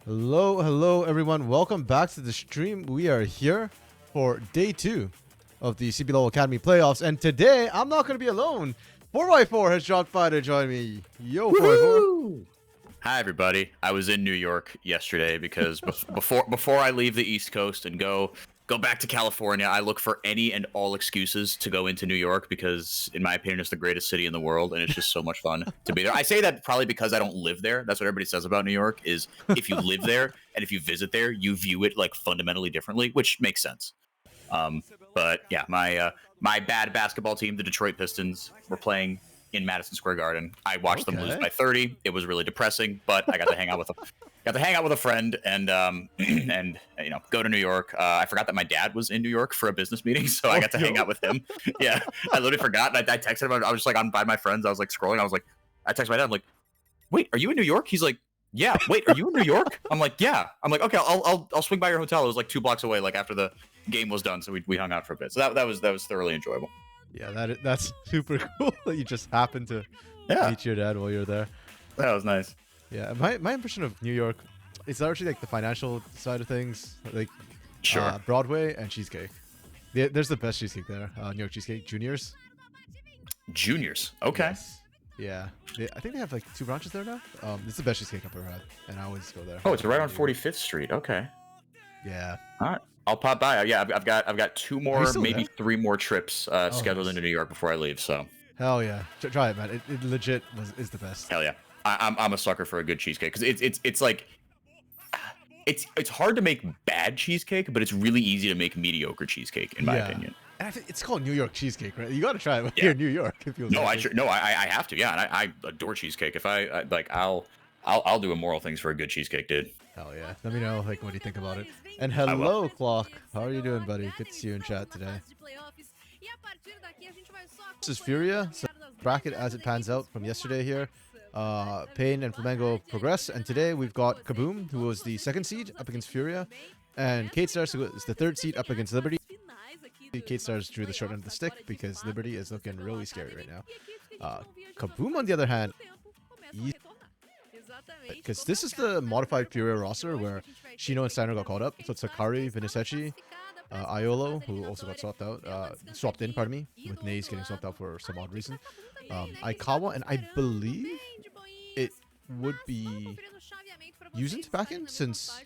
Hello everyone. Welcome back to the stream. We are here for day 2 of the CBLOL Academy playoffs, and today I'm not going to be alone. 4x4 has dropped by to join me. Yo, 4x4. Hi everybody. I was in New York yesterday because before I leave the East Coast and go back to California, I look for any and all excuses to go into New York because, in my opinion, it's the greatest city in the world, and it's just so much fun to be there. I say that probably because I don't live there. That's what everybody says about New York, is if you live there and if you visit there, you view it like fundamentally differently, which makes sense. But yeah, my bad basketball team, the Detroit Pistons, were playing in Madison Square Garden. I watched them lose by 30. It was really depressing, but I got to hang out with a friend and and go to New York. I forgot that my dad was in New York for a business meeting, so I got to hang out with him. Yeah, I literally forgot. I texted him. I was just like on by my friends. I was like scrolling. I texted my dad. I'm like, wait, are you in New York? He's like, yeah. Wait, are you in New York? I'm like, yeah. I'm like, okay, I'll swing by your hotel. It was like 2 blocks away. Like after the game was done, so we hung out for a bit. So that was thoroughly enjoyable. Yeah, that's super cool that you just happened to meet your dad while you're there. That was nice. Yeah, my impression of New York is largely like the financial side of things, like Broadway and cheesecake. There's the best cheesecake there. New York Cheesecake Juniors. Juniors. Okay. Yes. Yeah, I think they have like 2 branches there now. It's the best cheesecake I've ever had, and I always go there. Oh, it's right on 45th Street. Okay. Yeah. All right. I'll pop by. Yeah, I've got 2 more, maybe there? 3 more trips scheduled into New York before I leave. So. Hell yeah, try it, man. It legit is the best. Hell yeah. I'm a sucker for a good cheesecake because it's like it's hard to make bad cheesecake, but it's really easy to make mediocre cheesecake in my opinion. And I think it's called New York cheesecake, right? You got to try it here in New York. If you I have to. Yeah, and I adore cheesecake. If I like, I'll do immoral things for a good cheesecake, dude. Hell yeah. Let me know what do you think about it. And hello, Clock. How are you doing, buddy? Good to see you in chat today. This is FUR.A. So bracket as it pans out from yesterday here. Pain and Flamengo progress, and today we've got KBM, who was the 2nd seed up against FUR.A, and KBM.A, who is the 3rd seed up against Liberty. KBM.A drew the short end of the stick because Liberty is looking really scary right now. KBM, on the other hand, because this is the modified FUR.A roster where Shino and Steiner got called up. So it's Sakari, Vinisechi, Iolo, who also got swapped in, with Naze getting swapped out for some odd reason. Aikawa, and I believe it would be Uzent back in, since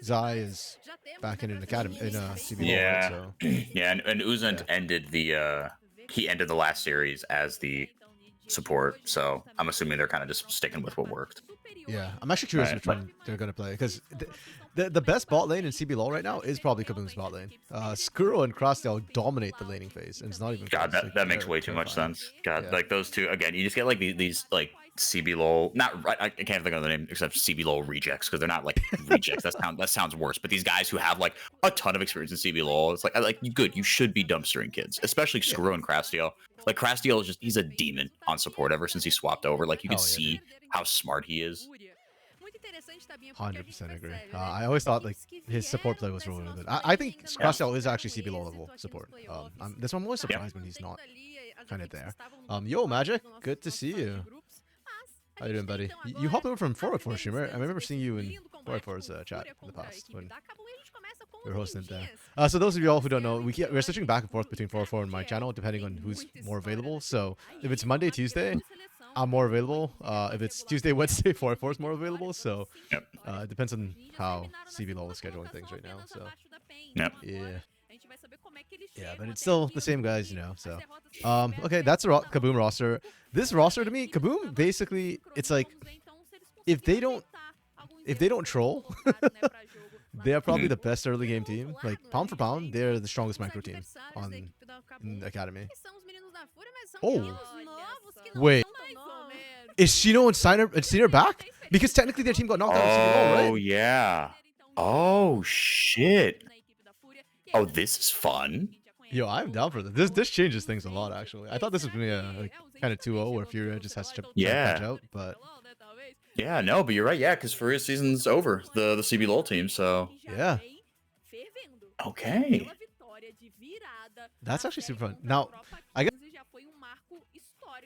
Zai is back in an academy in a CBLOL. Yeah, right? So. Yeah, and Uzent ended the last series as the support, so I'm assuming they're kind of just sticking with what worked. Yeah, I'm actually curious which one they're gonna play, because the best bot lane in CBLOL right now is probably KBM's bot lane. Skuro and Crossdale dominate the laning phase, and it's not even God, that makes way too much sense. God, like those two again, you just get like these like CBLOL, I can't think of the name except CBLOL rejects, because they're not like rejects. That sounds worse. But these guys who have like a ton of experience in CBLOL, it's like good. You should be dumpstering kids, especially Skuro and Crossdale. Like Crossdale is he's a demon on support ever since he swapped over. Like you can see how smart he is. 100% agree. I always thought like his support play was really good. I think Crossdale is actually CBLOL level support. This one, I'm always surprised when he's not kind of there. Yo, Magic, good to see you. How you doing, buddy? You hopped over from 4x4 streamer. I remember seeing you in 4x4's chat in the past when we were hosting it there. So those of you all who don't know, we're switching back and forth between 4x4 and my channel depending on who's more available. So if it's Monday, Tuesday, I'm more available. If it's Tuesday, Wednesday, 4x4 is more available. So it depends on how CBLOL is scheduling things right now. So yeah, but it's still the same guys, so okay, that's a KBM roster. This roster, to me, KBM, basically, it's like if they don't troll, they are probably the best early game team. Like pound for pound, they're the strongest micro team in the academy. Oh, wait, is Shino and Steiner back? Because technically their team got knocked out of CBLOL, right? Oh yeah. Oh shit. Oh, this is fun. Yo, I'm down for this. This changes things a lot, actually. I thought this was gonna be a kind of 2-0 where FUR.A just has to catch out, but yeah, no, but you're right. Yeah, because FUR.A season's over, the CBLOL team. So yeah. Okay. That's actually super fun. Now, I guess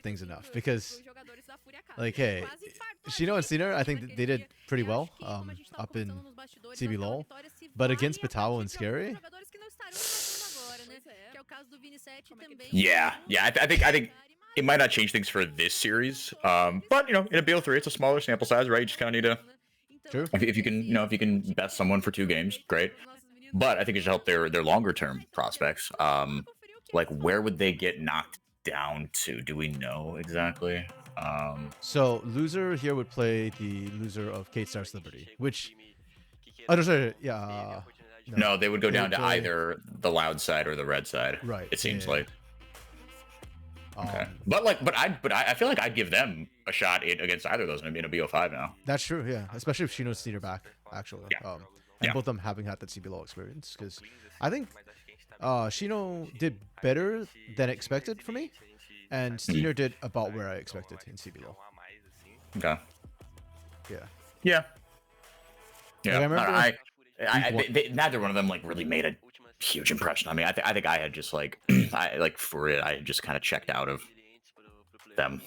things enough because, like, hey, Shino and Cena, I think they did pretty well up in CBLOL, but against Patao and Scary, Yeah, I think it might not change things for this series, but you know, in a BO3, it's a smaller sample size, right? You just kind of need to, true. if you can, you know, if you can best someone for 2 games, great. But I think it should help their longer term prospects. Like where would they get knocked down to? Do we know exactly? So loser here would play the loser of Kate Stars Liberty, which I don't know. Yeah. No, they would go down to play... either the loud side or the red side. Right. It seems like. Okay. But I feel like I'd give them a shot against either of those in a BO5 now. That's true, yeah. Especially if Shino's Cedar back, actually. Yeah. And both of them having had that CBLOL experience. Because I think Shino did better than expected for me. And Steiner did about where I expected in CBLOL. Okay. Yeah. Yeah. Yeah. Like, I remember neither one of them like really made a huge impression on me. I think I had just like FUR.A, I had just kind of checked out of them.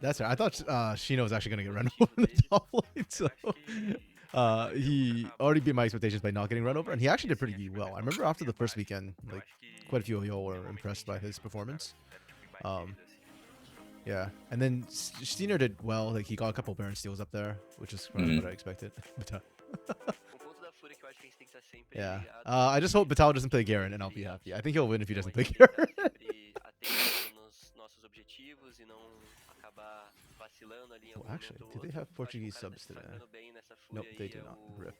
That's right. I thought Shino was actually going to get run over in the top lane, so he already beat my expectations by not getting run over, and he actually did pretty well. I remember after the first weekend, like quite a few of y'all were impressed by his performance. Yeah, and then Steiner did well. Like he got a couple Baron steals up there, which is what I expected. Yeah, I just hope Batal doesn't play Garen, and I'll be happy. I think he'll win if he doesn't play Garen. Oh, actually, do they have Portuguese subs today? Nope, they do not. RIP.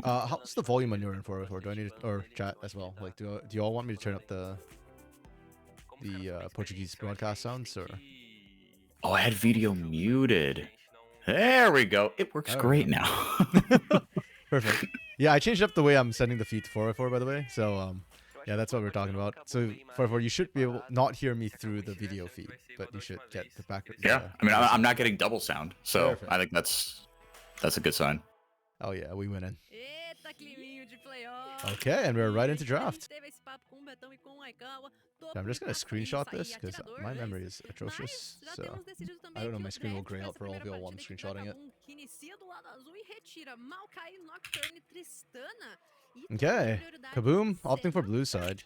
How's the volume on your end for? Do I need to, or chat as well? Like, do you all want me to turn up the Portuguese broadcast sounds, or? Oh, I had video muted. There we go. It works great now. Perfect. Yeah, I changed up the way I'm sending the feed to 404, by the way. So, yeah, that's what we're talking about. So, 404, you should be able not hear me through the video feed, but you should get the background. Yeah, I mean, I'm not getting double sound, so perfect. I think that's a good sign. Oh yeah, we win in. Okay, and we're right into draft. I'm just gonna screenshot this because my memory is atrocious. So I don't know, my screen will gray out for all of y'all while I'm screenshotting it. Okay, Kaboom opting for blue side.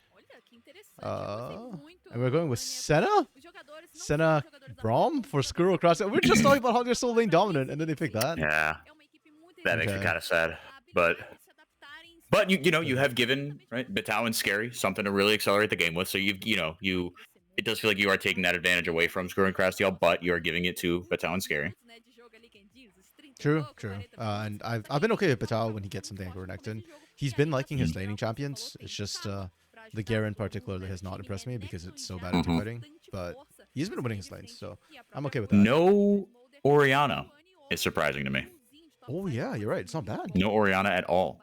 And we're going with Senna? Senna Braum for Skrull Cross. We're just talking about how they're so lane dominant, and then they pick that. Yeah, that makes it kind of sad. But you know, you have given Batal and Scary something to really accelerate the game with. So it does feel like you are taking that advantage away from Skrull and Crastiel, but you are giving it to Batal and Scary. True. And I've been okay with Batal when he gets something like Renekton. He's been liking his laning champions. It's just the Garen particularly has not impressed me because it's so bad at team fighting. But he's been winning his lanes, so I'm okay with that. No Orianna is surprising to me. Oh yeah, you're right. It's not bad. No Orianna at all.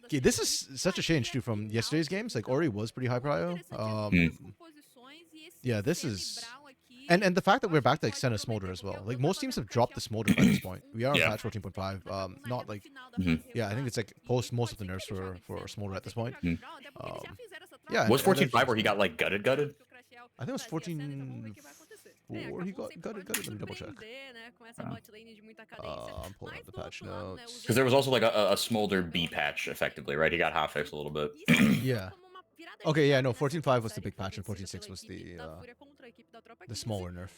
Okay, this is such a change too from yesterday's games. Like Ori was pretty high prio. Yeah, this is, and the fact that we're back to like Senna Smolder as well. Like most teams have dropped the Smolder by this point. We are on patch 14.5. Not like, yeah, I think it's like post most of the nerfs for Smolder at this point. Yeah. Was 14.5 where he got like gutted? I think it was 14. Or he got gutted. Let me double check. I'm pulling up the patch notes. Because there was also like a Smolder B patch, effectively, right? He got hotfixed a little bit. Yeah. Okay, yeah, no, 14.5 was the big patch, and 14.6 was the smaller nerf.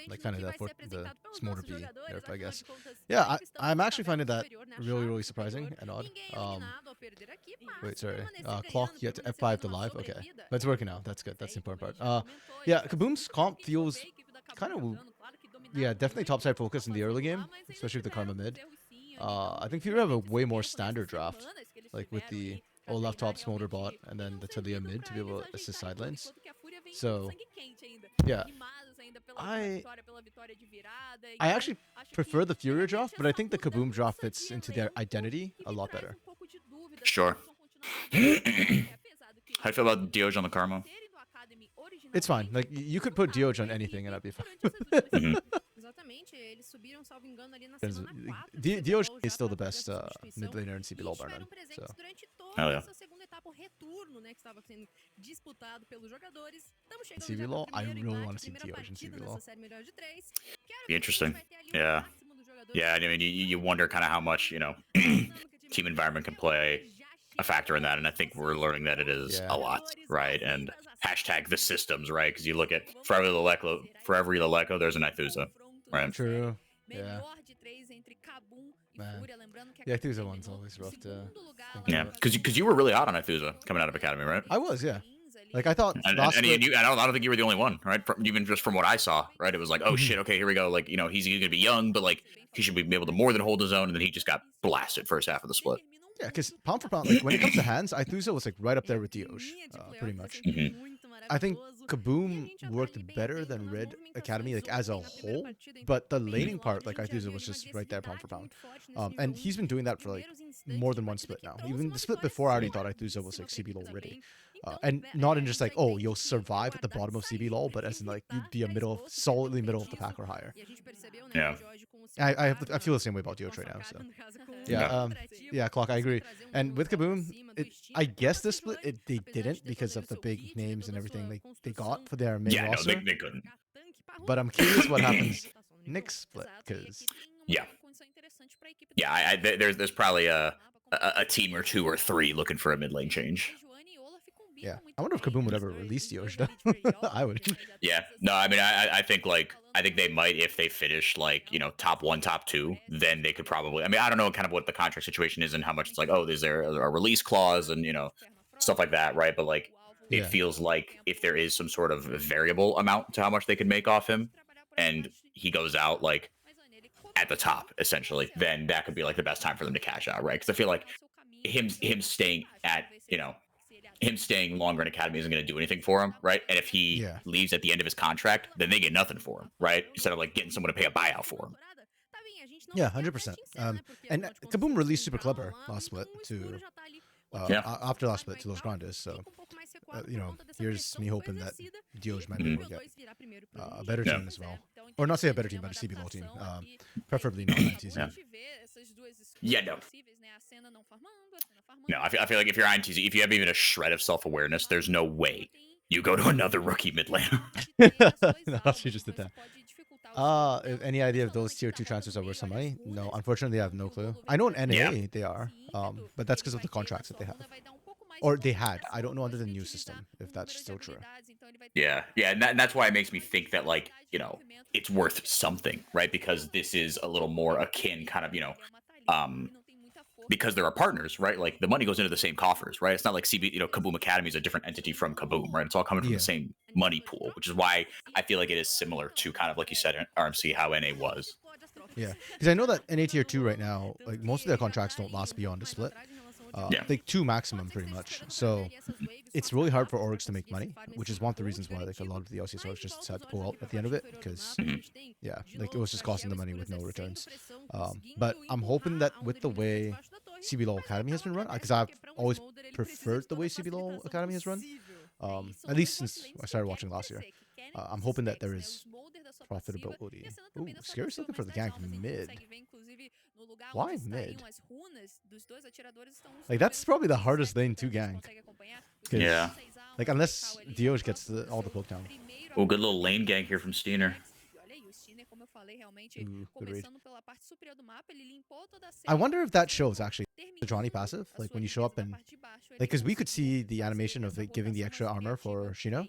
Like kind of the Smolder B nerf, I guess. Yeah, I'm actually finding that really surprising and odd. Wait, sorry. Clock yet to F5 to live. Okay, but it's working out. That's good. That's the important part. Yeah, Kaboom's comp feels kind of, yeah, definitely topside focus in the early game, especially with the Karma mid. I think FUR.A have a way more standard draft, like with the Olaf top Smolder bot and then the Talia mid to be able to assist side lanes. So, yeah. I actually prefer the FUR.A draft, but I think the Kaboom draft fits into their identity a lot better. Sure. How do you feel about Dioj on the Karma? It's fine. Like, you could put Dioj on anything and I'd be fine with it. Dioj is still the best mid laner in CBLOL bar none. So. Hell yeah. CBLOL, I really want to see Dioj in CBLOL. Be interesting. Yeah. Yeah, I mean, you wonder kind of how much, team environment can play a factor in that, and I think we're learning that it is a lot, right? And hashtag the systems, right? Because you look at for every Leleco, there's an Ithuza, right? True. Yeah. Man. The Ithuza one's always rough to think Yeah, about. because you were really hot on Ithuza coming out of Academy, right? I was, yeah. Like I thought And last split, I don't think you were the only one, right? Even just from what I saw, right? It was like, oh shit, okay, here we go. Like, he's gonna be young, but like he should be able to more than hold his own, and then he just got blasted first half of the split. yeah, because pound for pound, like when it comes to hands, Ithuza was like right up there with Dioj, pretty much. I think Kaboom worked better than Red Academy, like as a whole, but the laning part, like Ithuza was just right there, pound for pound. And he's been doing that for like more than one split now. Even the split before, I already thought Ithuza was like CBLOL ready. And not in just like, oh, you'll survive at the bottom of CBLOL, but as in like you'd be solidly middle of the pack or higher. Yeah. I feel the same way about Dioj right now. So yeah, Clock, I agree. And with Kaboom, I guess this split they didn't because of the big names and everything they got for their main roster. No, they couldn't. But I'm curious what happens next split, because there's probably a team or two or three looking for a mid lane change. Yeah, I wonder if Kaboom would ever release Dioj. I would. Yeah, no, I mean, I think they might if they finish like top 1, top 2, then they could probably. I mean, I don't know kind of what the contract situation is and how much it's like. Oh, is there a release clause and stuff like that, right? But like, it feels like if there is some sort of variable amount to how much they could make off him, and he goes out like at the top essentially, then that could be like the best time for them to cash out, right? Because I feel like him staying at him staying longer in Academy isn't going to do anything for him, right? And if he leaves at the end of his contract, then they get nothing for him, right? Instead of like getting someone to pay a buyout for him. Yeah, 100%. And Kaboom released Super Clever last split to after last split to Los Grandes, so here's me hoping that Dioj might be able to get a better team as well, or not say a better team, but a CBLOL team, preferably not INTZ. No, I feel like if you're INTZ, if you have even a shred of self-awareness, there's no way you go to another rookie mid lane. No, she just did that. Any idea if those tier 2 transfers are worth some money? No, unfortunately, I have no clue. I know in NA they are, but that's because of the contracts that they have. Or they had. I don't know under the new system if that's still true. Yeah, and that's why it makes me think that like it's worth something, right? Because this is a little more akin, kind of because there are partners, right? Like the money goes into the same coffers, right? It's not like Kaboom Academy is a different entity from Kaboom, right? It's all coming from the same money pool, which is why I feel like it is similar to kind of like you said, RMC, how NA was. Yeah, because I know that NA tier 2 right now, like most of their contracts don't last beyond a split. Like 2 maximum pretty much. So it's really hard for orgs to make money, which is one of the reasons why like a lot of the LCS orgs just decided to pull out at the end of it, because like it was just costing the money with no returns. But I'm hoping that with the way CBLOL Academy has been run, because I've always preferred the way CBLOL Academy has run, at least since I started watching last year. I'm hoping that there is profitability. Ooh, Scary's looking for the gank mid. Why mid? Like that's probably the hardest lane to gank. Yeah. Like unless Dioj gets all the poke down. Oh, good little lane gank here from Steiner. Ooh, good read. I wonder if that shows actually the Johnny passive, like when you show up and like, because we could see the animation of it giving the extra armor for Shino.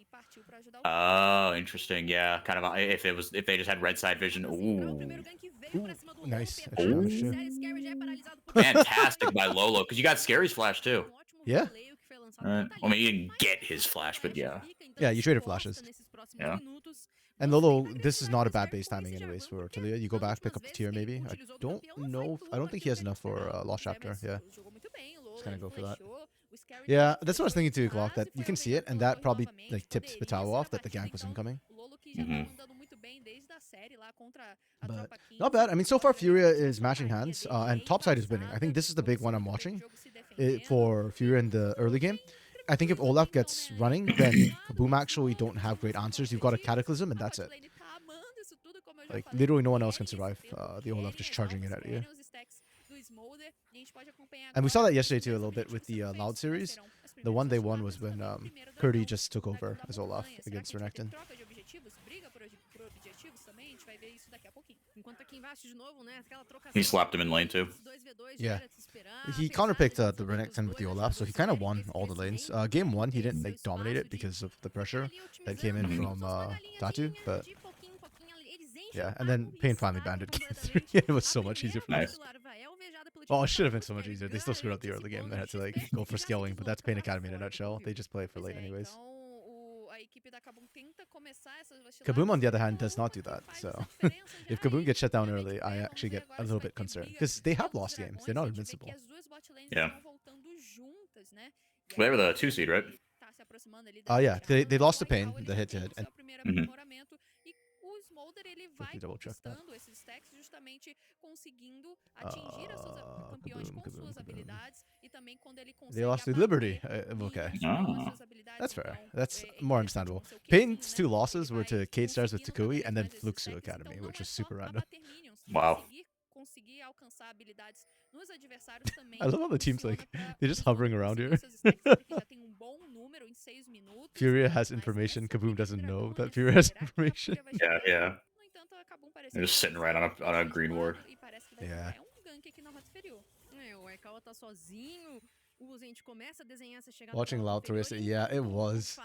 Oh, interesting. Yeah, kind of. If they just had red side vision. Ooh, nice. Ooh. Fantastic by Lolo, because you got Scary's flash too. Yeah. Right. I mean, you didn't get his flash, but yeah. Yeah, you traded flashes. Yeah. And Lolo, this is not a bad base timing anyways for Talia. You go back, pick up the tier maybe. I don't know. I don't think he has enough for Lost Chapter. Yeah. Just gonna go for that. Yeah, that's what I was thinking too, Clock, that you can see it, and that probably like tipped Patawa off that the gank was incoming. But not bad. I mean, so far FUR.A is matching hands, and topside is winning. I think this is the big one I'm watching for FUR.A in the early game. I think if Olaf gets running, then Kaboom actually don't have great answers. You've got a Cataclysm, and that's it. Like, literally no one else can survive the Olaf just charging it at you. And we saw that yesterday too a little bit with the Loud series. The one they won was when Purdy just took over as Olaf against Renekton. He slapped him in lane too. Yeah. He counterpicked the Renekton with the Olaf, so he kind of won all the lanes. Game 1, he didn't like dominate it because of the pressure that came in from Tatu, but yeah, and then Pain finally banded game 3. It was so much easier for them. Nice. Oh, it should have been so much easier. They still screwed up the early game. They had to like go for scaling, but that's Pain Academy in a nutshell. They just play for late anyways. KBM, on the other hand, does not do that. So if KBM gets shut down early, I actually get a little bit concerned because they have lost games. They're not invincible. Yeah. They were the 2 seed, right? Oh yeah, they lost to Pain, the hit-to-hit. And let me double check that. They lost to Liberty. Okay. Oh. That's fair. That's more understandable. Pain's 2 losses were to Kate Stars with Takui and then Fluxu Academy, which is super random. Wow. I love how the team's like, they're just hovering around here. FUR.A has information. KBM doesn't know that FUR.A has information. Yeah. They're just sitting right on a green ward. Yeah. Watching Loud Teresa, yeah, it was.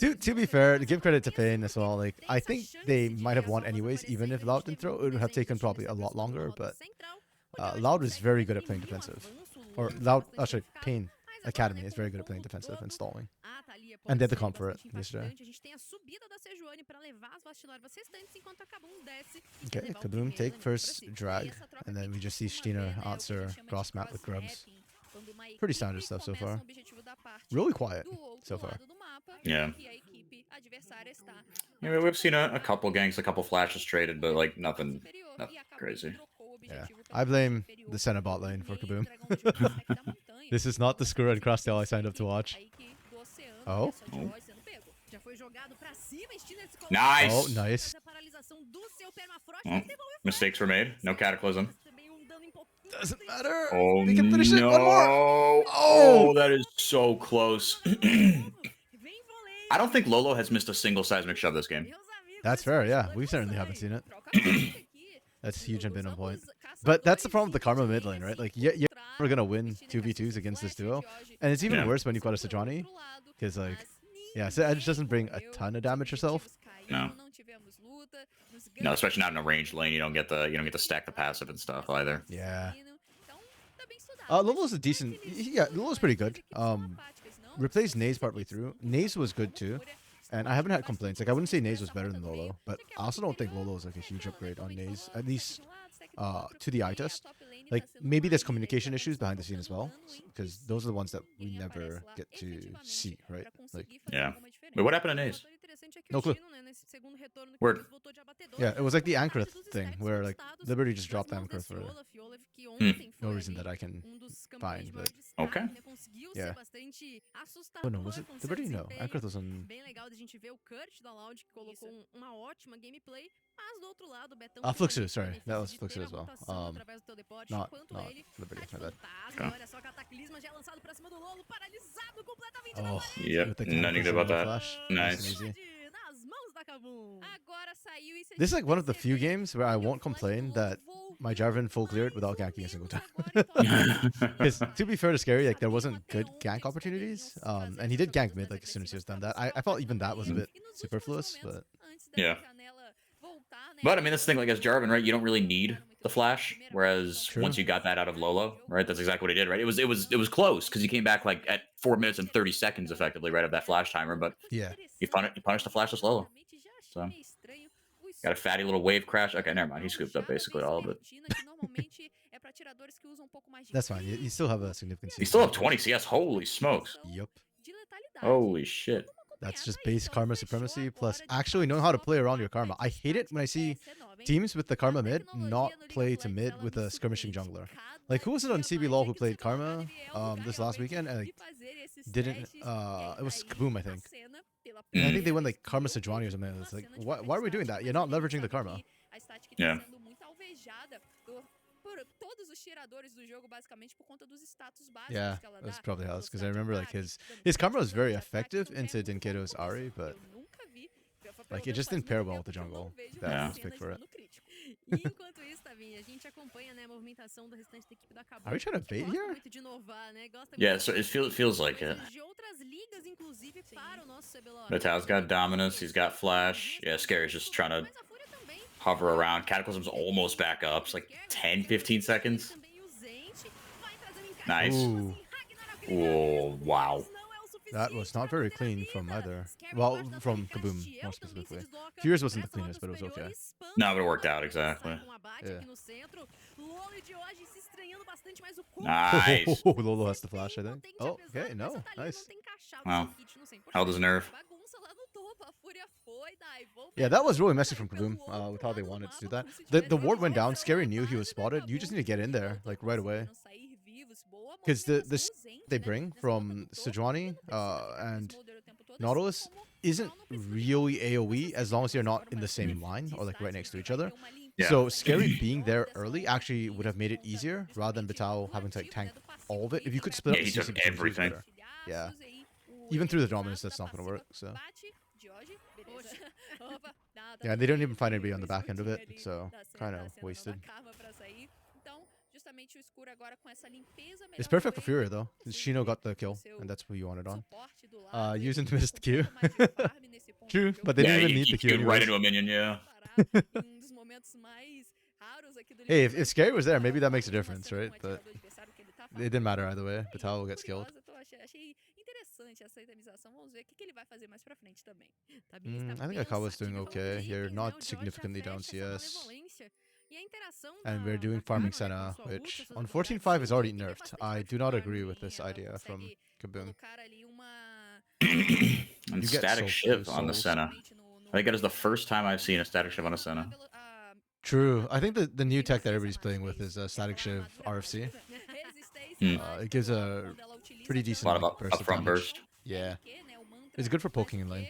To be fair, to give credit to Pain as well, like I think they might have won anyways, even if Loud didn't throw. It would have taken probably a lot longer, but Loud is very good at playing defensive. Or Loud, actually, Pain Academy is very good at playing defensive and stalling. And they had the comp for it yesterday. Okay, KBM take first drag, and then we just see Stina answer cross map with grubs. Pretty standard stuff so far. Really quiet so far. Yeah. Yeah, we've seen a couple ganks, a couple flashes traded, but like nothing crazy. Yeah, I blame the center bot lane for KBM. This is not the Skura and Crosstail I signed up to watch. Oh. Nice. Oh, nice. Well, mistakes were made. No cataclysm. Doesn't matter. Oh, they can finish it. No. One more. Oh, that is so close. I don't think Lolo has missed a single seismic shove this game. That's fair, yeah. We certainly haven't seen it. That's huge and been on point. But that's the problem with the Karma mid lane, right? Like, you're never going to win 2v2s against this duo. And it's even worse when you've got a Sejuani. Because, like, yeah, so Edge doesn't bring a ton of damage herself. No. No, especially not in a ranged lane. You don't get to stack the passive and stuff either. Yeah. Lolo's a decent. Yeah, Lolo's pretty good. Replaced Naze partway through. Naze was good too, and I haven't had complaints. Like I wouldn't say Naze was better than Lolo, but I also don't think Lolo is like a huge upgrade on Naze. At least to the eye test. Like maybe there's communication issues behind the scene as well, because those are the ones that we never get to see, right? Like yeah. Wait, what happened to Naze? No clue. Word. Yeah, it was like the Ankrith thing, where like Liberty just dropped Ankrith for no reason that I can find. But okay. Yeah. Oh no, was it Liberty? No, Ankrith was on. Fluxu, sorry, that was Fluxu as well. Not Liberty. My bad. Oh, yeah. Nothing about that. Flash. Nice. This is like one of the few games where I won't complain that my Jarvan full cleared without ganking a single time. Because to be fair to Scary, like there wasn't good gank opportunities. And he did gank mid like as soon as he was done that. I felt even that was a bit superfluous, but yeah. But I mean, that's the thing. Like as Jarvan, right? You don't really need the flash. Whereas once you got that out of Lolo, right? That's exactly what he did, right? It was close because he came back like at 4 minutes and 30 seconds effectively, right, of that flash timer. But yeah, he punished the flashless Lolo. So got a fatty little wave crash. Okay, never mind. He scooped up basically all of it. That's fine. You still have a significant. You still have 20 CS. Holy smokes. Yep. Holy shit. That's just base Karma supremacy plus actually knowing how to play around your Karma. I hate it when I see teams with the Karma mid not play to mid with a skirmishing jungler. Like who was it on CBLOL who played Karma this last weekend and like, didn't it was KBM, I think. And I think they went like Karma Sejuani or something. It's like why are we doing that? You're not leveraging the Karma. Yeah. Yeah, that's probably how. Because I remember like his combo was very effective into Dinkedo's Ari, but like it just didn't pair well with the jungle that was picked for it. Are we trying to bait here? Yeah, so it feels like it. Vital's got Dominus, he's got Flash. Yeah, Scary's just trying to hover around. Cataclysm's almost back up. It's like 10, 15 seconds. Nice. Ooh, Oh, wow. that was not very clean from either. Well, from KBM.A more specifically. FUR.A wasn't the cleanest, but it was okay. No, but it worked out exactly. Yeah. Nice. Oh, Lolo has the flash, I think. Oh, okay, no, nice. Wow. Held his nerve. Yeah, that was really messy from KBM.A with how they wanted to do that. The ward went down. Scary knew he was spotted. You just need to get in there like right away. Because the they bring from Sejuani and Nautilus isn't really AoE as long as you're not in the same line or like right next to each other. Yeah. So Scary being there early actually would have made it easier rather than Vital having to like tank all of it. If you could split up he the took CC between two, it's everything. better. Yeah. Even through the dominance, that's not going to work. So yeah, they don't even find anybody on the back end of it, so kind of wasted. It's perfect for FUR.A though. Shino got the kill, and that's what you wanted on. Using missed Q. True, but they didn't even need the Q. Right into a minion, yeah. Hey, if Scary was there, maybe that makes a difference, right? But it didn't matter either way. Vital will get skilled. I think Akawa's doing okay. You're not significantly down CS. And we're doing farming Senna, which on 14.5 is already nerfed. I do not agree with this idea from KBM.A. And You get static so shiv few on the souls. Senna. I think that is the first time I've seen a static shiv on a Senna. True. I think the new tech that everybody's playing with is static shiv RFC. It gives a pretty A decent lot of burst of upfront damage. burst. Yeah. It's good for poking in lane.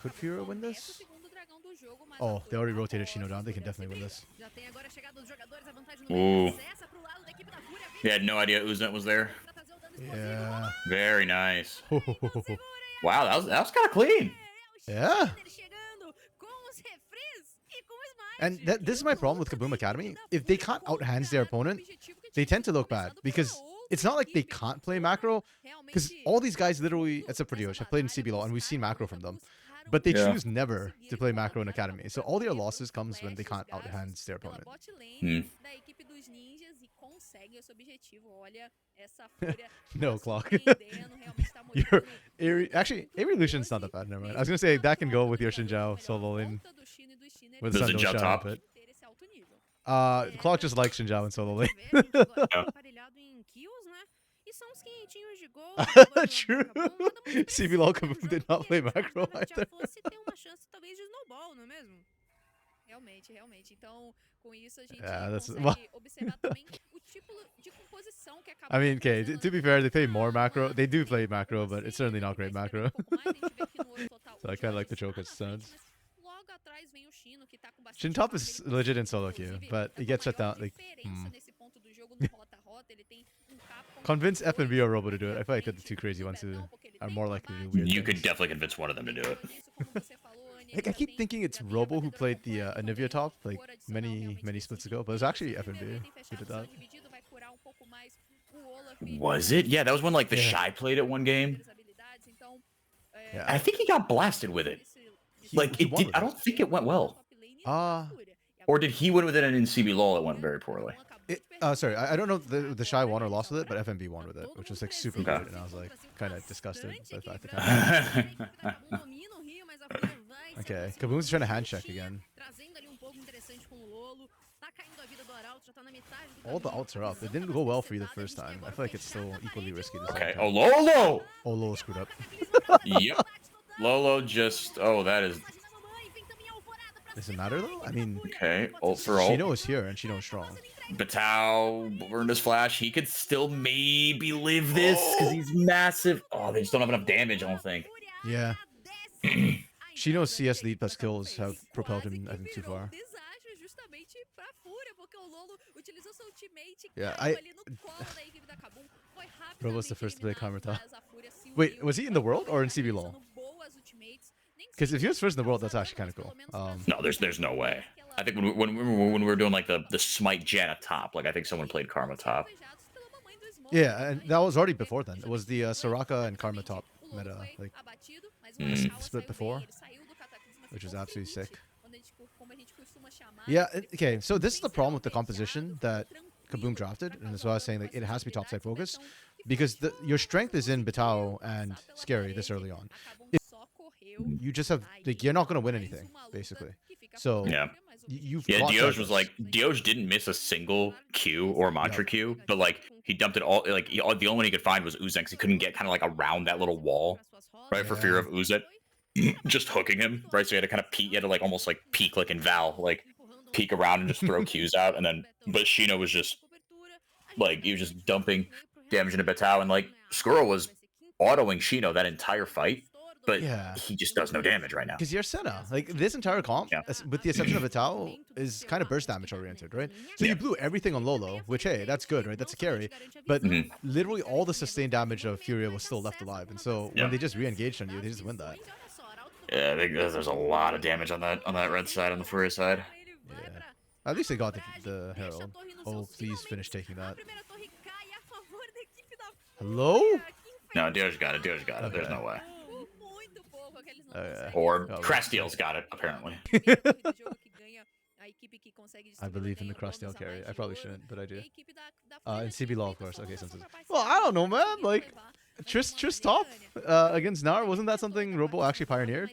Could FUR.A win this? Oh, they already rotated Shino down. They can definitely win this. Ooh. They had no idea Uznet was there. Yeah. Very nice. Wow, that was kind of clean. Yeah. And this is my problem with KBM.A Academy. If they can't outhands their opponent, they tend to look bad. Because it's not like they can't play macro. Because all these guys literally, except for Diosh, have played in CBLOL and we've seen macro from them. But they choose never to play macro in Academy. So all their losses comes when they can't outhands their opponent. No, Clock. Actually, Avery Lucian's not that bad. Never mind. I was going to say that can go with your Xinjiao solo lane. With Does Sun Xinjiao Don't top? Shine, but Clock just likes Xinjiao in solo lane. True. CBLOL KBM.A did not play macro either. Yeah, that's well. I mean, okay, to be fair, they play more macro. They do play macro, but it's certainly not great macro. So I kind of like the joke as it sounds. Shin top is legit in solo queue, but he gets shut down. Like, Convince F and V or Robo to do it. I feel like they're the two crazy ones who are more likely to do weird You things. could definitely convince one of them to do it. Like, I keep thinking it's Robo who played the Anivia top like many splits ago, but it was actually F and V who did that. Was it? Yeah, that was when like the Shy played it one game. Yeah. I think he got blasted with it. Like it did. I don't think it went well. Or did he win with it and in CBLOL it went very poorly? Sorry, I don't know if the Shy won or lost with it, but FMB won with it, which was like super weird, and I was like kind of disgusted by the fact that Okay, KBM.A's trying to hand check again. All the ults are up. It didn't go well for you the first time. I feel like it's still equally risky. Okay. Oh, Lolo! Oh, Lolo screwed up. Yep. Lolo just... Oh, that is... Does it matter though? I mean... Okay, ult for ult. Shino is here, and Shino is strong. Batao burned his flash. He could still maybe live this, because he's massive. Oh, they just don't have enough damage, I don't think. Yeah. Shino's CS lead plus kills have propelled him, I think, too far. Yeah, Bro was the first to play Karmata. Wait, was he in the world or in CB LoL? Because if he was first in the world, that's actually kind of cool. No, there's no way. I think when we were doing like the Smite Janna top, like I think someone played Karma top. Yeah, and that was already before then. It was the Soraka and Karma top meta, like split before, which was absolutely sick. Yeah, okay, so this is the problem with the composition that KBM drafted, and that's why I was saying like it has to be topside focus, because your strength is in Betao and Scary this early on. You just have like you're not gonna win anything basically. So yeah, you've Dioj was like Dioj didn't miss a single Q or mantra Q, but like he dumped it all. Like the only one he could find was Uzek, because he couldn't get kind of like around that little wall, right, for fear of Uzek just hooking him, right? So he had to kind of peek, he had to like almost like peek like in Val, like peek around and just throw Qs out, and then but Shino was just like he was just dumping damage into Betao, and like Squirrel was autoing Shino that entire fight. But he just does no damage right now. Because you're Senna. Like, this entire comp, with the exception of Vital, is kind of burst damage oriented, right? So you blew everything on Lolo, which, hey, that's good, right? That's a carry. But literally all the sustained damage of FUR.A was still left alive. And so when they just re-engaged on you, they just win that. Yeah, I think there's a lot of damage on that red side, on the FUR.A side. Yeah. At least they got the Herald. Oh, please finish taking that. Hello? No, Dioj got it. Dioj got it. There's no way. Okay. Or Crastiel's got it, apparently. I believe in the Crastiel carry. I probably shouldn't, but I do. In CB LoL, of course. Okay, since well, I don't know, man. Like, Triss top against Gnar, wasn't that something Robo actually pioneered?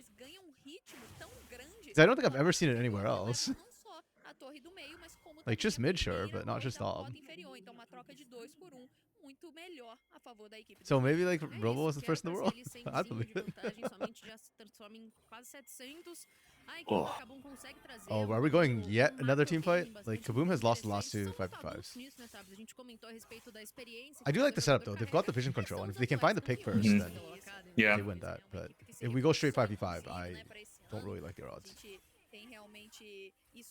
I don't think I've ever seen it anywhere else. Like, just mid, sure, but not just top. So maybe like Robo was the first in the world. I believe it. Oh, are we going yet another team fight? Like KBM has lost the last two 5v5s. I do like the setup though. They've got the vision control, and if they can find the pick first, then they win that. But if we go straight 5v5, I don't really like their odds.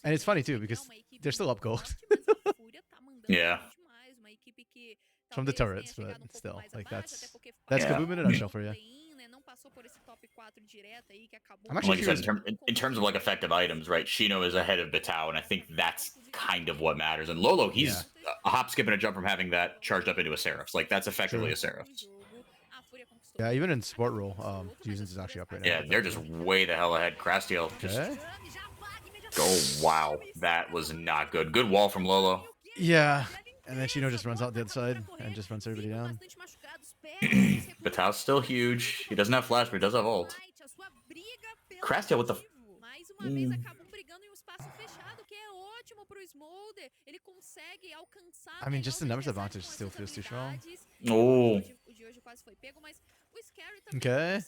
And it's funny too because they're still up gold. Yeah. From the turrets, but still, like that's KBM in a nutshell for you. I'm actually like I said, in terms of like effective items, right? Shino is ahead of Betao, and I think that's kind of what matters. And Lolo, he's a hop, skip, and a jump from having that charged up into a Seraph's. Like that's effectively a Seraph's. Yeah, even in support role, Jusins is actually up right now. Yeah, they're just way the hell ahead. Crastiel just oh wow, that was not good. Good wall from Lolo. Yeah. And then Shino just runs out the other side and just runs everybody down. Betao's still huge. He doesn't have flash, but he does have ult. Crastiel with the... I mean, just the numbers advantage still feels too strong. Oh. Okay.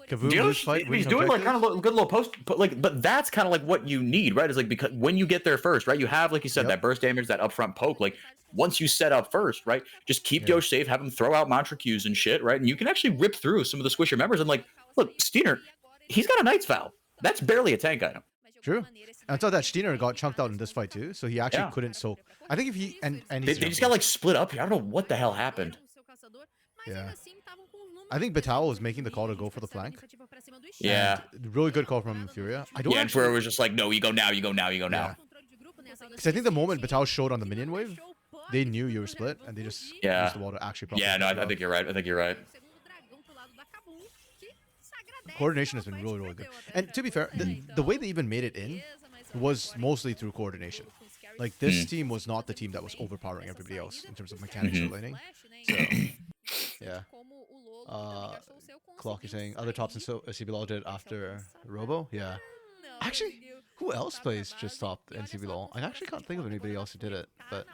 He's doing like kind of good little post, but that's kind of like what you need, right? Is like because when you get there first, right? You have, like you said, that burst damage, that upfront poke. Like once you set up first, right? Just keep Dioj safe, have him throw out mantra Qs and shit, right? And you can actually rip through some of the squisher members. And like, look, Steiner, he's got a Knight's Vow. That's barely a tank item. True. I thought that Steiner got chunked out in this fight too, so he actually couldn't soak. I think if he and they just got like split up here. I don't know what the hell happened. Yeah. I think Betao was making the call to go for the flank. Yeah. Really good call from FUR.A. I don't. Yeah, and FUR.A was just like, no, you go now, you go now, you go now. Because I think the moment Betao showed on the minion wave, they knew you were split, and they just used the wall to actually. Yeah, no, I think you're right. I think you're right. Coordination has been really, really good. And to be fair, the way they even made it in was mostly through coordination. Like, this team was not the team that was overpowering everybody else in terms of mechanics of laning. So, yeah. Clock is saying other tops in CB LoL did after Robo. Yeah. Actually, who else plays just top in CB LoL? I actually can't think of anybody else who did it. But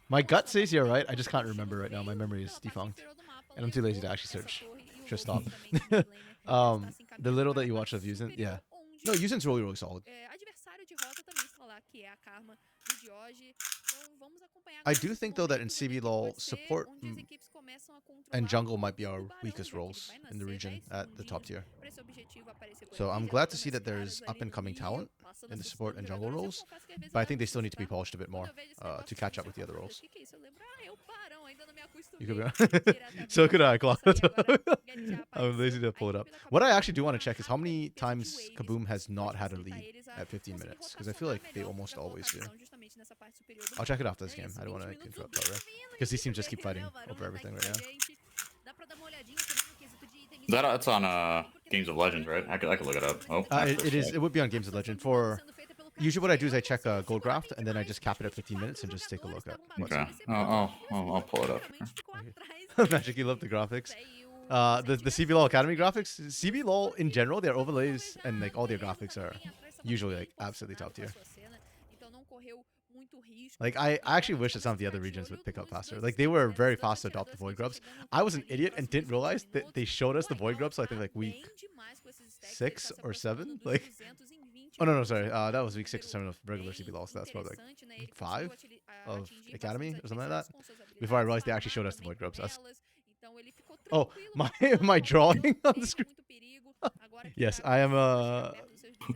my gut says you're right. I just can't remember right now. My memory is defunct. And I'm too lazy to actually search. Just stop. The little that you watch of Yusin, yeah. No, Yusin's really, really solid. I do think though that in CBLOL support and jungle might be our weakest roles in the region at the top tier. So I'm glad to see that there's up and coming talent in the support and jungle roles, but I think they still need to be polished a bit more to catch up with the other roles. You could be so could I, Claude. I'm lazy to pull it up. What I actually do want to check is how many times Kaboom has not had a lead at 15 minutes, because I feel like they almost always do. I'll check it after this game. I don't want to interrupt that, because these teams just keep fighting over everything right now. That's on Games of Legends, right? I could look it up. Oh, it is. It would be on Games of Legend. For usually, what I do is I check gold graph, and then I just cap it at 15 minutes and just take a look at. Okay. I'll pull it up. Magic, you love the graphics. The CBLOL Academy graphics. CBLOL in general, their overlays and like all their graphics are usually like absolutely top tier. Like I actually wish that some of the other regions would pick up faster. Like they were very fast to adopt the Void Grubs. I was an idiot and didn't realize that they showed us the Void Grubs. So I think like week 6 or 7. Like, oh no, sorry, that was week 6 or 7 of regular CBLOL. So that's probably like week 5 of Academy or something like that. Before I realized they actually showed us the Void Grubs. Oh, my drawing on the screen. Yes, I am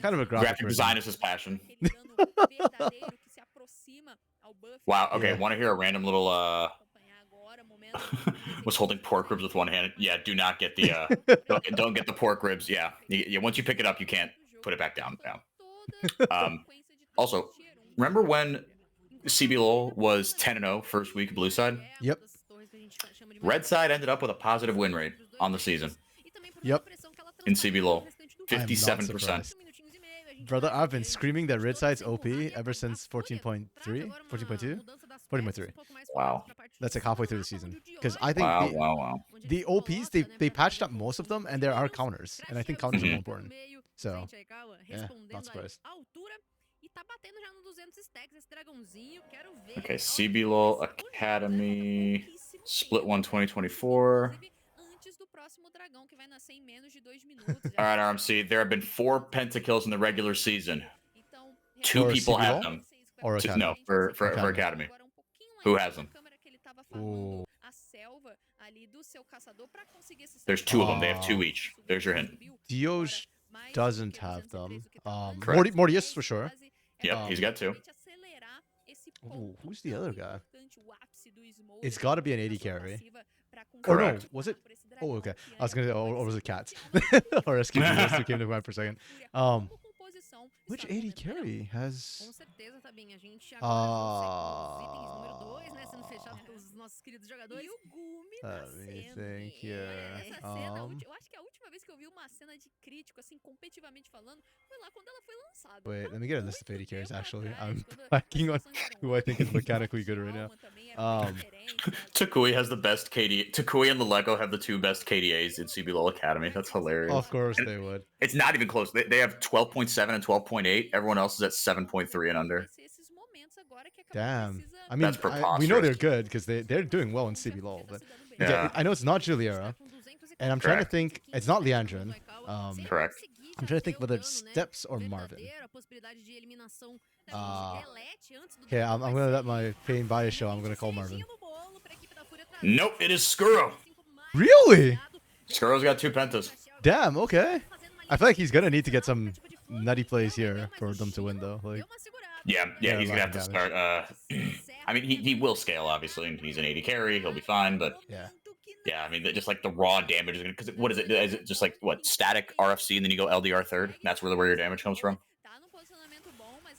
kind of a graphic design is his passion. Wow. Okay. Yeah. Want to hear a random little was holding pork ribs with one hand. Yeah. Do not get the don't get the pork ribs. Yeah. Once you pick it up, you can't put it back down. Yeah. Also, remember when CBLOL was 10-0 first week blue side? Yep. Red side ended up with a positive win rate on the season. Yep. In CBLOL, 57%. Brother, I've been screaming that red side's OP ever since 14.3, 14.2, 14.3. Wow. That's like halfway through the season. Because I think the OPs, they patched up most of them, and there are counters. And I think counters are more important. So, yeah, not surprised. Okay, CBLOL Academy, Split 1 2024. All right, RMC. There have been 4 pentakills in the regular season. 2 people have them. Or Academy? No, for Academy. Who has them? Ooh. There's 2 of them. They have 2 each. There's your hint. Dioj doesn't have them. Mortius for sure. Yep, he's got 2. Ooh, who's the other guy? It's got to be an AD carry. Correct. Or no, was it? Oh, okay. I was gonna say, or was it Cats? Or excuse me, those 2 came to mind for a second. Which AD carry has? Let me think here. Wait, let me get a list of AD carries. Actually, I'm blanking on who I think is mechanically good right now. Takui has the best KD. Takui and the Lego have the 2 best KDAs in CBLOL Academy. That's hilarious. Of course they would. It's not even close. They have 12.7 and 12.8. Everyone else is at 7.3 and under. Damn. I mean, we know they're good because they're doing well in CBLOL. But yeah, I know it's not Juliera, and I'm trying to think. It's not Leandrin. Correct. I'm trying to think whether it's Steps or Marvin. Okay, I'm gonna let my pain bias show. I'm gonna call Marvin. Nope, it is Skuro. Really? Skuro's got 2 pentas. Damn. Okay. I feel like he's gonna need to get some nutty plays here for them to win, though. Like. Yeah, he's gonna have to start. I mean, he will scale, obviously, and he's an 80 carry. He'll be fine, but yeah. I mean, just like the raw damage is gonna. Because what is it? Is it just like what static RFC, and then you go LDR third? That's where your damage comes from.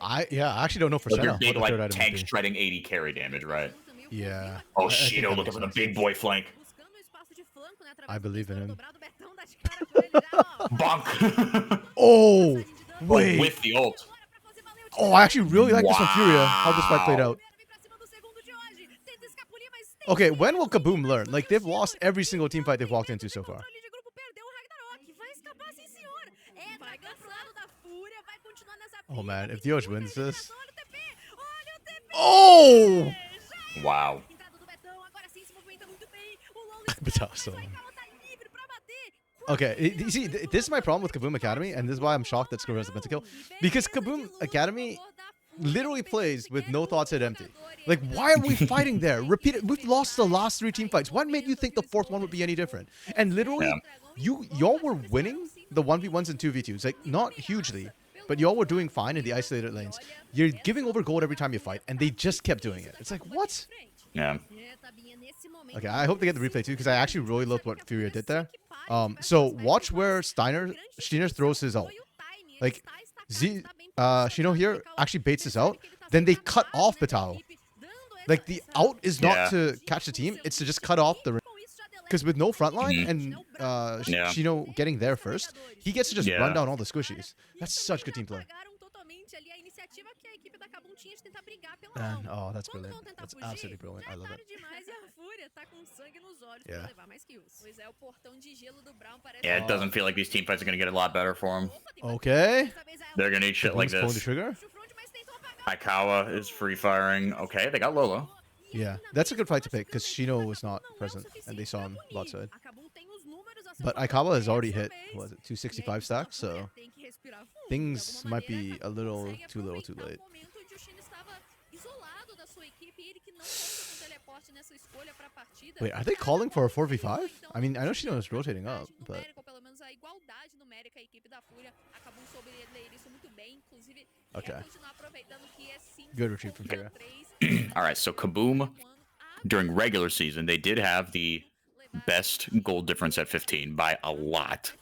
I actually don't know for sure. Your big like tank shredding 80 carry damage, right? Yeah. Oh shit! Looking for the big boy flank. I believe in him. Bonk. Oh wait. With the ult. Oh, I actually really like this one, Furia. How this fight played out. Okay, when will Kaboom learn? Like, they've lost every single team fight they've walked into so far. Oh, man. If Dioj wins this... Oh! Wow. Okay, you see, this is my problem with Kaboom Academy, and this is why I'm shocked that Skuro has a pentakill. Because Kaboom Academy, literally plays with no thoughts at empty. Like, why are we fighting there? Repeat it. We've lost the last 3 team fights. What made you think the 4th one would be any different? And literally, y'all were winning the 1v1s and 2v2s. Like, not hugely, but y'all were doing fine in the isolated lanes. You're giving over gold every time you fight, and they just kept doing it. It's like, what? Yeah. Okay, I hope they get the replay too, because I actually really loved what FUR.A did there. So watch where Steiner throws his ult. Like, Shino here actually baits this out. Then they cut off Batao. Like, the out is not to catch the team, it's to just cut off the... Because with no front line and Shino getting there first, he gets to just run down all the squishies. That's such good team play. And, oh, that's brilliant. That's absolutely brilliant. I love it. Yeah. Yeah, it doesn't feel like these team fights are going to get a lot better for him. Okay. They're going to need shit like Pulling the this. trigger. Aikawa is free firing. Okay, they got Lolo. Yeah, that's a good fight to pick because Shino was not present and they saw him bot side. But Aikawa has already hit, what was it, 265 stacks, so things might be a little too late. Wait, are they calling for a 4v5? I mean, I know Shino is rotating up, but... Okay. Good retreat from FUR.A. Alright, so Kaboom, during regular season, they did have the best gold difference at 15 by a lot.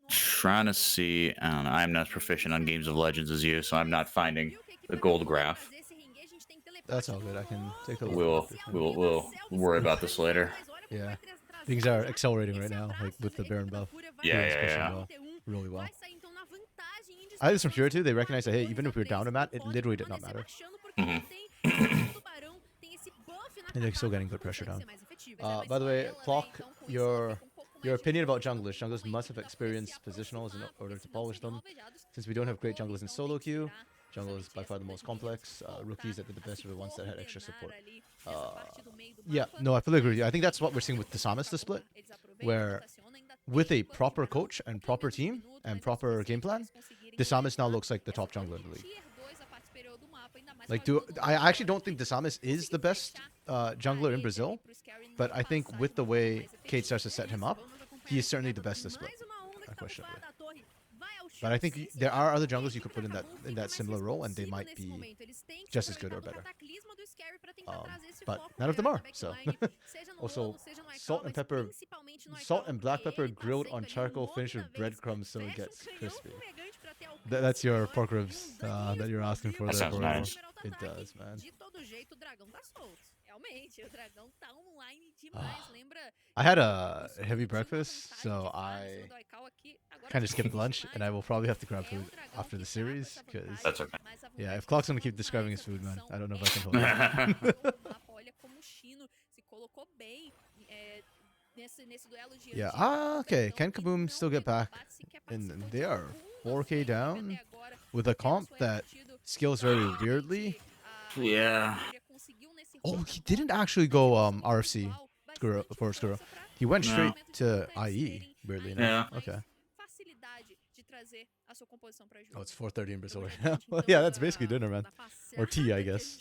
Trying to see, I don't know, I'm not as proficient on Games of Legends as you, so I'm not finding the gold graph. That's all good. I can take a look. We'll worry about this later. Yeah, things are accelerating right now, like with the Baron buff. Yeah. Really well. I had this from FUR.A too. They recognize that, hey, even if we were down a mat, it literally did not matter. And they're still getting good pressure down. By the way, Clock, your opinion about junglers. Junglers must have experienced positionals in order to polish them. Since we don't have great junglers in solo queue, jungle is by far the most complex. Rookies that did the best were the ones that had extra support. Yeah, no, I fully agree with you. I think that's what we're seeing with Desamis, the split, where with a proper coach and proper team and proper game plan, Desamis now looks like the top jungler in the league. Like, I actually don't think Desamis is the best jungler in Brazil, but I think with the way Kate starts to set him up, he is certainly the best to split, unquestionably. But I think there are other junglers you could put in that similar role, and they might be just as good or better. But none of them are. So also, salt and black pepper grilled on charcoal, finished with breadcrumbs so it gets crispy. That's your pork ribs that you're asking for. That sounds nice. It does, man. I had a heavy breakfast, so I kind of skipped lunch, and I will probably have to grab food after the series, because... That's okay. Yeah, if Clock's gonna keep describing his food, man, I don't know if I can hold it. Yeah, okay, can Kaboom still get back? And they are 4k down with a comp that scales very weirdly. Yeah. Oh, he didn't actually go RFC for Skuro. He went straight to IE, weirdly enough. Yeah. Okay. Oh, it's 4:30 in Brazil right now. Well, yeah, that's basically dinner, man. Or tea, I guess.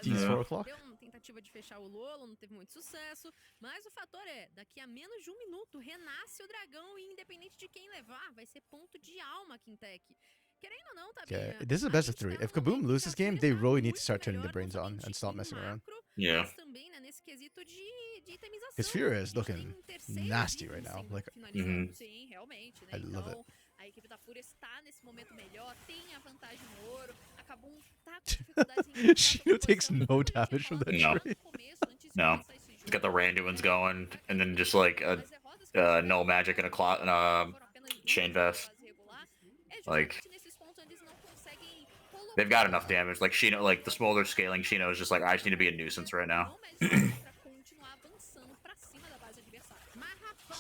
Tea's 4 o'clock. Tentativa de fechar o Lolo, não teve muito sucesso, mas o fator é, daqui a menos de minuto, renasce o dragão e independente de quem levar, vai ser ponto de alma Quintec. Querendo ou não, tá Okay, this is a best of 3. If Kaboom loses this game, they really need to start turning their brains on and stop messing around. Yeah. Because FUR.A is looking nasty right now. Like, I love it. A equipe da FUR.A está nesse momento melhor, tem a vantagem no ouro, a Kabum tá com dificuldades em Shino takes no damage from that trade. No. He's got the Randuins going, and then just like a null magic and a chain vest. Like, they've got enough damage. Like Shino, like the Smolder scaling Shino is just like, I just need to be a nuisance right now.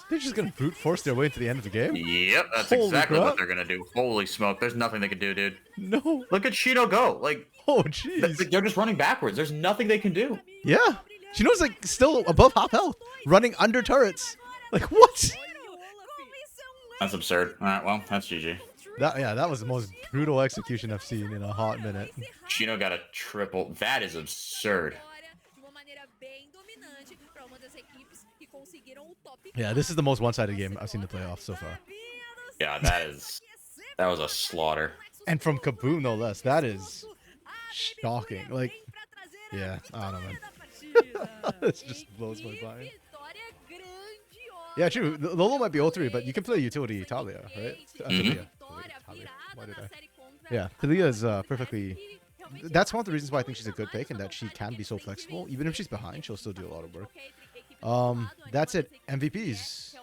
They're just gonna brute force their way into the end of the game? Yep, that's Holy exactly crap. what they're gonna do. Holy smoke, there's nothing they can do, dude. No. Look at Shino go. Like, Oh, jeez. they're just running backwards. There's nothing they can do. Yeah. Shino's like still above half health, running under turrets. Like, what? That's absurd. Alright, well, that's GG. That was the most brutal execution I've seen in a hot minute. Chino got a triple. That is absurd. Yeah, this is the most one-sided game I've seen in the playoffs so far. Yeah, that was a slaughter. And from KBM.A, no less. That is shocking. Like, yeah, I don't know, man. This just blows my mind. Yeah, true. Lolo might be 0-3, but you can play utility Talia, right? Talia. Why did I? Yeah, Talia is perfectly... That's one of the reasons why I think she's a good pick, and that she can be so flexible. Even if she's behind, she'll still do a lot of work. That's it. MVPs.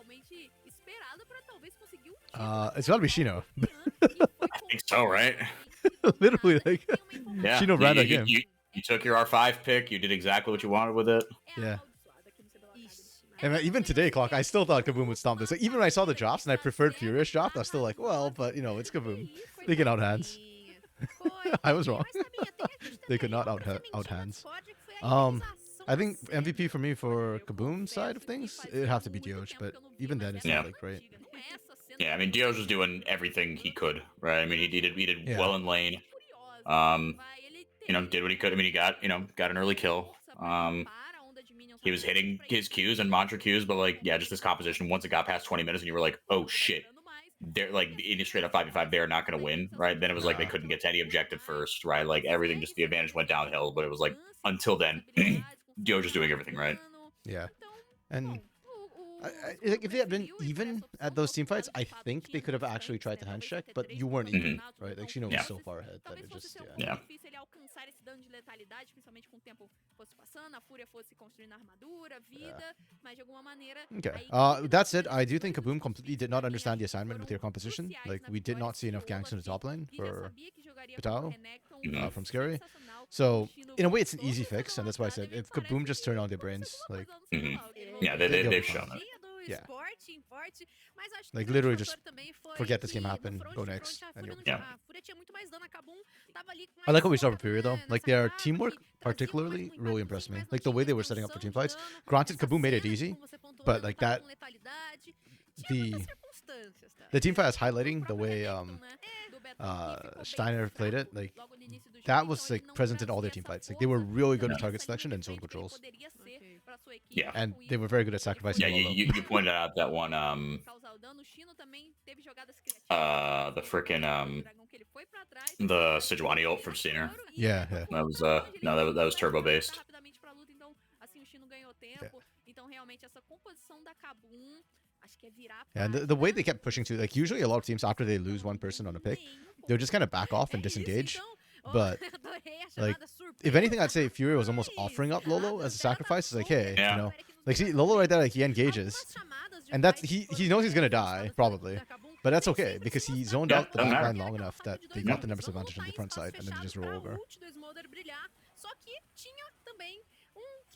It's gotta be Shino. I think so, right? Literally, like, Yeah. Shino ran that game. You took your R5 pick. You did exactly what you wanted with it. Yeah. And even today, Clock, I still thought KBM.A would stomp this. Like, even when I saw the drops and I preferred Furious drop, I was still like, well, but, you know, it's KBM.A. They can out-hands. I was wrong. They could not out-hands. I think MVP for me for KBM.A side of things, it'd have to be Dioj, but even then, it's not, like, great. Yeah, I mean, Dioj was doing everything he could, right? I mean, he did well in lane. You know, did what he could. I mean, he got an early kill. He was hitting his Qs and mantra Qs, but like, yeah, just this composition. Once it got past 20 minutes, and you were like, oh shit, they're like in a straight up 5v5, they're not going to win, right? Then it was like they couldn't get to any objective first, right? Like everything, just the advantage went downhill. But it was like until then, Dioj was doing everything right. Yeah, and if they had been even at those team fights, I think they could have actually tried to hand check, but you weren't even, right? Like Shino was so far ahead that it just, yeah. Okay, that's it. I do think KBM.A completely did not understand the assignment with your composition. Like, we did not see enough ganks in the top lane for Pitao from Scary. So, in a way, it's an easy fix, and that's why I said, if KBM.A just turn on their brains, like... Yeah, they've shown it. Yeah. Like, literally just forget this game happened, go next, and you'll be fine. I like what we saw from FUR.A, though. Like, their teamwork, particularly, really impressed me. Like, the way they were setting up for team fights. Granted, KBM.A made it easy, but, like, that... The team fight was highlighting the way Steiner played it. Like, that was, like, present in all their team fights. Like, they were really good at target selection and zone controls. Yeah. And they were very good at sacrificing. Yeah, you pointed out that one, the frickin', the Sejuani ult from Steiner. Yeah. That was, no, that was turbo based. Yeah, and the way they kept pushing to, like, usually a lot of teams, after they lose one person on a pick, they'll just kind of back off and disengage. But, like, if anything, I'd say FUR.A was almost offering up Lolo as a sacrifice. It's like, hey, you know, like, see, Lolo right there, like, he engages, and that's, he knows he's gonna die, probably, but that's okay, because he zoned out the back line long enough that they got the numbers advantage on the front side, and then they just roll over.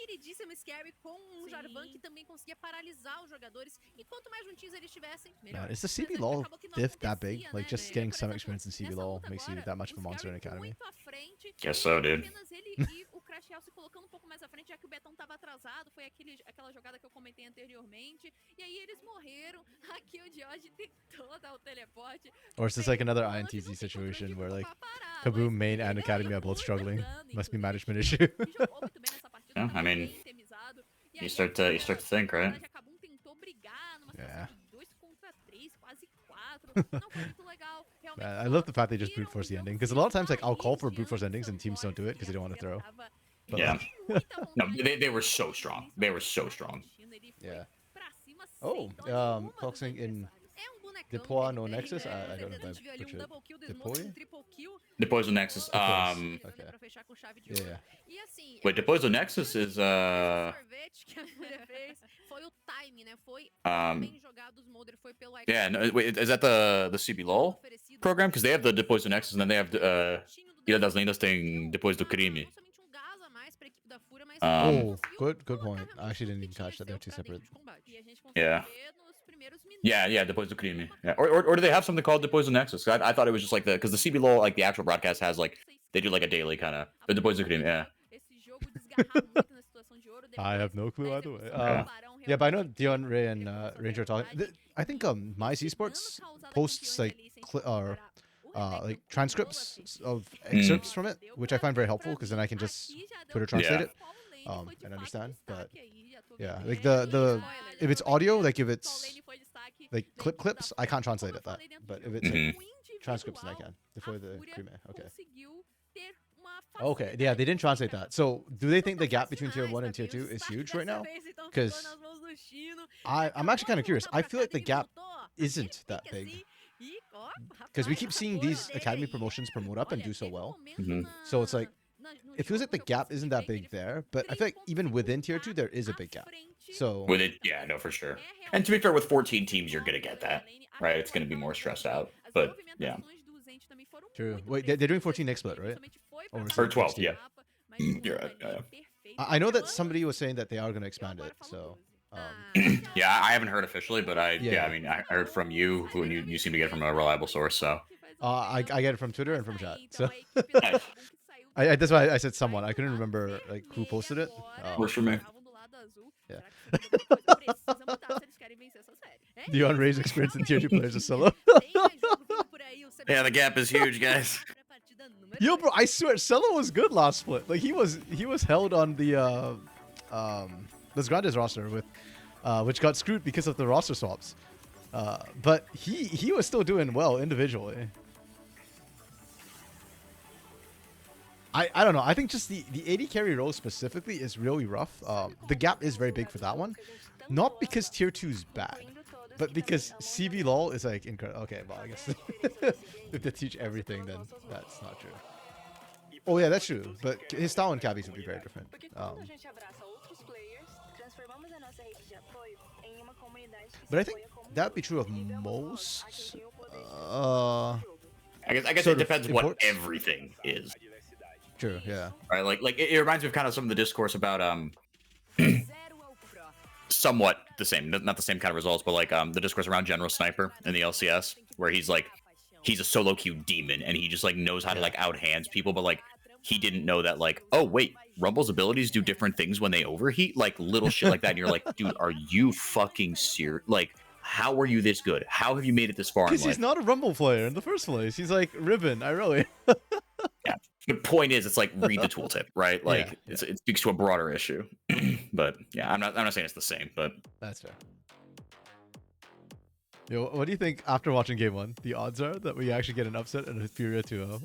Queridíssimo Scary com Jarvan que também conseguia paralisar os jogadores e quanto mais juntinhos eles estivessem, melhor. Is the CB LoL diff that big? Like, just getting some experience in CB LoL makes you that much of a monster in Academy? Guess so, dude. Se colocando pouco mais à frente, já que o Betão tava atrasado, foi aquela jogada que eu comentei anteriormente, e aí eles morreram. Aqui o Dioj tentou dar o teleporte. Or is this like another INTZ situation where, like, KBM.A main and Academy are both struggling? Must be management issue. Yeah, I mean, you start to think, right? Yeah. I love the fact they just brute force the ending, because a lot of times, like, I'll call for brute force endings and teams don't do it because they don't want to throw. But, yeah. No, they were so strong. They were so strong. Yeah. Oh, focusing in Deploy no Nexus? I don't know if I butchered it. Deploy? Deploy's the Nexus. Okay. Yeah. Wait, Deploy's the Nexus is yeah, no, wait, is that the CB LoL program? Because they have the Deploy's the Nexus, and then they have Ilha das Lendas tem Depois do Crime. Oh, good point. I actually didn't even catch that. They're two separate. Yeah. Yeah, Depois do Crime. Yeah. Or do they have something called Depois do Nexus? I thought it was just like because the CB LoL, like the actual broadcast has like they do like a daily kind of. But Depois do Crime, yeah. I have no clue either way. Yeah, but I know Dion, Ray, and Ranger are talking. I think My Esports posts like like transcripts of excerpts from it, which I find very helpful because then I can just Twitter translate it and understand. But yeah, like the if it's audio, like if it's like clips, I can't translate it that. But if it's like transcripts, then I can before the KBM.A. Okay. Okay, yeah, they didn't translate that. So, do they think the gap between tier 1 and tier 2 is huge right now? Because I'm actually kind of curious. I feel like the gap isn't that big. Because we keep seeing these academy promotions promote up and do so well. So it's like, it feels like the gap isn't that big there, but I feel like even within tier 2, there is a big gap. So with it, yeah, no, for sure. And to be fair, with 14 teams, you're gonna get that, right? It's gonna be more stressed out, but yeah. True. Wait, they're doing 14 next split, right? Or 12, yeah. You're right. I know that somebody was saying that they are going to expand it, so. Yeah, I haven't heard officially, but I mean, I heard from you, who you seem to get from a reliable source, so. I get it from Twitter and from chat, so. That's why I said someone. I couldn't remember like who posted it. Works for me. Yeah. Dion Ray's experience in tier 2 players is solo. Yeah, the gap is huge, guys. Yo, bro, I swear, Cello was good last split. Like he was held on the Los Grandes roster with which got screwed because of the roster swaps. But he was still doing well individually. I don't know. I think just the AD carry role specifically is really rough. The gap is very big for that one. Not because tier 2 is bad, but because CB LOL is like incredible. Okay, well, I guess if they teach everything, then that's not true. Oh yeah, that's true. But his style and Cabby's would be very different. But I think that'd be true of most. I guess it depends what everything is. True. Yeah. Right. Like it reminds me of kind of some of the discourse about somewhat the same, not the same kind of results, but like the discourse around General Sniper in the LCS, where he's a solo queue demon and he just like knows how to like out hands people, but like he didn't know that like, oh wait, Rumble's abilities do different things when they overheat, like little shit like that. And you're like, dude, are you fucking serious? Like, how are you this good? How have you made it this far? Because he's not a Rumble player in the first place. He's like Ribbon. I really. Yeah. The point is, it's like read the tooltip, right? Like it speaks to a broader issue. But yeah, I'm not saying it's the same, but that's fair. Yo, what do you think after watching game 1? The odds are that we actually get an upset and a FUR.A 2-0.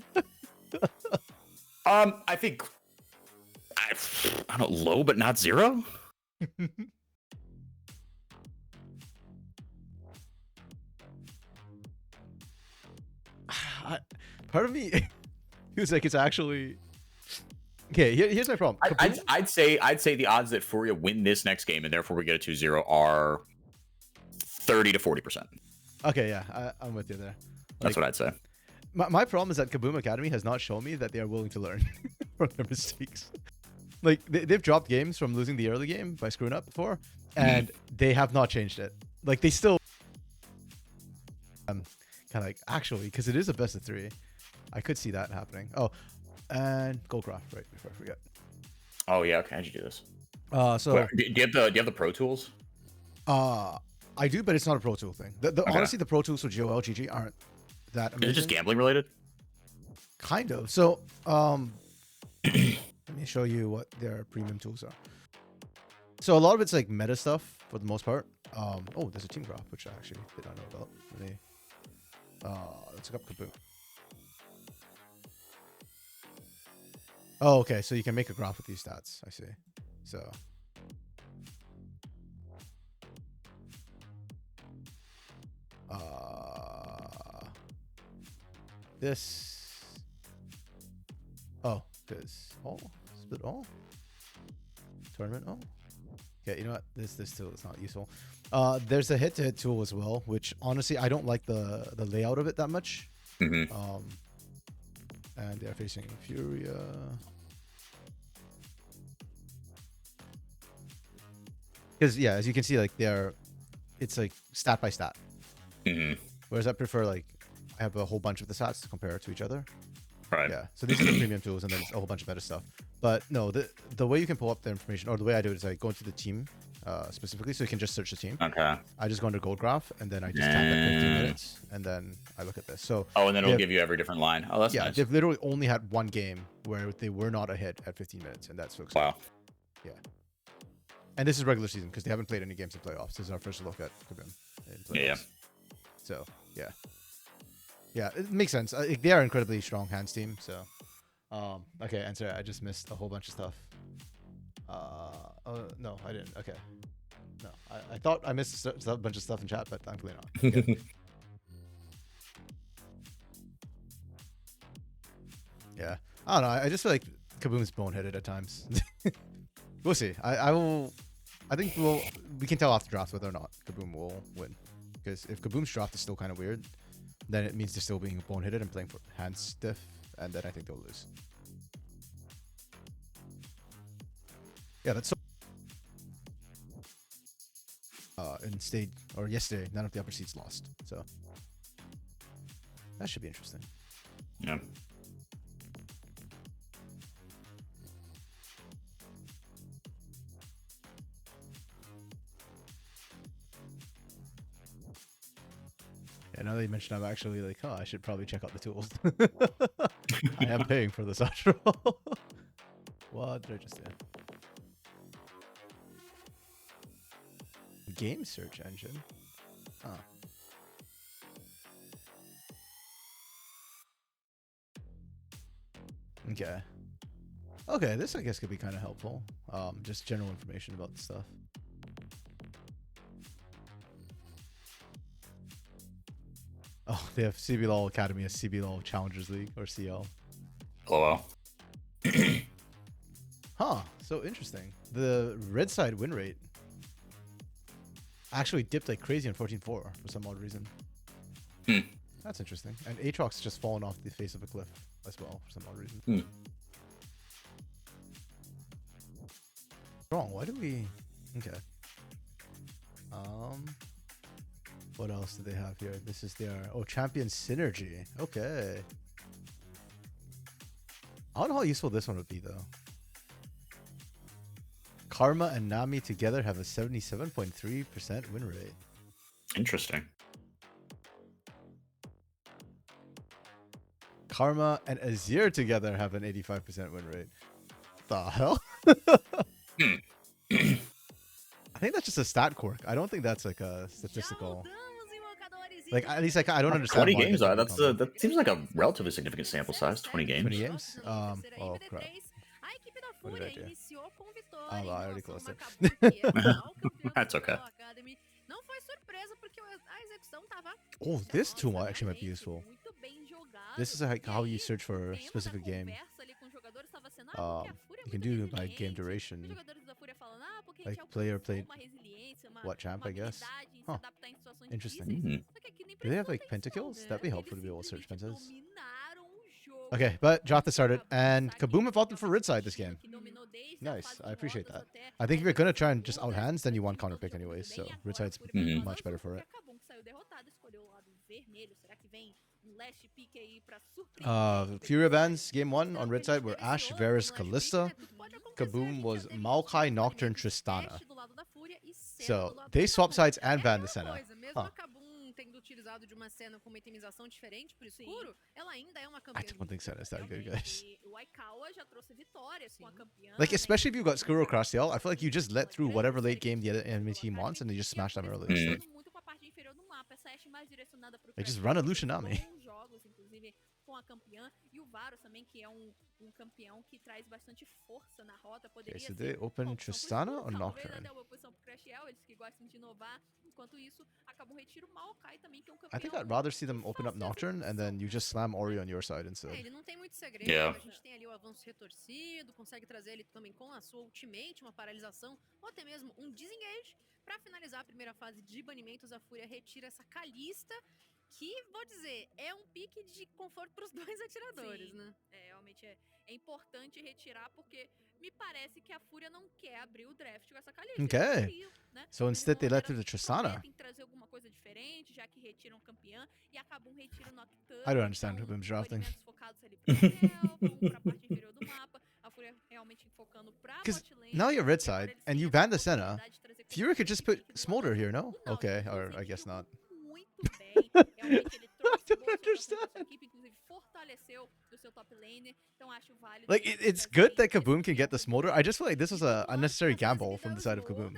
I think I don't know, low but not zero. Part of me feels like it's actually okay. Here's my problem. I'd say the odds that FUR.A win this next game and therefore we get a 2-0 are 30 to 40%. Okay, yeah, I'm with you there. That's what I'd say. My problem is that Kaboom Academy has not shown me that they are willing to learn from their mistakes. Like they've dropped games from losing the early game by screwing up before, and they have not changed it. Like they still kind of like actually, because it is a best of 3. I could see that happening. Oh, and Goldcraft, right before I forget. Oh yeah, okay, how'd you do this? So wait, do you have the Pro Tools? I do, but it's not a Pro Tool thing. Okay. Honestly, the Pro Tools for GOL GG aren't that amazing. Is it just gambling related? Kind of. So let me show you what their premium tools are. So a lot of it's like meta stuff for the most part. Oh, there's a team graph, which I actually did not know about. Let me let's look up Kaboom. Oh, okay. So you can make a graph with these stats. I see. So this. Oh, this all split all tournament. Oh, okay. You know what? This tool is not useful. There's a hit-to-hit tool as well, which honestly I don't like the layout of it that much. And they're facing FUR.A. Because yeah, as you can see, like it's like stat by stat. Whereas I prefer like I have a whole bunch of the stats to compare to each other. Right. Yeah. So these are the premium tools, and then a whole bunch of better stuff. But no, the way you can pull up the information, or the way I do it, is I go into the team specifically, so you can just search the team. Okay. I just go under gold graph, and then I just tap at 15 minutes, and then I look at this. So Oh, and then it'll give you every different line. Oh, that's yeah, nice. they've literally only had one game where they were not ahead at 15 minutes, and that's focused. Wow. Yeah. And this is regular season because they haven't played any games in playoffs. This is our first look at KBM in playoffs. Yeah. So yeah, yeah, it makes sense. They are incredibly strong hands team. So, okay, and sorry, I just missed a whole bunch of stuff. No, I didn't. Okay, no, I thought I missed a bunch of stuff in chat, but thankfully not. Okay. Yeah, I don't know. I just feel like Kaboom's boneheaded at times. We'll see. I think we can tell after drafts whether or not Kaboom will win. Because if Kaboom's draft is still kind of weird, then it means they're still being boneheaded and playing for hand stiff, and then I think they'll lose. Yeah, that's so. In stage or yesterday, none of the upper seeds lost, so that should be interesting. Yeah. Yeah, now that you mentioned, I'm actually like, oh, I should probably check out the tools. I am paying for this after all. What did I just say? Game search engine? Huh. Okay. Okay, this I guess could be kind of helpful. Just general information about the stuff. Oh, they have CBLOL Academy as CBLOL Challengers League, or CL. LOL. Huh, so interesting. The red side win rate actually dipped like crazy in 14-4 for some odd reason. Hmm. That's interesting. And Aatrox just fallen off the face of a cliff as well for some odd reason. Hmm. Wrong, why do we... Okay. What else do they have here? This is their... Oh, Champion Synergy. Okay. I don't know how useful this one would be, though. Karma and Nami together have a 77.3% win rate. Interesting. Karma and Azir together have an 85% win rate. The hell? I think that's just a stat quirk. I don't think that's like a statistical... Like, at least I don't understand 20 why games, they that's don't that seems like a relatively significant sample size. 20 games. 20 games? Oh, crap. What did I do? Oh, I already closed it. That's okay. Oh, this tool actually might be useful. This is like how you search for a specific game. You can do by game duration. Like player played what champ, I guess. Huh. Interesting. Mm-hmm. Do they have like pentakills? That'd be helpful to be able to search pentas. Okay, but Jotha started, and Kaboom have opted for red side this game. Nice, I appreciate that. I think if you're gonna try and just out hands, then you want counter pick anyways, so red side's much better for it. FUR.A bans game 1 on red side were Ashe, Varus, Kalista. Kaboom was Maokai, Nocturne, Tristana. So they swap sides and banned the Senna. Huh. I don't think Senna's that good, guys. Like, especially if you've got Skuro across the L, I feel like you just let through whatever late game the other enemy team wants and they just smash them early. Mm. They just run a Lucianami. Okay, so they open Tristana or Nocturne? I think I'd rather see them open up Nocturne and then you just slam Ori on your side instead. Yeah. Pra finalizar a primeira fase de banimentos, a FUR.A retira essa Kalista, que, vou dizer, é pique de conforto pros dois atiradores, né? Realmente é importante retirar, porque me parece que a FUR.A não quer abrir o draft com essa Kalista. Okay. So instead they let through the Tristana. I don't understand Kaboom's drafting. Because now you're red side, and you ban the Senna, FUR.A could just put Smolder here, no? Okay, or I guess not. Muito bem. Realmente ele trouxe I don't boa situação pra sua understand. equipe, inclusive fortaleceu o seu top laner. Então acho válido. Like, it's good that Kaboom can get the Smolder. I just feel like this was a unnecessary gamble from the side of Kaboom.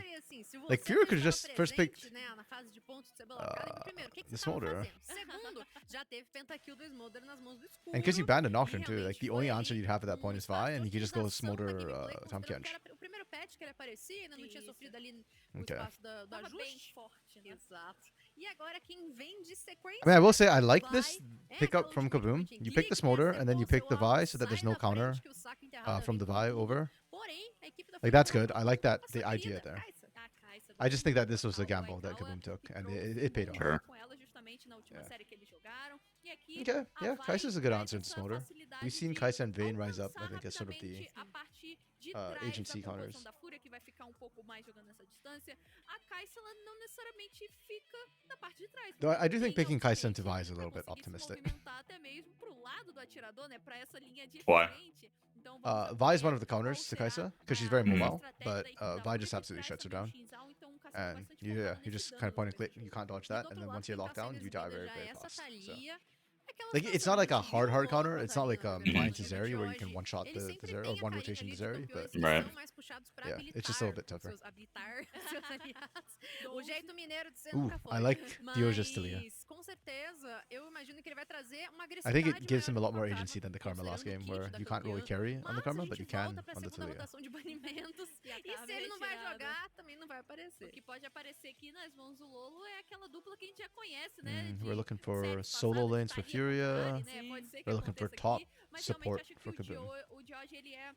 Like, FUR.A could have just first picked na fase de pontos do CBLOL Academy. Primeiro, o que the você tava Smolder. fazendo? Segundo, já teve pentakill do Smolder nas mãos do escuro. And because you banned a Nocturne E too, like, the realmente only foi answer ali you'd have at that point is Vi, and you could just go otimização da Smolder gameplay, Tom considerando que Kench. era o primeiro patch que ele aparecia, ainda não tinha sofrido ali no Okay. espaço do Tava bem ajuste. forte, né? Exato. E agora quem vem de sequência... I mean, I will say I like vai, this pickup from Kaboom. You pick the que Smolder, and then you acertou pick the seu alvo, Vi so that there's sai no da counter frente, que o saco enterrado from vem the com Vi tudo. over. Porém, a equipe da Like, FURA that's não good. I like that, a the sua idea querida there. Kai'Sa. A Kai'Sa I just think that this do was a Alba, gamble that então, Kaboom took, que and trouxe it paid off. Sure. com ela justamente na última Yeah. série que eles jogaram. E aqui, Okay, a yeah, Vi Kai'Sa's a good traz answer into essa Smolder. facilidade We've seen de Kai'Sa and Vayne rise up, I alcançar think, as sort of the rapidamente a parte de trás agency da counters. composição da FURA, que vai ficar um pouco mais jogando nessa distância. A Kai'Sa, ela não necessariamente fica na parte de trás. Though I do think Tem picking Kai'Sa into opções Vi is a little pra bit conseguir se optimistic. movimentar até mesmo pro lado do atirador, né, pra essa linha Why? diferente. Então vamos Vi is ver one of the qual counters to será Kai'Sa, because she's a very Mhm. mobile, estratégia but da equipe da Vi FURA just de absolutely tirar shuts her essa down. Shinzal, então Cassino And bastante you, focado yeah, you nesse just dano kind of point and durante click, o you jogo. can't dodge E do that, and outro then lado, once you quem lock tá down, sendo you die exibida very, já very é essa fast. So. Thalia. Aquela Like, it's situação, not like a a gente viu hard o counter, it's not like Catarina a jogando blind no to time Zeri de where you can hoje. one-shot Ele the sempre Zeri, tem or a one carinha rotation ali to de Zeri, campeões but que Right. são mais puxados pra yeah, habilitar it's just a little bit tougher. seus habilitar seus aliados. O jeito mineiro de ser Ooh, nunca foi. I like Dioge's Talia. Mas, com certeza, eu imagino que ele vai trazer uma I agressividade think it gives him a maior lot more com a agency than the Karma last considerando game, o kit where da you can't really campeã. carry on the Mas Karma, a but gente you can volta pra on the segunda Talia. rotação de banimentos. E a E Karma se ele não vai retirada. jogar, também não vai aparecer. O que pode aparecer aqui nas mãos do Lolo é aquela dupla que a gente já conhece, né? We're looking for séries solo passadas, lanes for Thalia com FUR.A. Kari, né? Pode ser que We're looking for aconteça top aqui, mas support realmente acho for que Kaboom. o George, ele é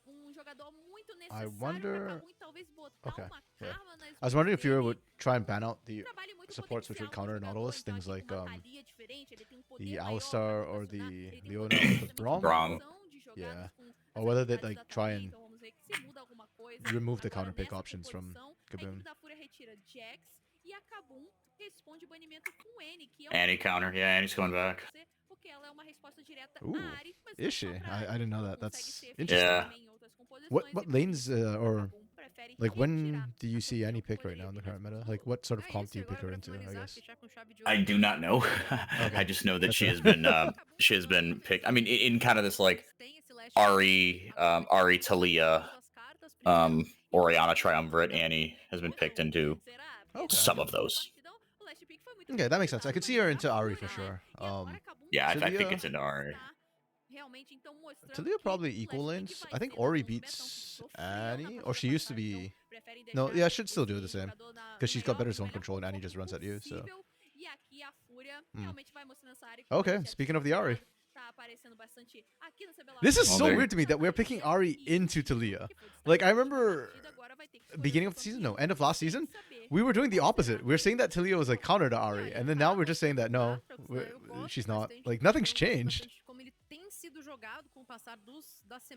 um jogador muito I necessário wonder. pra Kaboom e talvez botar Okay, uma yeah. karma nas I was wondering mãos if FUR.A dele. would try and ban out the Trabalha muito supports which would potencial counter pro Nautilus, jogador, então things aqui like com uma Thalia diferente, ele tem um poder the maior Alistar pra or posicionar, the ele tem Leona também with Braum. Braum. visão de jogadas Yeah. com as Or whether they'd habilidades like da try Thalia, and então vamos ver que se muda alguma coisa. remove the Agora, counter pick nessa options from composição, a Kaboom. equipe da FURA retira Jax e a Kabum responde o banimento com N, que é Annie counter. Yeah, Annie's coming back. porque ela é uma resposta direta Ooh, à Ahri, mas is não she? só pra I Ahri. didn't know Ela that. consegue That's ser interesting. eficaz Yeah. também em outras composições, What e por lanes isso a or Kabum prefere like when retirar do you a see sua Annie opção pick right now in the poderia current meta? vir Like what sort of É comp isso, do you agora pick her pra into? I finalizar, guess. fechar com chave de I ouro. do not know. Okay. I just know that That's she fair. has been she has been picked. I mean, in kind of this like Ari, Ari Talia, Oriana triumvirate. Annie has been picked into Okay. some of those. Okay, that makes sense. I could see her into Ahri for sure. Yeah, I think Talia- it's into Ari. Talia probably equal lanes. I think Ori beats Annie, or she used to be. No, yeah, should still do the same because she's got better zone control and Annie just runs at you. So. Okay, speaking of the Ahri. This is Well, so there- weird to me that we're picking Ahri into Talia. Like I remember beginning of the season, no, end of last season, we were doing the opposite. We were saying that Talia was like counter to Ahri, and then now we're just saying that no, she's not. Like nothing's changed.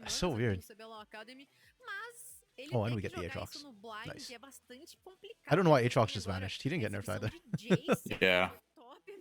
That's so weird. Oh, and we get the Aatrox. Nice. I don't know why Aatrox just vanished. He didn't get nerfed either. Yeah.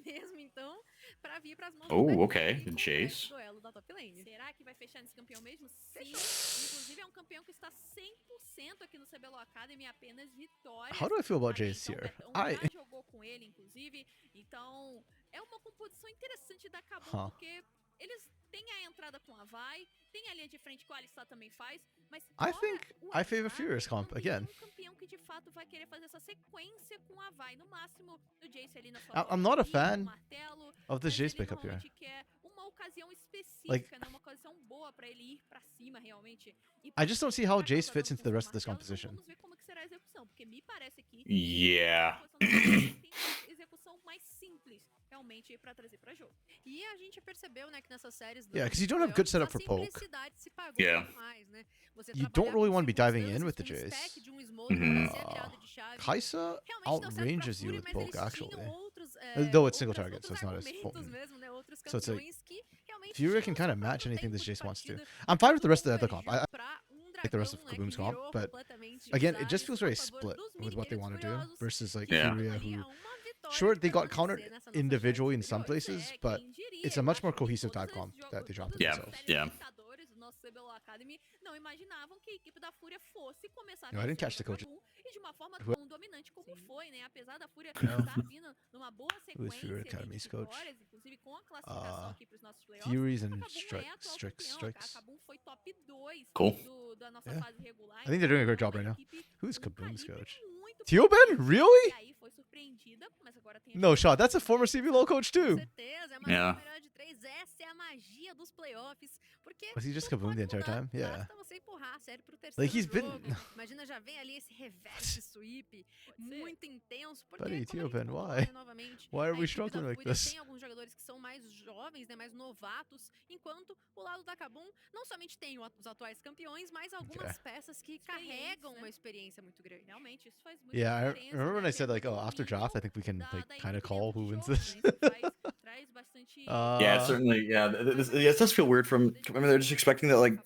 mesmo, então, pra vir pras mãos Oh, do okay, Beck e the completo Chase. duelo da top lane. Será que vai fechar nesse campeão mesmo? Sim. Inclusive, é um campeão que está 100% aqui no CBLOL Academy, apenas vitórias. How do I feel about Até Jace então, here? Betão já jogou com ele, inclusive. Então, é uma composição interessante da Kabum, porque eles têm a entrada com a Vi, tem a linha de frente que o Alistar também faz, mas I fora think o I favor Alistar, FUR.A.'s comp não tem again. nenhum campeão que de fato vai querer fazer essa sequência com a Vi. No máximo, o Jace ali na sua I'm not a portaria, fan o martelo, of this mas Jace ele pickup here. normalmente quer uma ocasião específica, Like- né? Uma ocasião boa pra ele ir pra cima realmente. E I just don't see how pra Jace causar fits dano into the com rest seu of this martelo, então composition. vamos ver como que será a execução, porque me parece aqui Yeah. a tem uma execução mais simples realmente pra trazer pra jogo. E a gente percebeu, né, que nessas séries Yeah, 'cause you don't have good setup for poke. se pagou Yeah. demais, né? Você You don't trabalhar really com want to be diving in circunstâncias, with the com um Jace. stack de um smoke Mhm. pra ser a virada de chave. Kai'Sa Realmente deu certo pra outranges you FUR.A, with mas poke, eles tinham actually. outros, Though it's single outras- target, so outros it's not as argumentos potent. mesmo, né? Outros So it's like, campeões que realmente FUR.A tinham can seu kind of match próprio anything tempo this de Jace wants to. partida. I'm fine with the Tudo rest of the other comp. convergiu pra like the rest of dragão, né, Kaboom's que comp, virou but completamente again, it Zares just feels very a favor split dos with what they want to do mini-queridos versus like Yeah. FUR.A, ali who a uma vitória sure de they got permanecer countered nessa nossa individually in chave de some ouro. places, É, but quem diria? it's a Eu much acho more que cohesive todos type esses comp jogos- that they dropped todas it Yeah, essas themselves. séries yeah. Libertadores, o nosso CBLOL Academy não imaginavam que a equipe da Fúria fosse começar a No, I didn't vencer catch the o coach. Kabum e de uma forma Who- tão dominante como foi, né? Apesar da Fúria No. estar vindo numa boa Who is sequência FUR.A ali de Academy's coach? vitórias, inclusive com a classificação aqui para os nossos playoffs, Furies a and Kabum é atual campeão. A Kabum foi top 2 Cool. da nossa Yeah. fase regular. I think they're doing a great Então, job right uma now. equipe Who's com um Kaboom's calibre coach? muito Teoben? potente. Really? E aí foi surpreendida, mas agora tem a No chance shot. de That's a former CBLOL coach Com too. certeza, é uma Yeah. melhor de 3. Essa é a magia dos playoffs. Porque Was he just tudo Kaboom pode the entire mudar. time? Yeah. Basta você empurrar a série pro terceiro Like he's jogo. been. Imagina, já vem ali esse reverse sweep muito intenso. Porque, Buddy, como a gente Teoben, pontuou, why? né, novamente, Why are a we equipe da struggling like Fúria this? tem alguns jogadores que são mais jovens, né, mais novatos, enquanto o lado da Kabum não somente tem os atuais campeões, mas algumas peças que carregam né? uma experiência muito grande. Realmente, isso faz muita Yeah, I diferença, remember when né? I said Ter like, oh, muito after draft, I think we can da like equipe kind of dentro call de who wins jogo, this. né? Isso traz bastante Yeah, Uh, certainly. Yeah, it does feel weird from. I mean, they're just expecting that like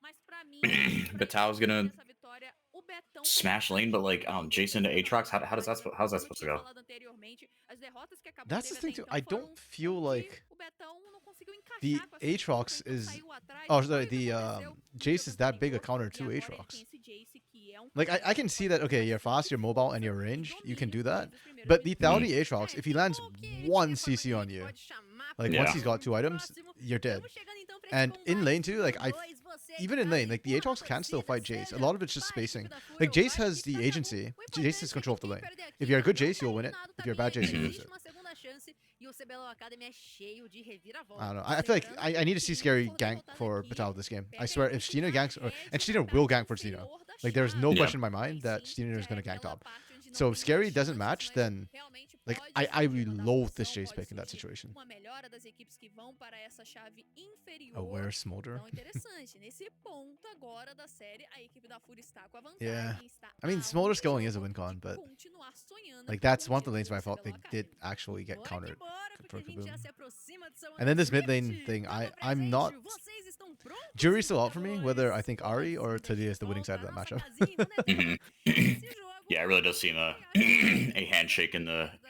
mas pra mim, Betal's gonna essa vitória, o Betão smash lane, but like Jason to Aatrox. How's that supposed to go? falado anteriormente, as derrotas que a Kabum That's the teve thing até too. I então don't foram feel onde like o Betão não conseguiu the encaixar com essa equipe, Aatrox então is. saiu atrás, Oh, foi sorry. o que The aconteceu no Jace jogo is that big a anterior, counter e to agora ele Aatrox. tem esse Jace que é Like cara I can see that. Okay, you're fast, you're mobile, and you're e ranged. You domina can do that. desde os primeiros But minutos. lethality Aatrox, if he lands O que a gente one de forma CC on que you, pode chamar like pra once Yeah. he's got 2 items, próximo. you're dead. Estamos chegando, então, pra esse And in combate lane too, like com dois, você even in que lane, tá like the aí, Aatrox boa can still torcida, fight Jace. A seja lot of it's just pra equipe spacing. da Fúria Like ou Jace pra has equipe the da agency. Kabum, o Jace importante has é control of que the quem lane. perder aqui If you're a good não Jace, tá you'll win it. eliminado If you're a bad também. Jace, you lose Existe it. uma segunda chance e o CBLOL Academy é cheio de reviravolta. I don't know. I feel like I need to see Scary gank for Betal this game. I swear, if Stina ganks, and Stina will gank for Stina. Like there's no Yeah. question in my mind that Stina is going to gank top. So if Scary doesn't match, then like I will loathe this Jace pick in that situation. Uma melhora das equipes que vão para essa chave inferior. Aware Smolder. Então, interessante. Nesse ponto agora da série, a equipe da Fúria está com a vantagem. Yeah. Está I mean, a Smolder um scaling is a jogo win con, de but continuar sonhando like that's com one of the o lanes where I título thought they CBLOL did Academy. actually get Bora que countered bora, porque for a gente já Kaboom. se aproxima do seu And then this mid script. lane thing, Tamo I'm presente, not. vocês estão prontos, Jury's still out for me whether I jogadores? think Ari or Pode Tadia is the winning voltar side of that nossa matchup. casinha, né, Esse jogo Yeah, it really does seem a vai a handshake in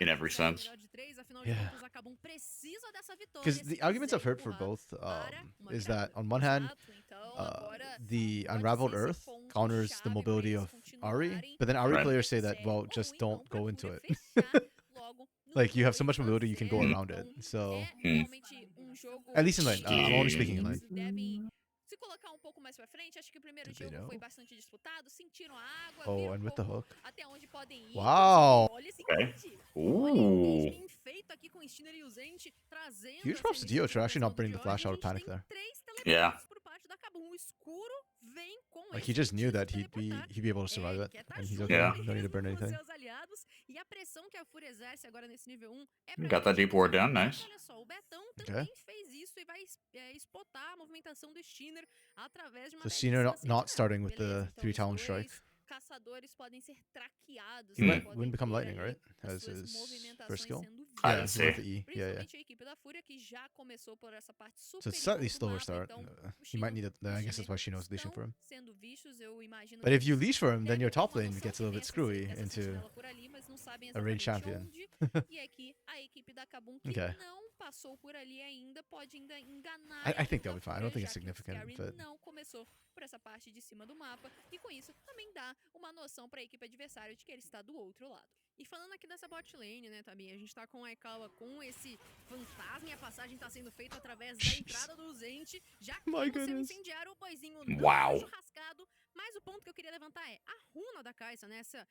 every sense. melhor de 3, afinal de Yeah. contas, a Kabum precisa dessa vitória. Because se the arguments I've quiser heard for empurrar both para uma is virada. that on one hand, Exato, então agora the pode Unraveled ser esse Earth ponto counters the chave pra mobility eles of Ari, continuarem but then Ari Right. players say that, série, well, ou just então don't pra go Fúria into it. fechar logo no Like you have so 2 much a mobility, you can go 0. around it. So É realmente um jogo at least in lane, que I'm only speaking in lane. eles devem se colocar um pouco mais pra frente. Acho que o primeiro Did they jogo foi know? bastante disputado, sentiram a água, Oh, viram and with the pouco hook. até onde podem ir. Wow. Olha esse Okay. engage. Olha o Ooh. engagement feito aqui com o Stinner e o Zent, trazendo Huge essa props to Dio for iniciativa actually not pro bringing the final do flash out of jogo. A panic gente there. tem 3 Yeah. teleportes por parte da Kabum. O escuro vem com Like esse he just knew feitiço that de teleportar. he'd be able to survive it, Quer tá and he's junto okay. Yeah. No need to burn mesmo com anything. seus aliados. E a pressão que a Fúria exerce agora nesse nível 1 é You pra got that deep ward down, Só que nice. olha só, o Betão Okay. também fez isso e vai spotar a movimentação do Stinner através de uma So Stina not belíssima starting with Beleza, the então 3 os talent dois strike. Caçadores podem ser traqueados. He né? might Podem wouldn't become ter lightning, ali right? as As suas his movimentações first skill. sendo I Yeah, didn't he went see. for E. Yeah, yeah. Principalmente a equipe da Fúria, que já começou por essa parte So superior it's slightly do slower mapa, start. então He might need it. os I guess that's why she knows times leashing for him. estão sendo vistos, eu imagino But que if you eles leash for him, then devem your ter top uma lane noção gets a little bit dessa screwy dessa into sentinela por ali, mas não sabem a ranged exatamente champion. onde. E aqui a equipe da Kabum, que Okay. não passou por ali ainda, pode ainda enganar. I a think equipe they'll da be fine. I Fúria, don't think já it's que o significant, Scary but não começou por essa parte de cima do mapa, e com isso também dá uma noção para a equipe adversária de que ele está do outro lado. E falando aqui dessa bot lane, né, Tabinha? A gente tá com a Aikawa com esse fantasma e a passagem tá sendo feita através da entrada do Zent. Já My queima o seu goodness. incendiário, o boizinho não Wow. tá churrascado. Mas o ponto que eu queria levantar é a runa da Kai'Sa, né? Essa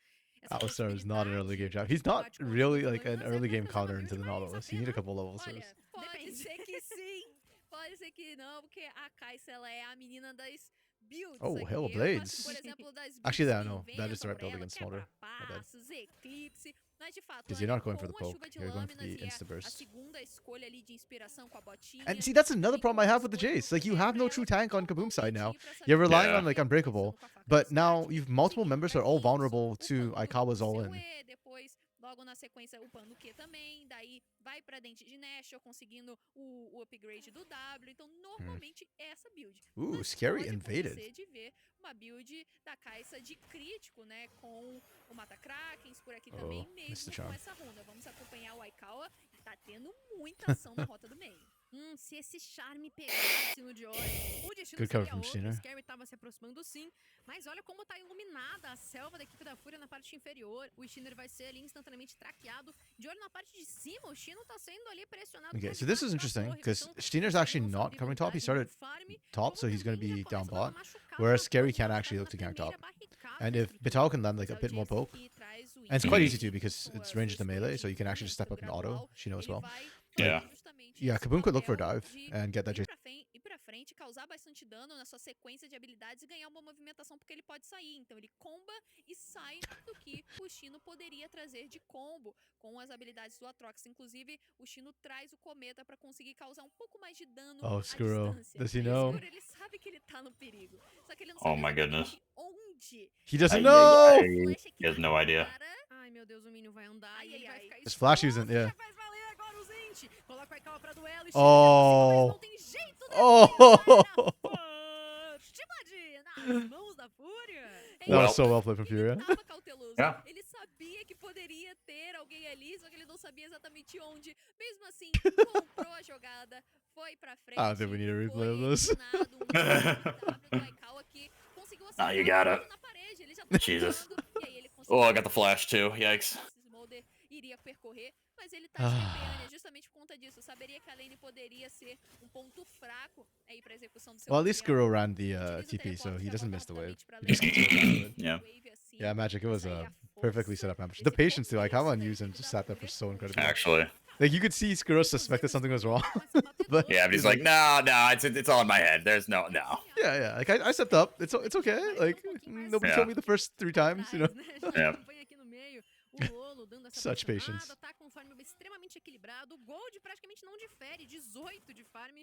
Alistar is not an early game job. He's not really like an early game counter into the Nautilus. You need a couple levels Olha, first. pode Depende. ser que sim, pode ser que não, porque a Kai'Sa, ela é a menina das builds. Oh, aqui. Hell of Eu Blades. gosto, por exemplo, das builds Actually, yeah, que no, that is the right build inventam against pra ela, Smolder. My bad. quebra-passos, eclipse, mas de fato, 'Cause you're aí, not going for the com a poke, chuva de you're going for the lâminas e insta-burst. a segunda escolha ali de inspiração com a botinha. And see, that's another também problem I com have with the escolha Jace. Like, you pra have no ela, true tank on com Kaboom's side now. convite pra essa You're relying Yeah. on like Unbreakable, com a faca but de now start, you've multiple seguindo members pra that are all isso, vulnerable to upando Aikawa's all in. CUE, depois, logo na sequência, upando o Q também, daí vai pra dente de Nashor, conseguindo o upgrade do W, então normalmente é essa build. Ooh, Mas Scary pode invaded. acontecer de ver uma build da Kai'Sa de crítico, né, com o Mata-Krakens por aqui também, Oh, missed the mesmo com charm. essa runa. Vamos acompanhar o Aikawa, que tá tendo muita ação na rota do meio. Se esse charme pegasse no George, o destino Good cover seria from outro. O Steiner. Scary tava se aproximando sim, mas olha como tá iluminada a selva da equipe da Fúria na parte inferior. O Steiner vai ser ali instantaneamente traqueado. De olho na parte de cima, o Shino tá sendo ali pressionado Okay, por so this debaixo is da interesting torre. because Então, Steiner's isso actually demonstra not abrir covering top. He vantagem no started farm, top, como so he's going to também já be down começa a dar uma bot. machucada Whereas na Scary torre, can já actually tá look to gank primeira top. barricada And da if estrutura. Vital can land Mas like é a o bit more Jesse poke, que traz o and it's win. quite Uhum. easy to because Com it's a ranged sua to escolha melee, de so you can actually just linha step do up in auto. gradual, Shino as ele well. vai Like, tomar justamente yeah, esse Kaboom could look for a papel dive de and get that ir J. pra frente, causar bastante dano na sua sequência de habilidades e ganhar uma movimentação porque ele pode sair. Então ele comba e sai do que o Shino poderia trazer de combo com as habilidades do Atrox. Inclusive, o Shino traz o cometa pra conseguir causar um pouco mais de dano Oh, à Skuro. distância. Does he E o know? Skuro, ele sabe que ele tá no perigo. Só que ele não Oh sabe my goodness. exatamente onde. He doesn't Ay, know! ay, ay. Flash aqui He has na no idea. cara. Ai, meu Deus, o Minion vai andar Ai, e ele ai, vai ai. ficar His flash exposto. isn't, yeah. Já faz valer agora o Zint. Coloca o Aikawa pra duelo. E Oh. não tem jeito. Oh! Timad nas mãos da Fúria. That was Well. so well played from Ele Furia. tava cauteloso. Yeah. Ele sabia que poderia ter alguém ali, só que ele não sabia exatamente onde. Mesmo assim, comprou a jogada, foi pra frente. I don't think we need a replay of foi this. eliminado um W do Aikawa que conseguiu Ah, you acertar got it. na parede. Ele já tava Jesus. voando, e aí ele conseguiu Oh, I got the flash too. Yikes. esse Smolder iria percorrer, mas ele tá de TPN justamente por conta disso. Saberia que a lane poderia ser um ponto fraco aí pra execução do seu Well, at least campeão. Skuro ran the Utiliza o TP, so teleporte he pra doesn't voltar miss the wave. rapidamente pra He just lane. gets it after. Yeah. Wave assim, Yeah, Magic, it was sair a a perfectly força set up ambush. desse The patience too, like how começo da unused and equipe just da sat there for Fúria. so incredibly. Actually. Like you could see Skuro suspected something was wrong. But Yeah, but he's like, no, it's all in my head. There's no. yeah, like I stepped up. It's okay. Like nobody Yeah. told me the first 3 times, you know. Yeah. O Lolo dando essa Such pressionada, patience. tá com um farm extremamente equilibrado. O Gold praticamente não difere, 18 de farm.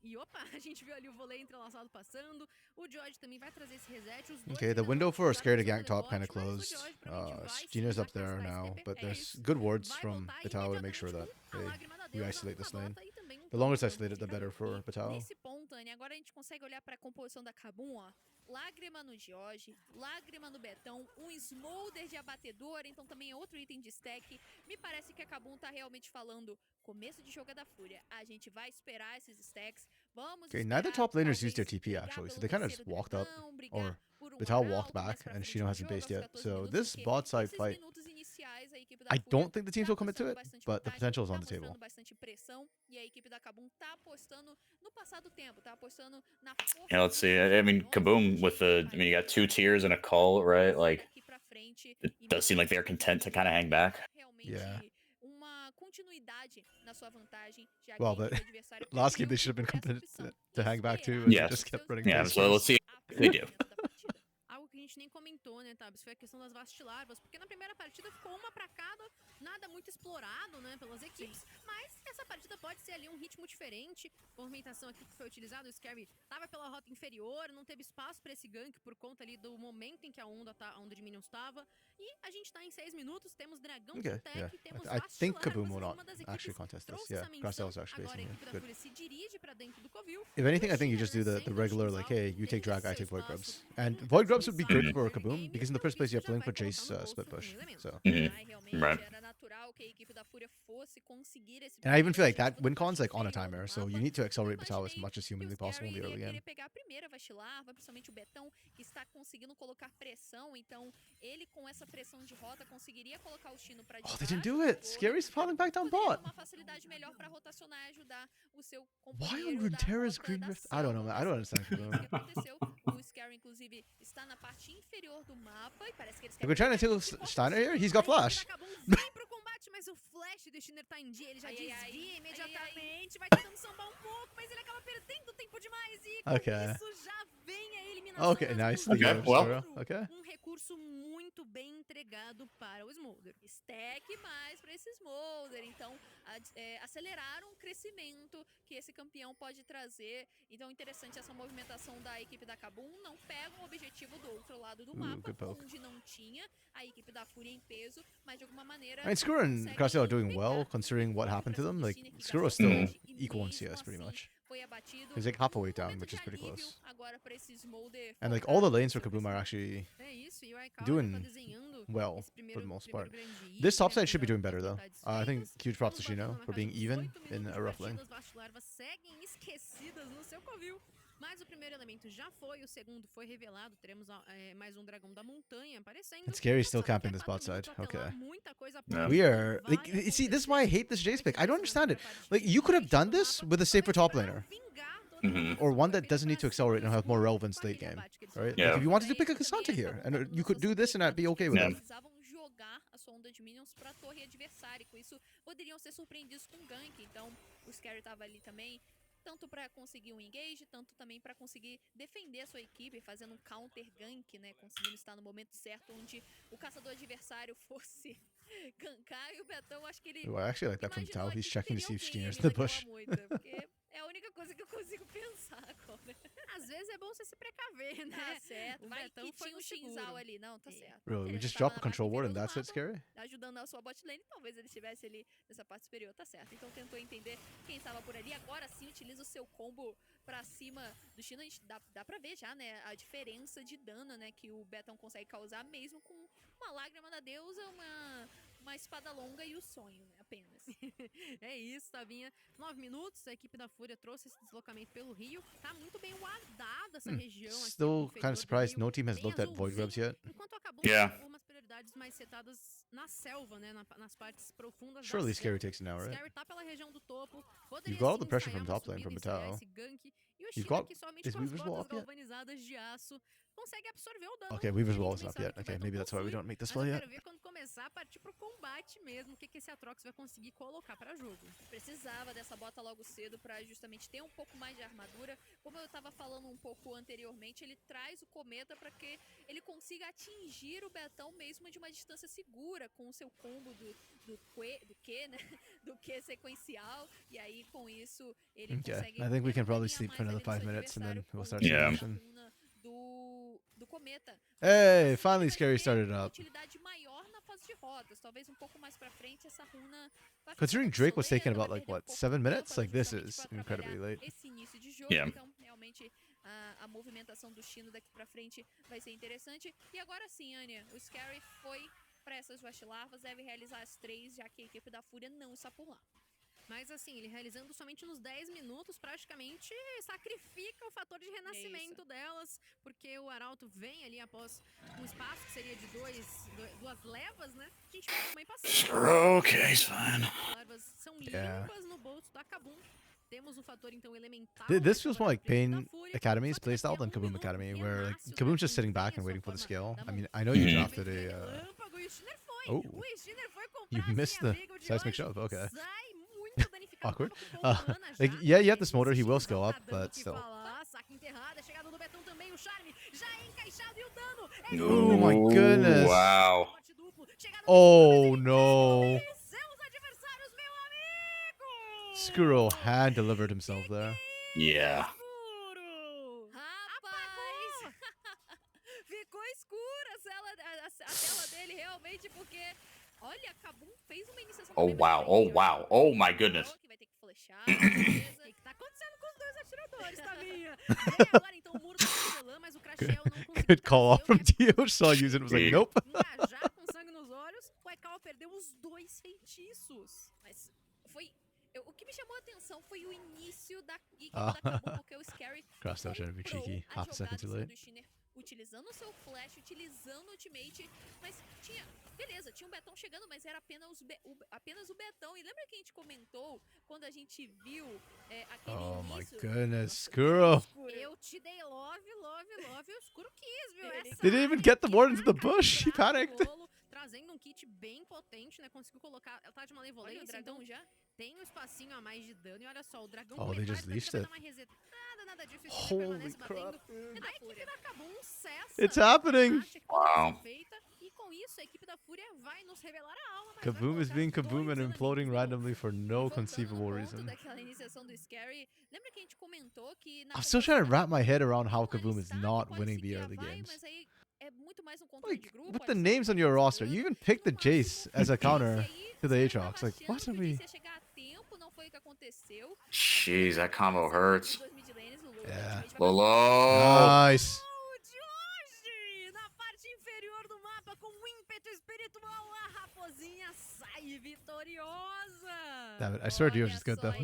E opa, a gente viu ali o vôlei entrelaçado passando. O George também vai trazer esse reset. Os dois Okay, the ainda window não for a usaram scare to o seu gank top kind of teleporte, mas o closed. George provavelmente vai sim Gina's up já there castar esse now, TP. but É there's isso. good wards Vai from voltar Vital to make sure that imediatamente com a they lágrima da we deusa, isolate this uma lane. nota e também um The longer it's token isolated, the better for modificador. Vital. Nesse ponto, Anny, agora a gente consegue olhar pra composição da Kabum, ó. Lágrima no George, lágrima no Betão, um Smolder de abatedor, então também é outro item de stack. Me parece que a Kabum tá realmente falando começo de jogo da Fúria. A gente vai esperar esses stacks, vamos Okay, esperar, neither top laners used their talvez, TP brigar actually, so pelo they kind of terceiro just walked up, dragão, brigar or por um Vital walked arauto mais back, pra and frente Shino no hasn't jogo, based aos yet. 14 So minutos, this porque bot side esses fight, minutos iniciais, a equipe da I Fúria don't think the teams tá will commit to mostrando it, bastante but the vantagem, potential is tá on the table. mostrando bastante pressão, e a equipe da Kabum tá apostando no passar do tempo, tá apostando na força. Yeah, let's see. I mean, Kaboom with the. I mean, you got 2 tiers and a cult, right? Like, Daqui pra frente, it does seem like they're content to kind of hang back. realmente Yeah. uma continuidade na sua vantagem, já que Well, a but equipe adversária last game preferiu they should have been por essa competent opção to e hang back too, esperar and they Yes. just kept seus running Yeah, face so let's first. see if they do. aproveitamento da partida. Algo que a gente nem comentou, né, Tabs? Foi a questão das vastilarvas, porque na primeira partida ficou uma pra cada, nada muito explorado, né, pelas equipes, mas essa partida pode ser ali um ritmo diferente. A movimentação aqui que foi utilizada, o Scary tava pela rota inferior, não teve espaço pra esse gank por conta ali do momento em que a onda de Minions estava. E a gente tá em 6 minutos, temos dragão Okay, de tech, yeah. temos I think vastilarvas, Kaboom will e not uma das actually equipes contest this. trouxe Yeah, essa menção. Crosstell's actually Agora a facing equipe da good. Fúria se dirige pra dentro do Covil. If anything, I think you just do the regular, like, hey, you take drag, I take Void Grubs. And Void Grubs would be good for Kaboom, because in the first place you have to link for Jace split push. So, Mhm. Realmente Right. era natural que a equipe da Fúria fosse conseguir esse and I even feel like primeiro that win objetivo con's like on a inferior do timer, so mapa. you need to accelerate Vital as Imaginei much as que o humanly possible in the Scary early iria game. querer pegar a primeira vastilarva, principalmente o Betão, que está conseguindo colocar pressão, então ele com essa pressão de rota conseguiria colocar o Chino pra Oh, debaixo they didn't do da it! torre, Scary's falling back down poderia ter bot! uma facilidade melhor pra rotacionar e ajudar o seu Why on companheiro da Runeterra's rota Green da Rift? I don't know, selva, man. I don't mas understand foi isso que Kaboom. aconteceu. O Scary, inclusive, está na parte inferior do mapa e parece que eles If querem we're trying to pegar kill de qualquer Steiner here, jeito. he's got flash. Vem pro combate, mas o flash do Steiner tá em dia, ele já Ai, ai, ai. desvia Ai, imediatamente, vai tentando sambar um pouco, mas ele acaba perdendo tempo demais e com Okay. isso já vem a eliminação Okay, nas nice. mãos The do Okay, game well. Skuro. Okay. Um recurso muito bem entregado para o Smolder. Stack mais para esse Smolder, então aceleraram o crescimento que esse campeão pode trazer. Então interessante essa movimentação da equipe da Kabum, não pega um objetivo do outro lado do mapa, good poke. onde não tinha a equipe da Fúria em peso, mas de alguma maneira I mean, Skuro and conseguem Crosstell are doing pegar well considering what happened to them. Like, Steiner, que Skuro's gasta still bastante, e equal in mesmo CS pretty assim, much. foi foi abatido. He's like half a way down, Momento which de is pretty alívio close. agora pra esse Smolder And like focar all the no lanes for seu Kaboom are crescimento. actually É isso, e o Aikawa já tá doing desenhando well esse for primeiro, the most primeiro part. grande This item, top né, side should be pra doing better though. oportunidades I think feitas. huge props to Estamos Shino batendo na for casa being dos even 8 in minutos a de rough lane. partida, as Vastilarvas seguem esquecidas no seu covil. Mas o primeiro elemento já foi, o segundo foi revelado. Teremos mais um dragão da montanha aparecendo. And Scary Mas still só daqui a camping this 4 bot side. minutos, até lá, Okay. muita coisa Yeah. pode We are vai like, you see, this is acontecer. why I hate this Jace pick. I don't understand it. Like, you could have done this with a safer top laner, or one that doesn't need to accelerate and have more relevance late game, right? Yeah. Like, if you wanted to pick a Cassandra here, and you could do this and I'd be okay with Yeah. it. Precisavam jogar a sua onda de minions pra torre adversária. Com isso, poderiam ser surpreendidos com gank. Então, o Scary tava ali também, tanto pra conseguir um engage, tanto também pra conseguir defender a sua equipe, fazendo um counter gank, né? Conseguindo estar no momento certo, onde o caçador adversário fosse gankar. E o Betão, acho que ele Ooh, I actually like that from imaginou Tao. He's aqui que checking to teria see if alguém Skinner's ali in the naquela bush. moita, porque é a única coisa que eu consigo pensar agora. Às vezes é bom você se precaver, né? Tá certo, O vai Betão que foi tinha no um Shinzal seguro. ali, não, tá certo. Really, we Ele just tava drop na a control parte ward inferior and do that's it, mapa, Scary? ajudando a sua bot lane, talvez ele estivesse ali nessa parte superior, tá certo. Então tentou entender quem estava por ali, agora sim utiliza o seu combo pra cima do Chino. A gente dá pra ver já, né, a diferença de dano, né, que o Betão consegue causar mesmo com uma lágrima da deusa, uma espada longa e o sonho, né, apenas. É isso, Tavinha. 9 minutos, a equipe da Fúria trouxe esse deslocamento pelo Rio. Tá muito bem guardada essa região aqui. Still inferior kind of do surprised Rio, no team has bem looked at Void azulzinho, Webs yet. Enquanto acabou Yeah. com umas prioridades mais setadas na selva, né? Nas partes profundas Surely da Scary selva. takes it now, right? Scary tá pela região do topo. Poderia You've got all sim the pressure ensaiar from uma top lane subida, from ensaiar Matao. esse gank. E o You've China got- aqui somente is com as Weaver's Wall botas up yet? galvanizadas de aço consegue absorver o dano. Okay, que Weaver's a Wall gente is bem up sabe yet. que o Okay, Betão maybe that's why we possui. don't make this Mas play eu yet. quero ver quando começar a partir pro combate mesmo, o que esse Atrox vai conseguir colocar pra jogo. Precisava dessa bota logo cedo pra justamente ter um pouco mais de armadura. Como eu tava falando um pouco anteriormente, ele traz o cometa pra que ele consiga atingir o Betão mesmo de uma distância segura com o seu combo do Q, né? Do Q sequencial. E aí com isso ele Okay, consegue I think we ter can um probably daninho a sleep for mais another ali no 5 seu minutes and then adversário we'll com start Yeah. seeing a action. runa do cometa. Hey, Assim, finally ele vai Scary ter started uma up. utilidade maior na fase de rotas. Talvez um pouco mais pra frente essa runa vai ficar Considering obsoleta, Drake was taking vai about like perder um what, pouco 7 do minutes? tempo, Like this justamente is pra incredibly trabalhar late. esse início de jogo. Yeah. Então, realmente, a movimentação do Chino daqui pra frente vai ser interessante. E agora sim, Anya, o Scary foi pra essas Vastilarvas, deve realizar as 3, já que a equipe da Fúria não está por lá. Mas assim, ele realizando somente nos 10 minutos, praticamente sacrifica o fator de renascimento delas, porque o Arauto vem ali após um espaço que seria de duas levas, né? A gente vai também passando. Okay, it's fine. As larvas são Yeah. limpas no bolso da Kabum. Temos um fator então elemental. This feels more like pra equipe da Pain Fúria. Academy's Só que daqui a playstyle than Kaboom minuto, Academy, o where like Renácio Kaboom's just Dragão sitting vem back a and waiting sua for the forma skill. da I mean, I know you Mhm. drafted a. Relâmpago, e o Skinner foi. Oh, O Skinner foi comprar you assim, missed a the briga de seismic hoje. shove. Okay. Sai muito danificado. Awkward. Tava com pouco mana já, Like, yeah, you have porque this motor, he will esse skill Shinzal up, tá dando o but que still. falar. Saque enterrado, é chegada do Betão também, o Charme já é encaixado e o dano. Oh my goodness. Wow. Corte duplo, chegada do Oh Skinner, no. e seus adversários, meu amigo! Skuro hand delivered himself there. Yeah. Furo! Rapaz! Ficou escura a tela dele realmente, porque... Olha, Kabum fez uma iniciação Oh, também mais wow. pra Oh, frente, wow. olha, Oh, my Legal, goodness. que vai ter que flechar, beleza. O que tá acontecendo com os dois atiradores, Tavinha? Vem agora, então, o muro da porcelana, mas o Crashel não conseguiu Good call off trazer from o Tio. Saw use it, was like, Yeah. nope. engajar com sangue nos olhos. O Aikawa perdeu os 2 feitiços. Mas foi... o que me chamou a atenção foi o início da equipe Ah. da Kabum, porque o Scary Crossed out trying to be comprou cheeky. a Half a second jogada too em cima late. do Shinner, utilizando o seu flash, utilizando o ultimate, mas tinha... Beleza, tinha um Betão chegando, mas era apenas o Betão. E lembra que a gente comentou quando a gente viu aquele Oh my início? goodness, Skuro. Eu te dei love, o escuro quis, viu? Ele Essa didn't even área get the aqui ward tá into the bush. He calibrado, panicked. Lolo, trazendo um kit bem potente, né? Conseguiu colocar... Ela tá de Olha o malevolência, dragão então já. tem um espacinho a mais de dano. E olha só, o dragão Oh, com they metade just da leashed vida it. vai dar uma resetada, nada disso. O Skinner Holy permanece crap. batendo. E da A equipe Fúria. da Kabum cessa. It's happening. a tática que poderia Wow. ser feita, e com isso a equipe da Fúria vai nos revelar a alma. Mas vai Kaboom is colocar being os dois Kaboom and inimigos imploding no randomly for no Voltando no conceivable ponto reason. daquela iniciação do Scary, lembra que a gente comentou que na I'm still trying to wrap my head around how composição Kaboom is ela not pode winning seguir the a early vai, games. mas aí é muito mais um controle Like, de grupo, with olha the só, names tá on your roster, segurando. you even picked the No máximo, Jace as a esse counter aí, to the você Aatrox. tava Like, what achando are que o we... Jace ia chegar a tempo, não foi o que aconteceu. aconteceu. Jeez, that combo hurts. Yeah. Lolo. Nice. De hoje, na parte inferior do mapa, com o ímpeto espiritual, a raposinha sai vitoriosa. Damn it. I swear Dio's just good though.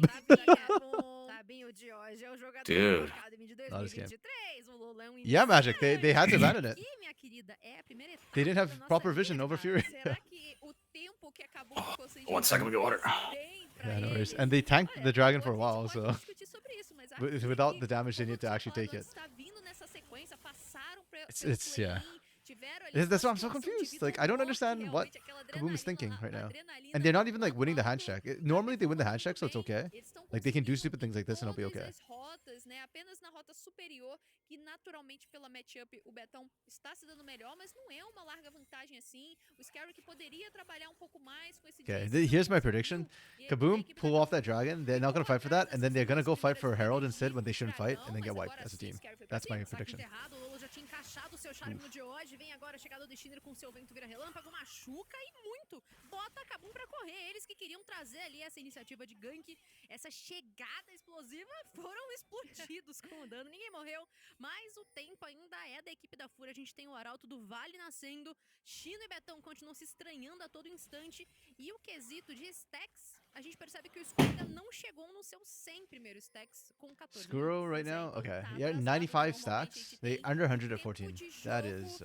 Tabinho de hoje é o jogador Dude. da Academy de Not this game. 2023. O Lolo é um Yeah, Magic. They had to abandon it. E, minha querida, é a primeira etapa They didn't da have nossa proper liga, vision over cara. FUR.A. Será que o tempo que acabou ficou sem 1 second, we get water. bem pra Yeah, no worries. eles? And they tanked Olha, the dragon depois for a gente while, pode so discutir sobre isso, mas without aqui, the damage they como need to actually take Diamond it. tá vindo nessa sequência, passaram It's yeah. tiveram ali That's uma why I'm so situação de confused. vida Like, ou I don't morte, understand what realmente, aquela Kaboom is thinking adrenalina- right now. adrenalina And they're not even like winning the rolando, handshake. Normally they win the handshake, so it's muito okay. bem. Eles tão Like they can do conseguindo stupid things like this and it'll be todas okay. as rotas, né? Apenas na rota superior, que naturalmente pela matchup o Betão está se dando melhor, mas não é uma larga vantagem assim. O Scary que poderia trabalhar um pouco mais com esse Okay, Jace, não here's my conseguiu. prediction. E a Kaboom equipe da pull off Kabum that dragon. They're not gonna fight for that, and then they're gonna go fight for Herald instead when they shouldn't fight, and then get wiped as a team. That's my prediction. Errado, o Lolo já tinha encaixado o seu charme no de hoje. Vem agora a chegada do Steiner com seu vento vira relâmpago, machuca e muito. Bota a Kabum pra correr. Eles que queriam trazer ali essa iniciativa de gank, essa chegada explosiva, foram explodidos com o dano. Ninguém morreu, mas o tempo ainda é da equipe da FUR.A. A gente tem o Arauto do Vale nascendo. Chino e Betão continuam se estranhando a todo instante. E o quesito de stacks, a gente percebe que o Skull ainda não chegou no seu 100 primeiro stacks com 14 Skuro right now? Okay. Yeah, 95 stacks. They under 100 at 14. That is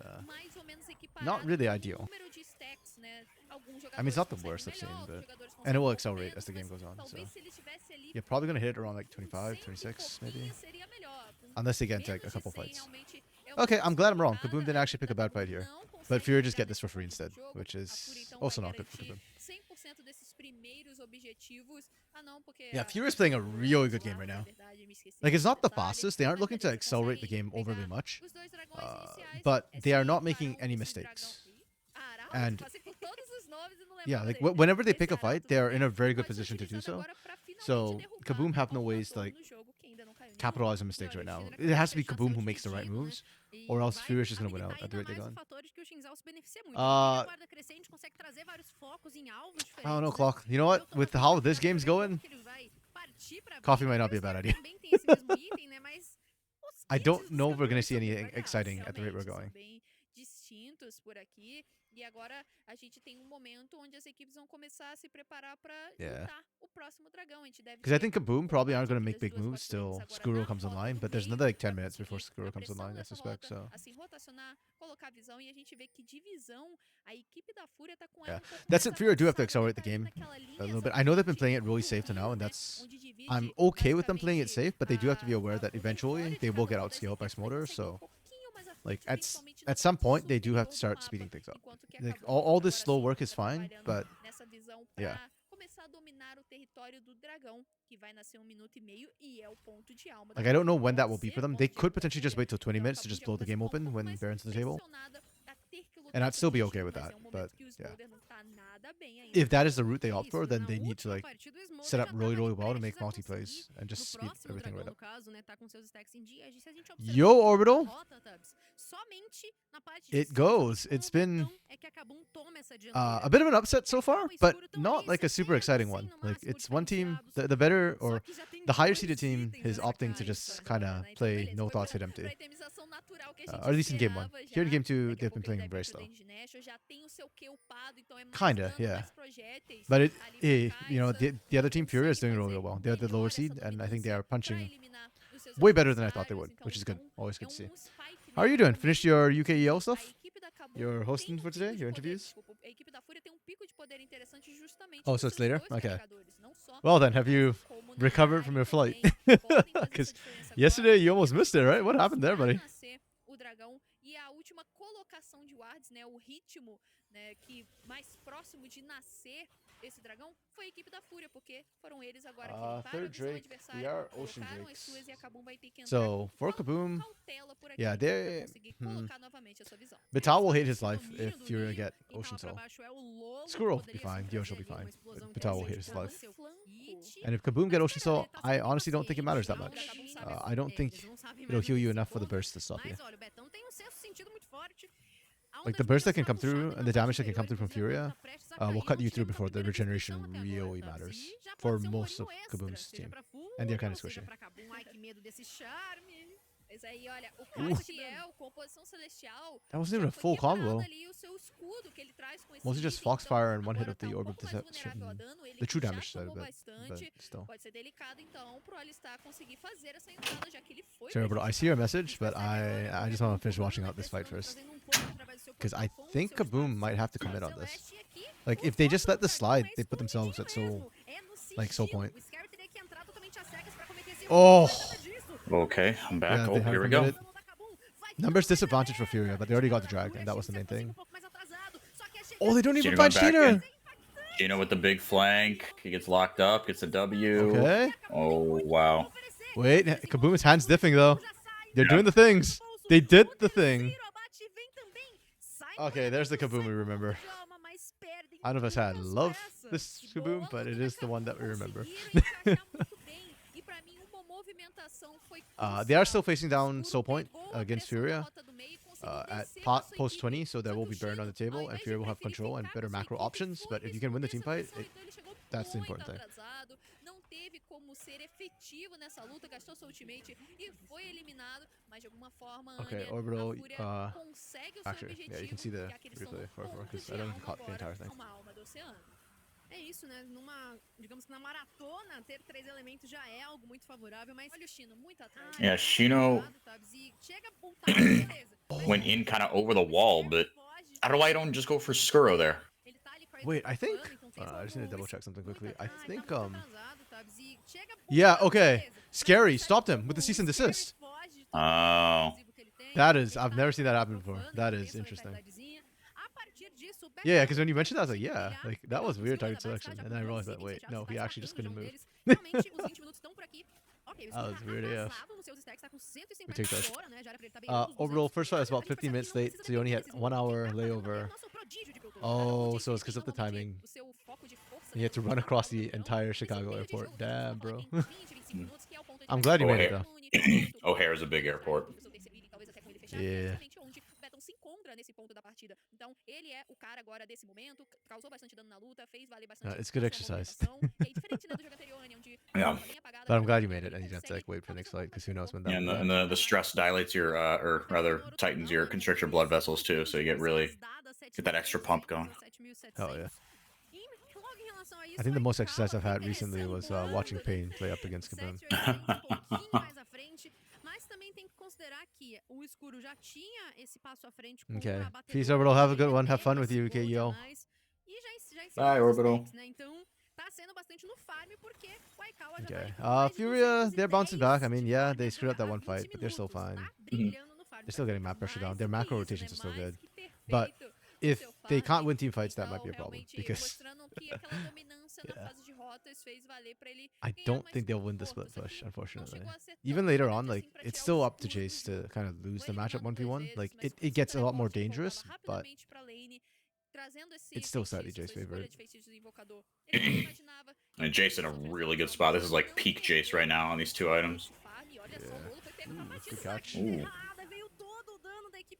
not really ideal. I mean, it's not the worst I've seen, but and it will accelerate as the game goes on. So you're probably gonna hit it around like 25, 26 maybe, unless they get like a couple fights. Okay, I'm glad I'm wrong. Kaboom didn't actually pick a bad fight here, but FUR.A just get this for free instead, which is also not good for Kaboom. Yeah, FUR.A is playing a really good game right now. Like, it's not the fastest. They aren't looking to accelerate the game overly much, but they are not making any mistakes. And yeah, like whenever they pick a fight, they are in a very good position to do so. So Kaboom have no ways to like capitalize on mistakes right now. It has to be Kaboom who makes the right moves, or else FUR.A is just gonna win out at the rate they're going. I don't know, Clock. You know what? With how this game's going, coffee might not be a bad idea. I don't know if we're gonna see anything exciting at the rate we're going. Distintos por aqui, e agora a gente tem momento onde as equipes vão começar a se preparar para lutar o próximo dragão. A gente deve Because I think Kaboom probably aren't going to make big moves till Skuro comes online, but there's another like 10 minutes before Skuro comes online, I suspect, so. Assim, rotacionar, colocar visão, e a gente vê que divisão, a equipe da FUR.A tá com Yeah, that's it. FUR.A do have to accelerate the game a little bit. I know they've been playing it really safe to now, and that's... I'm okay with them playing it safe, but they do have to be aware that eventually they will get outscaled by Smolder, so... Like, at some point, they do have to start speeding things up. Like, all this slow work is fine, but... Yeah. Like, I don't know when that will be for them. They could potentially just wait till 20 minutes to just blow the game open when Baron's on the table. And I'd still be okay with that, but yeah. If that is the route they opt for, then they need to like set up really, really well to make multi-plays and just speed everything right up. Yo, Orbital! It goes. It's been a bit of an upset so far, but not like a super exciting one. Like, it's one team, the better or the higher seeded team is opting to just kind of play no thoughts hit empty. Or at least in game 1. Here in game 2, they've been playing very slow. Kinda, yeah. But you know, the other team, FUR.A, is doing really well. They're the lower seed, and I think they are punching way better than I thought they would, which is good. Always good to see. How are you doing? Finished your UKEL stuff? You're hosting for today? Your interviews? Oh, so it's later? Okay. Well then, have you recovered from your flight? Because yesterday you almost missed it, right? What happened there, buddy? E a última colocação de wards, né, o ritmo, né, que mais próximo de nascer esse dragão foi a equipe da FUR.A, porque foram eles agora que limparam a visão adversária, colocaram as suas e a Kabum vai ter que entrar So, for Kaboom, cautela por aqui yeah, pra they... conseguir colocar novamente a sua visão. Vital will hate his life if FUR.A get Ocean Soul. Skuro will be fine, Yosh will be fine, but Vital will hate his life. And if Kaboom get Ocean Soul, I honestly don't think it matters that much. I don't think it'll heal you enough for the burst to stop you. Like the burst that can come through and the damage that can come through from FUR.A will cut you through before the regeneration really matters for most of Kaboom's team. And they're kind of squishy. Ai, que medo desse charme. Mas aí, olha, o Ooh. Castiel, composição celestial, That wasn't já even a foi full quebrado combo. ali o seu escudo que ele traz com esse Mostly just item, Foxfire então and one hit agora of the tá Orb of pouco mais Deception. vulnerável a dano, ele The true já damage side, tomou but bastante. still. Pode ser delicado, então, pro Alistar conseguir fazer essa entrada, já que ele foi Sorry, bro. I see your message, but Percebe agora I o just want to Kaboom finish watching pulando, out this fight pressionando, first. trazendo um pouco através do seu Because I corpo com think seu Kaboom espaço. might have to commit on this. Celeste aqui, Like, o if they foco just do let this dragão slide, é they put themselves at escondidinho so... mesmo, é no like, soul sigilo. point. O Scary teria que entrar totalmente às cegas pra cometer esse Oh! roubo, mas nada disso. Okay, I'm back. Yeah, Oh, they have here we go. committed. Numbers disadvantage for FUR.A, but they already got the drag, and that was the main thing. Oh, they don't even Gino fight going back in. Sheena! Gino with the big flank. He gets locked up, gets a W. Okay. Oh, wow. Wait, Kaboom is hands diffing though. They're doing the things. They did the thing. Okay, there's the Kaboom we remember. None of us had love this Kaboom, but it is the one that we remember. They are still facing down Soul Point against FUR.A at post 20, so there will be burn on the table, and FUR.A will have control and better macro options. But if you can win the team fight, that's the important thing. Não teve como ser efetivo nessa luta, gastou seu ultimate e foi eliminado, mas de alguma forma Okay, Anya, Orbital, a FUR.A consegue o seu actually, objetivo, yeah, you can see the que aqueles são replay for pontos because de I don't alma think caught the agora, entire thing. uma alma do oceano. É isso, né? Digamos que na maratona, ter 3 elementos já é algo muito favorável, mas... Olha o Chino, muito atrás. Yeah, Shino went in kind of over the wall, but I don't know why I don't just go for Skuro there. Wait, I think I just need to double check something quickly. I think yeah, okay. Scary stopped him with the cease and desist. Oh. That is, I've never seen that happen before. That is interesting. Yeah, because when you mentioned that, I was like, yeah, like that was weird target selection, and then I realized that wait, no, he actually just couldn't move. That was weird AF. We take that. Orbital first fight was about 15 minutes late, so you only had 1 hour layover. Oh, so it's because of the timing. You had to run across the entire Chicago airport. Damn, bro. I'm glad you made it though. O'Hare is a big airport. Yeah. Se encontra nesse ponto da partida. Então, ele é o cara agora desse momento, causou bastante dano na luta, fez valer bastante. It's good exercise. É diferente do jogo anterior, onde Yeah. But I'm glad you made it, and you don't have to like wait for the next fight, because who knows when that Yeah, will and the stress dilates your, or rather tightens your constrictor blood vessels too, so you get that extra pump going. Hell yeah. I think the most exercise I've had recently was watching Pain play up against Kaboom. Mas também tem que considerar que o escuro já tinha esse passo à frente com Okay. a bateria. Peace, Orbital. Have a good one. Have fun with you, KEO. Bye, Orbital. Né? Então, tá sendo bastante no farm porque o Aikawa já Okay. tá FUR.A, they're bouncing back. I mean, yeah, they screwed up that one fight, but they're still fine. brilhando no farm. They're still getting map pressure down. Their Mais macro que isso, rotations né? are still Mais good. que perfeito But o if seu they farm. can't win team fights, that Então, might be a problem. realmente Because mostrando que aquela dominância na Yeah. fase de rotas fez valer pra ele I ganhar don't mais think they'll win the forças split push, aqui. Não unfortunately. chegou a ser Even tão later on, importante like, assim pra it's tirar still o up to escudo Jace to kind of lose the Foi matchup eliminado 1v1. duas Like, vezes, it mas gets a lot more conseguiu dangerous, voltava but rapidamente pra lane, trazendo esse it's still slightly feitiço, Jace's sua escolha favorite. de feitiço do invocador. Ele não imaginava And Jace in a really good spot. This is like peak Jace right now on these two items. Good catch. Ooh.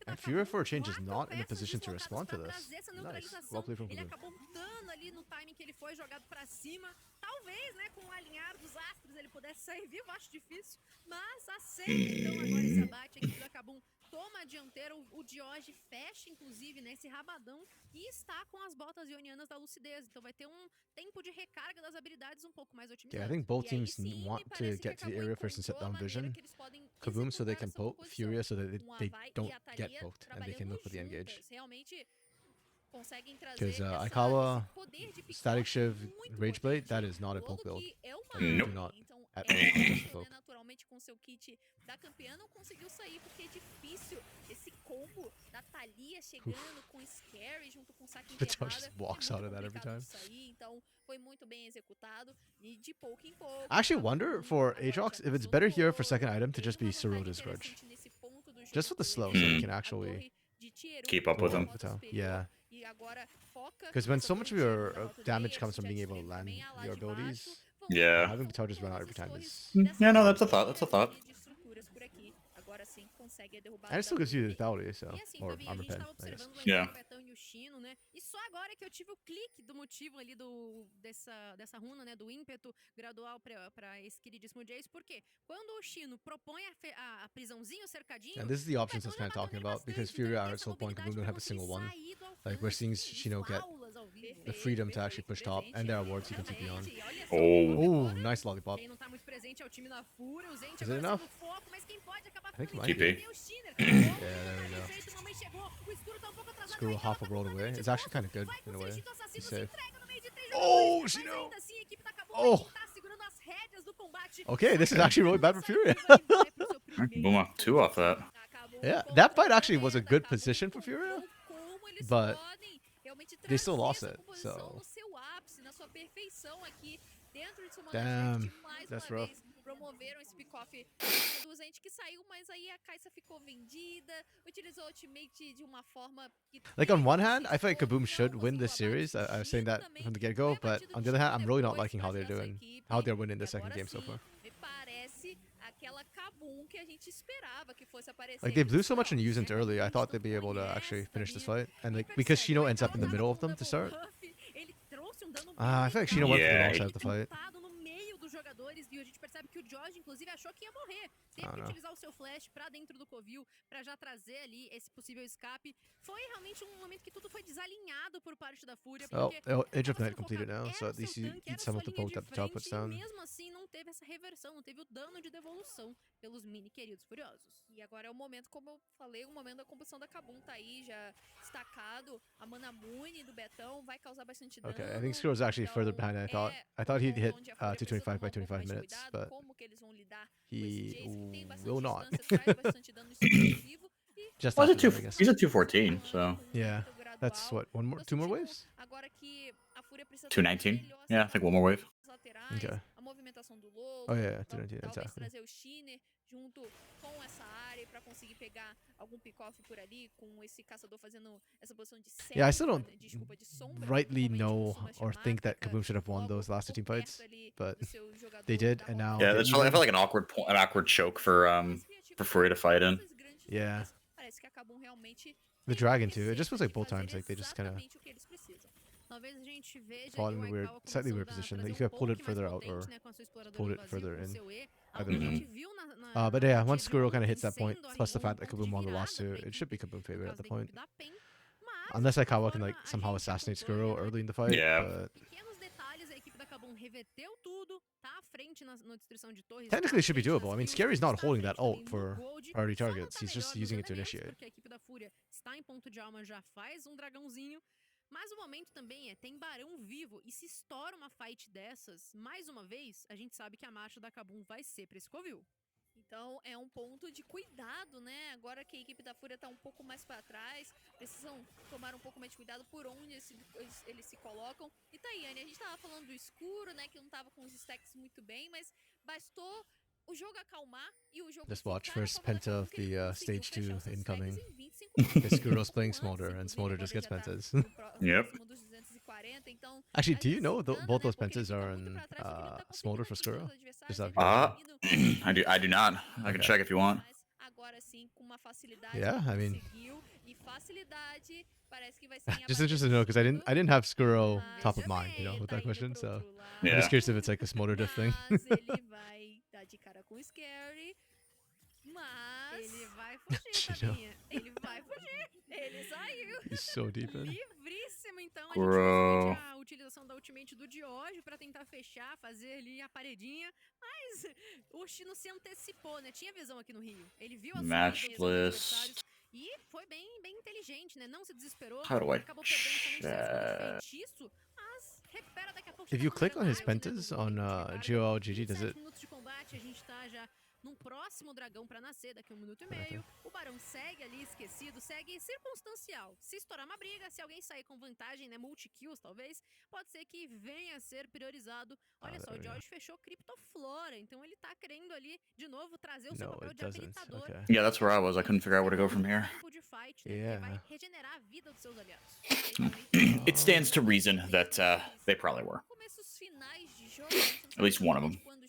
And FUR.A for a change is not in a position to respond to this. Nice. Well played from Ele Kaboom. acabou lutando ali no timing que ele foi jogado pra cima. Talvez, né, com o alinhar dos astros ele pudesse sair vivo, acho difícil. Mas aceita então agora esse abate. A equipe da Kabum toma a dianteira. O Dioge fecha, inclusive, nesse rabadão. E está com as botas ionianas da lucidez. Então vai ter um tempo de recarga das habilidades um pouco mais otimizado. Yeah, I think both E aí teams sim, want me to parece que get to the acabou area first and set encontrou a down maneira vision. que eles podem Kaboom so they executar can essa poke composição. FUR.A so that they Vai e don't a get Thalia poked and they can trabalhando look for the engage. juntas, realmente conseguem trazer Because essa, Aikawa, esse poder de Static pick-off Shiv, muito Rage Blade, potente. that is not a Logo poke build. que é uma Nope. Do not então at é all fácil, né, poke. naturalmente com seu kit da campeã não conseguiu sair porque é difícil esse combo da Thalia chegando com Scary junto com saque The Josh enterrada. just walks out of that every time. Sair, então foi muito bem executado e de pouco em pouco. I actually wonder for Aatrox if it's better here for second item to just be Soroda's Grudge. Just with the slow, so he can actually Keep up with go him. up the town. Yeah. Because when so much of your damage comes from being able to land your abilities, Yeah. having Vital just run out every time is... Yeah, no, that's a thought. That's a thought. assim consegue a derrubada And it da still gives you the torre. lethality, so E assim, or Babi, a armor gente pen, tava I guess. observando Yeah. o Betão e o Chino, né? E só agora que eu tive o clique do motivo ali dessa runa, né? Do ímpeto gradual pra esse queridíssimo Jace. Por quê? Quando o Chino propõe a prisãozinho, o cercadinho, And this is the o options I Betão was já kind of bateu talking nele about because bastante. Então ele FUR.A tem are essa so point mobilidade Kaboom pra don't have a conseguir single one. sair do alcance Like we're seeing de Shino get faulas ao vivo. the freedom to actually push top, and there are wards you can TP on. Exatamente. Olha só, Oh. Oh, nice lollipop. quem não tá muito presente é o time da FUR.A, o Zente Is it agora enough? sendo foco, mas quem pode acabar I think ficando it em might be. é o Shiner. Yeah, there we go. Feito, mamãe chegou, o escuro tá um pouco atrasado, Screw vai half a tá world away. completamente It's actually morto. kind of good Vai com in a seu way. instinto assassino, He's se safe. entrega no meio de 3 Oh, jogadores, mas Shino. ainda assim a equipe da Kabum Oh. vai quem tá segurando as rédeas do combate. Okay, this is actually really bad for FUR.A. Boom off 2 off that. Yeah, that fight actually was a good position for FUR.A, but they still lost it, so. Damn, that's rough. Promoveram esse pick-off do Zente que saiu, mas aí a Kai'Sa ficou vendida, utilizou o ultimate de uma forma que Like on one hand, I feel like Kaboom should win this series. I was saying that from the get-go, but on the other hand, I'm really not liking how they're doing, how they're winning the second game so far. me parece aquela Kabum que a gente esperava que fosse aparecer. Like they blew so much on Usant early, I thought they'd be able to actually finish this fight, and like because Shino ends up in the middle of them to start. I feel like Shino went for the Yeah, wrong side of the fight. no meio dos jogadores e a gente percebe que o George inclusive achou que ia morrer. Teve Ah, que não. utilizar o seu flash pra dentro do covil pra já trazer ali esse possível escape. Foi realmente um momento que tudo foi desalinhado por parte da FUR.A, Well, porque Age of tava Night sendo completed focado, now, so era at o least seu you tanque, eat era some sua of the linha poke de that the top frente, puts e down. mesmo assim não teve essa reversão, não teve o dano de devolução pelos mini queridos furiosos. E agora é o momento, como eu falei, o momento da composição da Kabum tá aí já destacado. A Mana Mune do Betão vai causar bastante dano. Okay, I think Skrull was actually further behind than I thought. I thought he'd hit 225 by 25 minutes, but he will not. Just Well, after that, I guess. he's at 214, so Yeah, that's what, two more waves? Agora que a FUR.A precisa 219. Yeah, I think one more wave. laterais, Okay. a movimentação do Lolo, Oh yeah, 219, talvez exactly. trazer o Shiner junto com essa área pra conseguir pegar algum pick-off por ali, com esse caçador fazendo essa posição de Yeah, I still sombra, don't desculpa, de sombra, rightly normalmente know costuma or chamar, think that fica Kaboom should have won logo those last two por team perto fights, ali but do seu jogador they did, da and rota. now Yeah, they're that's felt, I even. felt like an awkward choke for FUR.A to fight in. Yeah. Parece que a Kabum realmente The dragon too. It just feels like both times, like they just kind of exatamente o que eles precisam. Talvez a gente veja fought in ali a o weird, Aikawa slightly começando weird a position. trazer You could have pulled it poke further mais out or potente, né, com a sua exploradora pulled it vazio, further com o in. seu E. Either Algo que a way. gente viu na But yeah, partida once de Skrull kind ontem, of hits that point, sendo plus the aí fact that ponto Kaboom de won the last virada two, pra it should be equipe, Kaboom no favorite at caso the da point. equipe da PEN, mas Unless de Aikawa qualquer can like forma, a somehow gente assassinate acompanha, Skrull né, early in the fight, Yeah. but pequenos detalhes, a equipe da Kabum reverteu tudo, tá à frente na destruição de torres, technically it tá à should be frente doable. I nas mean, kills, Scary's not está à holding that frente também ult no for gold, priority só não targets. tá He's just melhor nos using it to elementos, initiate. porque a equipe da FUR.A está em ponto de alma, já faz um dragãozinho. Mas o momento também tem Barão vivo, e se estoura uma fight dessas, mais uma vez, a gente sabe que a marcha da Kabum vai ser pra esse covil. Então é um ponto de cuidado, né? Agora que a equipe da FUR.A tá um pouco mais para trás, precisam tomar um pouco mais de cuidado por onde eles se colocam. E tá aí, Anny, a gente tava falando do escuro, né? Que não tava com os stacks muito bem, mas bastou o jogo acalmar e o jogo Just watch ficar a first favor da penta Kabum, of que ele the conseguiu stage fechar 2 os seus incoming. stacks em 25 Because minutos. Skrull's playing Antes, Smolder, and inclusive, Smolder agora just gets já tá pentas. Yep. próximo dos 240, então Actually, a do you know chance engana, both né? those Porque ele pentas fica are muito in pra trás porque ele não tá Smolder conseguindo for atingir Skrull? os adversários, Just out of ele curiosity. I do not. I can Okay. check if you want. Mas agora sim, com uma facilidade, Yeah, I mean, conseguiu. E facilidade parece que vai ser em just abater interested to know because Chino, I didn't have Skrull mas top of mind, you know, ele with tá that indo question. pro So outro I'm Yeah. just curious if it's like a Smolder diff thing. Mas ele vai dar de cara com o Scary. Mas Ele vai fugir, Chino. Tabinha. Ele vai fugir. ele saiu. He's so deep in. Livríssimo, então. A Bro. gente viu somente a utilização da ultimate do Diogo pra tentar fechar, fazer ali a paredinha. Mas o Chino se antecipou, né? Tinha visão aqui no Rio. Ele viu a Match sua visão dos adversários list. e foi bem inteligente, né? Não se desesperou. How do I Acabou perdendo somente 0 segundos de check? feitiço, mas recupera daqui a pouco. If já you tá click on com his a grade, né, pentas do on limite de carga. GOL GG, does 27 it? minutos de combate, a gente tá já num próximo dragão pra nascer daqui a 1 minuto e Okay. meio. O Barão segue ali esquecido, segue circunstancial. Se estourar uma briga, se alguém sair com vantagem, né, multi-kills talvez, pode ser que venha a ser priorizado. Olha só, there o we go. George fechou Criptoflora, então ele tá querendo ali, de novo, trazer o seu No, papel it de doesn't. habilitador. Okay. Yeah, that's where I was. I couldn't figure out where to go from here. Tempo de fight, né, porque vai Yeah. regenerar a vida dos seus aliados. It stands to reason that they probably were. Começos finais de jogo, a gente não At least sabe one of exatamente them. quando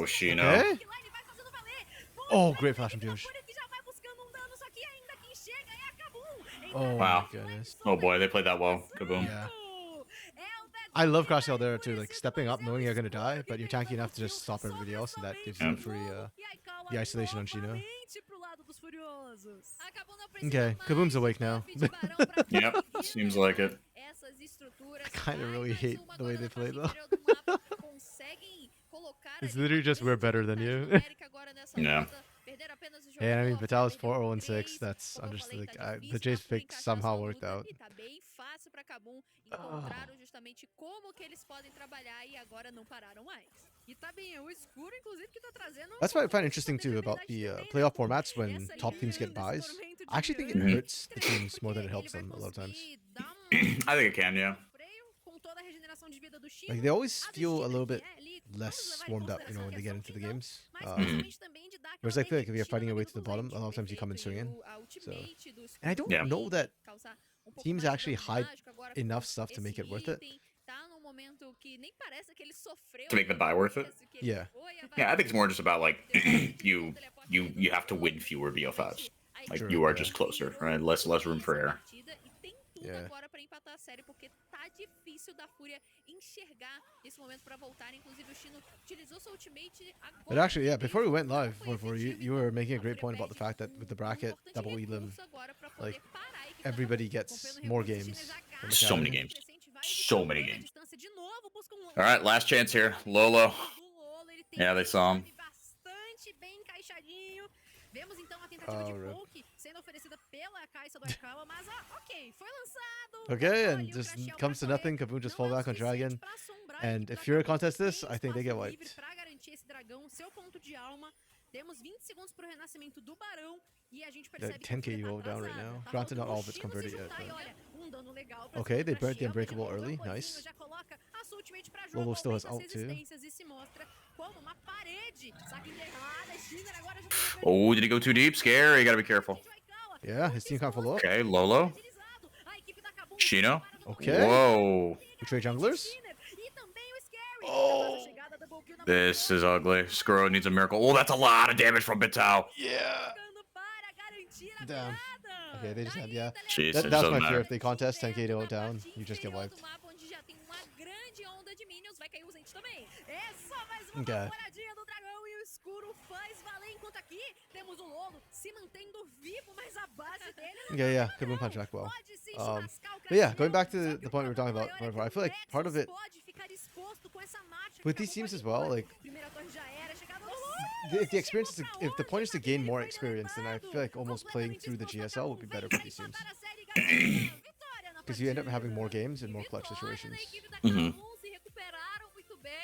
Oh, Shino. Okay. Oh, great flash from Josh. Oh Wow. my goodness. Oh boy, they played that well. Kaboom. Yeah. I love Crosshair there too, like stepping up, knowing you're gonna die, but you're tanky enough to just stop everybody else, and that gives you Yeah. the free, the isolation on Shino. Okay, Okay, Kaboom's awake now. Yep, seems like it. I kind of really hate the way they play though. It's literally just we're better than you. Yeah. Yeah, I mean, Vital's 4-0-6. That's understood. Like, the Jace pick somehow worked out. Tá bem fácil pra Kabum. Encontraram justamente como que eles podem trabalhar e agora não pararam mais. E tá bem, é o escuro, inclusive, que tá trazendo. That's what I find interesting too about the playoff formats when top teams get buys. I actually think it hurts the teams more than it helps them a lot of times. I think it can, yeah. Like, they always feel a little bit less warmed up, you know, when they get into the games. Whereas I feel like if you're fighting your way to the bottom, a lot of times you come in swinging. So, and I don't Yeah. know that teams actually hide enough stuff to make it worth it. To make the buy worth it? Yeah. Yeah, I think it's more just about like you have to win fewer VO5s. Like True, you are yeah. just closer, right? Less room for error. Yeah. Agora para empatar a série, porque tá difícil da Fúria enxergar esse momento para voltar. Inclusive o Shino utilizou sua ultimate agora. But actually, yeah, before we went live, you were making a great point about the fact that with the bracket, double elim, like, everybody gets more games. from the So many academy. games. So many games. All right, last chance here. Lolo. Yeah, they saw him. Vemos então a tentativa de poke sendo oferecida pela Caixa do Arcama, mas ok, foi lançado. Okay, and just comes to nothing. Kaboom just fall back on Dragon. And if FUR.A contest this, I think they get wiped. Pra garantir esse dragão, seu ponto de alma. Temos 20 segundos pro renascimento do Barão e a gente percebe que 10k UO down right now. Granted, not all of it's converted yet. But... Okay, they burnt the Unbreakable early. Nice. Lolo still has ult too. Oh, did he go too deep? Scary. You gotta be careful. Yeah, his team can't follow up. Okay, Lolo. Shino. Okay. Whoa. We trade junglers. Oh! This is ugly. Skuro needs a miracle. Oh, that's a lot of damage from Bitao. Yeah. Damn. Okay, they just had, yeah. Jeez, That's it my doesn't fear. matter. If they contest 10k to down, you just get wiped. Okay. Okay, yeah, Kaboom punch back well. But yeah, going back to the point we were talking about, I feel like part of it with these teams as well, like if the experience is if the point is to gain more experience, then I feel like almost playing through the GSL would be better for these teams because you end up having more games and more clutch situations. Mm-hmm.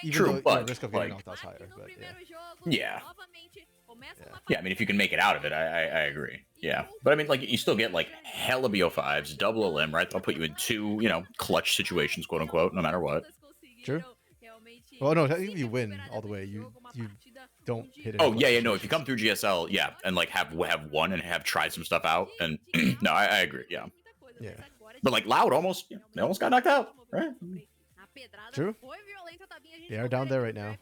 Even True, though but the risk of getting like, knocked out is higher, but yeah. Yeah, I mean, if you can make it out of it, I agree. Yeah, but I mean, like, you still get like hella BO5s, double a limb, right? They'll put you in two, you know, clutch situations, quote unquote, no matter what. True. Well, no, if you win all the way, you don't hit it. Oh yeah, no. If you come through GSL, yeah, and like have won and have tried some stuff out, and no, I agree. Yeah. Yeah. But like Loud almost, they almost got knocked out, right? True. They are down there right now.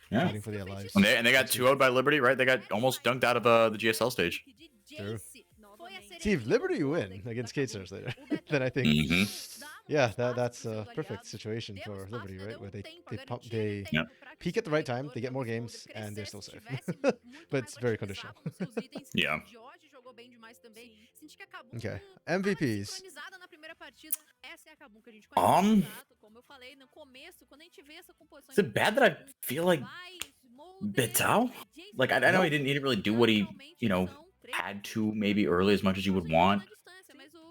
Yeah. Fighting for their lives. And they got 2-0'd by Liberty, right? They got almost dunked out of the GSL stage. True. See, if Liberty win against K-Stars later, then I think, yeah, that's a perfect situation for Liberty, right? Where they peak at the right time, they get more games, and they're still safe. But it's very conditional. Yeah. Okay, MVPs. Is it bad that I feel like Bitao? Like I know he didn't really do what he, you know, had to maybe early as much as you would want.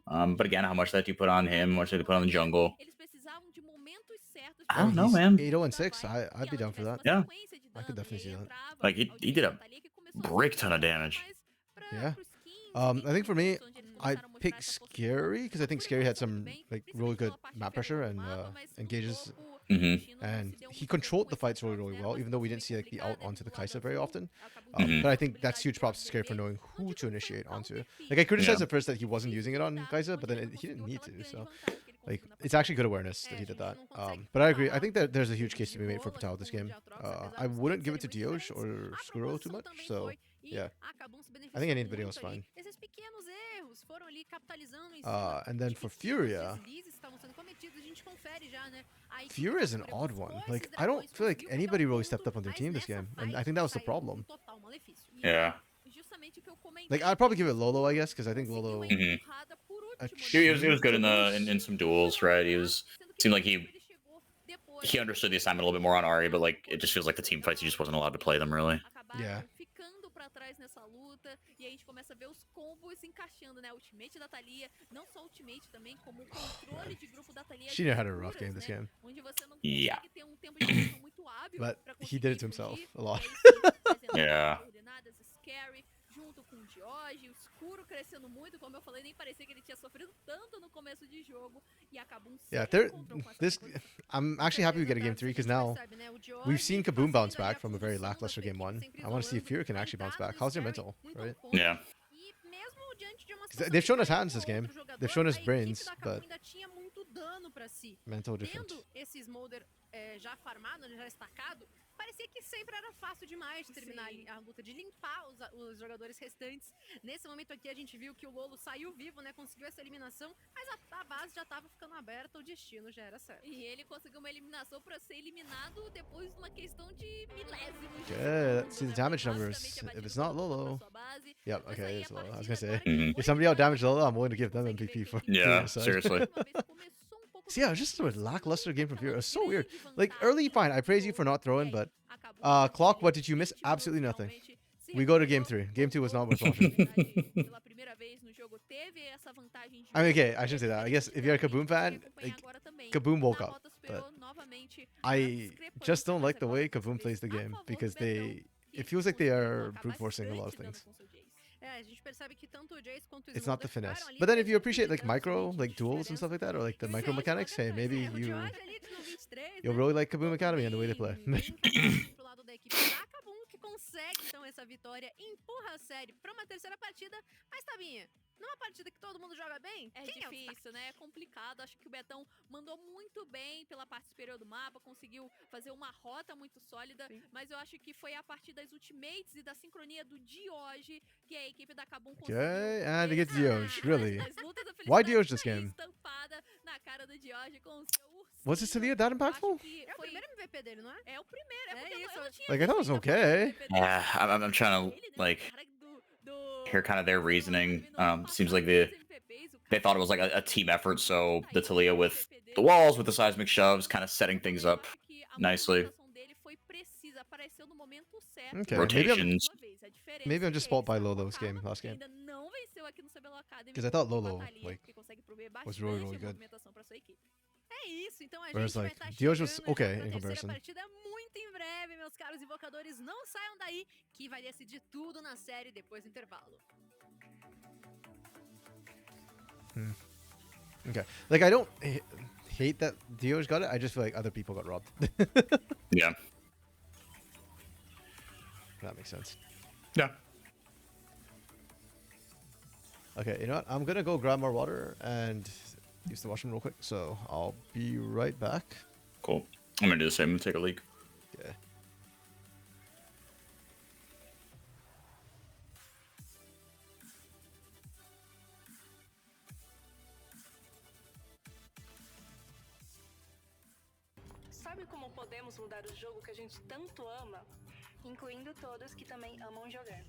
But again, how much that you put on him, how much did you put on the jungle? I don't know, man. 8-0-6. I'd be down for that. Yeah. I could definitely see that. Like he did a break ton of damage. Yeah. I think for me, I pick Scary because I think Scary had some like really good map pressure and engages And he controlled the fights really, really well, even though we didn't see like the ult onto the Kai'Sa very often. Mhm. But I think that's huge props to Scary for knowing who to initiate onto. Like I criticized at first that he wasn't using it on Kai'Sa, but then he didn't need to. So like it's actually good awareness that he did that. But I agree. I think that there's a huge case to be made for Patel this game. I wouldn't give it to Dioj or Skuro too much. So yeah, I think any video is fine. And then for FUR.A, FUR.A is an odd one. Like I don't feel like anybody really stepped up on their team this game, and I think that was the problem. Yeah. Like I'd probably give it Lolo, I guess, because I think Lolo. Mhm. He was good in some duels, right? Seemed like he understood the assignment a little bit more on Ari, but like it just feels like the team fights he just wasn't allowed to play them really. Yeah. ficando pra trás nessa luta, e a gente começa a ver os combos encaixando, né? Ultimate da Thalia, não só ultimate também, como o controle de grupo da Thalia. She had a rough game this game. Onde você não consegue ter um tempo de reação muito hábil. But he did it to himself a lot. Yeah. Junto com o Dioj, o escuro crescendo muito, como eu falei, nem parecia que ele tinha sofrido tanto no começo de jogo e acabou I'm actually happy we get a game 3 because now we've seen KBM.A bounce back from a very lackluster game 1. I want to see if FUR.A can actually bounce back. How's your mental, right? Yeah. They've shown us hands this game. They've shown us brains, but mental different. Esse Smolder já farmado, já estacado, parecia que sempre era fácil demais de terminar a luta, de limpar os jogadores restantes. Nesse momento aqui a gente viu que o Lolo saiu vivo, né? Conseguiu essa eliminação, mas a base já estava ficando aberta, o destino já era certo. E ele conseguiu uma eliminação para ser eliminado depois de uma questão de milésimos. Yeah, let's see the damage numbers. If it's not Lolo. Yep, okay, it's Lolo. I was gonna say, if somebody out damaged Lolo, I'm willing to give them MVP for seriously. See, yeah, just a lackluster game from FUR.A. It's so weird. Like, early, fine, I praise you for not throwing, but Clock, what did you miss? Absolutely nothing. We go to game 3. Game 2 was not worth watching. I mean, okay, I shouldn't say that. I guess if you're a KBM.A fan, like, KBM.A woke up. But I just don't like the way KBM.A plays the game because it feels like they are brute forcing a lot of things. It's not the finesse. But then if you appreciate like micro, like duels and stuff like that, or like the micro mechanics, hey, maybe you'll really like KBM.A Academy and the way they play. Consegue então essa vitória, empurra a série para uma terceira partida, mas Tabinha, numa partida que todo mundo joga bem, é difícil, né? É complicado. Acho que o Betão mandou muito bem pela parte superior do mapa, conseguiu fazer uma rota muito sólida, mas eu acho que foi a partir das ultimates e da sincronia do Dioj que a equipe da KBM conseguiu. Okay, and it gets Dioj, really? Why Dioj this game? Na cara do Dioj com o seu urso. Was this Thalia that impactful? É o primeiro MVP dele, não é? É o primeiro, é isso. Like, I thought it was okay. Yeah, I'm trying to, like, hear kind of their reasoning. Seems like they thought it was like a team effort, so the Thalia with the walls, with the seismic shoves, kind of setting things up nicely. Okay, rotations. Maybe I'm just spoiled by Lolo's game last game. Because I thought Lolo, like, was really, really good. É isso, então a Whereas, gente like, vai estar Dioj was okay in terceira comparison. partida muito em breve, meus caros invocadores. Não saiam daí, que vai decidir tudo na série depois do intervalo. Okay. Like, I don't hate that Dioj got it. I just feel like other people got robbed. Yeah. That makes sense. Yeah. Okay, you know what? I'm gonna go grab more water and use the washroom real quick, so I'll be right back. Cool. I'm gonna do the same and take a leak. Okay. Sabe como podemos mudar o jogo que a gente tanto ama? Incluindo todos que também amam jogar.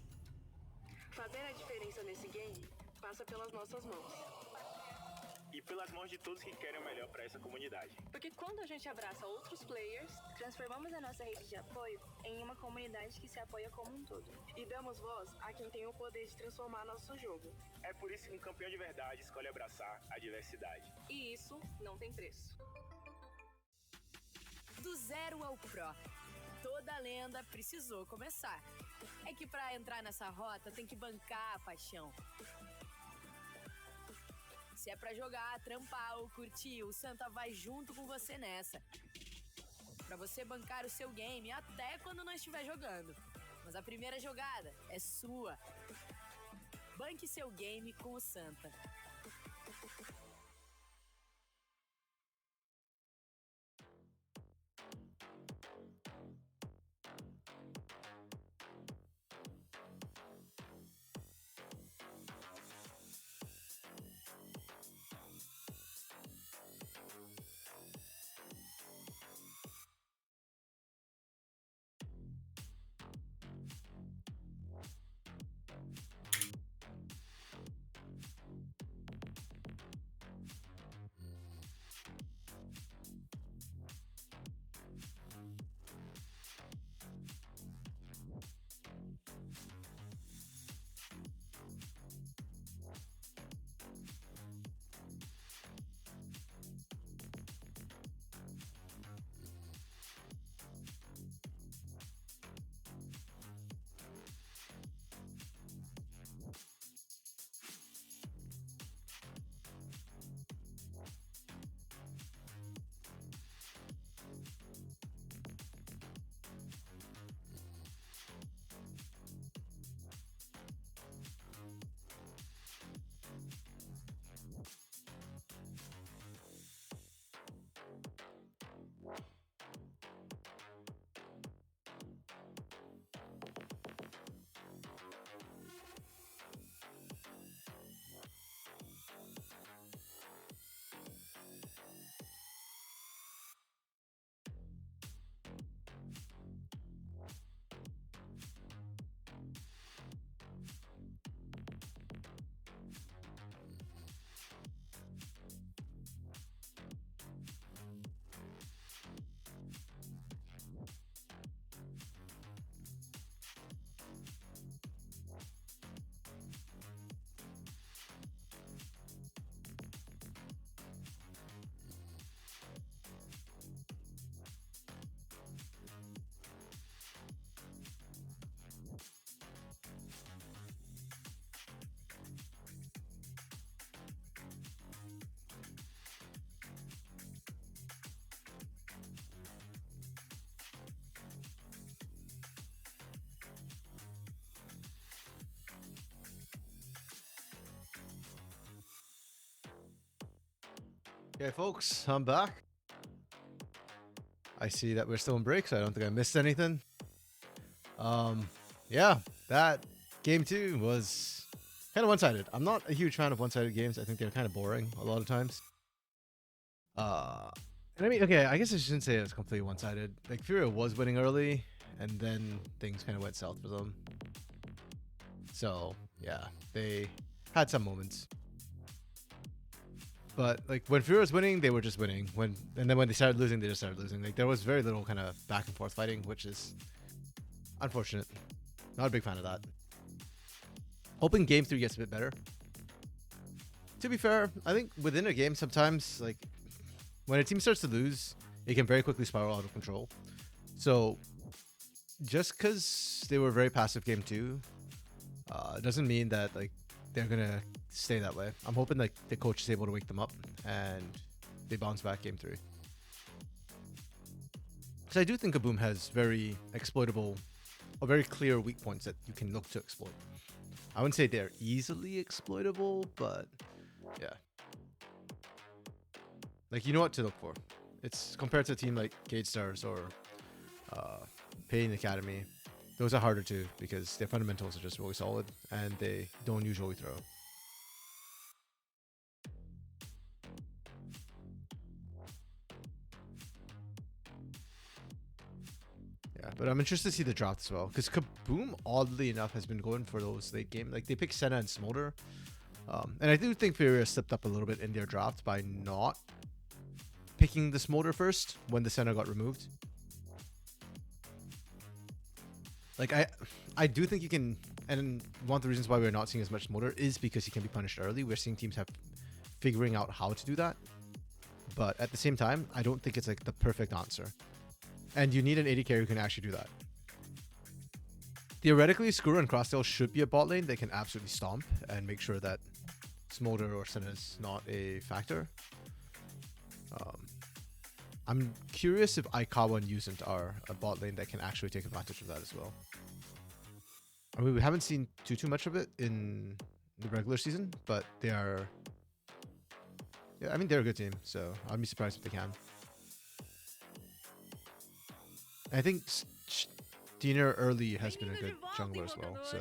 Fazer a diferença nesse game passa pelas nossas mãos. E pelas mãos de todos que querem o melhor para essa comunidade. Porque quando a gente abraça outros players, transformamos a nossa rede de apoio em uma comunidade que se apoia como um todo. E damos voz a quem tem o poder de transformar nosso jogo. É por isso que um campeão de verdade escolhe abraçar a diversidade. E isso não tem preço. Do zero ao pro. Toda lenda precisou começar. É que pra entrar nessa rota tem que bancar a paixão. Se é pra jogar, trampar ou curtir, o Santa vai junto com você nessa. pra você bancar o seu game até quando não estiver jogando. Mas a primeira jogada é sua. Banque seu game com o Santa. Okay, folks, I'm back. I see that we're still in break, so I don't think I missed anything. Yeah, that game 2 was kind of one-sided. I'm not a huge fan of one-sided games. I think they're kind of boring a lot of times. And I mean, okay, I guess I shouldn't say it's completely one-sided. Like, FUR.A was winning early, and then things kind of went south for them. So, yeah, they had some moments. But like when FUR.A was winning, they were just winning. And then when they started losing, they just started losing. Like there was very little kind of back and forth fighting, which is unfortunate. Not a big fan of that. Hoping game 3 gets a bit better. To be fair, I think within a game sometimes, like when a team starts to lose, it can very quickly spiral out of control. So just because they were very passive game 2, doesn't mean that like they're gonna stay that way. I'm hoping like the coach is able to wake them up and they bounce back game 3. Because I do think KBM has very exploitable, or very clear weak points that you can look to exploit. I wouldn't say they're easily exploitable, but yeah. Like you know what to look for. It's compared to a team like Cage Stars or Pain Academy. Those are harder to because their fundamentals are just really solid and they don't usually throw. Yeah, but I'm interested to see the draft as well because KBM, oddly enough, has been going for those late game. Like they pick Senna and Smolder, and I do think FUR.A slipped up a little bit in their draft by not picking the Smolder first when the Senna got removed. Like I do think you can, and one of the reasons why we're not seeing as much Smolder is because he can be punished early. We're seeing teams figuring out how to do that, but at the same time, I don't think it's like the perfect answer. And you need an AD carry who can actually do that. Theoretically, Skura and Crosstail should be a bot lane. They can absolutely stomp and make sure that Smolder or Senna is not a factor. I'm curious if Aikawa and Yuzent are a bot lane that can actually take advantage of that as well. I mean, we haven't seen too much of it in the regular season, but they are... Yeah, I mean, they're a good team, so I'd be surprised if they can. I think Steiner early has been a good jungler as well, so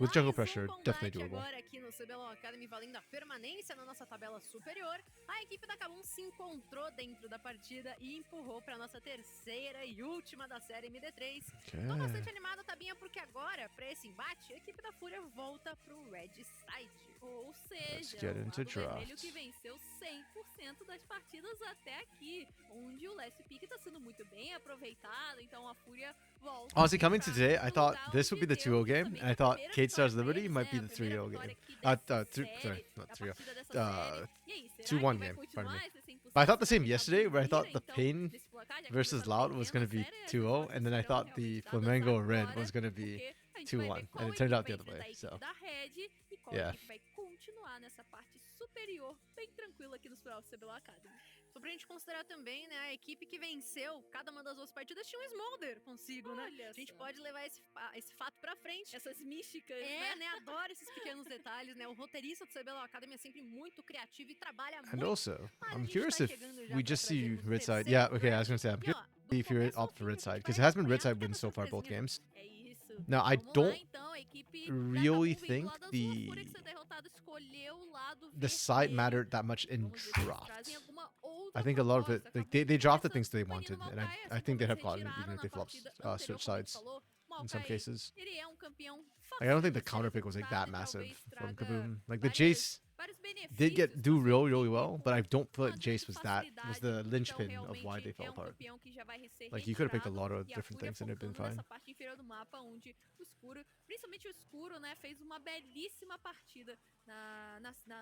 with jungle pressure, definitely doable. Agora aqui no CBLOL Academy, valendo a permanência na nossa tabela superior, a equipe da KBM se encontrou dentro da partida e empurrou para nossa terceira e última da série MD3. Okay. Tô bastante animada, Tabinha, porque agora, para esse embate, a equipe da FUR.A volta pro Red Side. Ou Let's seja, get o into lado vermelho draft. que venceu 100% das partidas até aqui, onde o last pick tá sendo muito bem aproveitado, então a FUR.A volta. Honestly, coming pra today, I thought lugar this would be the onde 2-0 deu game, também and I a thought primeira Kate Star's vitória Liberty deles, might be né? the A primeira 3-0 game. vitória aqui dessa Sorry, série, not da 3-0. partida dessa série. E aí, será 2-1 que vai game, pardon me. continuar esse 100%? But I thought the Será same que a yesterday, KBM where I thought vira, the então, Pain desse placar, já que versus tá Loud was perdendo going to a be série, as 2-0, and then I respostas thought serão the realmente dadas Flamengo Red agora, was going to be porque a gente vai ver 2-1, qual and it turned equipe out the vai other way, enfrentar a so... equipe da Red e qual Yeah. equipe vai continuar nessa parte superior, bem tranquila aqui nos playoffs do CBLOL Academy. Só pra gente considerar também, né, a equipe que venceu cada uma das duas partidas tinha um Smolder consigo, né? Olha A gente só. pode levar esse fato pra frente. Essas místicas, Né? Adoro esses pequenos detalhes, né? O roteirista do CBLOL Academy é sempre muito criativo e trabalha And muito. also, Mas a I'm gente curious tá if chegando já we pra just see trazermos o Red Side. terceiro Yeah, okay, I was draft. going to say, I'm E, curious ó, to do see if you're começo ao opt for fim, Red a Side, gente because vai it has been Red acompanhando Side wins cada so far both surpresinha. games. É isso. Now, I Vamos don't lá, então, a equipe really da KBM think lá da the FUR.A que ser derrotada escolheu o lado side vermelho. mattered that much in Vamos ver se eles draft. trazem alguma I outra think a lot of it, proposta. like KBM they dropped the começa things they banindo wanted, o and Maokai, I assim think como they'd eles have gotten it retiraram even if na they flopped partida switch anterior, como a gente sides falou. in some Maokai, cases. ele é um campeão Like, I don't think the facinho de ser counter pick was like that executado e massive talvez from traga Kaboom. Like the várias Jace vários did benefícios do pra sua really equipe well, but I com don't feel uma like grande Jace was the facilidade. linchpin Então, of why they realmente, é fell um apart. campeão que já vai ser Like you could have picked a retirado lot of e a different FUR.A things and it'd been focando fine. nessa parte inferior do mapa, onde o Escuro, principalmente o Escuro, né, fez uma belíssima partida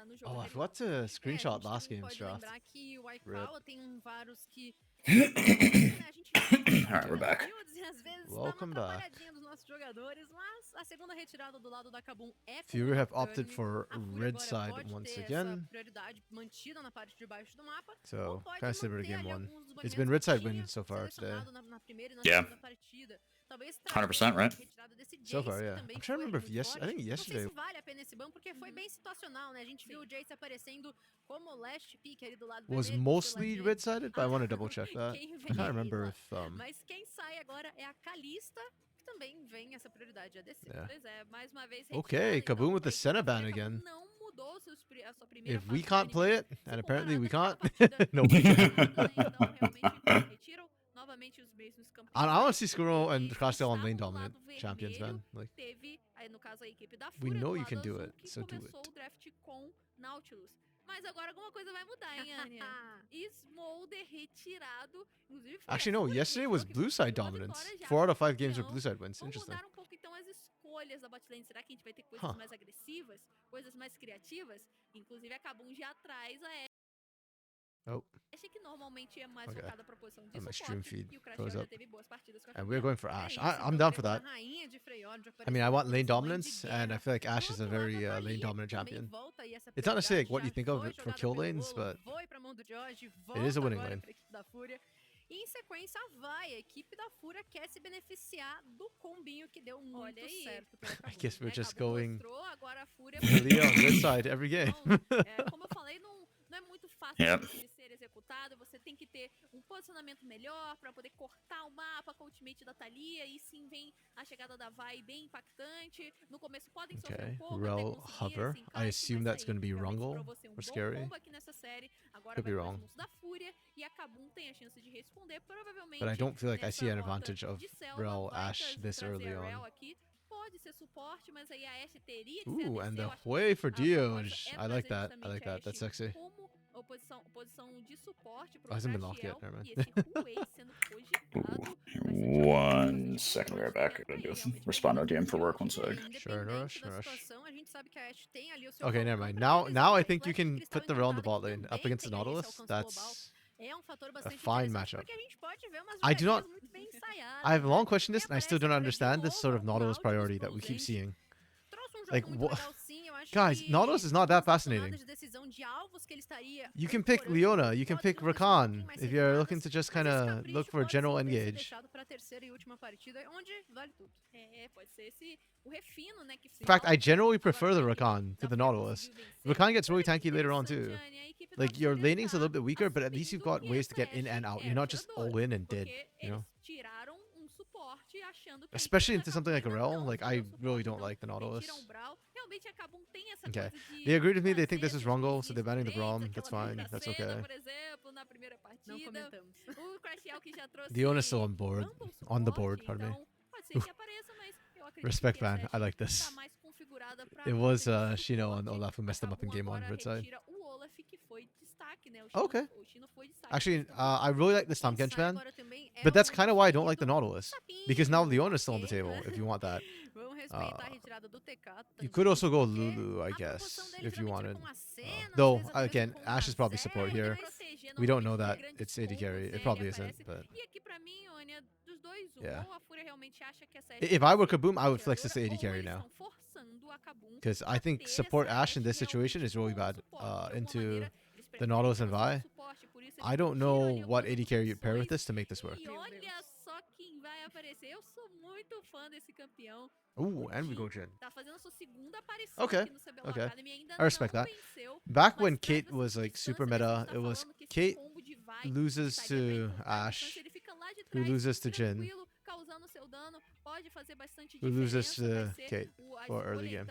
no jogo Oh, I anterior. forgot to A screenshot gente last também game's pode draft. lembrar que o Aikawa tem um Varus que... A gente Alright, we're back. builds e às vezes Welcome dá uma back. atrapalhadinha dos nossos jogadores, mas a segunda retirada do lado da KBM é com FUR.A o have opted Turn. for A FUR.A red agora side pode once ter again. essa prioridade mantida na parte de baixo do mapa, ou So, pode kind of similar to manter game ali one. alguns dos It's been banimentos red que side tinha win so far today. selecionado na primeira e na Yeah. segunda partida. Talvez 100%, right? retirada desse So Jace, far, que yeah. também I'm trying to foi remember if muito I forte. think Não sei yesterday. se vale a pena esse ban, porque foi bem situacional, né? A gente viu o Jace aparecendo como last pick ali do lado Was vermelho, mostly pela red sided, but I want to double check that. quem I vem can't aí remember lá. if Mas quem sai agora é a Kalista, que também vem essa prioridade a descer. yeah. Pois é, mais uma vez Okay, retirada, então, Kaboom with the a equipe Senna da ban FUR.A again. não mudou a sua primeira If we fase de can't play it, banimento, and se apparently we comparada can't, com a partida nobody can. passada, né? Então, realmente, retiram novamente os mesmos campeões. I want to see Skuro and Eles Costream on estavam lane do dominant lado champions, vermelho, man. Like, Teve, aí, no caso, a equipe da we FUR.A know do you lado can do azul, it, que so do começou it. o draft com Nautilus. Mas agora alguma coisa vai mudar, hein, Anya? Smolder retirado. Inclusive, foi Actually, a no, FUR.A que yesterday retirou, was que blue side conseguiu a dominance. vitória já. 4 out of 5 games were Então, blue side wins. vamos Interesting. mudar um pouco, então, as escolhas da botlane. Será que a gente vai ter coisas Huh. mais agressivas? Coisas mais criativas? Inclusive, a KBM já traz a Oh, Ashe, que normalmente é mais Okay. focada pra posição de And my suporte, stream feed e o Crash goes já up. teve boas partidas com a and we're campeã. going for É Ashe. isso, I'm então, down for temos that. a rainha de Freyord I mean, I aparecendo want na lane posição de dominance, and I guerra. feel like Do Ashe is a outro lado, very a lane Maria, dominant que também champion. volta aí essa It's not necessarily prioridade, what you já think of foi it for jogada kill pelo lanes, bolo, but foi pra mão do George, it is a volta winning agora lane. pra equipe da FUR.A. E em sequência vai, a equipe da FUR.A quer se beneficiar do combinho que deu muito Olha aí. certo pela I KBM, guess we're né? just KBM going mostrou, agora a FUR.A Leon red side every game. Então, como eu falei, não é muito fácil Yep. de ser executado. Você tem que ter um posicionamento melhor pra poder cortar o mapa com a ultimate da Thalia. E sim vem a chegada da Vi bem impactante. No começo podem sofrer Okay, um pouco Rel até conseguir hover. esse I encaixe, assume mas that's aí gonna be realmente Rungle provou ser um or bom Scary. combo aqui nessa série. Agora Could vai be para as wrong. mãos da FUR.A e a KBM tem a chance de responder. Provavelmente But I don't feel like I see an nessa rota advantage of de selva, Rel vai Ashe this trazer early a Rel on. aqui. Pode ser suporte, mas aí a Ashe teria que ser Ooh, ADC. and Eu the acho que way for a proposta Dioge. é I like trazer that. I justamente like a that. That's Ashe sexy. como posição de suporte pro Oh, hasn't been locked yet, Crashiel, never mind. e esse Hu-Wei sendo cogitado. Vai ser One second, we're back. I gotta do respond to DM for work. One sec. Sure, no rush, Independente da no rush. situação, a gente sabe que a Ashe tem ali o seu Okay, never falcão mind. pra Now, realizar now o I think you flash de can cristal put the Rel on the encantado, bot que lane up também against the tem ali esse Nautilus. alcance global. That's É um fator a bastante fine interessante, matchup. porque a gente pode ver umas I do not- jogadinhas muito bem ensaiadas, I've né? long questioned this, E and I still aparece don't agora de understand this sort of novo o Nautilus Nautilus priority that we keep Bronzente. seeing. Trouxe um jogo Like, muito what? legal sim, eu acho Guys, Nautilus is not that fascinating. You can pick Leona, you can pick Rakan if you're looking to just kind of look for a general engage. In fact, I generally prefer the Rakan to the Nautilus. Rakan gets really tanky later on too. Like, your laning's a little bit weaker, but at least you've got ways to get in and out. You're not just all in and dead, you know? Especially into something like a Rel. Like, I really don't like the Nautilus. Okay. They agreed with me. They think this is Rungle, so they're banning the Braum. That's fine. That's okay. Diona's still on board. On the board, pardon me. Respect ban. I like this. It was Shino and Olaf who messed them up in game 1, red side. Okay. Actually, I really like this Tahm Kench ban, but that's kind of why I don't like the Nautilus. Because now Leona's still on the table, if you want that. You could also go Lulu, I guess, if you wanted. Though, again, Ashe is probably support here. We don't know that it's AD carry. It probably isn't, but... yeah. If I were Kaboom, I would flex this to AD carry now. Because I think support Ashe in this situation is really bad. Into the Nautilus and Vi. I don't know what AD carry you'd pair with this to make this work. Ooh, and we go Jhin. Okay, okay. I respect that. Back when Kate was like super meta, it was Kate loses to Ashe, who loses to Jhin, who loses to Kate for early game.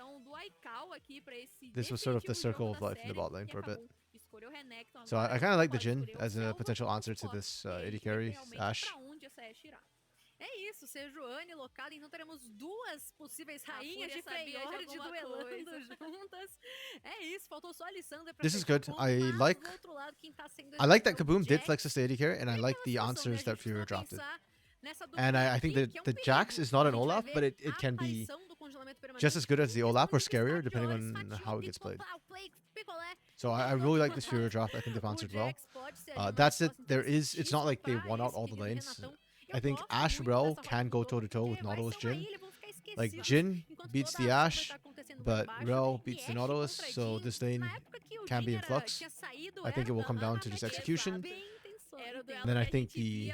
This was sort of the circle of life in the bot lane for a bit. So I kind of like the Jhin as a potential answer to this AD carry Ashe. É isso, Sejuani locada, então teremos duas possíveis rainhas de Freyord duelando juntas. É isso, faltou só a Lissandra pra This is good. I like that Kaboom did flex the AD carry, and I like the answers that FUR.A dropped it. And I think that the Jax is not an Olaf, but it can be just as good as the Olaf or scarier, depending on how it gets played. So I really like this FUR.A draft. I think they've answered well. That's it. It's not like they won out all the lanes. I think Ashe Rel can go toe-to-toe with Nautilus Jhin. Like, Jhin beats the Ashe, but Rel beats the Nautilus, so this lane can be in flux. I think it will come down to just execution. And then I think the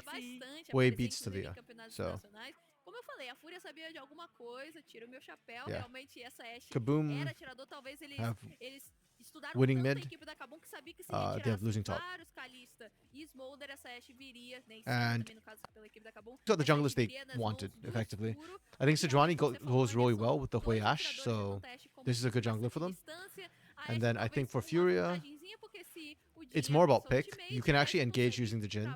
Wei beats Talia. So, yeah. Kaboom have winning mid. They have losing top. And so the junglers they wanted, effectively. I think Sejuani goes really well with the Hui Ashe, so this is a good jungler for them. And then I think for FUR.A, it's more about pick. You can actually engage using the Jhin.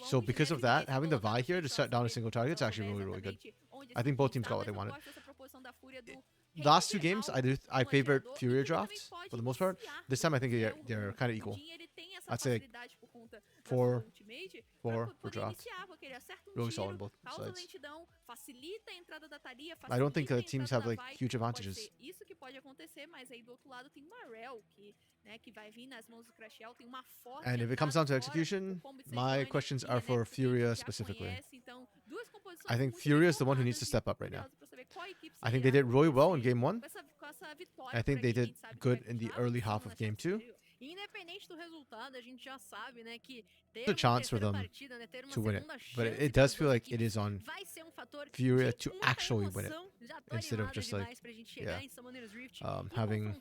So because of that, having the Vi here to shut down a single target is actually really, really good. I think both teams got what they wanted. Last two games, I favored FUR.A draft for the most part. This time, I think they're kind of equal. I'd say 4 for draft. Really solid on both sides. I don't think teams have like huge advantages. And if it comes down to execution, my questions are for FUR.A specifically. I think FUR.A is the one who needs to step up right now. I think they did really well in game 1. I think they did good in the early half of game 2. There's a chance for them to win it, but it does feel like it is on FUR.A to actually win it, instead of just like, yeah, having,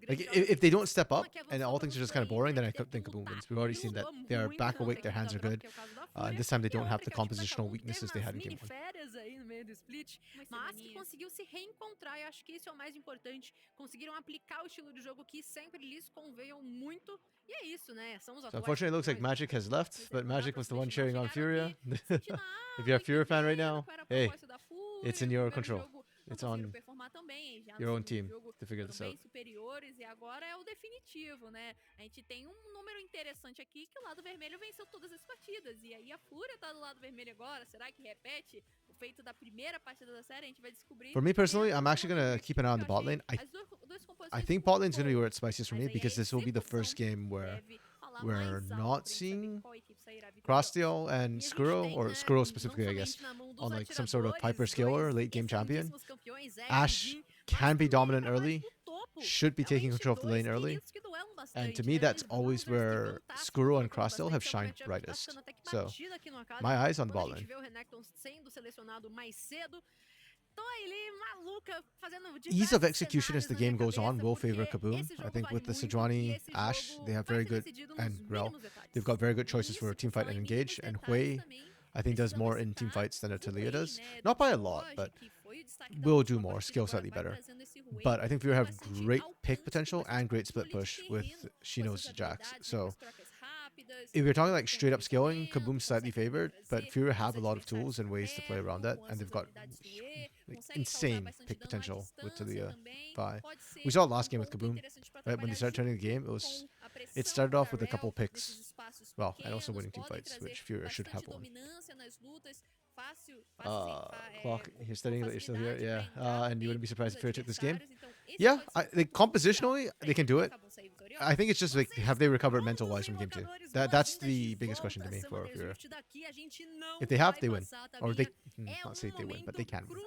like, if they don't step up and all things are just kind of boring, then I think Kaboom wins. We've already seen that they are back awake, their hands are good, and this time they don't have the compositional weaknesses they had in game 1. Mas que conseguiu se reencontrar, e acho que isso é o mais importante. Conseguiram aplicar o estilo de jogo que sempre lhes conveio muito. E é isso, né? São os So unfortunately, it looks like Magic has left, but Magic was the one cheering on FUR.A. If you're a FUR.A fan right now, hey, it's in your control. It's on your own team to figure this out. Superiores, e agora é o definitivo, né? A gente tem número interessante aqui que o lado vermelho venceu todas as partidas. E aí a FUR.A tá do lado vermelho agora. Será que repete o feito da primeira partida da série? A gente vai descobrir. For me personally, I'm actually going to keep an eye on the bot lane. I think bot lane's going to be where it's spiciest for me, because this will be the first game where we're not seeing Costream and Skuro, or Skuro specifically, I guess, on like some sort of Piper Scaler late game champion. Ashe can be dominant early, should be taking control of the lane early. And to me, that's always where Skuro and Crossdale have shined brightest. So, my eyes on the bot lane. Ease of execution as the game goes on will favor KBM. I think with the Sejuani, Ashe, they have very good, and Rel, they've got very good choices for teamfight and engage. And Hui, I think, does more in team fights than a Talia does. Not by a lot, but will do more, skill slightly better. But I think FUR.A have great pick potential and great split push with Shino's Jax. So if you're talking like straight up scaling, KBM's slightly favored, but FUR.A have a lot of tools and ways to play around that, and they've got like, insane pick potential with Talia Vi. We saw it last game with KBM, right? When they started turning the game, it started off with a couple picks, well, and also winning team fights, which FUR.A should have won. Clock, you're studying, but you're still here, yeah. And you wouldn't be surprised if FUR.A took this game. Yeah, compositionally they can do it. I think it's just like, have they recovered mental wise from game 2? That's the biggest question to me for FUR.A. If they have, they win, or they not say they win, but they can win.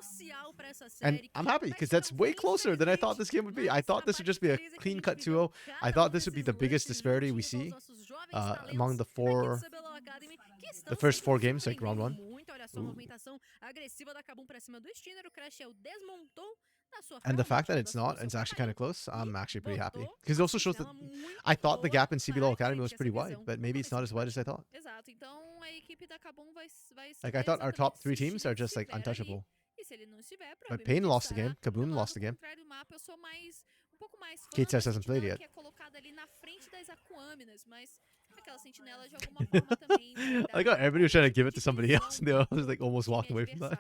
And I'm happy because that's way closer than I thought this game would be. I thought this would just be a clean cut 2-0. I thought this would be the biggest disparity we see among the first 4 games, like round 1. And the fact that it's not, it's actually kind of close, I'm actually pretty happy. Because it also shows that I thought the gap in CBLOL Academy was pretty wide, but maybe it's not as wide as I thought. Like, I thought our top 3 teams are just, like, untouchable. But Pain lost the game, KBM lost the game. KTS hasn't played yet. I got everybody was trying to give it to somebody else, and they all just like almost walked away from that.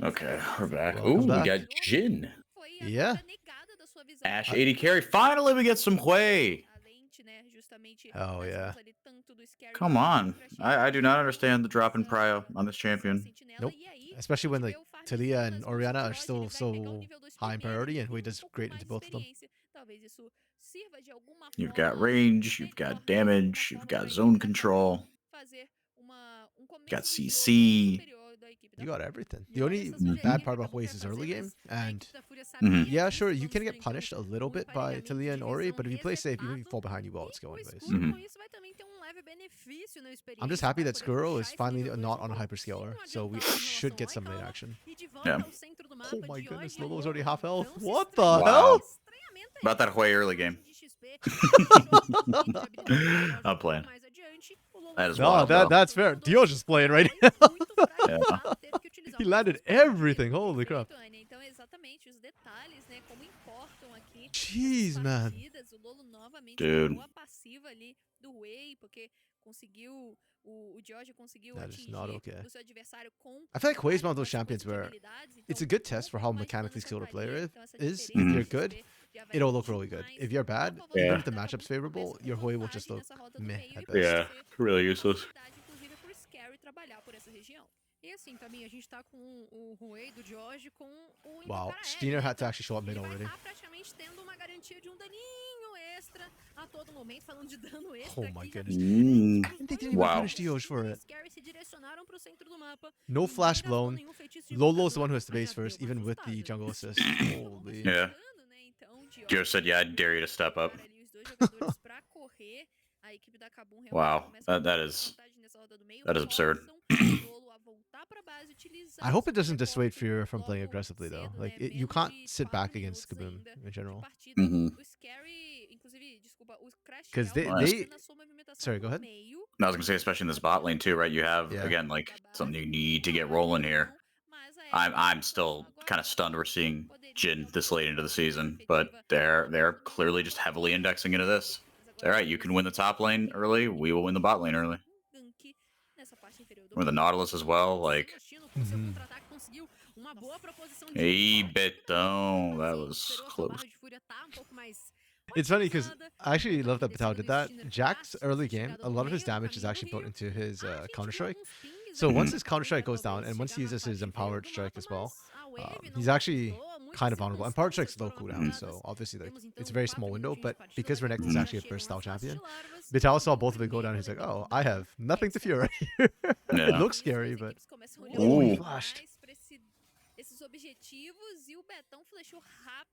Okay, we're back. Ooh, we got Jin. Yeah. Ashe 80 carry. Finally, we get some Hui. Oh yeah. Come on. I do not understand the drop in prio on this champion. Nope. Especially when like Talia and Orianna are still so high in priority, and Hui does great into both of them. You've got range, you've got damage, you've got zone control, you've got CC. You got everything. The only bad part about Hui is his early game, and yeah, sure, you can get punished a little bit by Talia and Ori, but if you play safe, even if you fall behind, you will outscale anyways. I'm just happy that Skuro is finally not on a hyperscaler, so we should get some lane action. Yeah. Oh my goodness, Lolo's already half health. What the hell? About that Hui early game. I'm playing. That is wild, that's fair. Dio's just playing right now. Yeah. He landed everything. Holy crap. Jeez, man. Dude. That is not okay. I feel like Hui is one of those champions where it's a good test for how mechanically skilled a player is. If you're good, it'll look really good. If you're bad, even if the matchup's favorable, your Hui will just look meh at best. Yeah, really useless. Wow, Steiner had to actually show up mid already. Oh my goodness. And they didn't even punish Dioj for it. No flash blown. Lolo's the one who has to base first, even with the jungle assist. Holy. Yeah. Joe said, yeah, I dare you to step up. Wow, that is absurd. I hope it doesn't dissuade FUR.A from playing aggressively, though. Like, you can't sit back against KBM in general. Because they... Sorry, go ahead. No, I was going to say, especially in this bot lane, too, right? You have, again, like, something you need to get rolling here. I'm still kind of stunned we're seeing Jin this late into the season, but they're clearly just heavily indexing into this. All right, you can win the top lane early, we will win the bot lane early. Or the Nautilus as well, like... Hey, Beton, that was close. It's funny because I actually love that Betal did that. Jack's early game, a lot of his damage is actually put into his Counter-Strike. So once his Counter-Strike goes down, and once he uses his Empowered Strike as well, he's actually kind of vulnerable. Empowered Strike's low cooldown, so obviously like it's a very small window, but because Renekton is actually a burst style champion, Betal saw both of it go down, he's like, oh, I have nothing to fear right here. It looks scary, but... Oh, he flashed. esses objetivos e o Betão flechou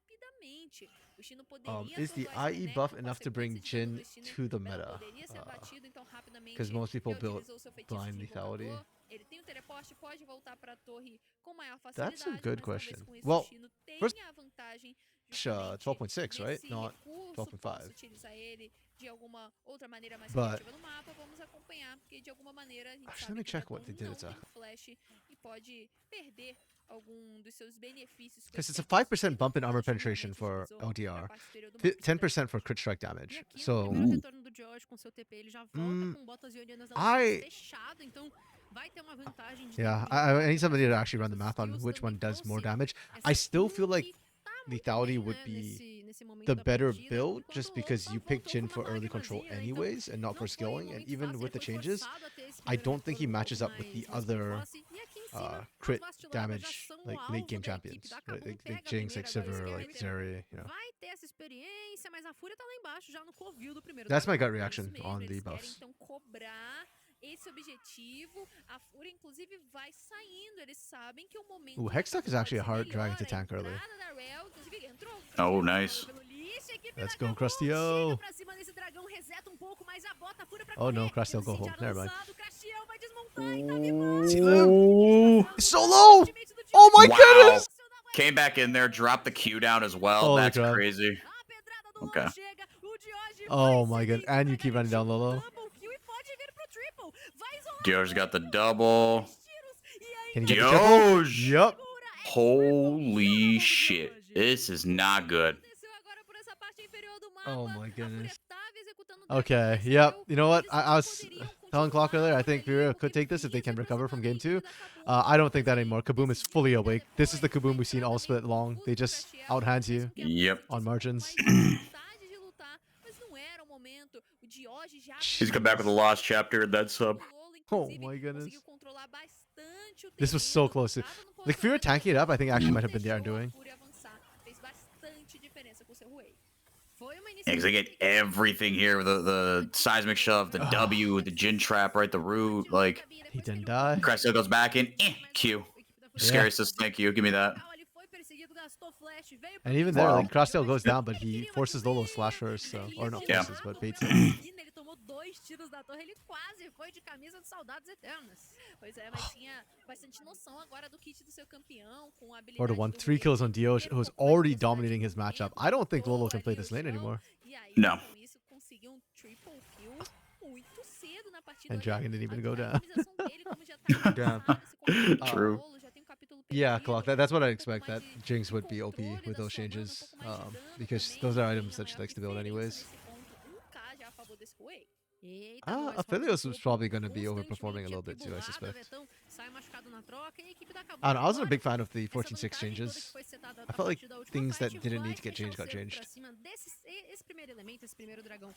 rapidamente. O Chino poderia Is the atordoar esse IE boneco, buff com enough to bring consequência de dano Jhin do Chino. to the Betão meta? poderia ser abatido, então rapidamente Because most people built reutilizou seu feitiço blind de lethality. invocador. Ele tem o teleporte, pode voltar pra torre com maior That's a facilidade, good mas question. talvez com isso Well, o Chino first, tenha a vantagem justamente 12.6, right? nesse Not recurso, 12.5. possa utilizar ele de alguma outra maneira mais But- criativa no mapa. Vamos acompanhar, porque de alguma maneira a gente Actually, sabe let me que o check Betão what they did não exactly. tem flash e pode perder algum dos seus benefícios. com Because esse it's a feitiço 5% bump in que armor ele penetration for utilizou pra LDR, parte superior do mapa. 10% for crit strike E damage. aqui, no So, primeiro retorno do George com seu TP, ele já volta com botas ionianas I- fechado, então vai ter uma vantagem de yeah, definição I need somebody to das actually run the math on skills which one também does more consigo. damage. Essa I still feel King like que tá muito lethality bem, would né, be nesse momento the da better partida, build enquanto just o because Opa you pick voltou Jhin com uma for early control lágrimazinha, né, então anyways and not não for foi um skilling, and momento even fácil, with ele the foi changes, forçado a ter esse I primeiro don't think he retorno um matches pouco up with the mais other precoce. E aqui em cima, crit as vastiladas já damage, são o like alvo late game da equipe champions, da right? Kabum, Like pega a Jinx, like primeira, Sivir, agora like esquerda, Zeri, you know. vai ter essa experiência, mas a Fúria tá lá embaixo, já no covil do primeiro That's my dragão. gut Isso reaction mesmo, on the eles querem buffs. então cobrar esse objetivo. A Fúria, inclusive, vai saindo. Eles sabem que o momento. Ooh, da Hextech is Kabum actually a pode ser hard dragon to melhor. tank A early. entrada da Rell, inclusive, entrou. Oh, nice. Pelo lixo, a equipe Let's da go, Kabum Crustio. chega pra cima desse dragão, reseta um pouco, mas a bota a Fúria pra Oh no, correr. Crustio go home. Incendiário Never mind. lançado, Crastiel vai desmontar e tá vivo. See them? Ooh. So low! Ultimate do Oh my Wow. goodness! Came back in there, dropped the Q down as well. Holy That's crap. crazy. A pedrada do Okay. Lolo chega, o Dioge Oh vai my god, seguindo and pra you keep running garantir down Lolo. double kill e pode vir pro triple. Vai isolar Dio's got the double. dois tiros e aí Can he get the triple? Dioge. Yup. Holy shit. This is not good. desceu agora por essa parte inferior do mapa. Oh my A Fúria goodness. tava executando o Okay, dragão, yep. recebeu. You know what? Eles I não was poderiam telling Clock earlier, I continuar think por ali, Fur.A porque could take this if they can precisa recover from game aproximar 2. a equipe da Kabum. I don't think that anymore. Kaboom is fully Esse awake. dia This is the depois, Kaboom we've seen all também split long. confuso They pro just Crastiel, outhands fez you com que a Yep. Fúria on sentisse margins. mais vontade de lutar, mas não era o momento. O Dioge já He's come back with a lost chapter in that sub. O Lolo, Oh inclusive, my goodness. conseguiu controlar bastante o This was so terreno, close to... tava no Like, Fur.A tanking it up, I think actually might have been the deixou a undoing. Fúria avançar. Fez bastante diferença com o seu Huey. Foi uma Yeah, because they get everything here. The seismic shove, the W, the Jhin trap, right? The root. Like, He didn't die. Cressio goes back in. Q. Scary says, thank you. Give me that. And even there, Wow. like, Crosstail goes down, but he forces Lolo to slash first, so... Or not Yeah. forces, but baits it. Ele tomou 2 tiros da torre, ele quase foi de camisa de saudades eternas. Pois é, mas tinha bastante noção agora do kit do seu campeão, com a Or habilidade the one, do 3 Huey kills on de Dioge, ter um who's pouco mais de already velocidade dominating de his matchup. movimento, I don't think Lolo botou can play ali this o lane chão, anymore. E aí, No. com isso, conseguiu um triple kill muito cedo na partida. And Olha Dragon didn't even a go down. dinamização dele, como já tá Damn. avançado esse confronto com o True. Lolo, já tem um capítulo Yeah, perdido, Clock, já that's what tem I um pouco expect, mais that de Jinx would be OP controle with da those sua mana, um changes. pouco mais de dano Because também, those are tem items a that she maior likes to build diferença anyways. nesse ponto. 1K já a favor desse Huey. Eita, Aphelios was probably going to be overperforming a little bit too, I suspect. Sai machucado na troca, e a equipe da Kabum I don't know, I wasn't a agora, big fan of the essa 14-6 vantagem toda que changes. foi setada I a felt like partir da última things that fight didn't vai need to get fechar changed o got cerco changed. pra cima esse primeiro elemento, esse primeiro dragão.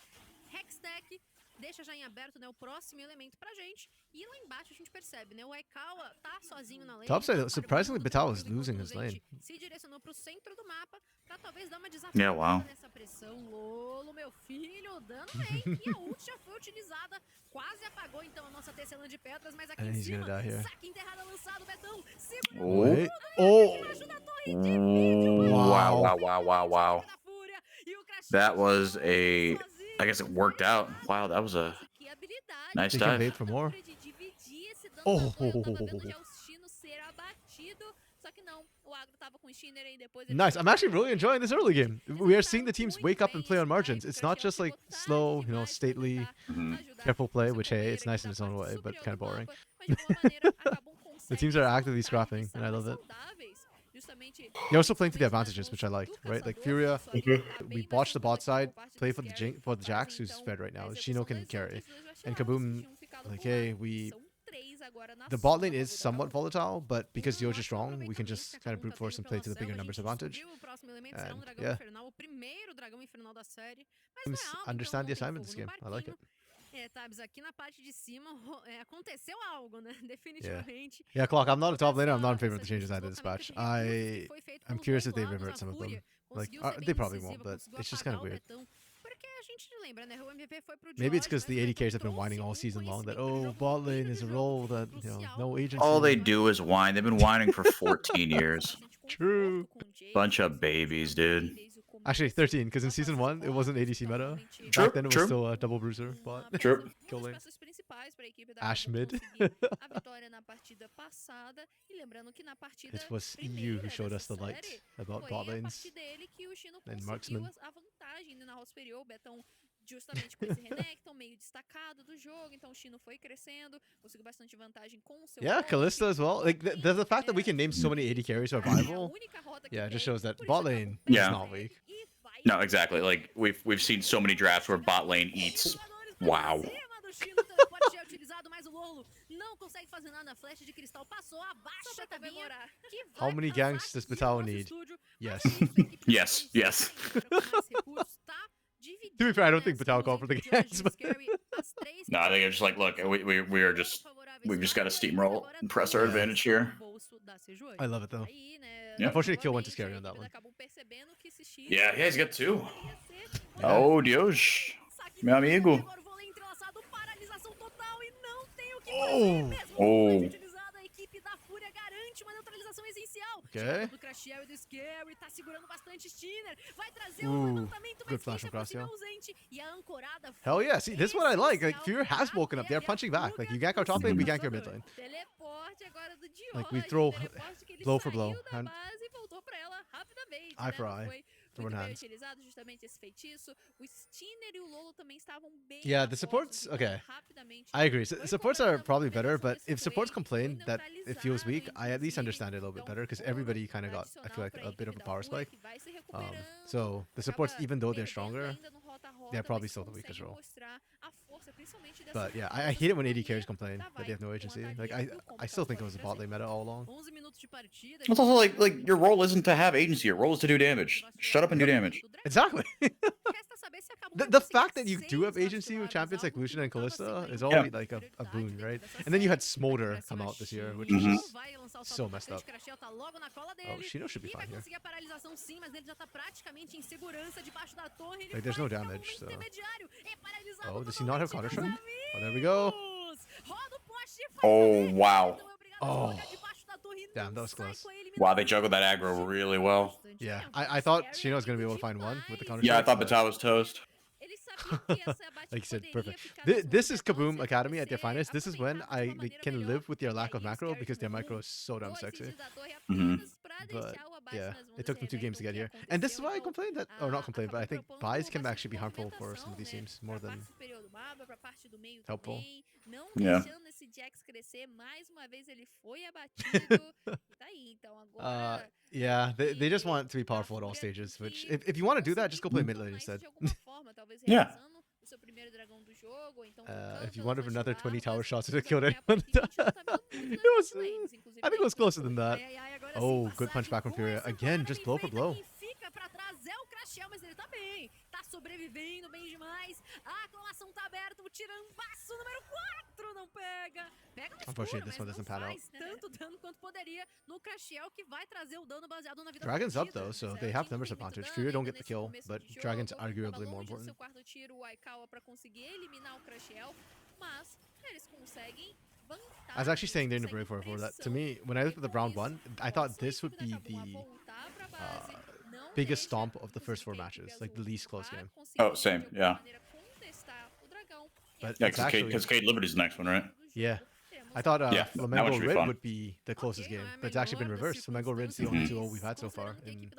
Hextech deixa já em aberto, né, o próximo elemento pra gente. E lá embaixo a gente percebe, né, o Aikawa tá sozinho na lane. Topside, tá surprisingly, farmando Betal depois, is enquanto losing o his Zete lane. se direcionou pro centro do mapa pra talvez dar uma desafiada Yeah, wow. nessa pressão. Lolo, meu filho, dando aí. E a ult já foi utilizada. Quase apagou então a nossa tecelã de pedras, mas aqui And em he's gonna cima, die here. saque enterrado lançado, Betão. Segura Oh. Wait. Oh! embaixo da torre, divide o Wow, Wow. wow, wow, wow, wow. da Fúria. E o Crastiel That was a... sozinho. I guess it worked out. Wow, that was a Que habilidade. nice They can dive. bait for more. De dividir esse dano Oh. da torre. Eu tava vendo já o Chino ser abatido. Só que não, o agro tava com o Shinner e depois ele Nice. foi I'm pra actually really torre. enjoying this early game. We are seeing the Executaram teams muito wake up bem and play on esse margins. dive, It's o not Crastiel just like ficou tarde slow, you know, demais pra stately, tentar Mhm. ajudar careful play, seu which, hey, it's companheiro nice aqui in da its own parte way, but superior kind of do boring. mapa, mas de alguma maneira a Kabum The teams consegue are essa actively vantagem, scrapping, são and I mais love it. saudáveis, justamente They're also playing to the talvez nas advantages, mãos which I liked, do right? Like caçador, Furia, só ele tá we bem botched the mais bot side, tranquilo por parte play do for the Scary, for the Jax, fazem, who's então, fed right a now. execução Shino can das carry. ults dos dois And bastilados, Kaboom, tinham ficado like, por lá. hey, we... São 3 agora na The bot sombra lane is do somewhat dragão. volatile, but because Eu Yoja is acho que o strong, we can aproveitamento just que a kind of Kabum brute tá force tendo and play to pela the bigger céu, a numbers gente advantage. descobriu, o próximo elemento será um And, dragão yeah. infernal, o primeiro dragão infernal da série. Mas I não é algo, understand então the não tem assignment this fogo game. no I like it. barquinho. Tabs, aqui na parte de cima aconteceu algo, né? Definitivamente. Yeah, Clock, I'm not a top Toda laner. I'm not in essa- favor of the essa changes I did this deslocamento patch. de recursos que foi feito I'm pelos curious dois if they lados, revert a some of them. Fúria Like, conseguiu ser they bem probably incisiva, won't, but conseguiu it's just kind of apagar o weird. Betão, porque a gente lembra, né? O MVP foi pro Maybe it's George, because mas the o AD Betão carries have been trouxe whining all um season long that, conhecimento, ele oh, jogou bot lane muito is a nesse role jogo that, crucial. no agency. All they do is whine. They've been whining for 14 years. True. Bunch of babies, dude. Actually, 13, because in season 1, it wasn't ADC meta. True, Back then, it was true. still a double bruiser bot. True. Kill lane. peças principais para a equipe da Ash Kabum mid. conseguir a vitória na partida passada. E lembrando que na partida It was you primeira who showed us dessa the light série, about foi bot a lanes partir dele que o Chino and conseguiu marksman. a vantagem na rota superior. O Betão justamente com esse Renekton meio destacado do jogo, então o Chino foi crescendo, conseguiu bastante vantagem com o seu Yeah, golpe. Kalista as well. Like the fact that we can name so many AD carries É a survival, única rota que yeah, it just tem, shows that por bot isso a lane Kabum is pega Yeah. not ele weak. e vai No, exactly. Like we've seen so many drafts where bot lane eats. Wow. do Chino, teleporte é utilizado, mas o Lolo não consegue fazer nada. Flecha de cristal passou, abaixa a cabinha. Que vai How many causar ganks does aqui Vital no nosso need? estúdio. Yes. Mas é isso, a equipe da Yes, Kabum yes. sempre com mais recursos, tá dividida, To be fair, I don't né, think Vital assim, called for the entre o George ganks, e o but Scary, as três No, I think it's just like, look, we are just we've just got to steamroll and press our advantage here. I love it though. Aí, né, Yeah. Unfortunately, kill went to novamente, Scary a on that equipe one. da Kabum percebendo que esse X Yeah, he's got two. poderia ser Yeah. Oh, Deus. Meu amigo. Agora o vôlei entrelaçado, paralisação total e não tem o que Oh. fazer. Mesmo com Oh. o flash utilizado, a equipe da FUR.A garante uma neutralização essencial. Okay. Chegada do Crashiel e do Scary, tá segurando bastante Stinner. Vai trazer Ooh, um levantamento, good mas flash quem from se aproxima é Crashiel. ausente. E a ancorada Hell yeah! See, this is what I like. Like, essencial FUR.A has pra woken up. They're ter punching a back. Like, you fuga gank our top dos lane, we gank your mid caçadores. lane. teleporte agora do George, Like, we throw teleporte que ele blow for saiu blow, da hand- base e voltou pra ela rapidamente, Eye né? for Não eye, foi throwing muito bem hands. utilizado justamente esse feitiço. O Stinner e o Lolo também estavam bem Yeah, na the bota, supports. então Okay, rapidamente I agree. foi Supports cobrada are a probably better, movimentação but desse if supports play, complain foi that it feels weak, neutralizado, I at least inclusive. understand it a little bit Então, better because ouro everybody kind of got, I feel adicional like, pra a bit of equipe a da power FUR.A, spike. que vai se recuperando, So the supports, acaba even though they're perdendo stronger, ainda no rota a rota, they're probably mas still the weakest consegue role. mostrar a força, principalmente dessa But yeah, I rotas hate it when AD companhia carries complain da that they Vai have no com agency. ataque Like, e o combo I still pra think it fora was a de bot Brasil. lane meta all along. 11 minutos de partida. It's also like your role isn't to have agency. Your role is to do damage. Shut up and do damage. Exactly. Resta saber se a Kabum vai The conseguir fact that you do have 6 agency with vaciladas, champions like algo que Lucian and não tava Kalista sendo is ainda already uma like a prioridade boon, dentro right? dessa And then you had série. Smolder Pra come cima out this year, Chino. which is just Vai lançar o salto so pra messed frente, up. Crashiel tá logo na cola dele. Oh, Shino should be E vai fine here. conseguir a paralisação sim, mas ele já tá praticamente em segurança debaixo da torre. Ele Like, there's vai no criar um damage, momento so- intermediário. É paralisado Oh, does he not have totalmente, Counter meus Strike? Oh, there we go. amigos. Roda o poste e faz Oh, também. wow. Então é obrigado a Oh. colocar debaixo da torre e Damn, não that was sai close. com a Wow, they eliminação. juggled that aggro really well. Bastante Yeah, tempo. I thought Scary Shino was gonna be able amigo to find one with the demais. counter Yeah, I strike. thought but- Batal was toast. Ele sabia que essa bate Like you said, poderia perfect. ficar na This mão is do Betão, Kaboom se Academy at their acontecer, finest. This is when aproveitar de I uma like, maneira can melhor. live with their E lack aí of o macro Scary because their com macro is so damn dois sexy. hits da torre Mhm. apenas pra But deixar o abate yeah, nas mãos it took them desse 2 games to get Renekton, here. que And this is aconteceu, why I então, complained that, or not complained, but I think acabou buys can propondo actually be harmful bastante for some of these movimentação, teams more pra than parte superior do mapa, pra parte do meio helpful. também, não Yeah. deixando esse Jax crescer, mais uma vez ele foi abatido, e tá aí, então agora... Yeah, they just want to be a powerful at all FUR.A stages. tem Which, que if you want to do that, just go play conseguir mid lane tornar isso instead. de alguma forma, talvez Yeah. realizando o seu primeiro dragão do jogo, ou então If you trocando wanted pelas another 20 tower larvas, shots to usando kill até a anyone, parte que a gente não tá vendo muito it nas was. lanes, inclusive I think it was closer than that. Ai, ai, agora Oh, sim, good punch back from passagem FUR.A. com essa Again, parada, just ele blow for enfrenta blow. quem fica pra trás é o Crashiel, mas ele tá bem. Tá sobrevivendo bem demais. A aclamação tá aberta. O tirambaço número 4 não pega. Pega no Unfortunately, escuro, this mas one não doesn't pan out. faz tanto dano quanto poderia no Crashiel, que vai trazer o dano baseado na vida Dragon's da up though, so they have numbers advantage. FUR.A don't get the kill, but Dragon's arguably more important. Seu quarto tiro, o Aikawa, pra conseguir eliminar o Crashiel, mas eles conseguem I was actually saying during the break for that. To me, when I looked at the round one, I thought this would be the biggest stomp of the first 4 matches, like the least close game. Oh, same, yeah. But Yeah, it's actually, because Cade Liberty's the next one, right? yeah. I thought Yeah, that one Flamengo should be Rid fun. would be the closest game, but it's actually been reversed. Flamengo Rid's the only 2-0 we've had so far in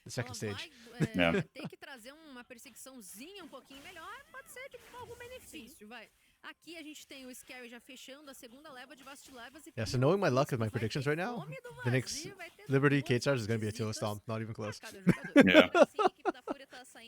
the second stage. Yeah. Ter que trazer uma perseguiçãozinha um pouquinho melhor pode ser de algum benefício, vai. Aqui a gente tem o Scary já fechando a segunda leva de Vastilevas e Yeah, so knowing my luck with my predictions right now, the next Liberty Kate Stars is going to be a 2 stomp, not even close. Yeah.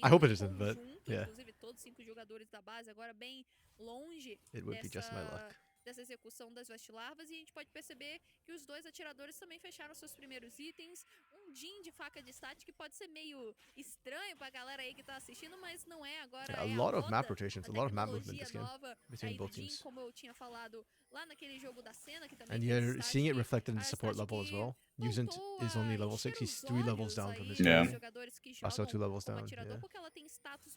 I hope it isn't, but yeah. Inclusive todos 5 jogadores da base agora bem longe It would be just my luck. dessa execução das Vestilarvas, e a gente pode perceber que os dois atiradores também fecharam seus primeiros itens. Um Jin de faca de stat que pode ser meio estranho pra galera aí que tá assistindo, mas não é agora. Yeah, é a lot of moda, map rotations, a lot of map movement tecnologia this game nova between aí do both Jin, teams. como eu tinha falado lá naquele jogo da cena, que também And tem you're stat seeing it que- reflected in a the support stat level as que well. Usant is only level 6, he's 3 levels down from his Yeah. game. Also 2 levels down, atirador, yeah. porque ela tem status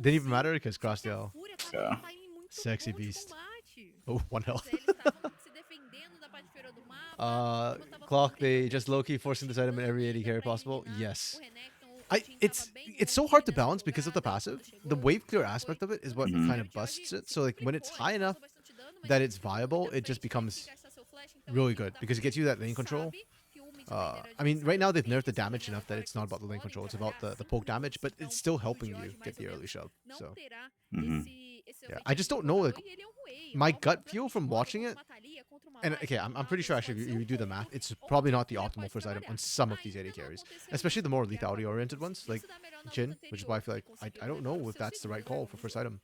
didn't even matter because Costream Yeah. Sexy beast. Combate. Oh, 1 Pois health. é, eles estavam se defendendo da parte inferior do mapa. como tava Clock, com they tempo, just eles low-key forcing this item in every 80 carry possible? eliminar Yes. o Renekton. O Jhin It's tava bem so longe hard to nessa balance because of the jogada, passive. quando The chegou, wave clear não foi aspect of it is tão what Mhm. kind of O George busts it. se So like when it's complicou, high ele enough causou bastante dano, mas that ele it's ficou muito viable, na it just frente, vai becomes que gastar seu flash, então a really equipe good da because it Fúria gets you that lane control. sabe que o mid laner I mean, right now they've bem nerfed the damage nessa enough that hora it's que not eles about the lane podem control. It's about trabalhar the 5 poke damage, minutos, but então it's still o helping George you mais get the ou early menos shove. não So terá Mhm. esse yeah, objetivo I just de don't know like jogador, e ele é um Wei, é um my alvo gut feel completamente from móvel watching contra it. uma Thalia, contra uma And Lari, okay, contra I'm um pretty sure Nautilus, actually pode if ser you do the ponto math, it's onde probably a not the Fúria optimal pode first item on trabalhar. some of these Ainda 80 não carries, aconteceu especially the isso, more e a lethality Kabum oriented ones conseguiu like se dar melhor na luta Jhin, which is why I anterior, feel like I conseguiram don't levar know o if seu that's the right segundo call dragão for do first jogo. item.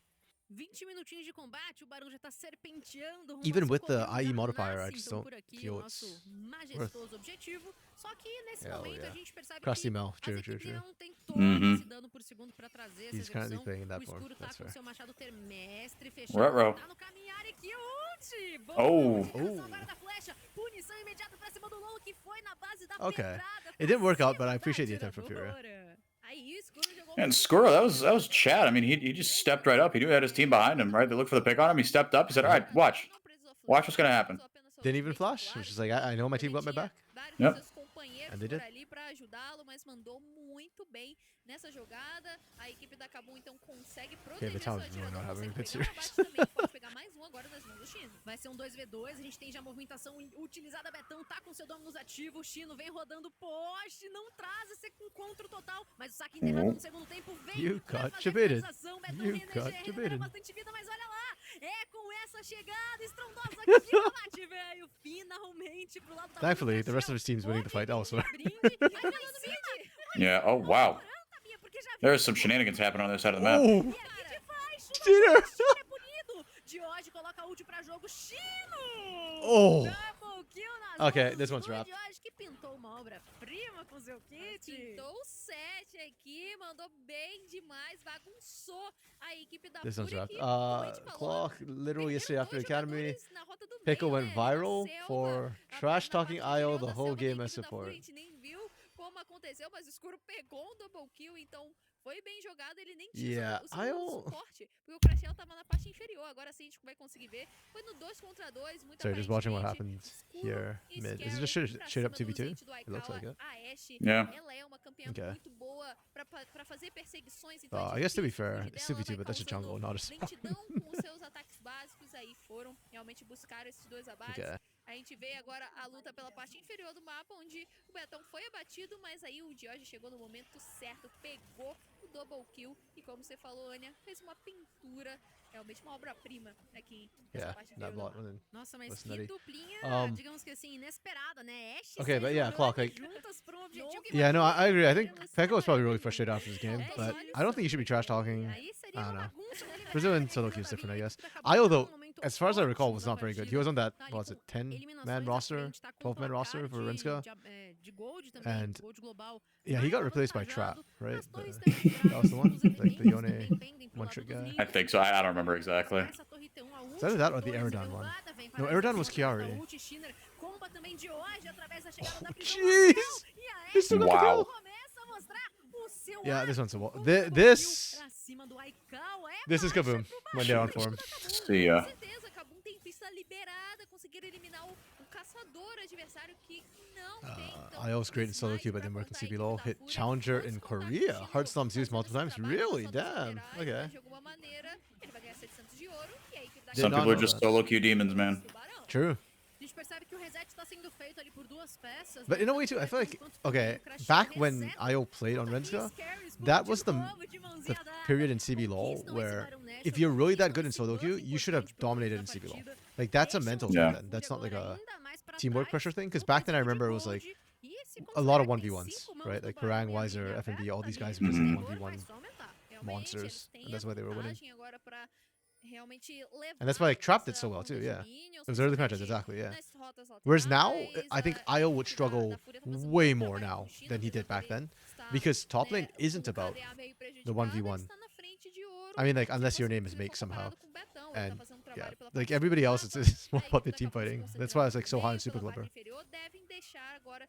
20 minutinhos de combate, o barulho já tá serpenteando rumo Even ao seu with the começo, IE já modifier, I nasce, just então, don't por aqui feel o it's nosso majestoso objetivo. Só que nesse Hell momento a yeah. gente percebe Crusty que Mel, as true. equipes ainda não tem todo Mhm. esse dano por segundo pra trazer essa He's currently execução. playing in that O form. escuro tá That's com fair. seu machado termestre Ruh-roh. fechado, tá no caminhar e que ult! Boa Oh. utilização agora da flecha, punição imediata pra cima do Low, que foi na base da Okay. pedrada. It didn't work out, but I pra appreciate the cima attempt da from FUR.A. atiradora. Aí, o escuro jogou And muito Skura, bem. that was Chad. I mean, he just stepped right up. He knew he had his team behind him, right? They looked for the pick on him. He stepped up. He said, "All right, watch. Não precisou Watch what's gonna flash, happen." usou apenas seu Didn't even ultimate, flash. It claro was just like, que I know my team também got my tinha back. vários Yep. dos seus companheiros And they por did. ali pra ajudá-lo, mas mandou muito bem nessa jogada. A equipe da Kabum então consegue proteger the seu tower's really atirador, not having a consegue good pegar o series. abate também, pode pegar mais um agora nas mãos do Chino. Vai ser um 2v2, a gente tem já movimentação utilizada, Betão tá com seu Dominus ativo, o Chino vem rodando poste, não traz esse encontro total, mas o saque enterrado no segundo tempo vem You pra got fazer a debated. finalização. Betão You regenera got debated. bastante vida, mas olha lá, é com essa chegada estrondosa que de combate veio finalmente pro lado da Thankfully, the rest of his team's winning the fight elsewhere. Yeah. Oh wow. There's some shenanigans happening on the other side of the map. Oh, cheater! George coloca ult pra jogo, Chino! Oh. Double kill nas Okay, mãos this one's do wrapped. George, que pintou uma obra-prima com seu kit. Pintou o 7 aqui, mandou bem demais, bagunçou a equipe da This one's Fúria, wrapped. que, como a gente falou, Clock, literally yesterday perderam after dois Academy, jogadores na rota do Pickle meio, went né? viral Na selva, for na trash talking parte inferior IO the da whole selva da game as equipe da Fúria, support. a gente nem viu como aconteceu, mas o escuro pegou um double kill, então foi bem jogado, ele nem tinha Yeah, o seu IO. suporte, porque o Crashel tava na parte inferior, agora sim a gente vai conseguir ver, foi no 2 contra 2, muito Sorry, just watching what aparentemente, happened escuro here e mid. Is it Scary just pra straight up cima do 2v2? Zed do It looks like Aikawa. it. A Ashe, Yeah. ela é uma campeã Okay. muito boa pra fazer perseguições, então I guess to be difícil fair, fugir it's dela, 2v2, vai but that's a causando jungle, not a support. lentidão com os seus ataques básicos, aí foram realmente buscar esses dois abates. Okay. A gente vê agora a luta pela parte inferior do mapa, onde o Betão foi abatido, mas aí o George chegou no momento certo, pegou o double kill e, como você falou, Anya, fez uma pintura, realmente uma obra-prima aqui nessa Yeah, parte that inferior do bot. mapa. And then Nossa, mas was que nutty. duplinha, digamos que assim, inesperada, né? Ashe Okay, but yeah, Clock, like, juntas pra um objetivo que yeah, no, I agree. I think Vamos Pekka was probably really lá. frustrated after this game, É but isso. I don't think you should be trash talking. Aí seria I don't uma know. bagunça, né? Ele Brazilian vai solo pegar queue is pra different, I mim, guess. a equipe da IO, Kabum though, tá num momento as far as I recall, ótimo was da not very good. He partida. was on that, Tá ali what was it, com 10-man eliminações à roster, frente, tá com 12-man placar roster for de- Rinska? de gold também, And gold global. yeah, he got mais replaced by Trap, avantajado. right? As torres The- também that was the one? os Like the elementos Yone também pendem pro lado one-trick dos guy? ninjas. I think so. I don't remember exactly. Essa torre tem uma Is that that or the torre Aerodon one? derrubada, vem No, para a Aerodon was execução da Chiari. ult, Shinner comba também de hoje através da chegada da prisão Jeez! nacional, e a He still got the Wow. kill! começa a mostrar o seu Yeah, ar this one's a wall. com This pra cima do Aikawa. É is baixa Kaboom pro when they're on baixo form. da Kabum. See ya. Com certeza, Kabum tem pista liberada, conseguir eliminar o caçador adversário que não tem. Então, IO was great in solo queue, but didn't work in CB low. Hit Challenger in Korea. Heartstorm Zeus multiple times. Really? Damn. Okay. De alguma maneira, ele vai ganhar 700 de ouro e a equipe da Did Some not people are know just that. solo queue demons, man. Tubarão. True. A gente percebe que o reset está sendo feito ali por duas peças. But in a way too, I feel like, okay, back when IO played on Renska, that was the period in CB LoL where if you're really that good in solo queue, you should have dominated in CB LoL. Like, that's a mental thing Yeah. then. That's not like a teamwork pressure thing. Because back then I remember it was like a lot of 1v1s, right? Like Parang, Weiser, FNB, all these guys were just Mhm. 1v1 monsters. And that's why they were winning. realmente And that's why, like, Trap did essa so well, too, onda de yeah. minions, It was early matches, principalmente exactly, yeah. nas rotas Whereas now, laterais, I think a IO would equipe struggle da Fúria tá fazendo way muito more trabalho now com China, than he apesar did back dele then. estar, Because top lane né, isn't com o about KBM.A meio the prejudicado, 1v1. ele está na frente de ouro, I mean, like, se unless your fosse name is possível, Make somehow. comparado com o Betão, ele tá And fazendo um yeah, trabalho pela like parte everybody else, do it's more mapa, about the a equipe team da Kabum se fighting. That's concentrando why it's like so high in bem Super pela parte Clubber. inferior, devem deixar agora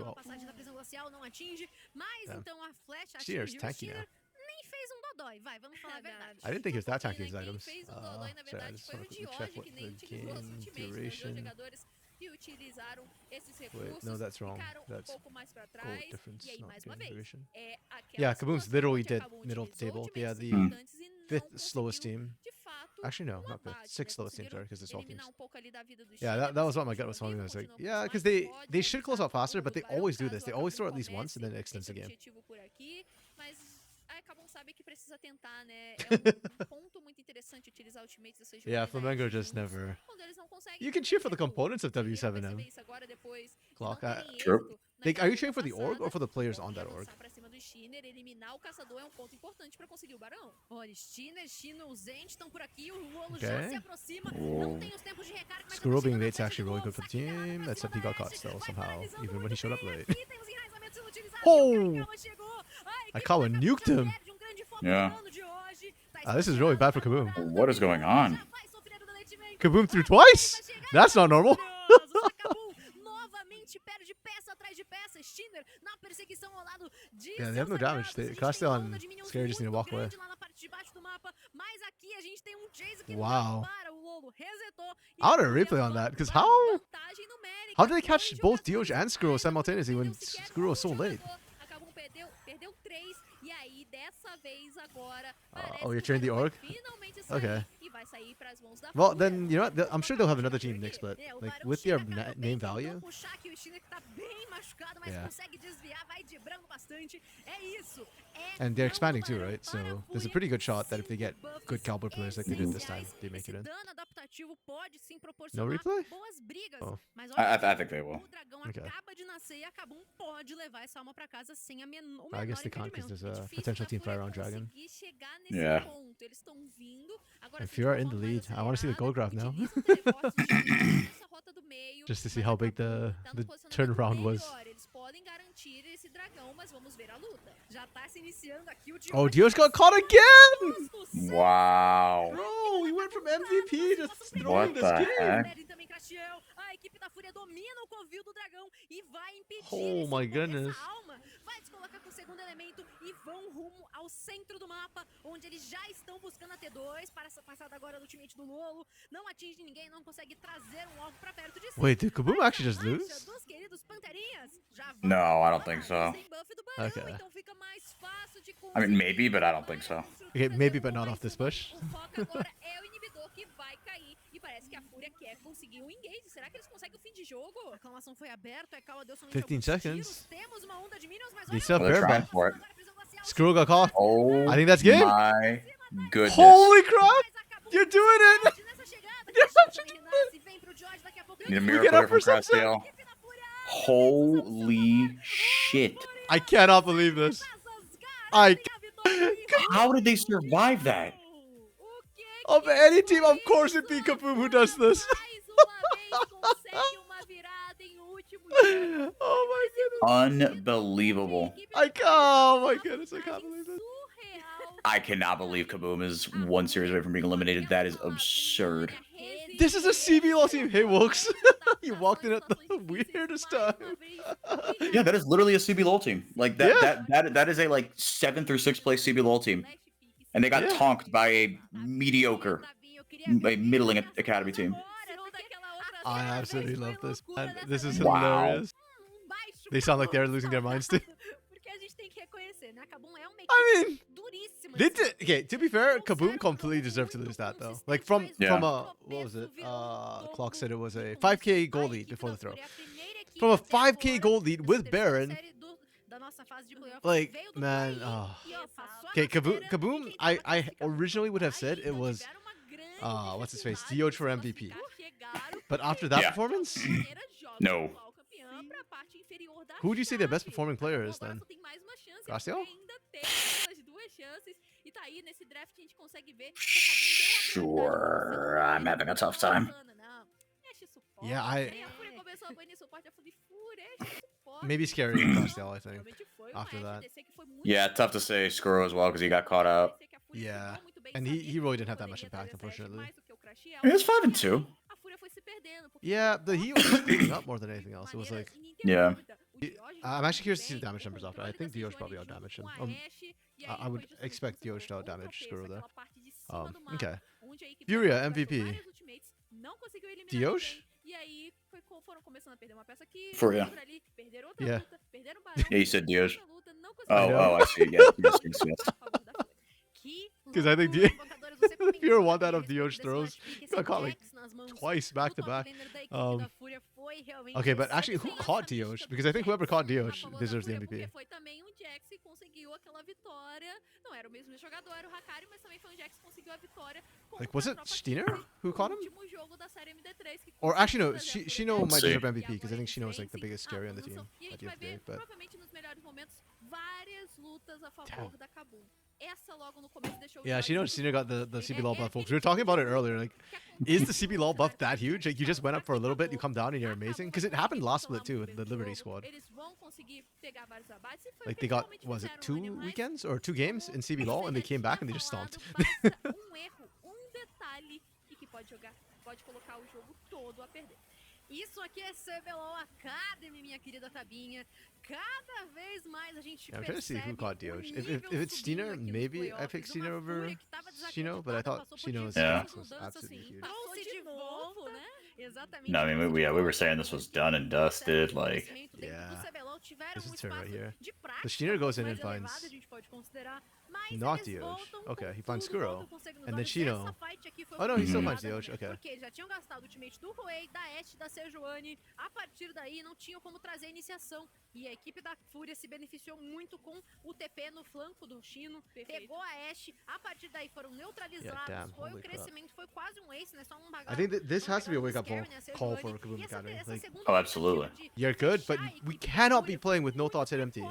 Então a Oh. passagem da prisão glacial não atinge, mas É. então a flecha Shears, atinge o tanky now. Shear. Dodói, vai, vamos falar a verdade. I didn't think he was that tanky with his Quem items. fez o Dodói, na Sorry, I verdade, just foi want o to quickly check Dioge, what que the nem utilizou os game ultimates, né? Os dois duration. jogadores que utilizaram esses Wait, recursos no, that's wrong. ficaram That's pouco mais pra gold trás. difference, E aí, not mais uma game vez, duration. é aquela Yeah, Kaboom's situação literally onde a dead Kabum middle of the utilizou table. Yeah, ultimates the importantes e não fifth slowest conseguiu, team. de fato, Actually, no, not fifth. abate, Sixth né? slowest team, sorry, Conseguiram because there's 12 eliminar teams. um pouco ali da vida do Yeah, China, that was what mas my gut was telling me. I was like, continuam yeah, vivo, because continuam they fortes, should vamos close usar out faster, o but they Barão always do caso this. They a always Kabum throw at least once and comece then it extends esse the game. objetivo por aqui, mas a Kabum sabe que precisa tentar, né? É um ponto muito interessante utilizar ultimates dessas Yeah, jogadas Flamengo aéreas just juntos. never. Quando eles não conseguem, You can cheer for the recua. components of E a gente vai W7M. perceber isso agora depois de Clock. não terem True. êxito Are naquela you luta cheering for the org or passada. for the players on E that org? avançar pra cima do Shinner, eliminar o caçador é um ponto importante pra conseguir o Barão. Olha, Shinner, Shino, o Zend estão por aqui, o Lolo Okay. já se aproxima, não tem os tempos de recarga, mas Squirrel tá being chegando late's na actually really good for the team, except he got caught still somehow, even when he showed up late. aqui, tem os enraizamentos sendo utilizados, Oh! e o Karikawa chegou. A Kawa equipe da nuked Kabum him. já perde um grande foco Yeah. no dano de hoje. This is really bad for Kaboom. What is going on? Já vai sofrer o deletimento. Kaboom threw twice? That's not normal. Furiosos, a Kabum novamente perde peça atrás de peça. Shinner na perseguição ao lado de Yeah, they have seus no damage. aliados. They A gente cast tem uma on onda de minions Scary, just need to muito walk away. grande lá na parte de baixo do mapa, mas aqui a gente tem um Chase que Wow. não para. O Lolo resetou. E I want a agora replay on uma that, because vantagem numérica. how did they Dois catch both jogadores Dioge and Squirrel simultaneously when não sequer Squirrel was so um late? jogador. A Kabum perdeu 3 e aí dessa vez agora Oh, you're cheering the org? finalmente sair Okay. e vai sair pras mãos da Well, FUR.A. then, you know what? I'm sure they'll have another team next split. É, o Like, Barão with chega their pra name tentou value. puxar aqui o Shinner que tá bem machucado, mas Yeah. consegue desviar, vai dibrando bastante. É isso. And they're expanding too, right? So para a there's a FUR.A. pretty good shot that if they get 5 good caliber players like they did this time, essenciais. they make it Esse in. dano adaptativo pode sim proporcionar replay? boas brigas. Oh. Mas I olha, think they will. o dragão Okay. acaba de nascer e a Kabum pode levar essa alma pra casa sem o I menor guess they can't because impedimento. there's a Difícil potential da team FUR.A fire on Dragon. conseguir chegar nesse Yeah. ponto. Eles estão vindo. Agora, And sim, de FUR uma in the forma mais lead. I want to see the gold graph acelerada, now. utiliza o teleporte justamente nessa rota do meio, Just to see mas how a big Kabum the tá num the posicionamento turnaround was. melhor. Eles podem garantir esse dragão, mas vamos ver a luta. Já tá se iniciando aqui o Oh, Dioge got caught again! Wow. Bro, he went from MVP to What the heck? Também Crastiel. A equipe da FUR.A domina o covil do dragão e vai impedir Oh esse my essa goodness. alma. Vai descolocar com o segundo elemento e vão rumo ao centro do mapa, onde eles já estão buscando a T2 para essa passada agora do ultimate do Lolo. Não atinge ninguém, não consegue trazer um alvo pra perto de si. Wait, did Kaboom Mas actually a just marcha lose? dos queridos Panterinhas já vai No, I don't think so. sem buff do Barão, Okay. então fica mais fácil de I mean, maybe, but I don't think so. Okay, maybe, but not off this push. O foco agora é o inibidor que vai cair. E parece que a FUR.A quer conseguir um engage. Será que eles conseguem o fim de jogo? A aclamação foi aberta, a Kawa deu somente 15 alguns seconds. tiros. Temos uma onda de minions, mas They olha still have Well, they're Bear trying back. for it. agora, prisão glacial. Squirrel got caught. Oh I think that's game. my goodness. Holy crap! You're doing it! Nessa chegada, Crastiel também renasce, vem pro George daqui a pouco. Need a get miracle up here for from sunset. Crastiel. Holy shit. I cannot believe this. I How did they survive that? of any team, of course it'd be Kaboom who does this. Mais uma vez consegue uma virada em último jogo. Oh my goodness. Unbelievable. Oh my goodness, I can't believe this. Surreal. I cannot believe Kaboom is one series away from being eliminated. That is absurd. This is a CBLOL team. Hey, Wilkes. You walked in at the weirdest time. Yeah, that is literally a CBLOL team. Like that, Yeah. that is a like 7th or 6th place CBLOL team, and they got Yeah. tonked by a mediocre, a middling academy team. I absolutely love this, man. This is Wow. hilarious. They sound like they're losing their minds too. Porque a gente tem que reconhecer, né? A Kabum é uma equipe I mean, duríssima. they did. Okay, to be fair, Kaboom completely deserved to lose that though. Like from Yeah. a what was it? Clock said it was a 5K goal lead before the throw. From a 5K goal lead with Baron. Like, man, okay, Kaboom. I originally would have said it was what's his face, Dioge for MVP. But after that Yeah. performance, No. who would you say their best performing player is then? Crastiel? Sure, I'm having a tough time. Yeah, maybe Scary and Costream, I think. After that. Yeah, tough to say Skuro as well because he got caught out. Yeah, and he really didn't have that much impact, unfortunately. He was 5-2. Yeah, he was just cleaning up more than anything else. It was like, Yeah. I'm actually curious to see the damage numbers after. I think Dioge probably outdamaged him. E aí I would foi justamente expect como Yosh você to falou, damage contra-peso, Squirrel there. aquela parte de cima do mapa, Okay. onde a equipe FUR.A, da Fúria MVP. gastou várias ultimates, não conseguiu eliminar Dios? ninguém. E aí foram começando a perder uma peça aqui, FUR.A. outra ali, perderam outra Yeah. luta, perderam o Barão, Yeah, you said perderam Dios. outra luta, não Oh, conseguiram know. I see. Yes, yes, yes, yes. a favor da Fúria. Que 'Cause I think loucura, Di- Invocadores, você comentou FUR.A won aqui that a of Dios respeito desse throws. match pick, Got esse caught like Jax nas mãos twice back do to top back. laner da equipe da Fúria foi realmente Okay, but actually, who excelente. caught Dios? Because I think whoever caught Dios deserves the Porque MVP. foi também um Jax que conseguiu aquela vitória. Não era o mesmo jogador, era o Hakari, mas também foi um Jax que conseguiu a vitória. Like, was it Steiner who caught him? último jogo da série MD3 que Or actually, no, conseguiu trazer a Fúria Shino pra might See. deserve e MVP because I agora think eles Shino is like the vencem. biggest carry on the Vamos team e a at gente the vai end of the day. ver, But provavelmente nos melhores momentos, várias lutas a favor da Kabum. Essa logo no começo deixou yeah, os Shino olhos Shino got the muito CB bem. law buff. Folks, we were talking about it earlier. Like, is the CB law buff that huge? Like, you just went up for a little bit, you come down, and you're amazing. Because it happened last split too with the Liberty squad. Eles vão conseguir pegar vários abates e foi Like o que they got, realmente was it fizeram, 2 mas weekends or 2 games in CB law, and they came back and they just stomped. basta erro, detalhe e que pode colocar o jogo todo a perder. Isso aqui é CBLOL Academy, minha querida Tabinha. Cada vez mais a gente I'm trying to see who percebe caught o Dios. nível If it's subindo Steiner, aqui nos maybe I playoffs. pick Uma Steiner over Fúria que tava Shino, but I desacreditada, thought passou por Shino's Yeah. Jax was mudanças, absolutely huge. trouxe de volta, né? Exatamente. No, I mean, we were saying this was done and dusted. Like, Yeah. Tiveram This is turn right here. de The prática Steiner goes in mais and elevada, finds a gente pode considerar, mas not eles Dios. voltam Okay, com he finds tudo, Skuro. voltam com sangue nos And then olhos. Shino. Essa fight aqui foi Oh no, he still Mhm. finds Dios. Okay. porque eles já tinham gastado o ultimate do FUR.A, da Ashe, da Sejuani. A partir daí não tinham como trazer a iniciação. E a equipe da Fúria se beneficiou muito com o TP no flanco do Shino. Pegou a Ashe. A partir daí foram neutralizados. damn, Foi o holy crap. crescimento, foi quase um ace, né? Só um bagulho. I think that this has to be a wake-up call for Kaboom Academy. Like, Oh, absolutely. you're good, but we cannot be playing with no thoughts at empty.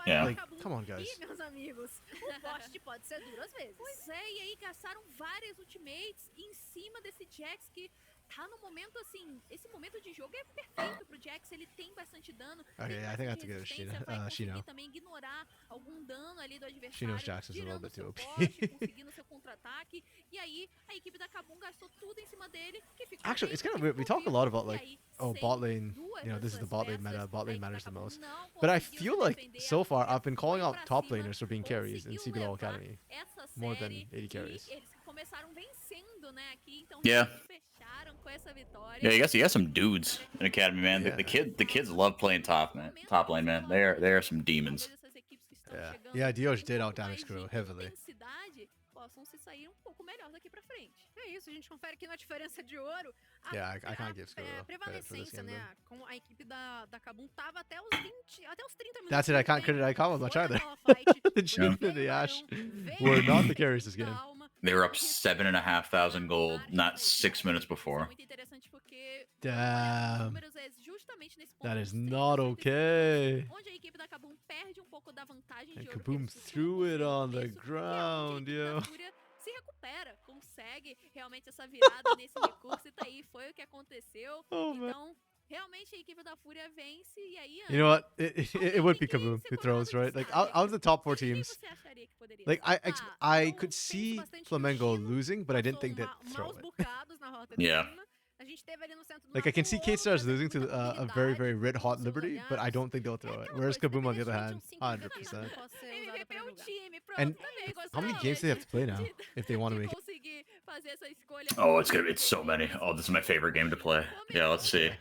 Yeah. Like, come on, guys. E, meus amigos, o poste pode ser duro às vezes. Pois é, e aí gastaram várias ultimates em cima desse Jax que tá no momento assim, esse momento de jogo é perfeito pro Jax, ele tem bastante dano, Okay, tem yeah, I think I have bastante to give it to resistência, Shino. vai conseguir Shino. também ignorar algum dano ali do adversário, Shino's Jax is a little tirando bit seu too OP. poste, conseguindo seu contra-ataque, e aí a equipe da Kabum gastou tudo em cima dele, que ficou Actually, bem, it's kind of ficou weird. We talk a vivo, lot about e like, aí, oh, sem bot lane. duas You know, this is the dessas bot lane peças, meta. Bot a lane equipe da matters the Kabum most. não But I conseguiu feel se like defender, so far I've been calling foi out pra top cima, laners for being carries in conseguiu CBLOL levar Academy. essa More than série 80 carries. E eles começaram vencendo, né, aqui, então Yeah. fecharam com essa vitória. yeah, you got some dudes in Academy, man. Yeah. The kids love playing top, man. Top lane, man. They are some demons. Talvez essas equipes que estão Yeah. chegando Yeah, Dios com did pouco out-damage mais de Skuro heavily. intensidade, possam se sair um pouco melhor daqui pra frente. É isso, a gente confere aqui na diferença de ouro. Yeah, I can't give Skuro A credit for this prevalecência, game, né, though. com a equipe da Kabum tava até os 20, até os 30 minutos. That's it. I can't bem, credit Ikawa much foi either. naquela fight, The foi Chief bem and the Ashe barão, veio were not the carries this game. calma. They were up 7,500 gold not 6 minutes before. Muito interessante porque Damn. números é justamente nesse ponto That dos is not 30, okay. onde a equipe da Kabum perde um pouco da vantagem And de ouro que Kaboom eles costumam threw it construir no on the começo, e ground, é onde a yo. equipe da Fúria se recupera, consegue realmente essa virada nesse recurso, e tá aí, foi o que aconteceu. Oh, man. Então, realmente a equipe da Fúria vence, e aí, You know what? It would be alguém Kaboom ser who colocado throws, de right? Like, destaque out of the top 4 Quem teams, você acharia que poderia like, ser? I eu could penso see bastante que o Flamengo Shino losing, but I didn't passou think they'd throw maus it. bocados na rota de Yeah. cima. A gente teve ali no centro do Like, I mapa can o see Olo K-Stars trazendo losing to muita a very, mobilidade very red com hot seus Liberty, but I olhares. don't think they'll throw it. Aquela Whereas coisa, Kaboom, on the other independentemente, hand, um 5 100%. pode ser MVP usada pra o jogar. time, pronto, And também how many gostaria games do they have to play now if they want to de make it? conseguir fazer essa escolha. Oh, it's so many. Oh, this is my favorite game to play. Yeah, let's see.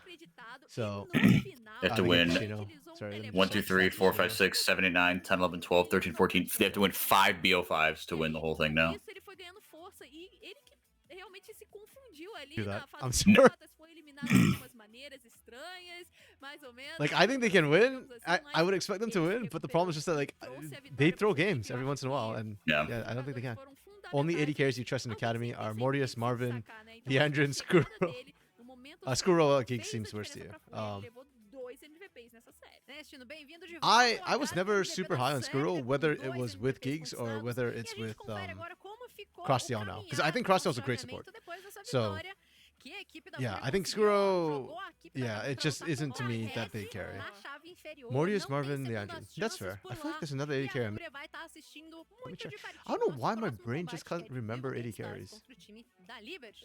So, They have to they win get Shino. Sorry, let me 1, 2, check 3, stats 4, for 5, Shino. 6, 7, 8, 9, 10, 11, 12, 13, 14. They have to win 5 BO5s to win the whole thing now. Isso, ele foi ganhando força e ele que realmente se confundiu ali Do na that. fase I'm de sorry. rotas, foi eliminado de algumas maneiras estranhas, mais ou menos. Like, I think they can win. digamos assim, I would expect them to win, but the problem is just that, like, they throw games every once in a while, and Yeah. yeah, I don't think they can. Foram Only 80 fundamentais. carries you trust in Academy are Mortius, Marvin, Sacar, né? Então, Leandrin, a chegada Skuro. dele, no momento Skuro certo, Geek fez a seems worse to diferença you. pra Fúria, ele levou 2 MVPs nessa série. Né, Stino, bem-vindo de volta I ao was Academy, never MVP super da high on série, Skuro, com whether it 2 was with MVPs Gigs or conquistados. whether E a it's gente with confere agora como ficou Costream o now, 'cause I caminhar think do Costream's a great chaveamento support. depois dessa So, vitória, que a equipe da yeah, Fúria I think conseguiu, Skuro, jogou a equipe da yeah, Fúria it pra just lutar isn't to me contra that big RS carry. na chave inferior. Mortius, Não tem Marvin, segundas Leandrin. That's chances fair. por I feel lá. like there's another E 80 a carry. Fúria vai estar assistindo Let me check. I don't know why my brain just can't remember 80 carries.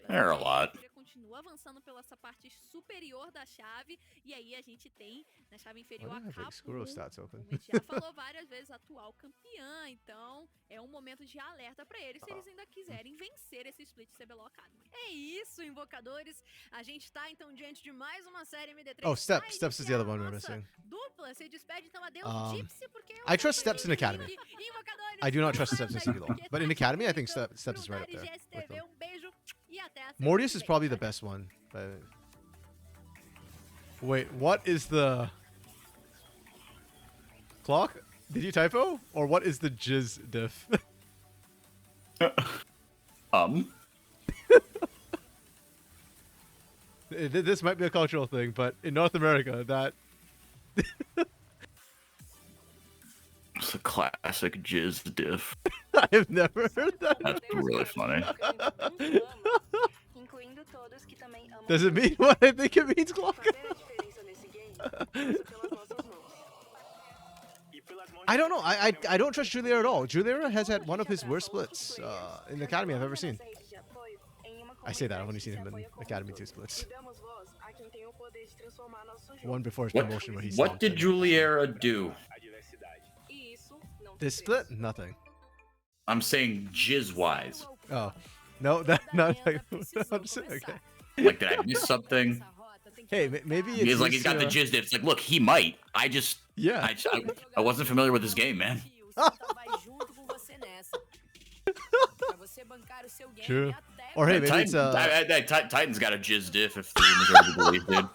There are a lot. Continua avançando pela essa parte superior da chave e aí a gente tem na chave inferior Why a do I have, like, squirrel KBM.A, stats open? como a gente já falou várias vezes, atual campeã, então é um momento de alerta pra eles se eles ainda quiserem vencer esse split CBLOL Academy. É isso, invocadores. A gente tá então diante de mais uma série MD3. Oh, Steps. Steps is the other one we're Nossa missing. dupla se despede, então adeus, Um, Gypsy, porque I trust Steps in Academy. Invocadores, I do not trust vamos Steps in lá, CBLOL. porque But in tá Academy, I aqui, think então, Steps is right up there. Brunari with GSTV, them. beijo e até a semana Mortius que is vem. probably the best one. But... Wait, what is the clock? Did you typo? Or what is the jizz diff? This might be a cultural thing, but in North America, that It's a classic jizz diff. I've never heard that. That's really funny. Incluindo todos que também amam Does it mean what I think it means, clock? fazer a diferença nesse game passa pelas nossas mãos. E pelas mãos I de don't know. quem I don't trust Julia at all. Julia has had one of his worst splits in the academy I've ever seen. I say that I've only seen him in Academy 2 splits. E damos voz a quem tem o poder de transformar nosso jogo. One before his What, promotion where he what did Juliera do? a diversidade. E isso não tem This preço. split? Nothing. I'm saying jizz-wise. Oh. No, that not Ainda precisou okay. começar. Like, did I miss something? Essa rota tem que Hey, maybe it's He's like, his, he's got the jizz diff. It's like, look, he might. Yeah. I wasn't familiar with this game, man. O Santa vai junto com você nessa. Pra você bancar o seu game True. até Or hey, quando maybe it's Titan's got a jizz diff if the majority believe, dude.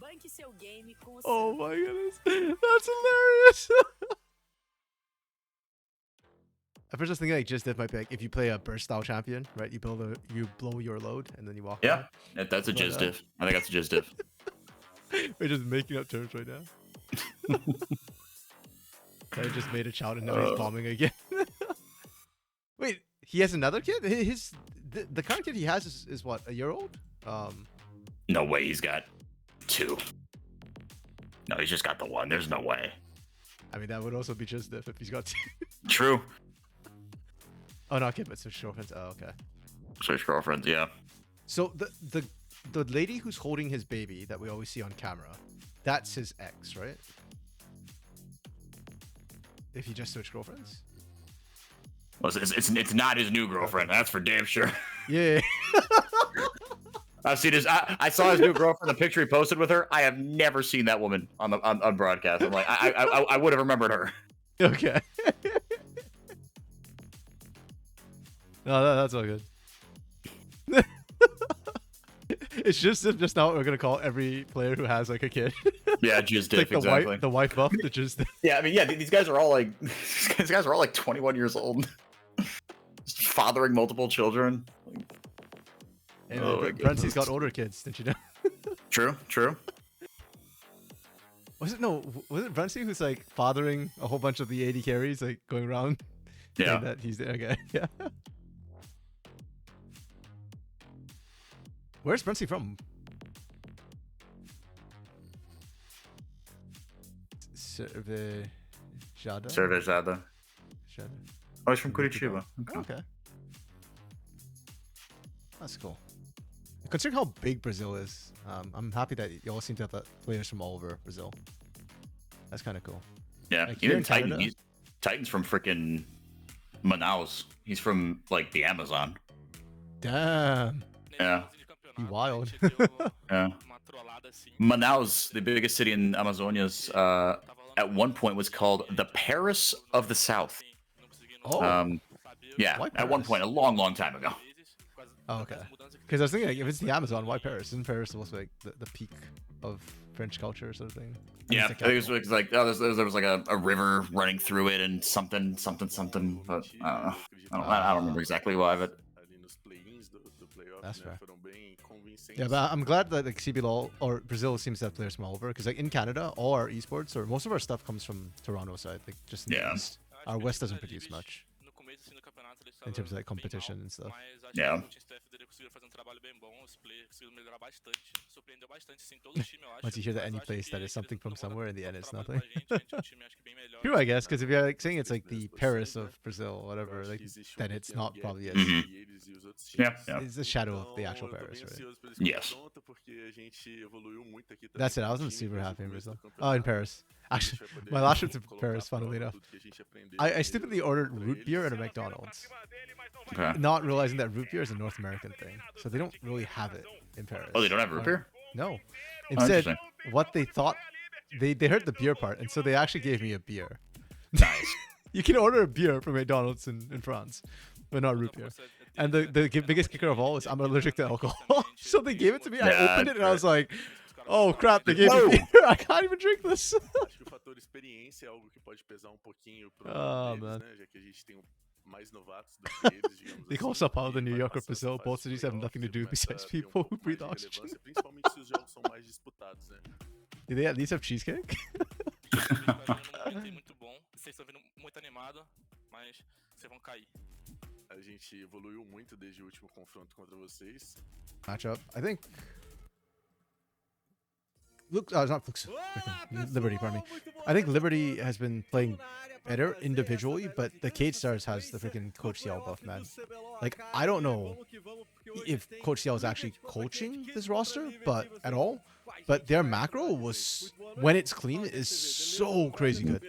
banque seu game com o Oh Santa. my goodness. That's hilarious. At first I was thinking like just diff might be like if you play a burst style champion, right? You blow your load and then you walk Yeah, that's a But, jizz diff. I think that's a jizz diff. away. We're just making up terms right now. I just made a shout and now he's bombing again. Wait, he has another kid? The current kid he has is what, a year old? No way he's got two. No, he's just got the one. There's no way. I mean that would also be just diff if he's got two. True. Oh no, okay, but it's his girlfriend. Oh, okay. Switch girlfriends, yeah. So the lady who's holding his baby that we always see on camera, that's his ex, right? If he just switched girlfriends? Well, it's not his new girlfriend. That's for damn sure. Yeah. I've seen his. I saw his new girlfriend. The picture he posted with her. I have never seen that woman on broadcast. I'm like, I would have remembered her. Okay. No, that's all good. It's just now what we're gonna call every player who has like a kid. Yeah, jizz It's diff, like exactly. the wife buff, the just Yeah, I mean, yeah, these guys are all like, these guys are all like 21 years old, just fathering multiple children. and Oh my Brentsy's goodness. got older kids, didn't you know? True, true. Was it Brentsy who's like fathering a whole bunch of the 80 carries, like going around saying Yeah. that he's there? Okay, yeah. Where's Brentsy from? Cervejada? Cervejada. Cervejada. Oh, he's from Curitiba. Okay. That's cool. Considering how big Brazil is, I'm happy that y'all seem to have players from all over Brazil. That's kind of cool. Yeah, Like here even in Titan. Canada? Titan's from freaking Manaus. He's from like the Amazon. Damn. Yeah. You wild. Yeah. Manaus, the biggest city in Amazonias, at one point was called the Paris of the South. Oh. Yeah, Why at one Paris? point, a long, long time ago. Oh, okay. Because I was thinking, like, if it's the Amazon, why Paris? Isn't Paris supposed to be like the peak of French culture, sort of thing? Yeah, I It's think it was like, oh, there was like a river running through it and something, but I don't know. I don't remember exactly why, but That's fair. Yeah, but I'm glad that like CBLOL or Brazil seems to have players from all over. Because like in Canada, all our esports or most of our stuff comes from Toronto side, like just in Yeah. the east. Our west doesn't produce much in terms of like competition and stuff. Yeah. conseguiram fazer trabalho bem bom, os players conseguiram melhorar bastante, surpreendeu bastante, sim, todo o time, eu acho. Once you hear that Mas eu any acho place que that is eles something from não vão somewhere, in the dar end it's tanto nothing. trabalho pra gente é um time, acho que bem melhor. True, I guess, because if you're like saying it's As like the três Paris posições, of né? Brazil, Eu whatever, acho like que existe then um it's pequeno not gap probably as. entre eles e os outros Yeah, times. yeah. It's a shadow of the Então, actual eu tô Paris, bem right? ansioso por esse Yes. confronto, porque a gente evoluiu muito aqui também. That's it. I como wasn't time super desde o happy in começo do Brazil. Oh, in campeonato. Paris. A Actually, gente vai poder my last trip to colocar Paris, à prova funnily enough. tudo que a gente aprendeu I e stupidly levar ordered pra root beer eles. at a McDonald's, Okay. not realizing that root beer is a North American thing, so they don't really have it in Paris. Oh, they don't have root beer? No. Oh, Instead, interesting. what they thought, they heard the beer part, and so they actually gave me a beer. Nice. You can order a beer from McDonald's in France, but not root beer. And the biggest kicker of all is I'm allergic to alcohol. So they gave it to me, I Yeah, opened it, and I was right. like, oh crap, they gave me Whoa. beer. I can't even drink this. Acho que o fator experiência é algo que pode pesar pouquinho pro Ah, lado man. deles, né? Já que a gente tem mais novatos do que eles, digamos They assim. call Sao Paulo e the New vai York or passando essa Brazil. fase Both de cities have nothing to playoffs, do começa besides a ter people who pouco breathe mais de oxygen. relevância, principalmente se os jogos são mais disputados, né? Do they at least have cheesecake? Tá vindo muito bom, vocês estão vindo muito animado, mas vocês vão cair. A gente evoluiu muito desde o último confronto contra vocês. Matchup, I think. Look, not Flux. Liberty, pardon me. I think Liberty has been playing better individually, but the Cade Stars has the freaking Coach CL buff, man. Like, I don't know if Coach CL is actually coaching this roster, but at all. But their macro was, when it's clean, is so crazy good.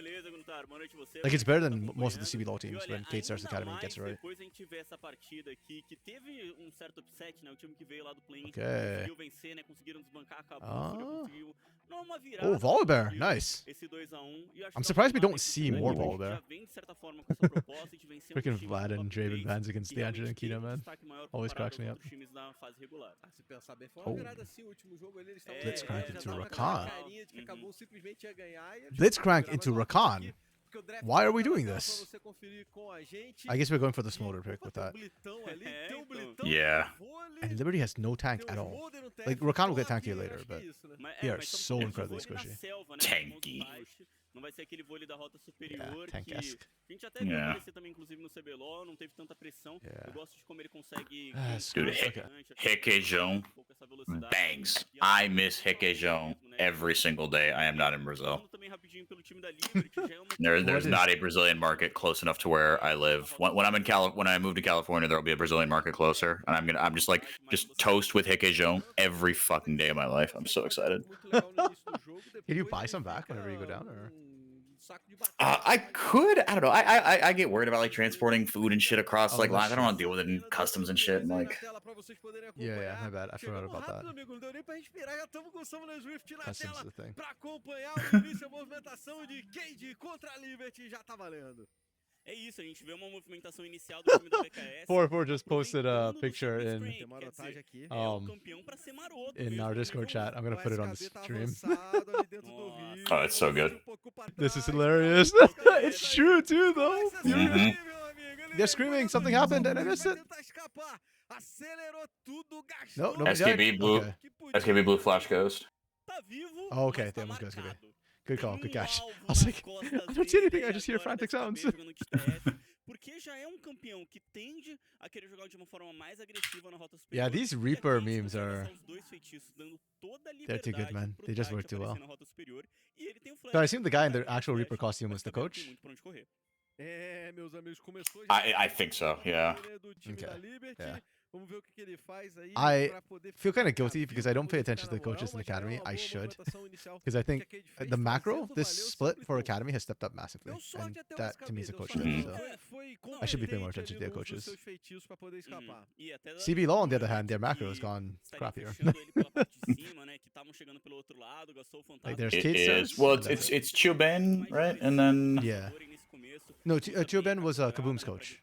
Like, it's better than most of the CBLOL teams when Cade Stars Academy gets it right. Depois a gente vê essa partida aqui, que teve certo upset, né? O time que veio lá do play-in Okay. conseguiu vencer, né? Conseguiram desbancar a Cabo, Ah. conseguiu uma virada. Oh, Volibear, conseguiu nice. Esse 2-1, e acho I'm que surprised we tá don't see né, more que a gente Volibear. já vem, de certa forma, com essa proposta de vencer Freaking time Vlad do and top Draven 3, Vans against que the Angela realmente and Kina, tem man. destaque maior Always comparado cracks me aos up. outros times da fase regular. Se pensar bem, foi uma Oh. virada assim, o último jogo ali, eles estavam Blitzcrank já into tava com Rakan. aquela carinha de que acabou simplesmente ia ganhar e eles Blitzcrank viraram. into Mas, ó, Rakan? aqui, porque o draft Why are we tá na doing tela this? pra você conferir com a gente. I guess we're going for the E, smolder pick opa, with tem that. blitão ali, tem então. blitão, Yeah. vôlei, And Liberty has no tank tem at o all. smolder no Like, TF Rakan will get top, tankier e later, acho que é but isso, né? they are Mas so estamos incredibly falando de vôlei squishy. da selva, né? Tanky. Baixo, não vai ser aquele vôlei da rota superior Yeah, que tank-esque. a gente até viu Yeah. aparecer também, inclusive, no CBLOL, não teve tanta pressão. Yeah. Eu gosto de como ele consegue... Ah, Dude, Requeijão bangs. I miss requeijão every single day. I am not in Brazil. There's not a Brazilian market close enough to where I live. When I'm in when I move to California, there will be a Brazilian market closer, and I'm just toast with requeijão every fucking day of my life. I'm so excited. Can you buy some back whenever you go down, or? I could. I don't know. I get worried about like transporting food and shit across like lines. I don't want to deal with it in customs and shit. And, like, Yeah, my bad. I forgot about that. Customs is the thing. Pra acompanhar o início, a movimentação de Cade contra a Liberty já tá valendo. É isso, a gente vê uma movimentação inicial do time da VKS. Four just posted a picture in Tem uma notagem aqui. in our Discord chat. I'm gonna put it on the stream. oh, it's so good. This is hilarious. It's true too, though. Mhm. They're screaming. Something happened, and I missed it. No, nobody died? SKB blue. Okay. SKB blue flash ghost. Oh, okay, they almost goes good. Good call, good catch. I was like, I don't see anything. I just hear frantic sounds. Porque já é campeão que tende a querer jogar de uma forma mais agressiva na rota superior. Yeah, these Reaper memes are. Os dois feitiços dando toda a They're too good, man. They just work too well. na rota superior, e ele tem So I assume the guy in the actual Reaper costume was the coach. É, meus amigos, começou I think so. Yeah. do time Okay. da Liberty. Yeah. Vamos ver o que ele faz aí I pra poder feel kind of ficar guilty vivo, because I don't pay poder attention to ficar the na coaches in moral, the mas já é academy. uma I boa should, movimentação inicial because I que a think Cade fez, the macro, fazendo, this valeu, split sempre for bom. academy has stepped up massively, Deu and sorte até o that to me is a SKB, coach deu thing. sorte, So foi I should be paying more competente attention to their ali no uso dos coaches. seus feitiços pra poder escapar. CBLOL, on the other hand, their macro has gone crappier. Like there's It Cade is. Stars. Well, and that's it. it's Chuben, right? And then Yeah. No, Chuben was Kaboom's coach.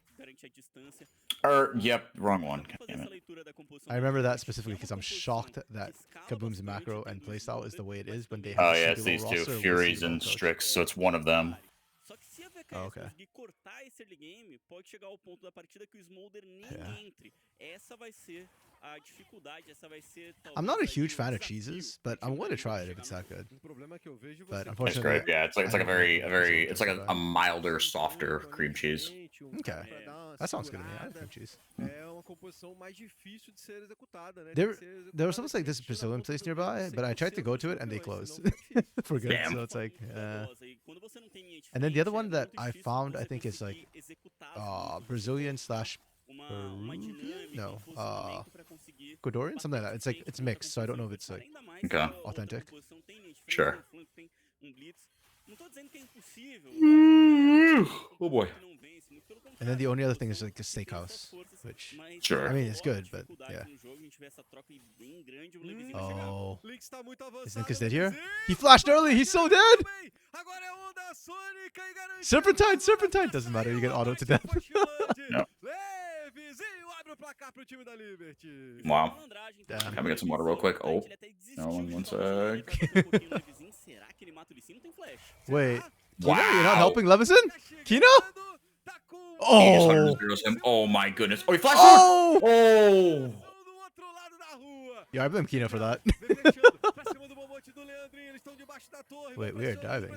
or yep, wrong one. God damn it. I remember that specifically because I'm shocked that Kaboom's macro and playstyle is the way it is when they have Oh the yeah, it's CBLOL these two, roster with Furies CBLOL and coach. Strix. So it's one of them. Só que se a VKS Oh, okay. conseguir cortar esse early game, pode chegar ao ponto da partida que o Smolder nem Yeah. entre. Essa vai ser a dificuldade, essa vai ser I'm talvez not a aí huge o fan of desafio cheeses, pro but I'm time da willing to Liquid try it if chegar it's no that good. problema que eu vejo But It's unfortunately, great. Yeah, it's like I a don't make very it, it's like a milder, softer cream cheese. Okay, that sounds good to me. I like cream cheese. É uma composição mais difícil de ser executada, né? There was something like this Brazilian place nearby, but I tried to go to it and they closed for good. Damn. So it's like, e quando você não tem linha de and then the other frente, one é that muito I difícil found, I você think is like conseguir executar as lutas. Brazilian slash uma Peruvian? dinâmica, No, posicionamento pra conseguir Ecuadorian, something like that. It's like it's mixed, so I don't know if it's like ainda mais Okay. se a outra authentic. composição tem linha de frente, Sure. tem flanco, tem blitz. Não tô dizendo que é impossível. Oh boy. que não vence, muito pelo And then the contrário, only other a thing is composição like the tem suas steakhouse, forças, which mas Sure. I mean it's rola good, but dificuldades yeah. no jogo, a gente vê essa troca aí bem grande, o Levizinho vai chegar. Oh, Lynx tá muito avançado. is Nick dead no here? vizinho. He flashed early. He's so dead. Também. Agora é onda sônica e garante. Serpentine doesn't matter. You get auto to death. No. Levizinho abre o placar pro time da Liberty. Wow. Malandragem, Damn. então, Can we get some water real quick? Oh, ele até desistiu no, de one falar, sec. vai bater um pouquinho no Levizinho, será que ele mata o Lee? Não tem flash. Wait, Wow. Kino, you're not helping Levison? Kino? Tá com He just Oh, 100 him. Oh my goodness. Oh, he flashed oh. Oh. do outro lado da rua. Yeah, I blame Kino for that. Defechando pra cima do bobote do Leandrinho. Eles estão debaixo da torre. Wait, we are diving.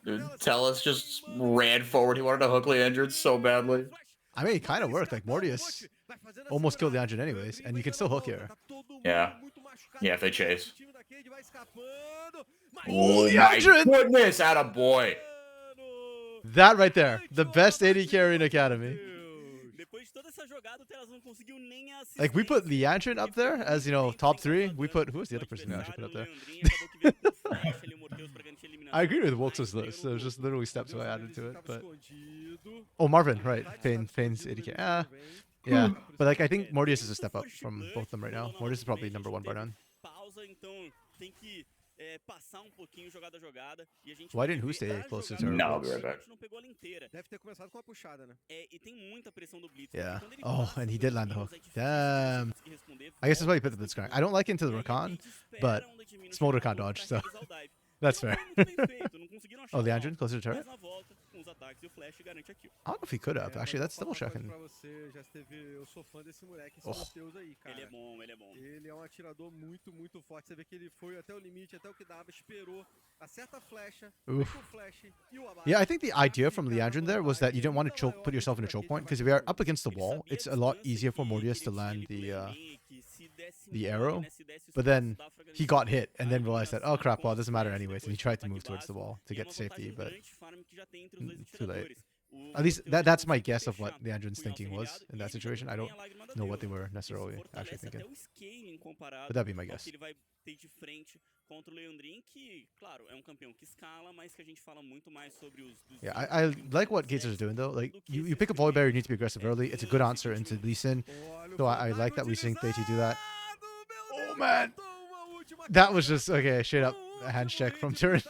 Dude, Tellus just ran forward. He wanted to hook Leandrin so badly. I mean, it kind of worked. Like Mortius almost killed the engine anyways, and you can still hook here. Yeah. Yeah, if they chase. Oh, Oh the my engine! goodness, atta boy. That right there, the best AD carry in Academy. Depois de toda essa jogada, o Telas não conseguiu nem a Like we put assistência. Leandrin up there as, you know, top 3. We put, who was the other person we actually put up there? I agree with Wilkes' list. So it was just literally steps I added to it. But oh, Marvin, right? Fane's ADK. Yeah, but like I think Mortius is a step up from both of them right now. Mortius is probably number 1 bar none. Pausa, então tem que passar um pouquinho jogada a jogada e a gente Why vai didn't Who ver stay a closer jogada to No, her? I'll be right a back. gente não pegou ela inteira. Deve ter começado com uma puxada, né? E tem muita pressão do blitz. Yeah. Quando ele Oh, passa and he pelos did land the meninos, hook. é difícil você Damn. conseguir responder. I guess that's why he put the Blitzcrank. I don't like into the Rakan, but Smolder can't dodge, so that's fair. Oh, Leandrin closer to turret? Mas na volta, com os ataques e o flash garante a kill. I don't know if he could have. Actually, that's double checking. Pra você, já esteve, eu sou fã desse moleque, esse Oh. Matheus aí, cara. Ele é bom, ele é bom. Ele é um atirador muito forte. Você vê que ele foi até o limite, até o que dava, esperou, acerta a flecha, Oof. com o flash e o abate. Yeah, I think the idea from Leandrin there was that you didn't want to put yourself in a choke point because if we are up against the wall, it's a lot easier for Mortius to land the arrow. But then he got hit and then realized that, oh crap, well it doesn't matter anyways, and he tried to move towards the wall to get to safety, but too late. At least that's my guess of what Leandrin's thinking was in that situation. I don't know what they were necessarily actually thinking, but that'd be my guess. Ele vai ter de frente contra o Leandrin, que, claro, é um campeão que escala, mas que a gente fala muito mais sobre os Yeah, I like what Gators are doing though. Like you pick a volley barrier, you need to be aggressive early. It's a good answer into Lee Sin. So I like that Lee Sin played to do that. Oh man, that was just okay. Straight up a hand check from turret.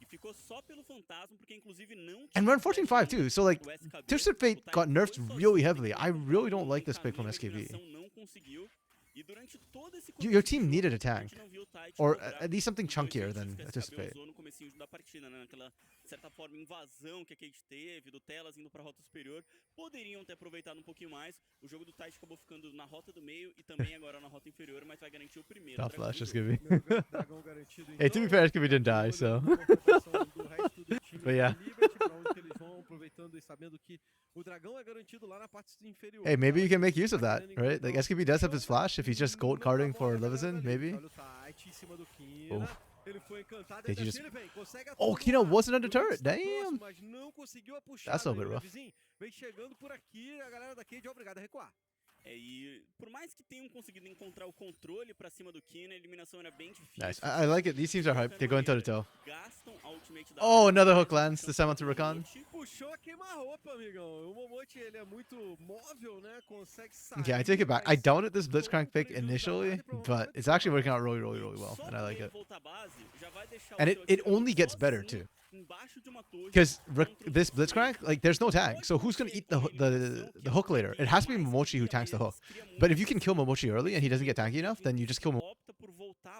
ficou só pelo fantasma, porque inclusive não And we're in 14-5 too, so like Twisted Fate got nerfed really heavily. I really don't like this pick from SKV. Your team needed a tank, or at least something chunkier than a Twisted Fate. no comecinho da partida, né? Naquela certa forma invasão que a Cade teve, do Telas indo pra rota superior, poderiam ter aproveitado um pouquinho mais. O jogo do Tide acabou ficando na rota do meio e também agora na rota inferior, mas vai garantir o primeiro. Top flash, SKV. Hey, to be fair, SKV didn't die, so. But yeah. Hey, maybe you can make use of that, right? Like SKB does have his flash if he's just gold carding for Levison, maybe. Oh. Did you just... Oh, Kino wasn't under turret. Damn. That's a little bit rough. E por mais que tenham conseguido encontrar o controle pra cima do Kino, a eliminação era bem difícil. Nice. I like it. These teams are hyped. They're going toe to toe. Gastam a ultimate da Oh, another hook lands. This time onto Rakan. Puxou a queima-roupa, amigão. O Momote, ele é muito móvel, né? Consegue sair. Okay, I take it back. I doubted this Blitzcrank pick initially, but it's actually working out really, really, really well, and I like it. And it only gets better too. Because this Blitzcrank, like, there's no tank, so who's gonna eat the hook later? It has to be Momochi who tanks the hook. But if you can kill Momochi early and he doesn't get tanky enough, then you just kill Momochi. Opta por voltar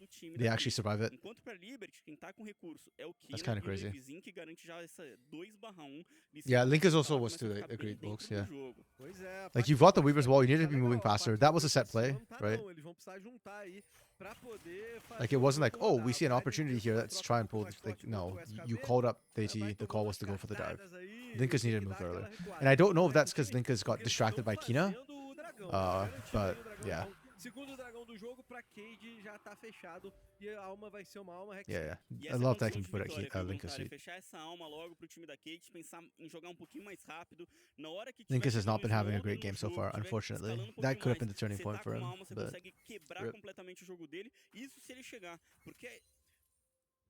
do time They da actually Cade. survive it. Enquanto pra Liberty, quem tá com recurso é o That's Kina kinda e o crazy. Levizinho, que garante já essa 2/1. Yeah, Linkers also Ela was começa a too. ficar bem Agreed, dentro folks. do Yeah. jogo. Pois é, a Like parte you've got the boa Weaver's disso Wall, you aqui needed tá to be moving legal, a faster. parte That was boa a set desse play, ano tá right? não, eles vão precisar juntar aí pra poder fazer Like it o wasn't like, jogo oh, rodar. we see an Vai opportunity ter here, uma let's troca try um and pouco pull. mais Like forte no, contra o you SKB, called up the vai AT. The call tomando was to go umas for the dive. cartadas aí, Linkers tem needed que to move dar aquela earlier, recuada. and I don't know if Vai that's com because quem? Linkers got Porque eles distracted estão by Kina. fazendo o dragão, garantindo aí But o dragão. yeah, Então, segundo dragão do jogo, pra Cade já tá fechado e a alma vai ser uma alma Rex. yeah. E I essa love condição that can de put vitória at foi Linkers' voluntária, feet. fechar essa alma logo pro time da Cade, pensar em jogar um pouquinho mais rápido. Na hora que tiver Linkers has chegando not been o having a Smolder great no game so jogo, far, tiver unfortunately. escalando um That pouquinho could have been mais, the turning você point tá for com him, uma alma, você but consegue quebrar rip. completamente o jogo dele. Isso se ele chegar, porque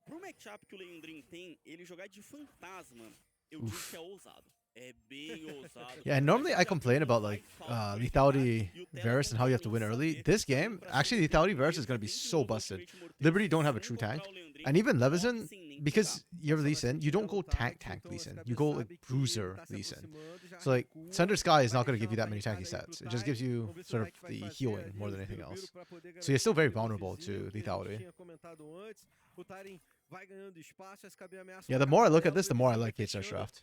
Pro matchup que o Leandrin tem, ele jogar de fantasma, eu digo que é ousado. É bem ousado. Yeah, and normally I complain about like lethality Varus and how you have to win early. This game, actually lethality Varus is going to be so busted. Liberty don't have a true tank. And even Levizen, because you're Lee Sin, you don't go tank Lee Sin. You go like bruiser Lee Sin. So like Sunder Sky is not going to give you that many tanky stats. It just gives you sort of the healing more than anything else. So you're still very vulnerable to lethality. Yeah, the more I look at this, the more I like KBM.A draft.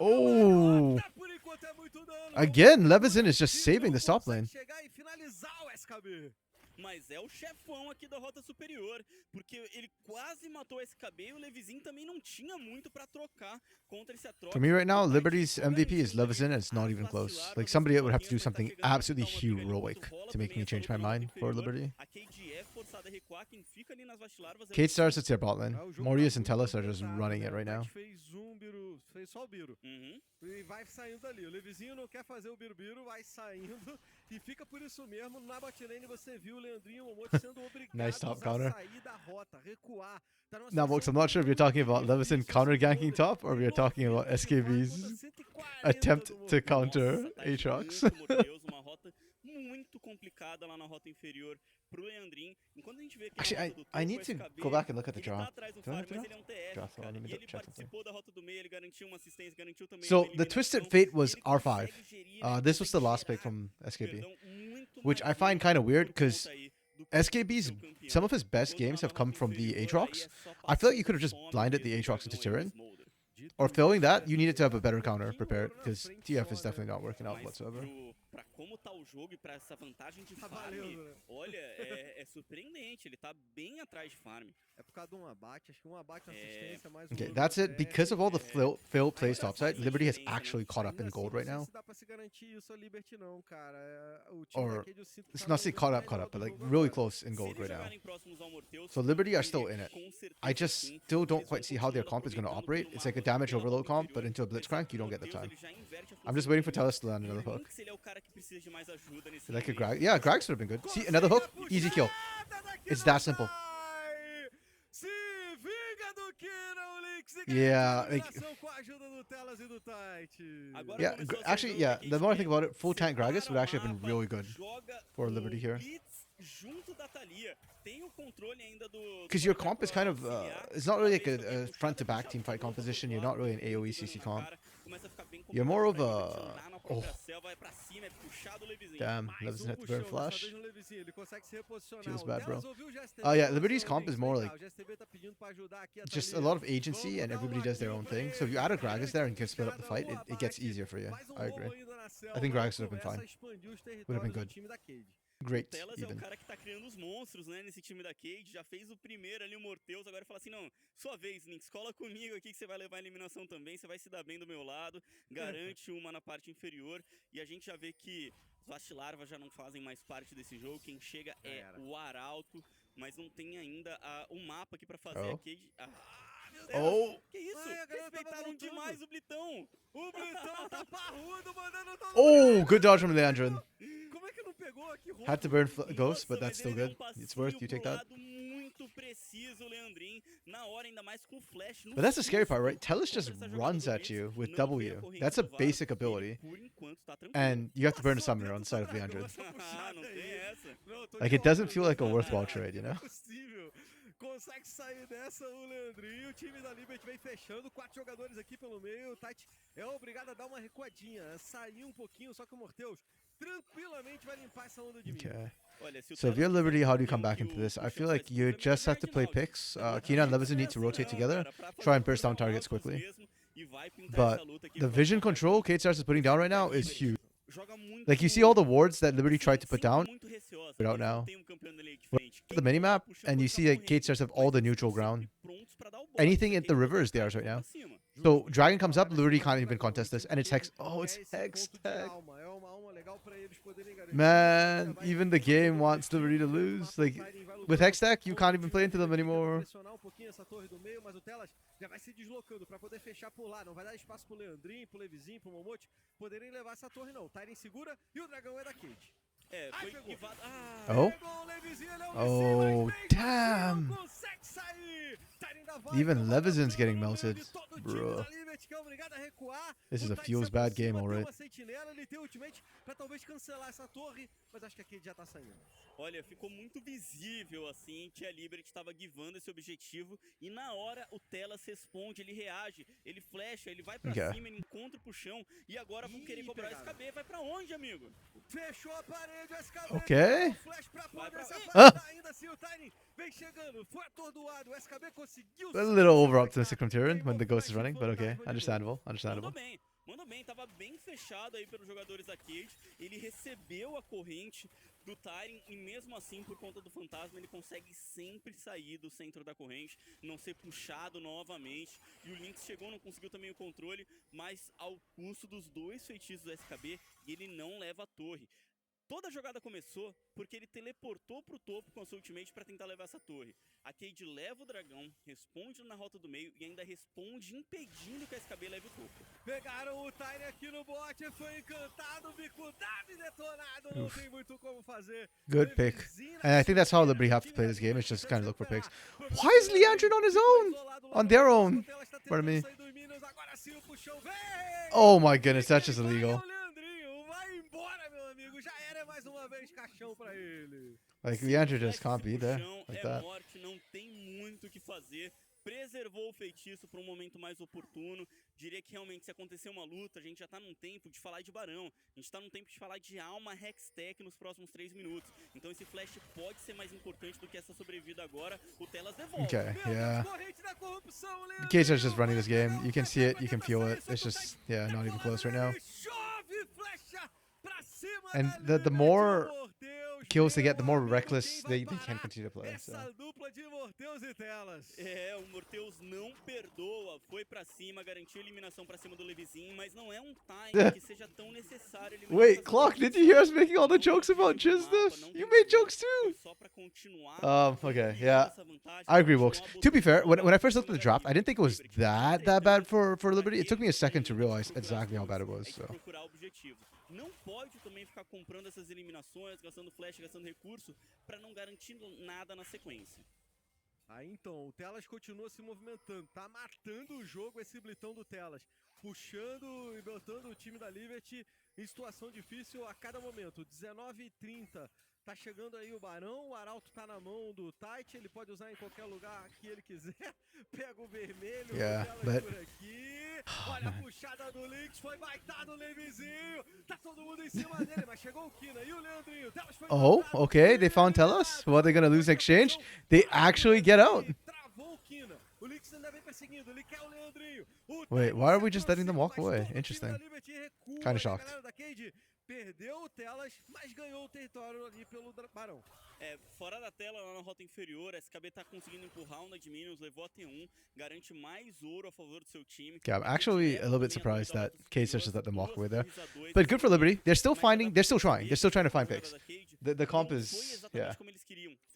Oh! Again, Levizen is just saving the top lane. Mas é o chefão aqui da rota superior, porque ele quase matou o SKB e o Levizinho também não tinha muito pra trocar contra esse Atrox. For me right now, Liberty's MVP is Levizen, and it's not even close. Like, somebody would have to do something absolutely heroic to make me change my mind for Liberty. Kate Stars, it's their bot lane. Mortius and Tellus are just running it right now. E vai saindo dali. O Levizinho não quer fazer o birubiru, vai saindo. E fica por isso mesmo. Na botlane você viu o Leandrinho e o Momote sendo obrigados a sair da rota, recuar. Now, folks, I'm not sure if you're talking about Levizen counter ganking top or if you're talking about SKB's attempt to counter Aatrox. Uma rota muito complicada lá na rota inferior pro Leandrin. Enquanto a gente vê que actually, I need to go back and look at the draft. So the Twisted Fate was R5. This was the last pick from SKB, which I find kind of weird because SKB's some of his best games have come from the Aatrox. I feel like you could have just blinded the Aatrox into Tyrion. Or failing that, you needed to have a better counter prepared because TF is definitely not working out whatsoever. Pra como tá o jogo e pra essa vantagem de farm, olha, é surpreendente, ele tá bem atrás de farm. É por causa de um abate, acho que um abate assistência mais Okay, that's it. Because of all the failed plays topside, Liberty has actually caught up in gold right now. Or, it's not say caught up, but like really close in gold right now. So Liberty are still in it. I just still don't quite see how their comp is going to operate. It's like a damage overload comp, but into a Blitzcrank, you don't get the time. I'm just waiting for Tellus to land another hook. Like a Grag. Yeah, Grags would have been good. See, another hook, easy kill. It's that simple. Yeah, like, yeah, actually, yeah, the more I think about it, full tank Gragas would actually have been really good for Liberty here. Because your comp is kind of, it's not really like a front-to-back team fight composition. You're not really an AoE CC comp. You're more of a... Oh. Damn, Levizen hit the burn flash. Feels bad, bro. Oh yeah, Liberty's comp is more like just a lot of agency and everybody does their own thing. So if you add a Gragas there and you can split up the fight, it gets easier for you. I agree. I think Gragas would have been fine. Would have been good. Great, Telas even. É o cara que tá criando os monstros, né, nesse time da Cade, já fez o primeiro ali, o Morteus, agora fala assim, não, sua vez, Nix, cola comigo aqui que você vai levar a eliminação também, você vai se dar bem do meu lado, garante uma na parte inferior, e a gente já vê que os Vastilarva já não fazem mais parte desse jogo, quem chega é o Arauto, mas não tem ainda o mapa aqui pra fazer a Cade... Meu Deus, que isso? Respeitaram demais o Blitão. O Blitão tá parrudo, mandando todo Oh, good dodge from Leandrin. Como é que não pegou aqui? Had to burn Ghost, but that's still good. It's worth, you take that. Muito preciso, Leandrin, na hora ainda mais com flash. But that's the scary part, right? Tellus just runs at you with W. That's a basic ability. And you have to burn a summoner on the side of Leandrin. Like, it doesn't feel like a worthwhile trade, you know? Consegue sair dessa o Leandrinho. O time da Liberty vem fechando. 4 jogadores aqui pelo meio. O Tite é obrigado a dar uma recuadinha. Sair um pouquinho, só que o Morteus tranquilamente vai limpar essa onda de mim. Okay. So if you're Liberty, how do you come back into this? I feel like you just have to play picks. Kina and Levizen need to rotate together. Try and burst down targets quickly. But the vision control Kate Stars is putting down right now is huge. Like, you see all the wards that Liberty tried to put down? Put out now. The minimap, and you see that Kate Stars have all the neutral ground. Anything at the river is theirs right now. So Dragon comes up, Liberty can't even contest this, and it's Hex. Oh, it's Hex Tech. Man, even the game wants Liberty to lose. Like, with Hex Tech, you can't even play into them anymore. Já vai se deslocando para poder fechar por lá. Não vai dar espaço pro Leandrinho, pro Levizinho, pro Momote poderem levar essa torre, não. Tyrion segura e o dragão é da Cade. É, foi guivado. Ah, Oh. Pegou o Levizinho, ele é um Oh, míssil, mas mesmo assim damn. não consegue sair. Tyne ainda vai Even tomando Levizin's dano getting no meio melted. de todo o time Bruh. da Liberty, que é obrigado a recuar. This is O a Tyne feels se bad game, aproxima, tem alright. uma sentinela, ele tem ultimate pra talvez cancelar essa torre, mas acho que a Cade já tá saindo. Olha, ficou muito visível assim que a Liberty estava guivando esse objetivo e na hora o Telas responde, ele reage, ele flecha, ele vai pra Okay. cima, ele encontra pro chão e agora vão querer cobrar o SKB. Vai pra onde, amigo? Fechou a parede, o SKB. Ok. Flash pra poder se Ah. afastar, ainda assim o Tyne vem chegando, foi atordoado, o SKB conseguiu. A little over optimistic from Tyrion when the ghost is running, but okay, understandable, understandable. Mandou bem, tava bem fechado aí pelos jogadores da Cade, ele recebeu a corrente do Tyrion e mesmo assim, por conta do fantasma, ele consegue sempre sair do centro da corrente, não ser puxado novamente, e o Lynx chegou, não conseguiu também o controle, mas ao custo dos dois feitiços do SKB, e ele não leva a torre. Toda a jogada começou porque ele teleportou pro topo com a sua ultimate pra tentar levar essa torre. A Cade leva o dragão, responde na rota do meio e ainda responde impedindo que a SKB leve o topo. Pegaram o Tyne aqui no bot, foi encantado, bico dado e detonado, não tem muito como fazer. Good pick. And I think that's how Liberty have to play this game, is just kind of look for picks. Why is Leandrin on his own? On their own? Pardon me. Oh my goodness, that's just illegal. Like, Leandrin just can't be there like that. Morte, não tem muito o que fazer. Preservou o feitiço para um momento mais oportuno. Diria que realmente se acontecer uma luta, a gente já tá num tempo de falar de Barão. A gente tá num tempo de falar de alma Hextech nos próximos 3 minutos. Então esse flash pode ser mais importante do que essa sobrevida agora. O Telas devolve. Okay, yeah. The Cage is just running this game. You can see it, you can feel it. It's just, yeah, not even close right now. And the more kills they get, the more reckless they can continue to play. So. É, o Morteus não perdoa, foi pra cima, garantiu a eliminação pra cima do Levizinho, mas não é um time que seja tão necessário. Wait, Clock, did you hear us making all the jokes about Jizdas? You made jokes too! Okay, yeah. I agree, Wokes. To be fair, when I first looked at the draft, I didn't think it was that bad for Liberty. It took me a second to realize exactly how bad it was. So. Não pode também ficar comprando essas eliminações, gastando flash, gastando recurso, pra não garantir nada na sequência. Aí então, o Telas continua se movimentando, tá matando o jogo esse blitão do Telas, puxando e botando o time da Liberty em situação difícil a cada momento. 19h30, tá chegando aí o Barão, o Arauto tá na mão do Tite, ele pode usar em qualquer lugar que ele quiser, pega o vermelho, o Telas por aqui, olha a puxada do Lynx, foi baitado o Levizinho, tá todo mundo em cima dele, mas chegou o Kina e o Leandrinho, Telas foi okay, they found Telas. What, they're gonna lose in exchange? They actually get out. Wait, why are we just letting them walk away? Interesting. Kind of shocked. Perdeu o Telas, mas ganhou o território ali pelo Barão. É, fora da tela, lá na rota inferior, a SKB tá conseguindo empurrar o Nadminions, levou a T1, garante mais ouro a favor do seu time. Yeah, I'm actually a little bit surprised that K-Search just let them walk away there. But good for Liberty. They're still trying to find picks. The comp is, yeah.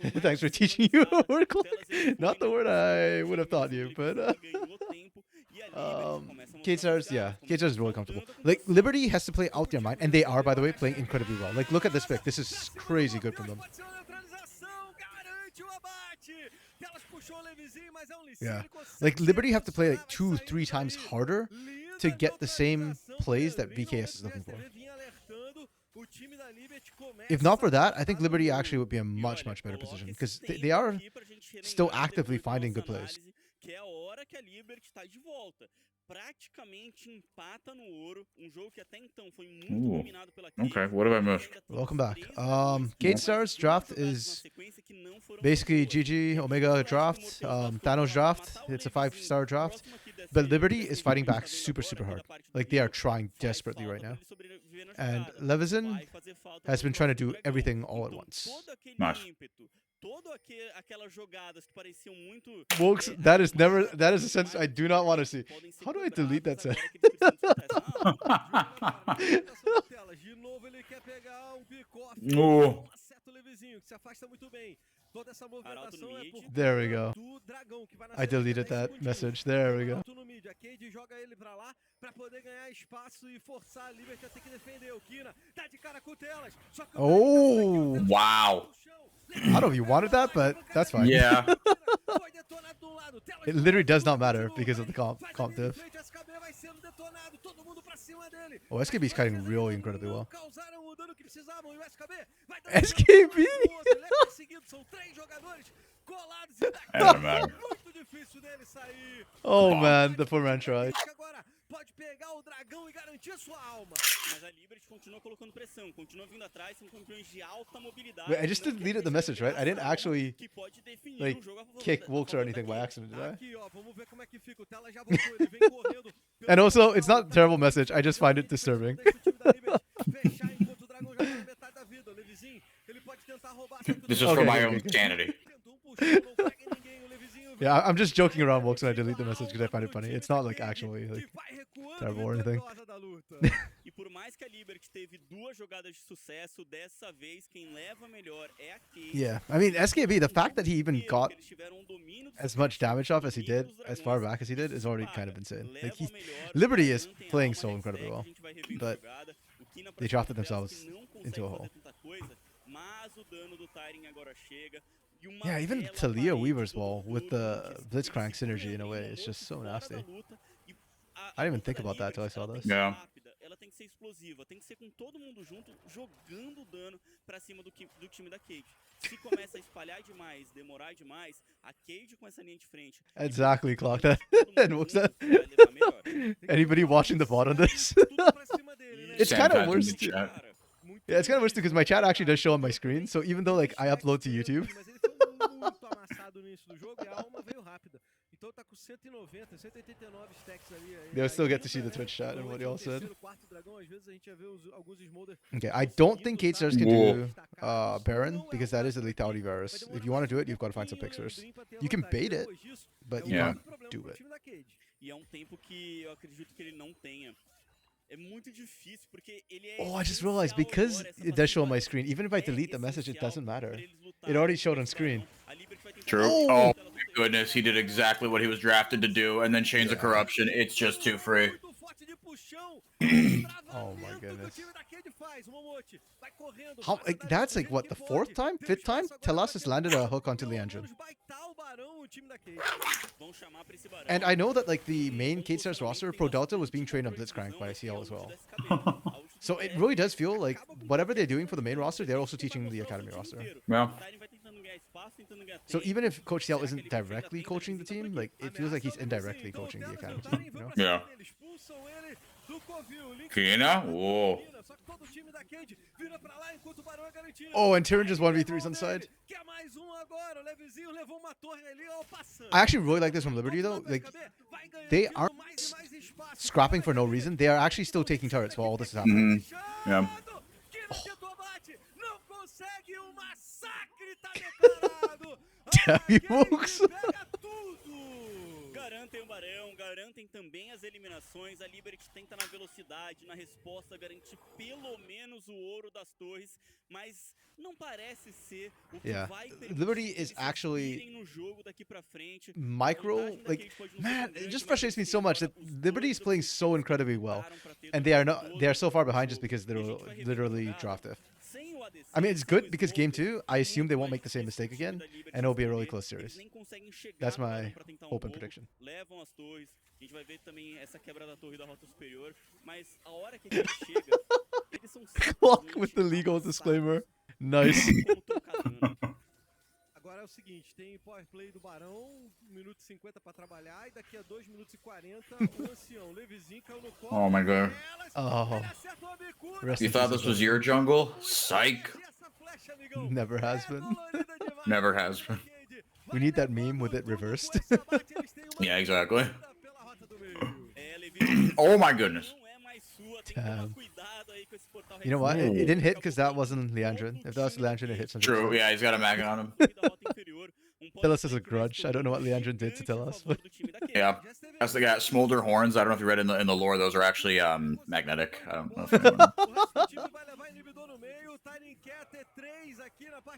Thanks for teaching you a word, Clock. Not the word I would have taught you, but K-Stars, yeah. K-Stars is really comfortable. Like, Liberty has to play out their mind, and they are, by the way, playing incredibly well. Like, look at this pick. This is crazy good from them. Yeah. Like, Liberty have to play like 2-3 times harder to get the same plays that VKS is looking for. If not for that, I think Liberty actually would be in a much, much better position, because they are still actively finding good plays. Que é a hora que a Liberty tá de volta. Praticamente empata no ouro, jogo que até então foi muito dominado pela Cade. Okay, what have I missed? Welcome back. K-Stars draft is basically GG, Omega draft, Thanos draft. It's a 5-star draft. But Liberty is fighting back super, super hard. Like, they are trying desperately right now. And Levison has been trying to do everything all at once. Nice. Aquelas jogadas que pareciam muito. Wokes, that is a sentence I do not want to see. How do I delete that sentence? There we go. I deleted that message. There we go. Joga ele pra lá pra poder ganhar espaço e forçar a Liberty a ter que defender. O Kina tá de Oh, Wow. I don't know if you wanted that, but that's fine. Yeah. It literally does not matter because of the comp diff. Oh, SKB is cutting really incredibly well. SKB? It doesn't matter. Oh man, the 4-man try. Pode pegar o dragão e garantir sua alma. Mas a Liberty continua colocando pressão, continua vindo atrás, são campeões de alta mobilidade. Wait, I just deleted the message, right? I didn't actually like kick Wilkes or anything by accident, did I? Aqui, ó, vamos ver como é que fica. O Tela já voltou, ele vem correndo. And also, it's not a terrible message. I just find it disturbing. Fechar enquanto o dragão já tá na metade da vida. O Levizinho, ele pode tentar roubar. This is for my own sanity. Yeah, I'm just joking around, Wilkes, when I delete the message because I find it funny. It's not like actually like terrible or anything. E por mais que a Liberty teve duas jogadas de sucesso, dessa vez quem leva melhor é a Cade. Yeah, I mean, SKB, the fact that he even got as much damage off as he did, as far back as he did, is already kind of insane. Like, Liberty is playing so incredibly well, but they dropped it themselves into a hole. Mas o dano do Tyring agora chega. Yeah, even Talia Weaver's wall with the Blitzcrank synergy in a way, it's just so nasty. I didn't even think about that till I saw this. Yeah. Ela tem que ser explosiva, tem que ser com todo mundo junto, jogando dano pra cima do time da Cade. Se começa a espalhar demais, demorar demais, a Cade com essa linha de frente. Exactly, clock that. And what's that? Anybody watching the VOD on this? It's kind of worse. Yeah, it's kind of worse because my chat actually does show on my screen. So even though like I upload to YouTube, they'll still get to see the Twitch chat and what y'all said. Okay, I don't think Kate Stars can do Baron because that is a lethality virus. If you want to do it, you've got to find some picks first. You can bait it, but you can't do it. E é tempo que eu acredito que ele não tenha. É muito difícil porque ele é. Oh, I just realized because it does show on my screen, even if I delete the message, it doesn't matter. It already showed on screen. True. Oh my goodness, he did exactly what he was drafted to do, and then Chains of Corruption. It's just too free. Oh my goodness. How, like, that's like what, the fourth time? Fifth time? Telas has landed a hook onto Leandrin. And I know that like the main Kate Stars roster, Pro Delta, was being trained on Blitzcrank by CL as well. So it really does feel like whatever they're doing for the main roster, they're also teaching the academy roster. Yeah. So even if Coach CL isn't directly coaching the team, like it feels like he's indirectly coaching the academy team, you know? Yeah. Kina? Whoa. Oh, and Tyrion just 1v3s on the side. I actually really like this from Liberty though. Like, they aren't scrapping for no reason. They are actually still taking turrets while all this is happening. Yeah. Damn you, folks. Garantem o Barão, garantem também as eliminações. A Liberty tenta na velocidade, na resposta, garantir pelo menos o ouro das torres, mas não parece ser o que vai Liberty is actually no jogo daqui pra frente. Micro, like, man, it just frustrates me so much that Liberty is playing so incredibly well, and they are so far behind just because they're literally draft F. I mean, it's good because game 2, I assume they won't make the same mistake again, and it'll be a really close series. That's my hope and prediction. Levam as torres. A gente vai ver também essa quebra da torre da rota superior, mas a hora que a gente chega, eles são Clock with the legal disclaimer. Nice. Agora é o seguinte, tem power play do Barão, 1 minuto e 50 pra trabalhar, e daqui a 2 minutos e 40, o ancião Levizinho caiu no colo. Oh my god. Oh. You thought this was your jungle? Psych. Never has been. Never has been. We need that meme with it reversed. Yeah, exactly. Oh my goodness. Damn. You know what? It didn't hit because that wasn't Leandrin. If that was Leandrin, it hit something. True, yeah, he's got a mag on him. Telos has a grudge. I don't know what Leandrin did to Telos. But... Yeah, that's the guy. Smolder horns. I don't know if you read in the lore. Those are actually magnetic. I don't know if anyone...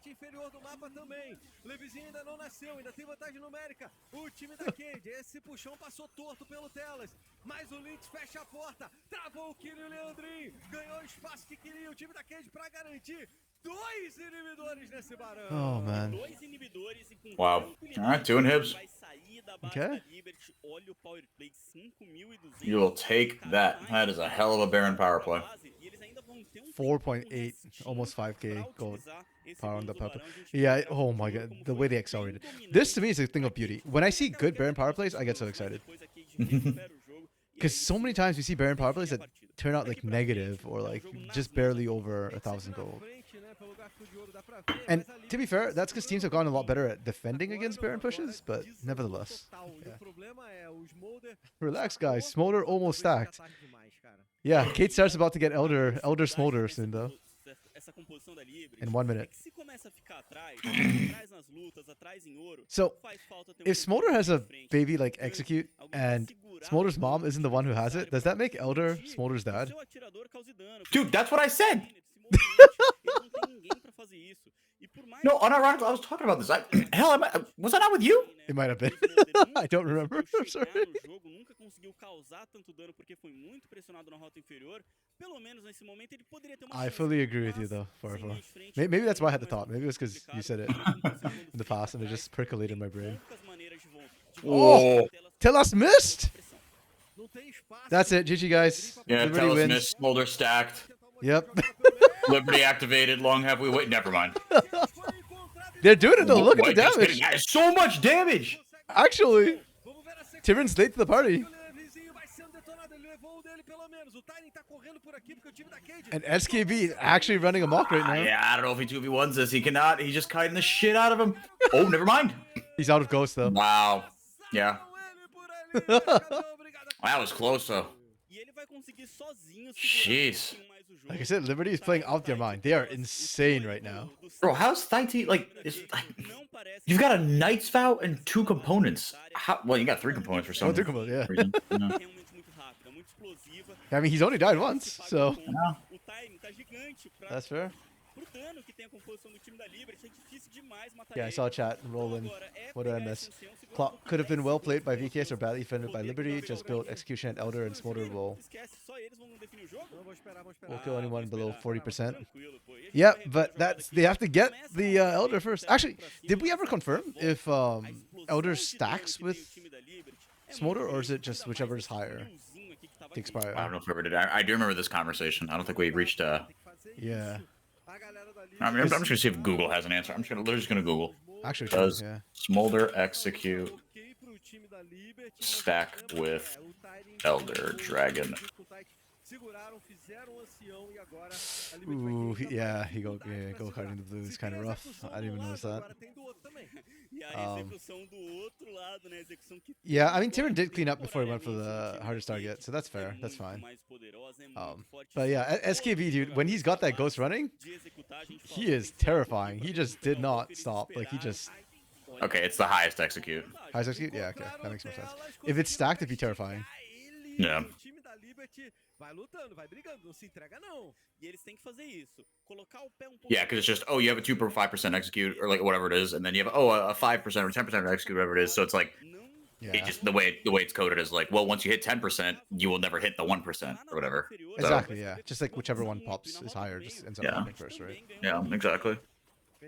parte inferior do mapa também. Levizinho ainda não nasceu, ainda tem vantagem numérica. O time da Cade, esse puxão passou torto pelo Telas. Mas o Lynx fecha a porta, travou o kill e o Leandrinho ganhou o espaço que queria o time da Cade pra garantir 2 inibidores nesse barão. Oh, man. 2 inibidores e com Wow. Alright, 2 inhibs. vai sair da base Okay. da Liberty. Olha o power play, 5.200. You will take that. That is a hell of a Baron power play. E eles ainda vão ter 4.8, almost 5k gold power on the power play. Yeah, oh my god, the way they accelerated. This to me is a thing of beauty. When I see good Baron power plays, I get so excited. Because so many times we see Baron power plays that turn out like negative or like just barely over 1,000 gold. And to be fair, that's because teams have gotten a lot better at defending against Baron pushes, but nevertheless. Yeah. Relax, guys. Smolder almost stacked. Yeah, Kate starts about to get Elder Smolder soon, though. In 1 minute. So, if Smolder has a baby like Execute, and Smolder's mom isn't the one who has it, does that make Elder Smolder's dad? Dude, that's what I said. No, unironically, I was talking about this. Hell, was I not with you? It might have been. I don't remember. I'm sorry. I fully agree with you, though, FUR.A. Maybe that's why I had the thought. Maybe it was because you said it in the past, and it just percolated in my brain. Oh, Telas missed! That's it. GG, guys. Yeah, Liberty Telas wins. missed, Smolder stacked. Yep. Liberty activated, long have we wait. Never mind. They're doing it, though. Look at the damage. That is so much damage. Actually, Tyron's late to the party. And SKB is actually running amok right now. Yeah, I don't know if he 2v1s this. He cannot. He's just kiting the shit out of him. Oh, never mind. He's out of ghost, though. Wow. Yeah. That was close, though. Jeez. Like I said, Liberty is playing out their mind. They are insane right now. Bro, how's Thai like, you've got a Knight's Vow and 2 components. How? Well, you got 3 components for some Oh, 2 components, yeah. reason. Yeah. I mean, he's only died once, so Yeah. that's fair. Yeah, I saw chat rolling. What did I miss? Clock could have been well played by VKS or badly defended by Liberty. Just built execution at Elder and Smolder will kill anyone below 40%. Yeah, but they have to get the Elder first. Actually, did we ever confirm if Elder stacks with Smolder, or is it just whichever is higher takes prior? I don't know if we ever did. I do remember this conversation. I don't think we reached. Yeah. I'm just gonna see if Google has an answer. They're just gonna Google. Actually, does yeah. Smolder execute stack with Elder Dragon? Ooh, yeah, he go carding the blue is kind of rough. I didn't even notice that. Yeah, I mean, Tyron did clean up before he went for the hardest target, so that's fair. That's fine. But yeah, SKB, dude, when he's got that ghost running, he is terrifying. He just did not stop. Like, he just... Okay, it's the highest execute. Highest execute? Yeah, okay. That makes more sense. If it's stacked, it'd be terrifying. Yeah. Yeah, because it's just, oh, you have a 2.5% execute, or like whatever it is, and then you have, oh, a 5% or 10% execute, whatever it is. So it's like, Yeah. it just the way it's coded is like, well, once you hit 10%, you will never hit the 1% or whatever. So, Exactly, yeah. Just like whichever one pops is higher, just ends up popping first, right? yeah, exactly.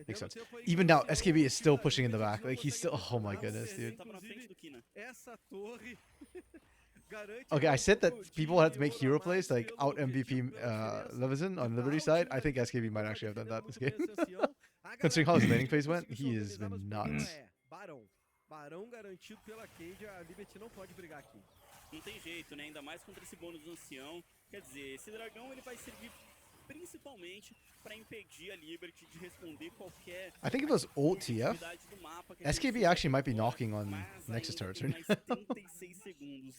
Makes sense. Even now, SKB is still pushing in the back. Like, he's still... Oh my goodness, dude. Okay, I said that people had to make hero plays, like out MVP Levizen on Liberty side. I think SKB might actually have done that this game. Considering how his laning phase went, he has been nuts. Barão garantido pela Cade, a Liberty não pode brigar aqui. Não tem jeito, né? Ainda mais contra esse bônus do ancião. Quer dizer, esse dragão ele vai servir principalmente para impedir a Liberty de responder qualquer... I think if it was old TF, SKB actually might be knocking on Nexus turrets right now.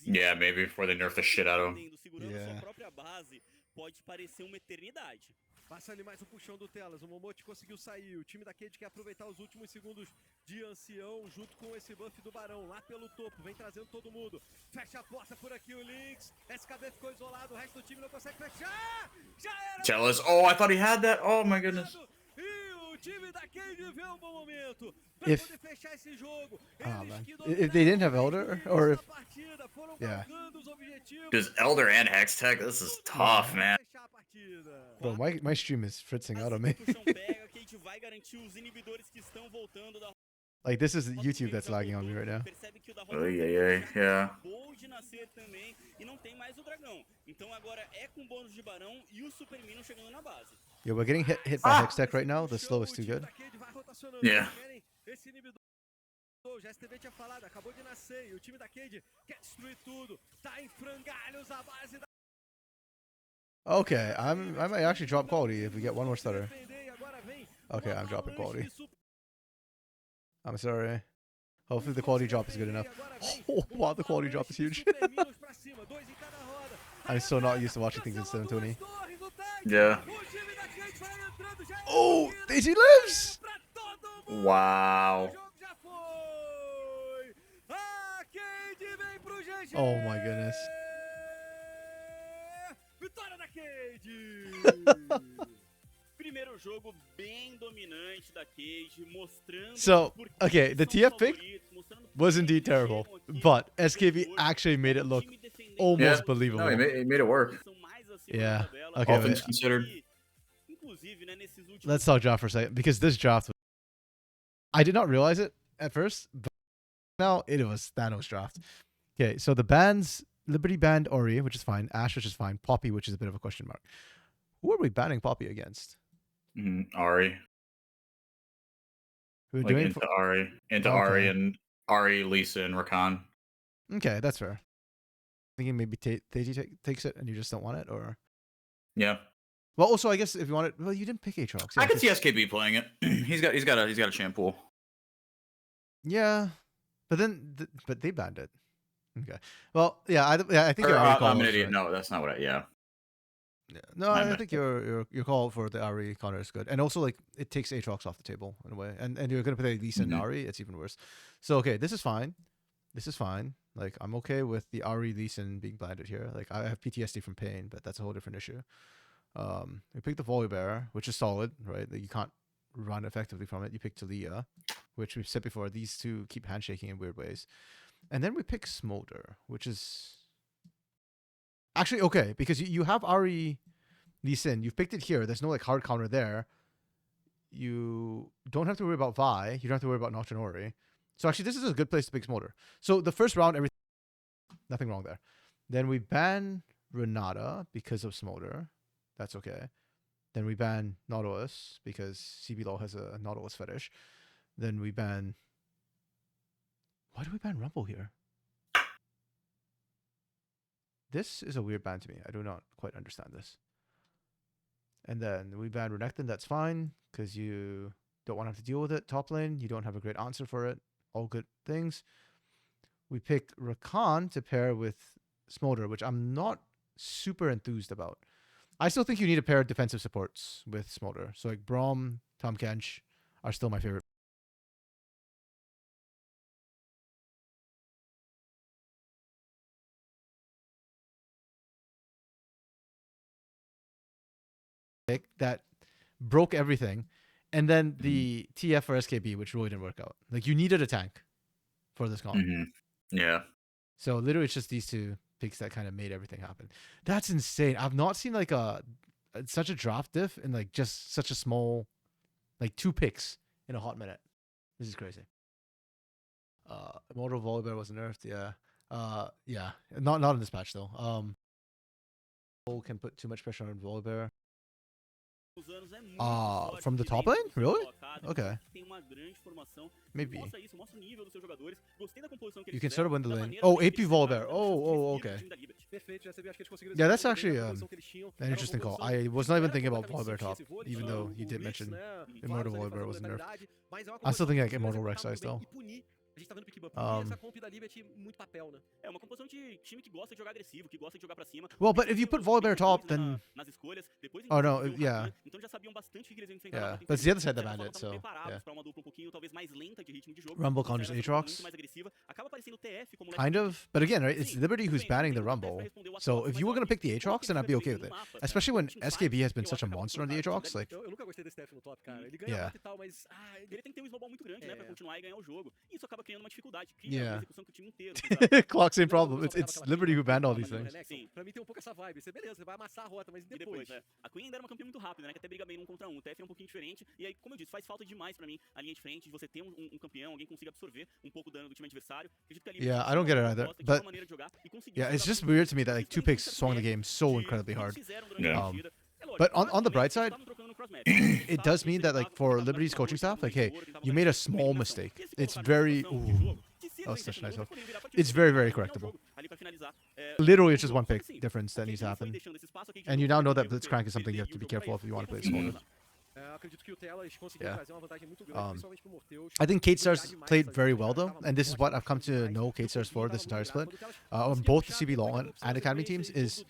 Yeah, maybe before they nerf the shit out of him. Yeah. Pode parecer uma eternidade. Passa ali mais um puxão do Telas, o Momote conseguiu sair, o time da Cade quer aproveitar os últimos segundos de ancião junto com esse buff do Barão, lá pelo topo, vem trazendo todo mundo, fecha a porta por aqui o Lynx, SKB ficou isolado, o resto do time não consegue fechar, já era! Telas, oh, I thought he had that, oh my goodness. time da Cade vê um bom momento pra If poder fechar esse jogo. oh Eles man, que if they didn't have dominaram Elder, o or início if da partida, foram yeah, galgando os objetivos. Because Elder and Hextech, this is tough, yeah, man. Fechar a partida. bro, my stream is fritzing out on me. Que o chão pega, Cade vai garantir os inibidores que estão voltando da Like this is Rota do YouTube Meio that's já lagging on me voltou, right now. percebe que o da Rota do Ai, Meio ai, ai, já yeah. acabou de nascer também e não tem mais o dragão. Então agora é com bônus de barão e o Super Minion chegando na base. Yo, we're getting hit by Hextech right now. The slow is too good. Yeah. Esse inibidor, já STV tinha falado, acabou de nascer e o time da Cade quer destruir tudo. Tá em frangalhos a base da Okay, I might actually drop quality if we get one more stutter. Okay, I'm dropping quality. I'm sorry. Hopefully the quality drop is good enough. Oh, wow, the quality drop is huge. I'm so not used to watching things in 720. Yeah. Oh, Daisy lives! Wow. Oh my goodness. Vitória da Cade! Primeiro jogo bem dominante da Cade, mostrando So, por que okay, the são TF pick favoritos, mostrando por was que indeed eles terrible, chegam aqui but no SKB vencedor. actually made it O look time defendendo almost Yeah. believable. No, he made it work. são mais acima Yeah. da tabela. Okay, All wait. things considered. Inclusive, né, nesses últimos Let's talk draft for a second because this draft, I did not realize it at first, but now it was Thanos draft. Okay, so the bans: Liberty banned Ori, which is fine; Ash, which is fine; Poppy, which is a bit of a question mark. Who are we banning Poppy against? Ari. We're Like doing into Ari. Into Okay. Ari and Ari, Lisa, and Rakan. okay, that's fair. Thinking maybe Teiji takes it and you just don't want it, or Yeah. well, also I guess if you want it, well, you didn't pick Aatrox. I could see SKB playing it. he's got a shampoo. Yeah, but then but they banned it. Okay, well, yeah, I think Or, your Ari call I'm an was idiot. right. No, that's not what I. Yeah. Yeah. No, I I missed think your call for the Ari counter is good, and also like it takes Aatrox off the table in a way, and you're gonna play Lisa and Mhm. Ari, it's even worse. So okay, this is fine. This is fine. Like I'm okay with the Ari Lee Sin being blinded here. Like I have PTSD from pain, but that's a whole different issue. We picked the VOD, which is solid, right? Like you can't run effectively from it. You picked Talia, which we've said before. These two keep handshaking in weird ways, and then we pick Smolder, which is actually okay because you have Ari Lee Sin. You've picked it here. There's no like hard counter there. You don't have to worry about Vi. You don't have to worry about Nocturne Ori. So actually, this is a good place to pick Smolder. So the first round, everything, nothing wrong there. Then we ban Renata because of Smolder. That's okay. Then we ban Nautilus because CB Law has a Nautilus fetish. Then we ban... Why do we ban Rumble here? This is a weird ban to me. I do not quite understand this. And then we ban Renekton. That's fine because you don't want to have to deal with it. Top lane, you don't have a great answer for it. All good things. We picked Rakan to pair with Smolder, which I'm not super enthused about. I still think you need a pair of defensive supports with Smolder. So like Braum, Tahm Kench are still my favorite. Pick that broke everything. And then the TF for SKB, which really didn't work out. Like you needed a tank for this comp. Yeah. So literally it's just these two picks that kind of made everything happen. That's insane. I've not seen like such a draft diff in like just such a small, like 2 picks in a hot minute. This is crazy. Immortal Volibear was nerfed. Yeah. Yeah. Not in this patch though. Can put too much pressure on Volibear. From the top lane? Really? Okay. Maybe. You can sort of win the lane. Oh, AP Volibear. Oh, okay. Yeah, that's actually an interesting call. I was not even thinking about Volibear top, even though you did mention Immortal Volibear was nerfed. I still think like Immortal Rek'Sai though. A gente tá vendo pick buff. Um, E essa comp da Liberty muito papel, né? É uma composição de time que gosta de jogar agressivo, que gosta de jogar pra cima. well, but if you put Volibear top, then... Nas escolhas, depois Oh, no, viram yeah. Rafinha, então já sabiam bastante que eles iam enfrentar na Yeah, rota but it's the inferior. other side De that certa banned forma, it, estavam so... preparados Yeah. pra uma dupla um pouquinho, talvez mais lenta de ritmo de jogo. Rumble Trouxeram counters essa dupla Aatrox? muito mais agressiva. Acaba aparecendo o TF como Kind of, but again, right? It's Liberty who's banning the Rumble. So if you were gonna pick the Aatrox, then I'd be okay with it. Especially when SKB has been such a monster on the Aatrox. Like, Eu nunca gostei desse TF no top, cara. Ele ganha yeah. mata e tal, mas... Ele tem que ter um snowball muito grande, né, pra continuar e ganhar o jogo. Isso acaba criando uma dificuldade, cria Yeah. uma execução que o time inteiro... Clock same problem. It's Liberty who banned all these things. Sim. Pra mim tem um pouco essa vibe. Você, beleza, você vai amassar a rota, mas E depois... depois, né? A Queen ainda era uma campeã muito rápida, né? Que até briga bem num contra um. O TF é um pouquinho diferente. E aí, como eu disse, faz falta demais pra mim a linha de frente, de você ter um campeão, alguém consiga absorver um pouco o dano do time adversário. Acredito que a Liberty Yeah, I don't get it either. gosta de But uma maneira de jogar e conseguiu yeah, it's jogar just muito weird to me that like Isso two também picks tem swung the certo game so de incredibly eles hard. fizeram durante Yeah. a partida. É lógico, But on the bright eles side, estavam trocando no crossmatch. it does mean that like for Liberty's coaching staff, like, hey, you made a small mistake. It's very... Ooh. That was such a nice hook. It's very, very correctable. Literally, it's just one pick difference that needs to happen. And you now know that Blitzcrank is something you have to be careful of if you want to play this forward. Eu acredito que o Telas conseguiu Yeah. trazer uma vantagem muito grande, principalmente pro Morteus. I think Kate Stars played very well though, and this is what I've come to know Kate Stars for this entire split, on both the CB Law and Academy teams, is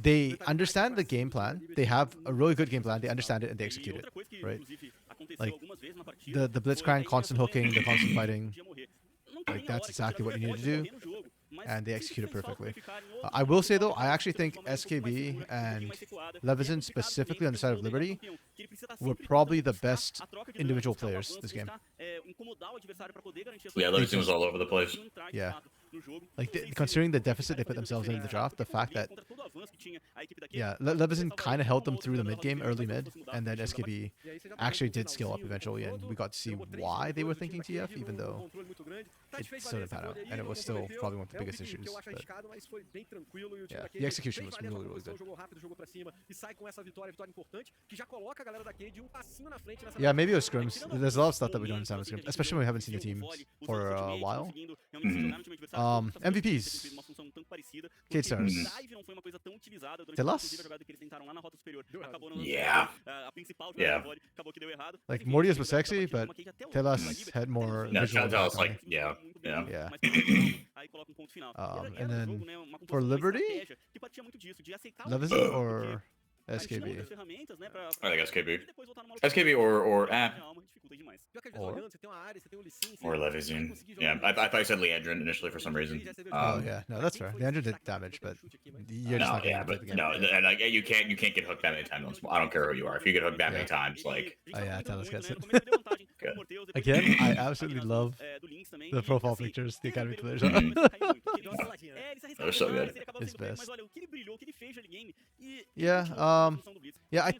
they understand the game plan, they have a really good game plan, they understand it and they execute it, right? Like, the Blitzcrank constant hooking, the constant fighting, like that's exactly what you need to do, and they execute it perfectly. I will say though, I actually think SKB and Leveson, specifically on the side of Liberty, were probably the best individual players this game. Yeah, Leveson was all over the place. Yeah. Like, considering the deficit they put themselves in the draft, the fact that, yeah, Leveson kind of held them through the mid game, early mid, and then SKB actually did scale up eventually, and we got to see why they were thinking TF, even though it still didn't pan out, and it was still probably one of the biggest issues. But, yeah, the execution was really, really good. Yeah, maybe it was scrims. There's a lot of stuff that we don't understand with scrims, especially when we haven't seen the teams for a while. MVPs. Kate Stars. Tell us. Yeah. Yeah. Like, Mortius was sexy, but Telas had more No, visual Tellus, impact on like, it. yeah. Yeah. Yeah. And then for Liberty, Leveson or SKB? I think SKB. SKB or Leveson. Yeah, I thought you said Leandrin initially for some reason. Oh yeah, no, that's fair. Leandro did damage, but you're just No, not yeah, gonna but play the game. no, and, like, you can't get hooked that many times. I don't care who you are. If you get hooked that many times, like, Oh yeah, Telas gets it. Good. Again, I absolutely love the profile pictures the Academy players are. They're so good. His best. Yeah, yeah,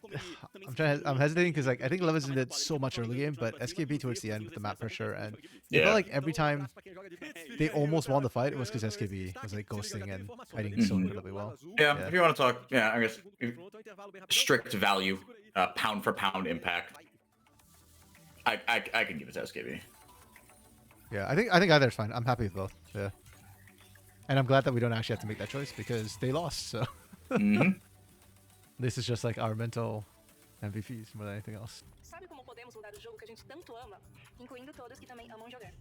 I'm hesitating because, like, I think Leveson did so much early game, but SKB towards the end with the map pressure, and I felt like every time they almost won the fight, it was because SKB was like ghosting and fighting so incredibly well. Yeah, if you want to talk, yeah, I guess strict value, pound for pound impact. I can give it to SKB. Yeah, I think either's fine. I'm happy with both. Yeah, and I'm glad that we don't actually have to make that choice because they lost. So this is just like our mental MVPs more than anything else. Sabe como podemos mudar o jogo que a gente tanto ama, incluindo todos que também amam jogar?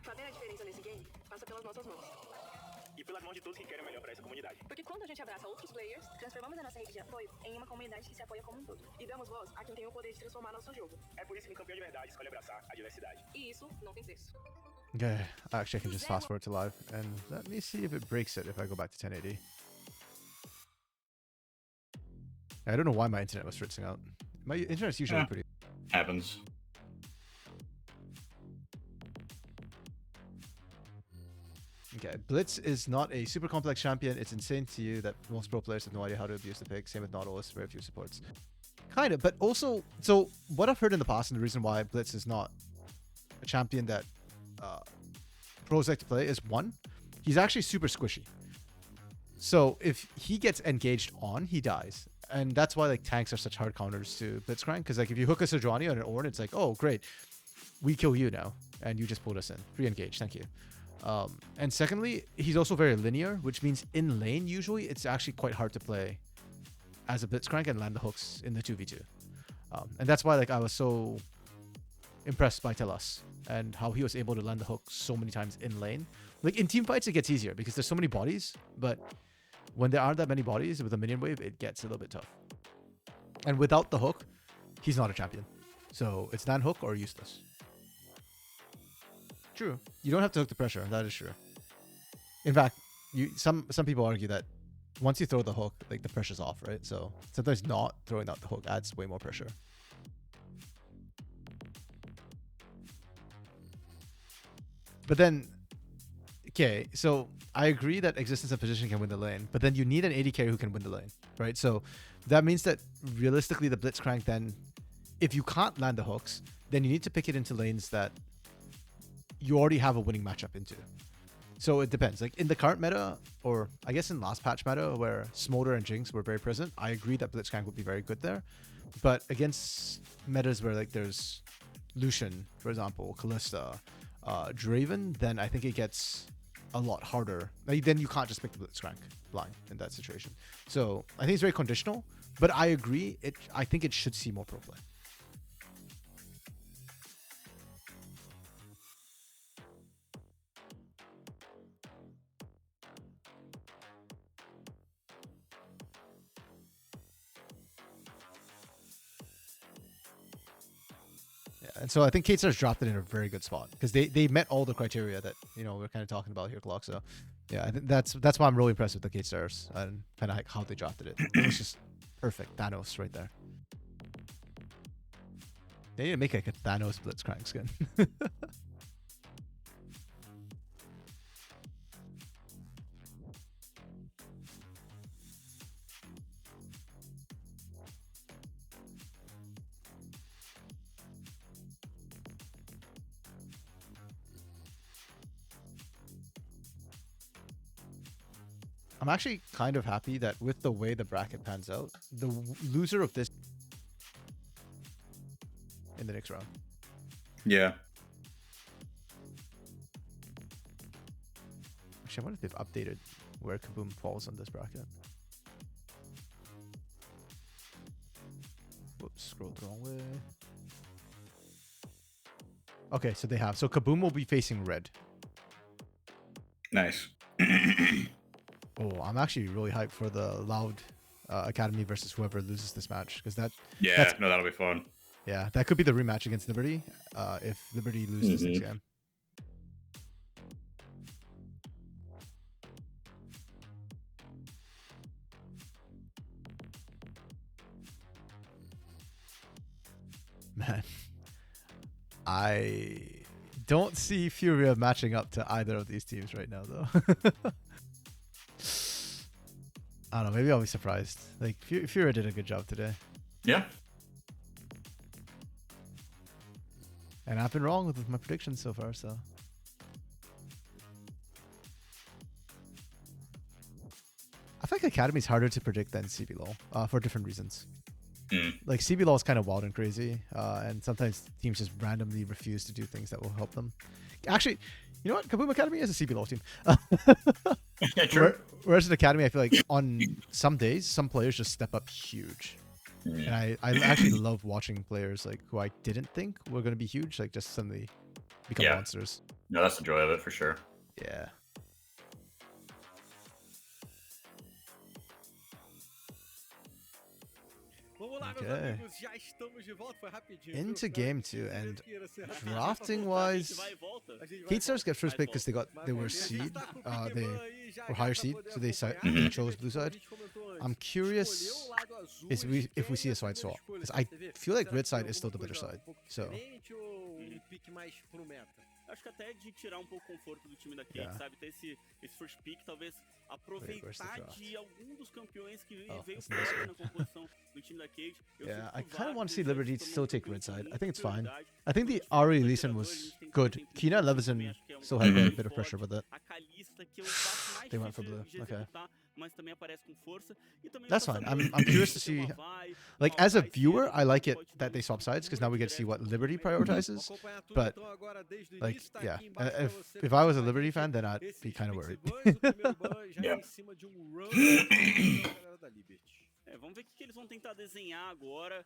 Fazer a diferença nesse game passa pelas nossas mãos. E pelas mãos de todos que querem o melhor para essa comunidade. Porque quando a gente abraça outros players, transformamos a nossa rede de apoio em uma comunidade que se apoia como um todo. E damos voz a quem tem o poder de transformar nosso jogo. É por isso que um campeão de verdade escolhe abraçar a diversidade. E isso não tem preço. Okay, actually I can just fast forward to live and let me see if it breaks it if I go back to 1080. I don't know why my internet was fritzing out. My internet's usually pretty... Happens. Okay, Blitz is not a super complex champion. It's insane to you that most pro players have no idea how to abuse the pick. Same with Nautilus, very few supports. Kind of, but also, so what I've heard in the past and the reason why Blitz is not a champion that pros like to play is, one, he's actually super squishy. So if he gets engaged on, he dies. And that's why like tanks are such hard counters to Blitzcrank, because like if you hook a Sejuani on an Ornn, it's like, oh great, we kill you now, and you just pulled us in. Pre-engage, thank you. And secondly, he's also very linear, which means in lane, usually, it's actually quite hard to play as a Blitzcrank and land the hooks in the 2v2. And that's why like I was so impressed by Telas and how he was able to land the hook so many times in lane. Like in team fights, it gets easier because there's so many bodies, but when there aren't that many bodies with a minion wave, it gets a little bit tough. And without the hook, he's not a champion. So it's Dan hook or useless. True. You don't have to hook the pressure. That is true. In fact, some people argue that once you throw the hook, like the pressure's off, right? So sometimes not throwing out the hook adds way more pressure. But then, okay, so I agree that existence and position can win the lane, but then you need an AD carry who can win the lane, right? So that means that realistically the Blitzcrank then, if you can't land the hooks, then you need to pick it into lanes that you already have a winning matchup into. So it depends. Like in the current meta, or I guess in last patch meta where Smolder and Jinx were very present, I agree that Blitzcrank would be very good there. But against metas where like there's Lucian, for example, Kalista, Draven, then I think it gets a lot harder. Like, then you can't just pick the Blitzcrank line in that situation. So I think it's very conditional, but I agree. I think it should see more pro play. And so I think K-Stars dropped it in a very good spot because they met all the criteria that we're kind of talking about here, Clock. So yeah, I think that's why I'm really impressed with the K-Stars and kind of like how they drafted it. It was just perfect. Thanos right there. They need to make like a Thanos Blitzcrank skin. I'm actually kind of happy that with the way the bracket pans out, the loser of this in the next round. Yeah. Actually, I wonder if they've updated where Kaboom falls on this bracket. Whoops, scrolled the wrong way. Okay, so they have. So Kaboom will be facing red. Nice. Oh, I'm actually really hyped for the Loud Academy versus whoever loses this match because that'll be fun. Yeah, that could be the rematch against Liberty if Liberty loses this game. Man, I don't see FUR.A matching up to either of these teams right now, though. I don't know. Maybe I'll be surprised. Like FUR.A did a good job today. Yeah. And I've been wrong with my predictions so far, so. I think Academy is harder to predict than CBLOL for different reasons. Like CBLOL is kind of wild and crazy, and sometimes teams just randomly refuse to do things that will help them. Actually, you know what? Kaboom Academy is a CBLOL team. Yeah, true. Whereas in Academy, I feel like on some days, some players just step up huge. And I actually love watching players like who I didn't think were going to be huge, like just suddenly become monsters. No, that's the joy of it for sure. Yeah. Okay. Into game 2, and drafting wise, K-Stars get first pick because they were seed, they were higher seed, so they chose blue side. I'm curious if we see a side swap because I feel like red side is still the better side. So. Acho que até de tirar pouco conforto do time da Kate, sabe? Ter esse first pick, talvez aproveitar de algum dos campeões que veio na composição do time da Kate. Yeah, I kind of want to see Liberty still take red side. I think it's fine. I think the Ari Lee Sin was good. Kina Levison still had a bit of pressure with it. They went for blue. Okay. That's fine. I'm curious to see. Like as a viewer, I like it that they swap sides because now we get to see what Liberty prioritizes. But like, yeah, if I was a Liberty fan, then I'd be kind of worried. Yeah. Vamos ver o que eles vão tentar desenhar agora.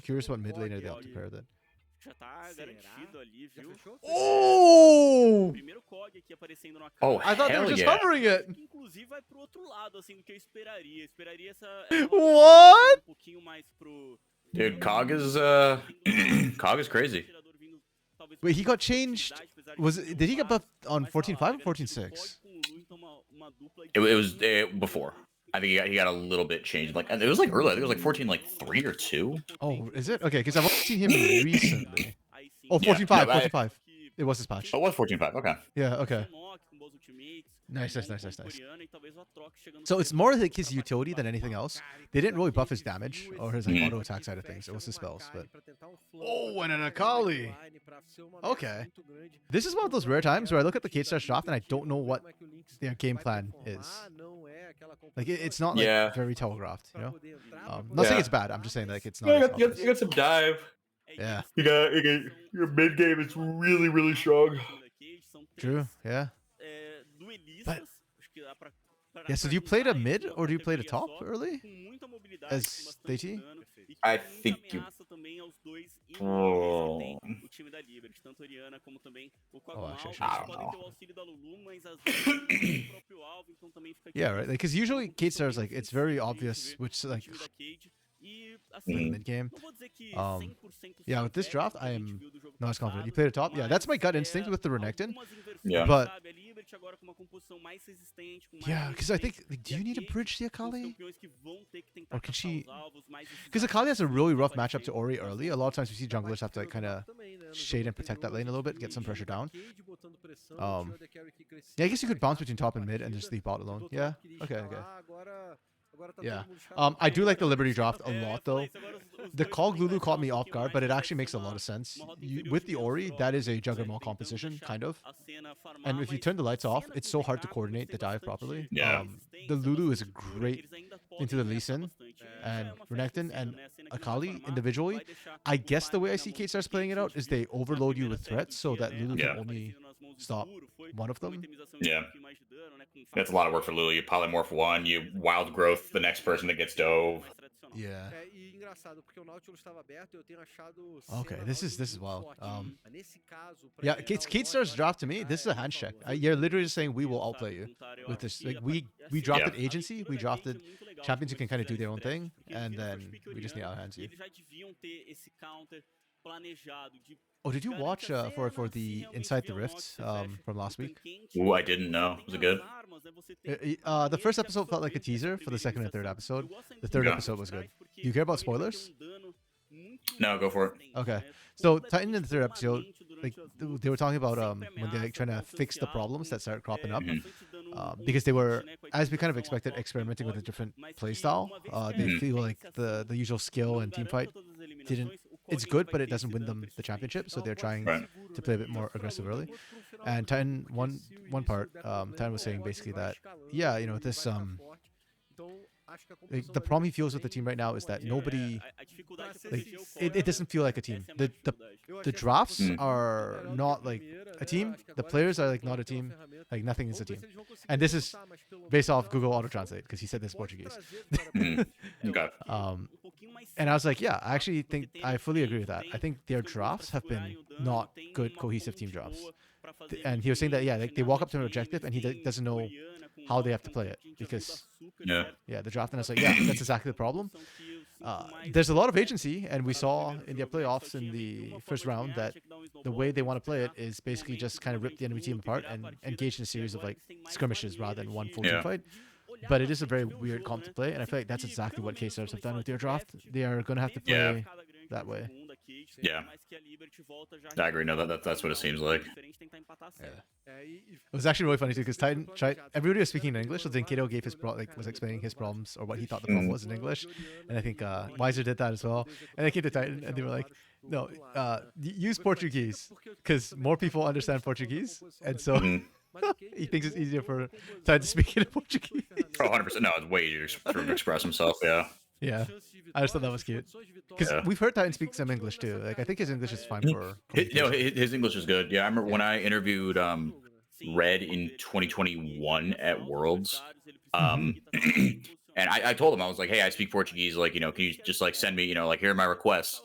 I'm curious what mid laner they Cog opt to pair that. Já tá Será? garantido ali, Já viu? fechou? Oh! Primeiro COG aqui aparecendo na Oh, cara. I thought they were hell just yeah. hovering it. Que inclusive vai pro outro lado, assim, do que eu esperaria. Esperaria essa What? um pouquinho mais pro... Dude, Cog is Cog is crazy. Wait, he got changed. Did he get buffed on 14.5 or 14.6? It was before. I think he got a little bit changed. Like it was like early. I think it was like 14 like 3 or 2. Oh, is it? Okay, because I've only seen him recently. Oh, Yeah, 14.5, no, 14.5. It was his patch. Oh, it was 14.5. Okay. Yeah, okay. Nice. So it's more like his utility than anything else. They didn't really buff his damage or his like auto attack side of things. It was his spells, but oh, and an Akali. Okay, this is one of those rare times where I look at the K-Stars draft and I don't know what their game plan is. Like it's not like very telegraphed, you know. Not saying it's bad. I'm just saying like it's not. You got some dive. Yeah. You got your mid game is really strong. True. Yeah. But yeah, so do you play the mid or do you play the top early as DT? I think you. Oh. Actually, I don't know. Yeah, right. Because usually K-Stars like it's very obvious which like mid game. Yeah, with this draft, I am not as confident. You play the top? Yeah, that's my gut instinct with the Renekton. Yeah. But yeah, because I think like, do you need to bridge the Akali? Or can she? Because Akali has a really rough matchup to Ori early. A lot of times we see junglers have to like kind of shade and protect that lane a little bit, get some pressure down. Yeah, I guess you could bounce between top and mid and just leave bot alone. Yeah. Okay. Yeah. I do like the Liberty draft a lot though. The Cog Lulu caught me off guard, but it actually makes a lot of sense. With the Ori, that is a Juggernaut composition, kind of. And if you turn the lights off, it's so hard to coordinate the dive properly. Yeah. The Lulu is great into the Lee Sin and Renekton and Akali individually. I guess the way I see K-Stars playing it out is they overload you with threats so that Lulu can only stop one of them. Yeah. That's a lot of work for Lulu. You polymorph one, you wild growth the next person that gets dove. Yeah. Okay, this is wild. Yeah, K-Stars draft to me. This is a handshake. You're literally just saying we will outplay you with this. Like we drafted agency, we drafted champions who can kind of do their own thing, and then we just need to outhands you. Oh, did you watch for the Inside the Rift from last week? Ooh, I didn't know. Was it good? The first episode felt like a teaser for the second and third episode. The third episode was good. Do you care about spoilers? No, go for it. Okay. So Titan in the third episode, like they were talking about when they're like trying to fix the problems that started cropping up, because they were, as we kind of expected, experimenting with a different playstyle. They feel like the usual skill and team fight didn't. It's good, but it doesn't win them the championship. So they're trying to play a bit more aggressive early. And Titan, one part, Titan was saying basically that this like, the problem he feels with the team right now is that nobody, like, it doesn't feel like a team. The drafts are not like a team. The players are like not a team. Like nothing is a team. And this is based off Google Auto Translate because he said this Portuguese. Okay. And I was like, yeah, I actually think I fully agree with that. I think their drafts have been not good cohesive team drafts. And he was saying that like they walk up to an objective and he doesn't know how they have to play it because the draft, and I was like, yeah, that's exactly the problem. There's a lot of agency, and we saw in their playoffs in the first round that the way they want to play it is basically just kind of rip the enemy team apart and engage in a series of like skirmishes rather than one full team fight. But it is a very weird comp to play, and I feel like that's exactly what K-Stars have done with their draft. They are going to have to play that way. Yeah. I agree. No, that's what it seems like. Yeah. It was actually really funny too because Titan tried. Everybody was speaking in English, so then Kato gave his was explaining his problems or what he thought the problem was in English, and I think Weiser did that as well. And they came to Titan and they were like, "No, use Portuguese because more people understand Portuguese," and so. He thinks it's easier for Titan to speak in Portuguese. Oh, 100%. No, it's way easier for him to express himself. Yeah. Yeah. I just thought that was cute. Because we've heard Titan speak some English too. Like I think his English is fine for. His English is good. Yeah, I remember when I interviewed Red in 2021 at Worlds. And I told him, I was like, hey, I speak Portuguese. Like, can you just like send me, like here are my requests.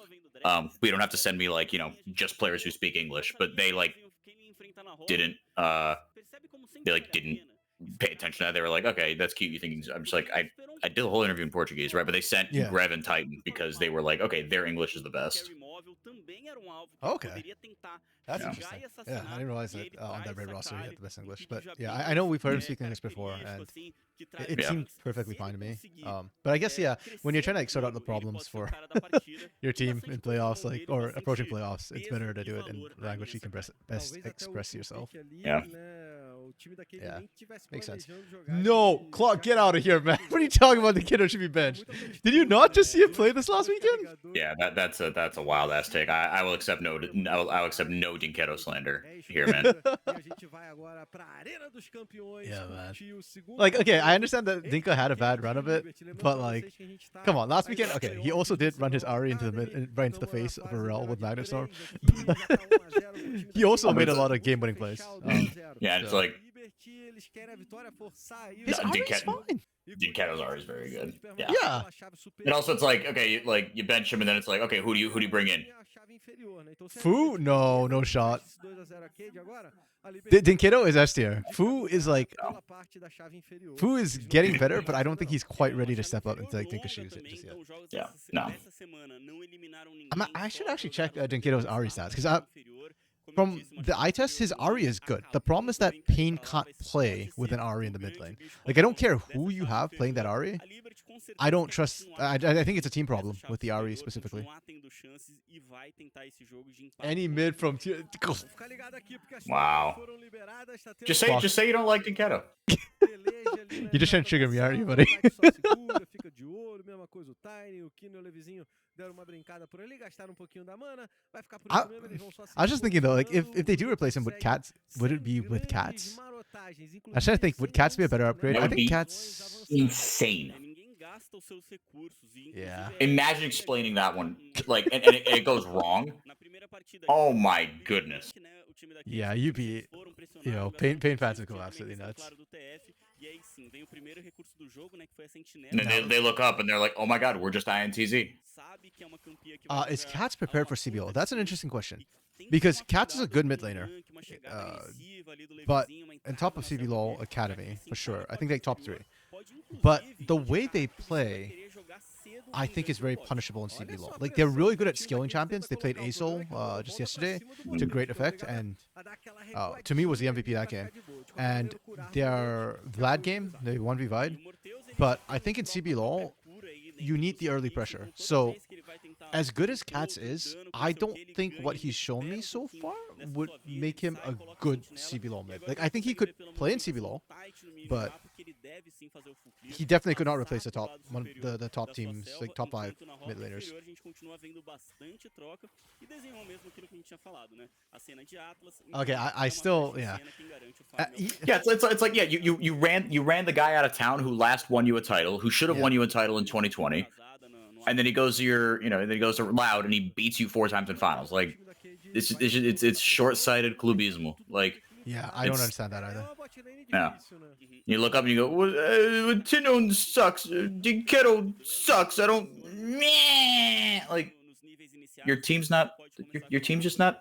We don't have to send me like, just players who speak English, but they like didn't pay attention to that. They were like, okay, that's cute. You think I'm just like, I did the whole interview in Portuguese, right? But they sent Grev and Titan because they were like, okay, their English is the best. alvo que Okay. poderia tentar That's Yeah. interesting. chegar e Yeah, I assassinar. didn't realize E that ele on that traz Red essa roster he had Kali, the best um English. pique But já yeah, bem I know we've heard him mais, speak English before, característico, and assim, que it traz Yeah. seemed diferença. perfectly Se ele fine to me. conseguir, But I guess yeah, when you're trying to like crescer sort no out the jogo, ele problems pode ser o for cara da partida. your Tem team bastante in coisa na playoffs, mão like dele, or bastante approaching playoffs, it's peso better to e do it in valor aí language you nessa can Kali. best Talvez até o express último yourself. pick ali, Yeah. né, o time daquele Yeah, nem tivesse makes sense. planejando jogar No, de Clark, get out of here, man. What are you talking about? The kiddo should be benched. Did you not just see him play this last weekend? Yeah, that's a wild ass take. I will accept I'll accept no Dinketo slander here, man. E a gente vai agora pra Arena dos Campeões. Yeah, man. curtir o segundo Like, okay, I jogo understand that Dinka had a bad run of it, but like, come on, last weekend, okay, he also did run his Ari into the right into the face of Varel with Magnustorm. He also made a lot of game-winning plays. Yeah, it's so- like Liberty, eles querem a vitória, forçar aí. His No, Ari is Dinket- fine. Dinketo's Ari is very good. Yeah. Yeah. And also, it's like okay, you bench him, and then it's like okay, who do you bring in? Fu? No shot. Dinketo is S tier. Fu is like, Fu is getting better, but I don't think he's quite ready to step up into like Dinka's shoes just yet. Yeah, no. I should actually check Dinketo's Ari stats because from the eye test, his Ari is good. The problem is that Pain can't play with an Ari in the mid lane. Like I don't care who you have playing that Ari. I don't trust. I think it's a team problem with the Ari specifically. Any mid from tier. Wow. Just say you don't like Dinketo. You're just trying to trigger me, aren't you, buddy? Fica de olho, mesma coisa o Tiny, o Kino e o Levizinho deram uma brincada por ali, gastaram um pouquinho da mana, vai ficar por isso mesmo, eles vão só I was just thinking though, like if they do replace him with cats, would it be with cats? I was trying to think, would cats be a better upgrade? That I would think be cats. insane. Yeah. Imagine explaining that one, like, and it goes wrong. Oh my goodness. Yeah, you'd be, pain fans would go absolutely nuts. And then they look up and they're like, oh my god, we're just INTZ. Is Cats prepared for CBO? That's an interesting question. Because Cats is a good mid laner. But on top of CBLOL Academy, for sure. I think like top 3. But the way they play, I think is very punishable in CBLOL. Like they're really good at scaling champions. They played Azul just yesterday to great effect, and to me was the MVP that game. And their Vlad game, they 1v Vide. But I think in CBLOL, you need the early pressure. So as good as Cats is, I don't think what he's shown me so far would make him a good CBLOL mid. Like I think he could play in CBLOL, but he definitely could not replace the top teams, like top 5 mid laners. Okay, I still yeah. Yeah, it's like yeah, you ran the guy out of town who last won you a title, who should have won you a title in 2020, and then he goes to then he goes to Loud and he beats you 4 times in finals. Like it's short-sighted clubismo. Like yeah, I don't understand that either. Yeah. You look up and you go, Tinon sucks. Dinketo sucks. I don't. Meh. Like your team's just not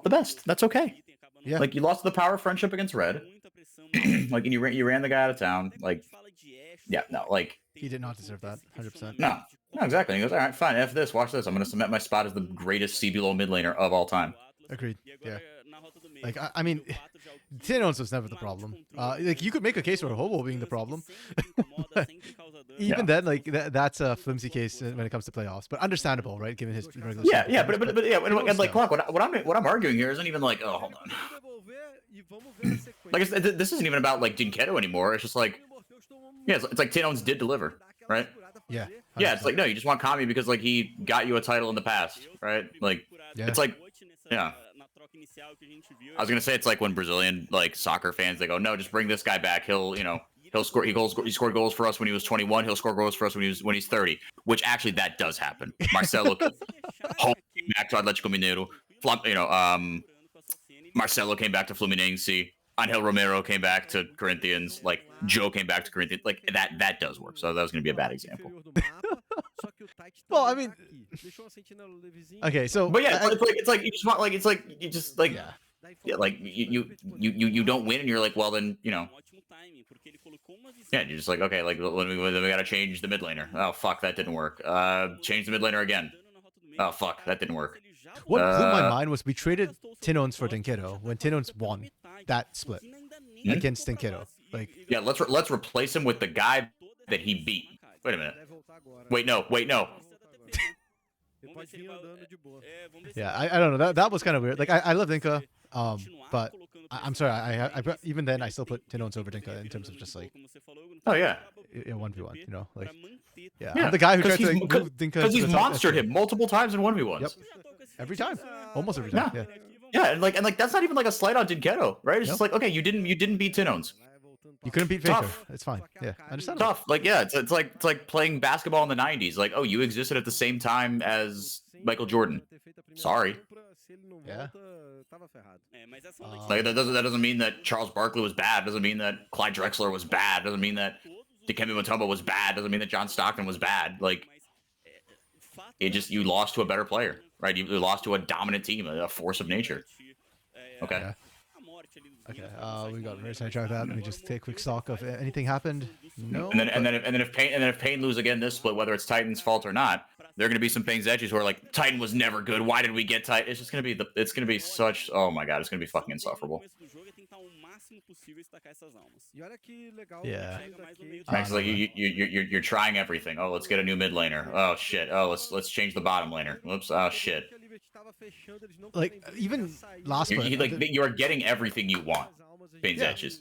the best. That's okay. Yeah. Like you lost the power of friendship against Red. Like and you ran the guy out of town. Like yeah, no, like He did not deserve that. 100%. no, exactly. He goes, all right, fine. F this. Watch this. I'm gonna cement my spot as the greatest CBLOL mid laner of all time. Agreed. Yeah. Like I mean, Thanos was never the problem. Like you could make a case for Hobo being the problem. Even then, like that's a flimsy case when it comes to playoffs, but understandable, right? Given his regular. Yeah, but yeah, and like Clark, what I'm arguing here isn't even like, oh, hold on. Like this isn't even about like Dinketo anymore. It's just like, yeah, it's like Tinones did deliver, right? Yeah. 100%. Yeah, it's like no, you just want Kami because like he got you a title in the past, right? Like it's like, yeah. I was gonna say it's like when Brazilian like soccer fans they go, no, just bring this guy back. He'll score. He scored goals for us when he was 21. He'll score goals for us when he's 30. Which actually that does happen. Marcelo came back to Atlético Mineiro. Marcelo came back to Fluminense. Angel Romero came back to Corinthians. Like Joe came back to Corinthians. Like that does work. So that was gonna be a bad example. Well, I mean, okay, so but yeah, it's like you just want yeah, like you don't win and you're like, well then yeah, you're just like okay, like then we gotta change the mid laner. Oh fuck, that didn't work. Change the mid laner again. Oh fuck, that didn't work. What blew my Uh, mind was we traded Tinons for Dinkedo when Tinons won that split against Dinkedo. Like, yeah, let's replace him with the guy that he beat. Wait a minute. Wait, no. Ele pode vir andando de boa. yeah, I don't know. That was kind of weird. Like, I love Dinka, but I'm sorry. Even then I still put Tinons over Dinka in terms of just like Oh yeah. 1v1. You know, like yeah, Yeah, I'm the guy who tried to like, because move Dinka he's to the top. monstered him multiple times in 1v1s. Yep. Every time, almost every time. Yeah. Yeah, and like that's not even like a slight on Dinkedo, right? It's Nope. just like, okay, you didn't beat Tinons. You couldn't beat Faker. Tough. It's fine. Yeah, understandable. Tough. Like, yeah, it's like playing basketball in the 90s. Like, oh, you existed at the same time as Michael Jordan. Sorry. Yeah. Like that doesn't mean that Charles Barkley was bad. Doesn't mean that Clyde Drexler was bad. Doesn't mean that Dikembe Mutombo was bad. Doesn't mean that John Stockton was bad. Like, it just, you lost to a better player, right? You lost to a dominant team, a force of nature. Okay. Yeah. Okay, we got very sidetracked that. Let me just take a quick stock of anything happened. No. And then if Pain lose again this split, whether it's Titan's fault or not, there are gonna be some Pain's edges who are like, Titan was never good. Why did we get Titan? It's just gonna be such, oh my god, it's gonna be fucking insufferable. Yeah. It's like you're trying everything. Oh, let's get a new mid laner. Oh shit. Oh, let's change the bottom laner. Whoops. Oh shit. Like even last split, You are getting everything you want. Pain's Yeah. edges.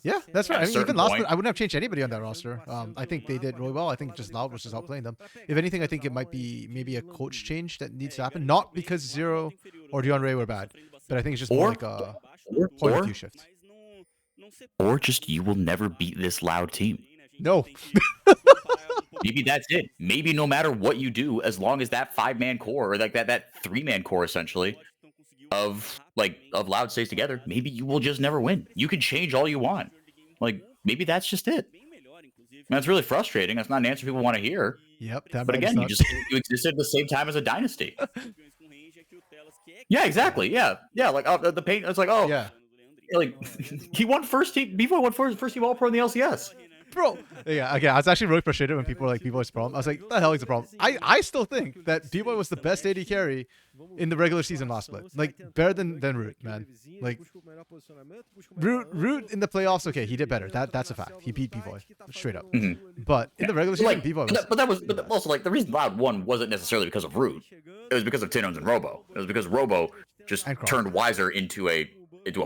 Yeah, that's right. At I a mean, certain even last point- split, I wouldn't have changed anybody on that roster. I think they did really well. I think just Loud was just outplaying them. If anything, I think it might be maybe a coach change that needs to happen. Not because Zero or DeAndre were bad, but I think it's just more Or- like a point of view shift. Or just you will never beat this Loud team. No. Maybe that's it. Maybe no matter what you do, as long as that 5-man core or like that 3-man core essentially of Loud stays together, maybe you will just never win. You can change all you want. Like, maybe that's just it. And that's really frustrating. That's not an answer people want to hear. Yep. That But might again, suck. you existed at the same time as a dynasty. Yeah, exactly. Yeah. Like the Pain. It's like, oh, Yeah. like he won first team. Before won first team All Pro in the LCS. Bro, yeah, again, I was actually really frustrated when people were like, B-Boy's the problem. I was like, what the hell is the problem? I still think that B-Boy was the best AD carry in the regular season last split. Like, better than Root, man. Like, Root in the playoffs, okay, he did better. That's a fact. He beat B-Boy, straight up. But in the regular season, B-Boy was... But also, like, the reason Loud won wasn't necessarily because of Root. It was because of Tinons and Robo. It was because Robo just And Croc. turned Wiser into a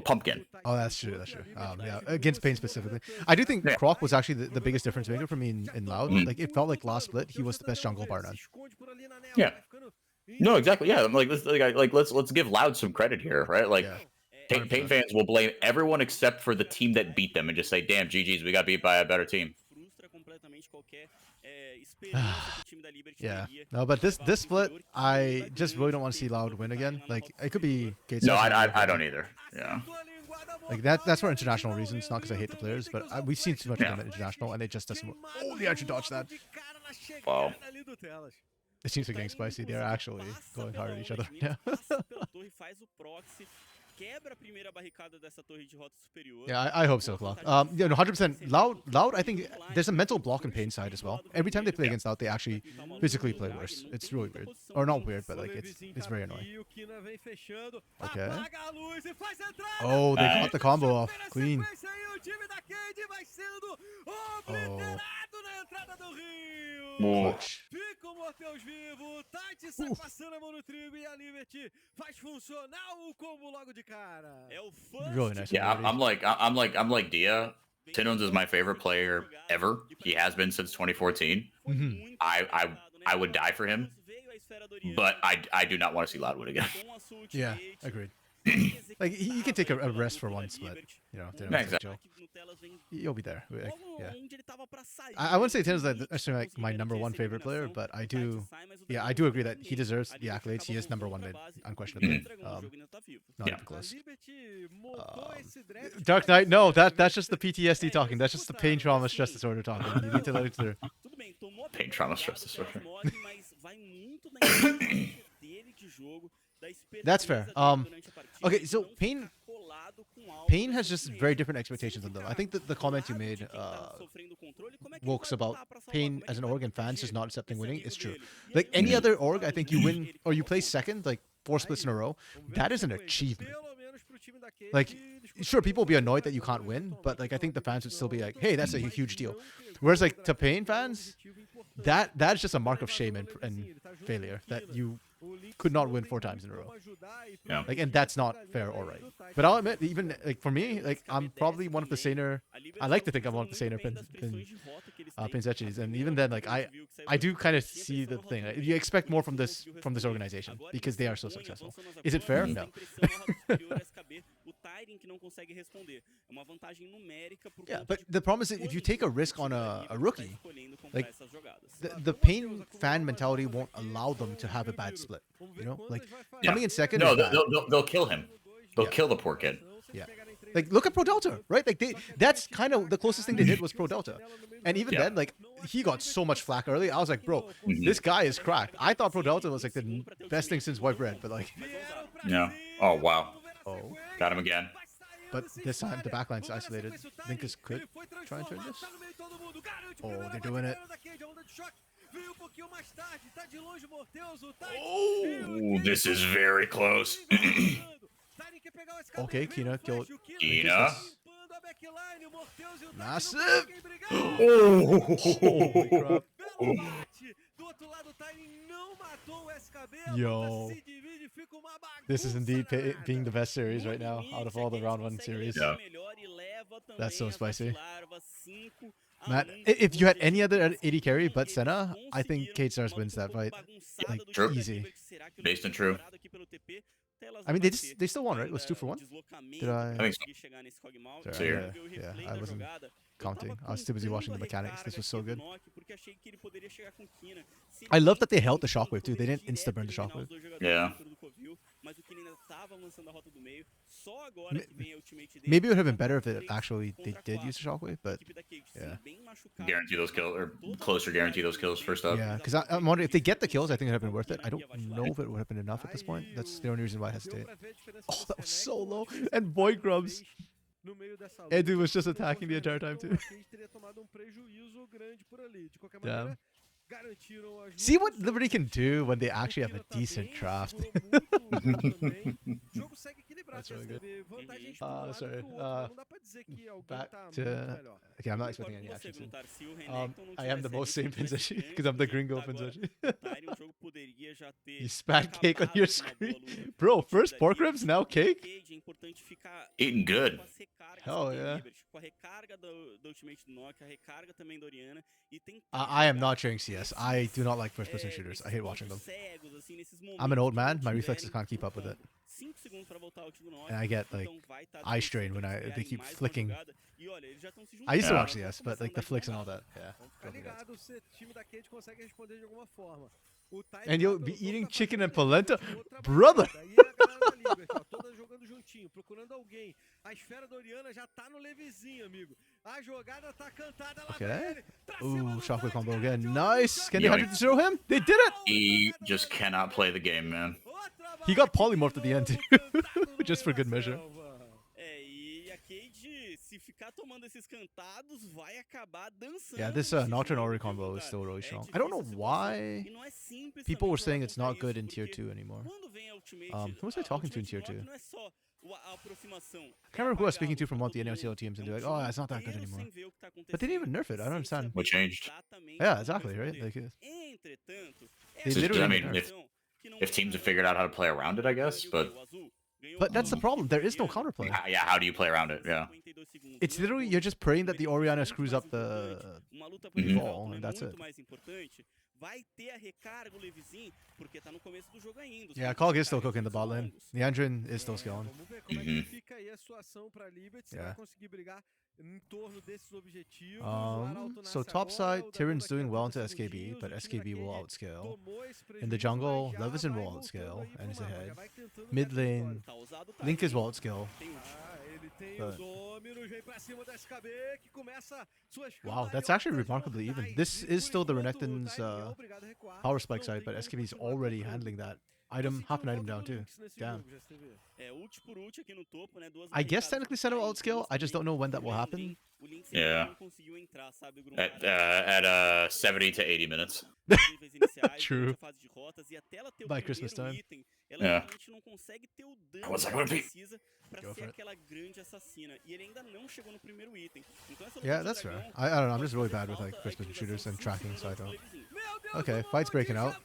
pumpkin. Oh, that's true. Yeah, against Pain specifically. I do think Yeah. Croc was actually the biggest difference maker for me in Loud. Like, it felt like last split, he was the best jungle bar none. Yeah. No, exactly. Yeah, I'm like, let's give Loud some credit here, right? Like, Yeah. Pain fans will blame everyone except for the team that beat them and just say, "Damn, GG's, we got beat by a better team." Yeah. No, but this split, I just really don't want to see Loud win again. Like, it could be Gates. No, I don't either. Yeah. Like that's for international reasons, not because I hate the players, but we've seen too much of them at international, and it just doesn't work. Oh, they actually dodged that. Wow. It seems to be getting spicy. They're actually going hard at each other right now. Yeah, I hope so, Clock. Yeah, no, 100%. Loud, I think there's a mental block in Pain side as well. Every time they play against Loud, they actually physically play worse. It's really weird. Or not weird, but like it's very annoying. Okay. Oh, they got the combo off. Clean. Oh. Clutch. Fica o Morteus vivo, Tati sai passando a mão no trigo e a Liberty faz funcionar o combo logo de cara. É o Really nice. Yeah, I'm like Dia. Tinons is my favorite player ever. He has been since 2014. Mhm. I would die for him, but I do not want to see Loud win again. Yeah, agreed. Like he can take a rest for one split, you know. Yeah, exactly. You'll be there. Like, yeah. I wouldn't say Tin's actually like my #1 favorite player, but I do agree that he deserves the accolades. He is #1 mid, unquestionably. Not even close. Dark Knight, no, that's just the PTSD talking. That's just the pain, trauma, stress disorder talking. You need to let it through. Pain, trauma, stress disorder. That's fair. Okay, so Pain Pain has just very different expectations on them. I think that the comment you made, Wokes, about Pain as an org and fans just not accepting winning is true. Like any other org, I think you win or you play second, like 4 splits in a row. That is an achievement. Like, sure, people will be annoyed that you can't win, but like I think the fans would still be like, hey, that's a huge deal. Whereas like to Pain fans, that's just a mark of shame and failure that you could not win 4 times in a row. Yeah. Like, and that's not fair or right. But I'll admit, even like for me, like I'm probably one of the saner. I like to think I'm one of the saner Pinzechis, and even then, like I do kind of see the thing. Like, you expect more from this organization because they are so successful. Is it fair? No. Yeah, but the problem is that if you take a risk on a rookie, like the Pain fan mentality won't allow them to have a bad split. You know, like coming in second. No, is bad. they'll kill him. They'll kill the poor kid. Yeah. Like look at Pro Delta, right? Like that's kind of the closest thing they did was Pro Delta. And even then, like he got so much flack early. I was like, bro, this guy is cracked. I thought Pro Delta was like the best thing since white bread, but like Yeah. Oh wow. Oh. Got him again. But this time the backline's isolated. Linkers could try and turn this. Oh, they're doing it. Oh, this is very close. Okay, Kina killed. Kina. Massive. Oh. Holy crap. Yo. This is indeed being the best series right now out of all the round 1 series. Yeah. That's so spicy. Matt, if you had any other AD carry but Senna, I think KBM.A wins that fight. Like, easy. Based on true. I mean, they still won, right? It was 2 for 1? Did I? I think so. Sorry, yeah, I wasn't counting. I was too busy watching the mechanics. This was so good. I love that they held the shockwave too. They didn't insta-burn the shockwave. Yeah. Maybe it would have been better if they did use the shockwave, but yeah. Guarantee those kills, or closer guarantee those kills first up. Yeah, because I'm wondering if they get the kills, I think it would have been worth it. I don't know if it would have been enough at this point. That's the only reason why I hesitate. Oh, that was so low. And Boy Grubs. Edu was just attacking the entire time too. Damn. See what Liberty can do when they actually have a decent draft. That's really good. Sorry. Back to... Okay, I'm not expecting any action soon. I am the most sane Pinzechi because I'm the gringo Pinzechi. You spat cake on your screen. Bro, first pork ribs, now cake? Eating good. Hell yeah. I am not sharing CS. I do not like first-person shooters. I hate watching them. I'm an old man. My reflexes can't keep up with it. And I get like eye strain when they keep flicking. I used to watch CS, but like the flicks and all that. Yeah. And you'll be eating chicken and polenta, brother. Okay. Ooh, shockwave combo again. Nice. Can they 100-0 him? They did it. He just cannot play the game, man. He got polymorphed at the end too, just for good measure. Yeah, this Nocturne Ori combo is still really strong. I don't know why people were saying it's not good in tier 2 anymore. Who was I talking to in tier 2? I can't remember who I was speaking to from one of the NLCL teams and they're like, oh, it's not that good anymore. But they didn't even nerf it. I don't understand. What changed? Yeah, exactly, right? Like, they literally, I mean, if teams have figured out how to play around it, I guess, but that's the problem. There is no counterplay. Yeah, how do you play around it? Yeah. It's literally, you're just praying that the Orianna screws up the ball, and that's it. Yeah, Kog is still cooking the bot lane. Neandrin is still scaling. Yeah. So top side, Tyran's doing well into SKB, but SKB will outscale. In the jungle, Levisin will outscale and is ahead. Mid lane, Link is will outscale. But... wow, that's actually remarkably even. This is still the Renekton's power spike side, but SKB is already handling that item, half an item down too. Damn. I guess technically Senna will outscale. I just don't know when that will happen. Yeah. At 70 to 80 minutes. True. By Christmas time. Yeah. What's that gonna be? Go for it. Yeah, that's fair. I don't know. I'm just really bad with like first-person shooters and tracking, so I don't. Okay, fight's breaking out.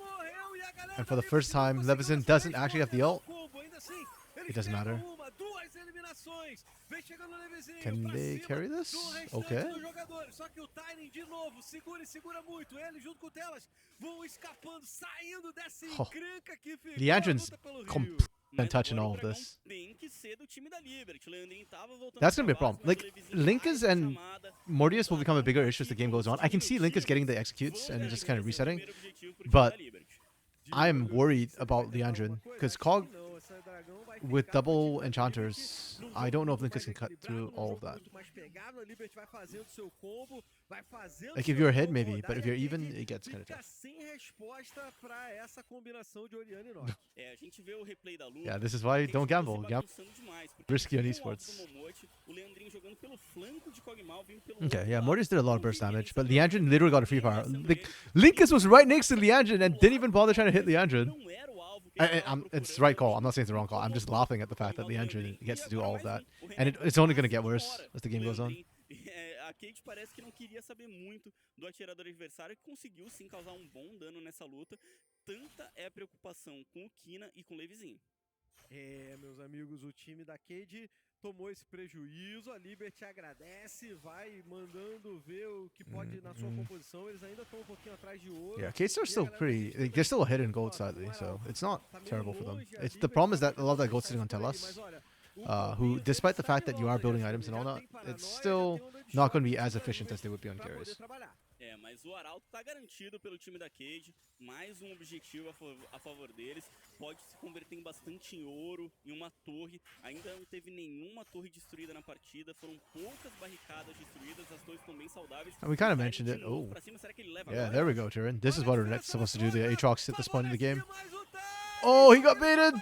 And for the first time, Leveson doesn't actually have the ult. It doesn't matter. Can they carry this? Okay. Oh. Leandrin's complete touching all of this. That's gonna be a problem. Like, Linkas and Mortius will become a bigger issue as the game goes on. I can see Linkas getting the executes and just kind of resetting, but I'm worried about Leandrin because Cog with double enchanters, I don't know if Linkas can cut through all of that. Like if you're ahead, maybe, but if you're even, it gets kind of tough. Yeah, this is why you don't gamble. Risky on esports. Okay, yeah, Mortius did a lot of burst damage, but Leandrin literally got a free fire. Like, Linkas was right next to Leandrin and didn't even bother trying to hit Leandrin. It's the right call. I'm not saying it's the wrong call. I'm just laughing at the fact that Leandrin gets to do all of that. And it's only going to get worse as the game goes on. A Cade parece que não queria saber muito do atirador adversário, que conseguiu sim causar bom dano nessa luta. Tanta é a preocupação com o Kina e com o Levizinho. Meus amigos, o time da Cade tomou esse prejuízo. A Liberty agradece, vai mandando ver o que pode na sua composição. Eles ainda estão pouquinho atrás de ouro. Yeah, K-Star's still pretty. Like, they're still ahead in gold slightly, so it's not terrible for them. The problem is that a lot of that gold's sitting on Telas, who, despite the fact that you are building items and all that, it's still not going to be as efficient as they would be on carries. Mas o Arauto tá garantido pelo time da Cade, mais objetivo a favor deles, pode se converter em bastante em ouro, em uma torre, ainda não teve nenhuma torre destruída na partida, foram poucas barricadas destruídas, as torres estão bem saudáveis. And we kind of mentioned it. Oh, yeah, there we go, Tyrion. This is what Renet's supposed to do, the Aatrox at this point in the game. Oh, he got baited!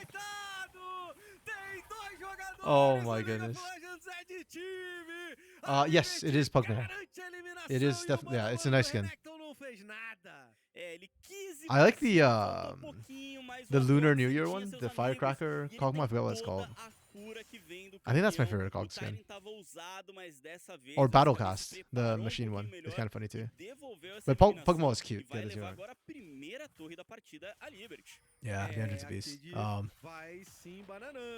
Oh my goodness. Yes, it is Pugmore. It is definitely, yeah, it's a nice skin. I like the Lunar New Year one, the Firecracker Kog'Maw, I forgot what it's called. I think that's my favorite Kog skin. Or Battlecast, the machine one. It's kind of funny too. But Pugmore is cute. Yeah, the engine's a beast.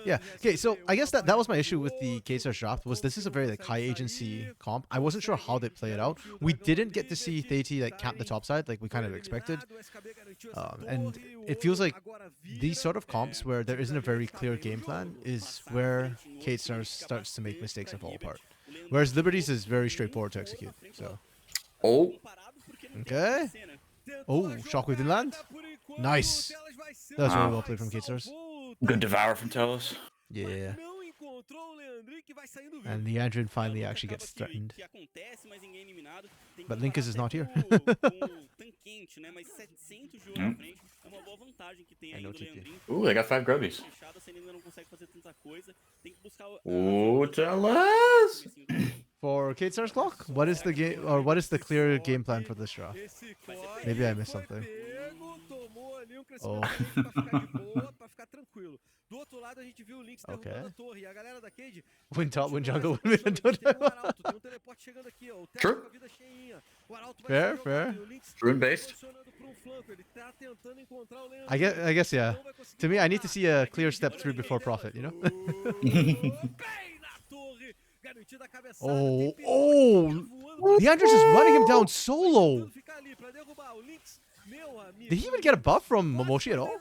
Yeah, okay, so I guess that was my issue with the K-Star's draft, was this is a very like high agency comp. I wasn't sure how they play it out. We didn't get to see Theiti like camp the top side like we kind of expected. And it feels like these sort of comps where there isn't a very clear game plan is where K-Star starts to make mistakes and fall apart. Whereas Liberty's is very straightforward to execute. So. Oh. Okay. Oh, Shockwave didn't land. Nice. That was really well played from K-Stars. Good devour from Telos. Yeah. And Leandrin finally actually gets threatened. But Linkas is not here. Ooh, they got 5 grubbies. Ooh, Telos! For K-Star's clock, what is the game, or what is the clear game plan for this draft? Maybe I missed something. Oh. Okay. Win top, win jungle, win mid. True. Fair, fair. Rune based. I guess, yeah. To me, I need to see a clear step through before profit, you know? Oh, Leandris is running him down solo. Did he even get a buff from Momoshi at all?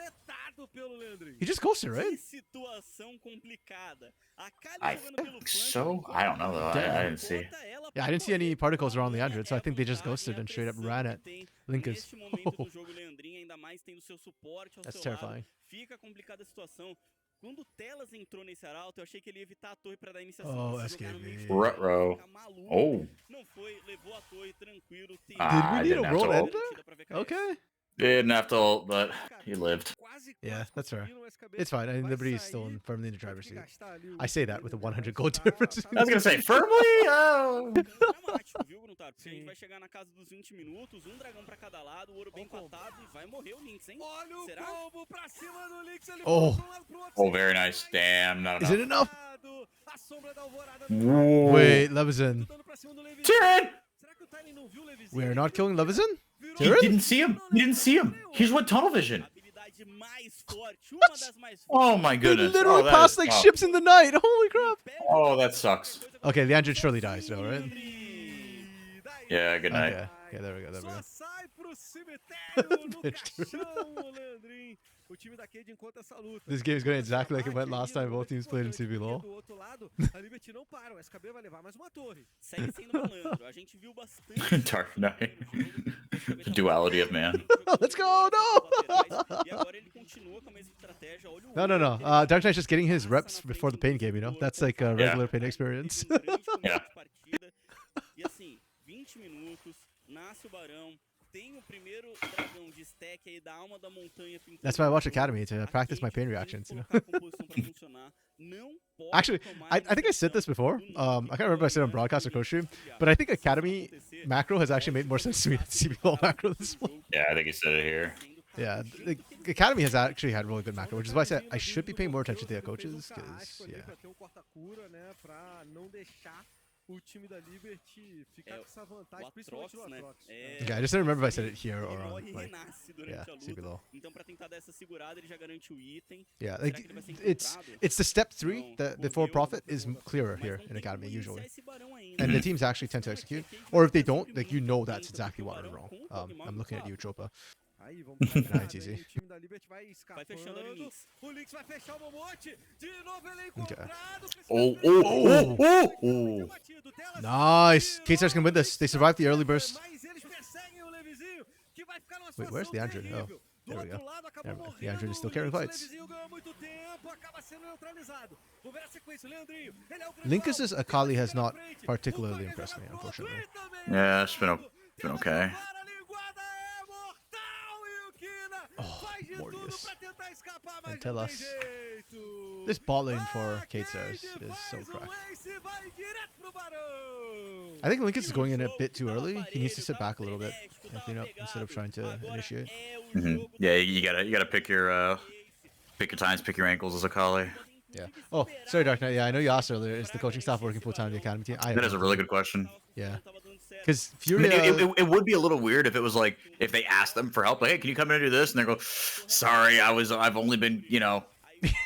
He just ghosted, right? I think so. I don't know though. I didn't see. Yeah, I didn't see any particles around Leandrin, so I think they just ghosted and straight up ran at Linkas. Oh. That's terrifying. Quando o Telas entrou nesse arauto, eu achei que ele ia evitar a torre para dar iniciação. Oh, SKB. Ruh-roh. Oh. Não foi, levou a torre tranquilo. Did we need a world ender? Okay. Didn't have to ult, but he lived. Yeah, quase that's fair. conseguiram, o SKB It's fine. I mean, vai Liberty is still sair, firmly in the vai ter driver's que seat. gastar ali o I say that dinheiro with a dele, 100 vai gold tá- difference. tá I was gonna say firmly. Ficando dramático, viu, Gruntar? Porque a gente Sim. vai chegar na casa dos 20 minutos, um dragão pra cada lado, o ouro bem Olha o combo. empatado e vai morrer o Lynx, hein? Olha o Será? combo pra cima do Lynx, ele Oh. pulou pra um lado, pro outro, Oh, sem very mais nice. Damn, not Is it enough. enough? A sombra da alvorada Whoa. Wait, Levison. dando pra cima do Levizinho. Tyrion! Será que o Tyrion não viu o Levizinho? We are Ele not viu killing que Levison? virou- He Tyrion? didn't see him. He didn't see him. He just went tunnel vision. Habilidade mais forte, uma das mais fortes. Oh my They goodness. literally Oh, that passed is like tough. ships in the night. Holy crap. Oh, that sucks. Okay, Leandrin surely dies though, right? Yeah, good night. Okay. Okay, there we go. There we Só go. sai pro cemitério no Bitch. caixão, o Leandrin. O time da Cade encontra essa luta. This game is going exactly like it went Bate last aí time no both teams played in importante, CBLOL. porque do outro lado, a Liberty não para, o SKB vai levar mais uma torre. Segue sendo malandro, a gente viu bastante. Dark Knight. The duality of man. Let's go, no! E agora ele continua com a mesma estratégia. Olha o No, no, no. Dark Knight's just getting his reps before the pain game, you know? That's like a regular pain experience. Yeah. E assim, 20 minutos, nasce o Barão, tem o primeiro dragão de stack aí da alma da montanha pintando. That's why I watch o Academy, jogo. to A practice my Cade pain tem que reactions, you know? colocar a composição pra funcionar. Não pode Actually, tomar I think I said this before. I can't remember if I said it on broadcast or Costream, but I think Academy macro has actually made more sense to me than CBLOL macro this one. Yeah, I think he said it here. Yeah, the Academy has actually had really good macro, which is why I said I should be paying more attention to their coaches, because, yeah. Pra ter um corta-cura, né, pra não deixar o time da Liberty ficar com essa vantagem, principalmente no Atrox. Yeah, I just don't remember if I said it here or Ele on, morre e like, renasce durante yeah, a luta. CBLOL. Então pra tentar dar essa segurada, ele já garante o item. Yeah, Será like, que ele vai ser it's encontrado? the step 3 Não, that before morreu, profit is clearer mas here não in tem Academy, como usually. iniciar esse Barão ainda. And the teams actually tend to execute. Or if they don't, like, you know that's exactly what went wrong. I'm looking at you, Tropa. Aí, vamos pra virada, Nice, easy. hein, o time da Liberty vai escapando. Vai fechando ali o Lynx. O Lynx vai fechar o Momote. De novo ele é encontrado. Oh, oh, oh, oh, oh. Nice! K-Star's gonna win this. They survived the early burst. Mas eles perseguem o Levizinho, que vai ficar numa Wait, where's the situação Andrew? Oh, terrível. Do there we outro go. lado, acabou Never mind. The morrendo Andrew is still o carrying Lynx. fights. O Levizinho ganhou muito tempo, acaba sendo neutralizado. Vamos ver a sequência, o Leandrinho. Ele é o grande Linkus's alvo, Akali ele has fica na not frente. particularly O impressed me, Bagulho unfortunately. e também Yeah, it's been Temos okay. agora a linguada é mortal e o Kina faz de tudo Morbius. pra tentar escapar, mas tell não tem us. jeito. This bot lane A for Cade K-Stars is so faz cracked. ace e vai direto pro Barão. I think Linkus is going in a bit too early. He needs to sit back a little bit and clean up instead of trying to initiate. Yeah, you gotta pick your times, pick your ankles as a Kali. Yeah. Oh, sorry, Dark Knight. Yeah, I know you asked earlier. Is the coaching staff working full time in the academy team? I have That is no a really idea. good question. Yeah. Because I mean, FUR.A. it would be a little weird if it was like if they asked them for help, like, hey, can you come in and do this? And they go, sorry, I've only been, you know,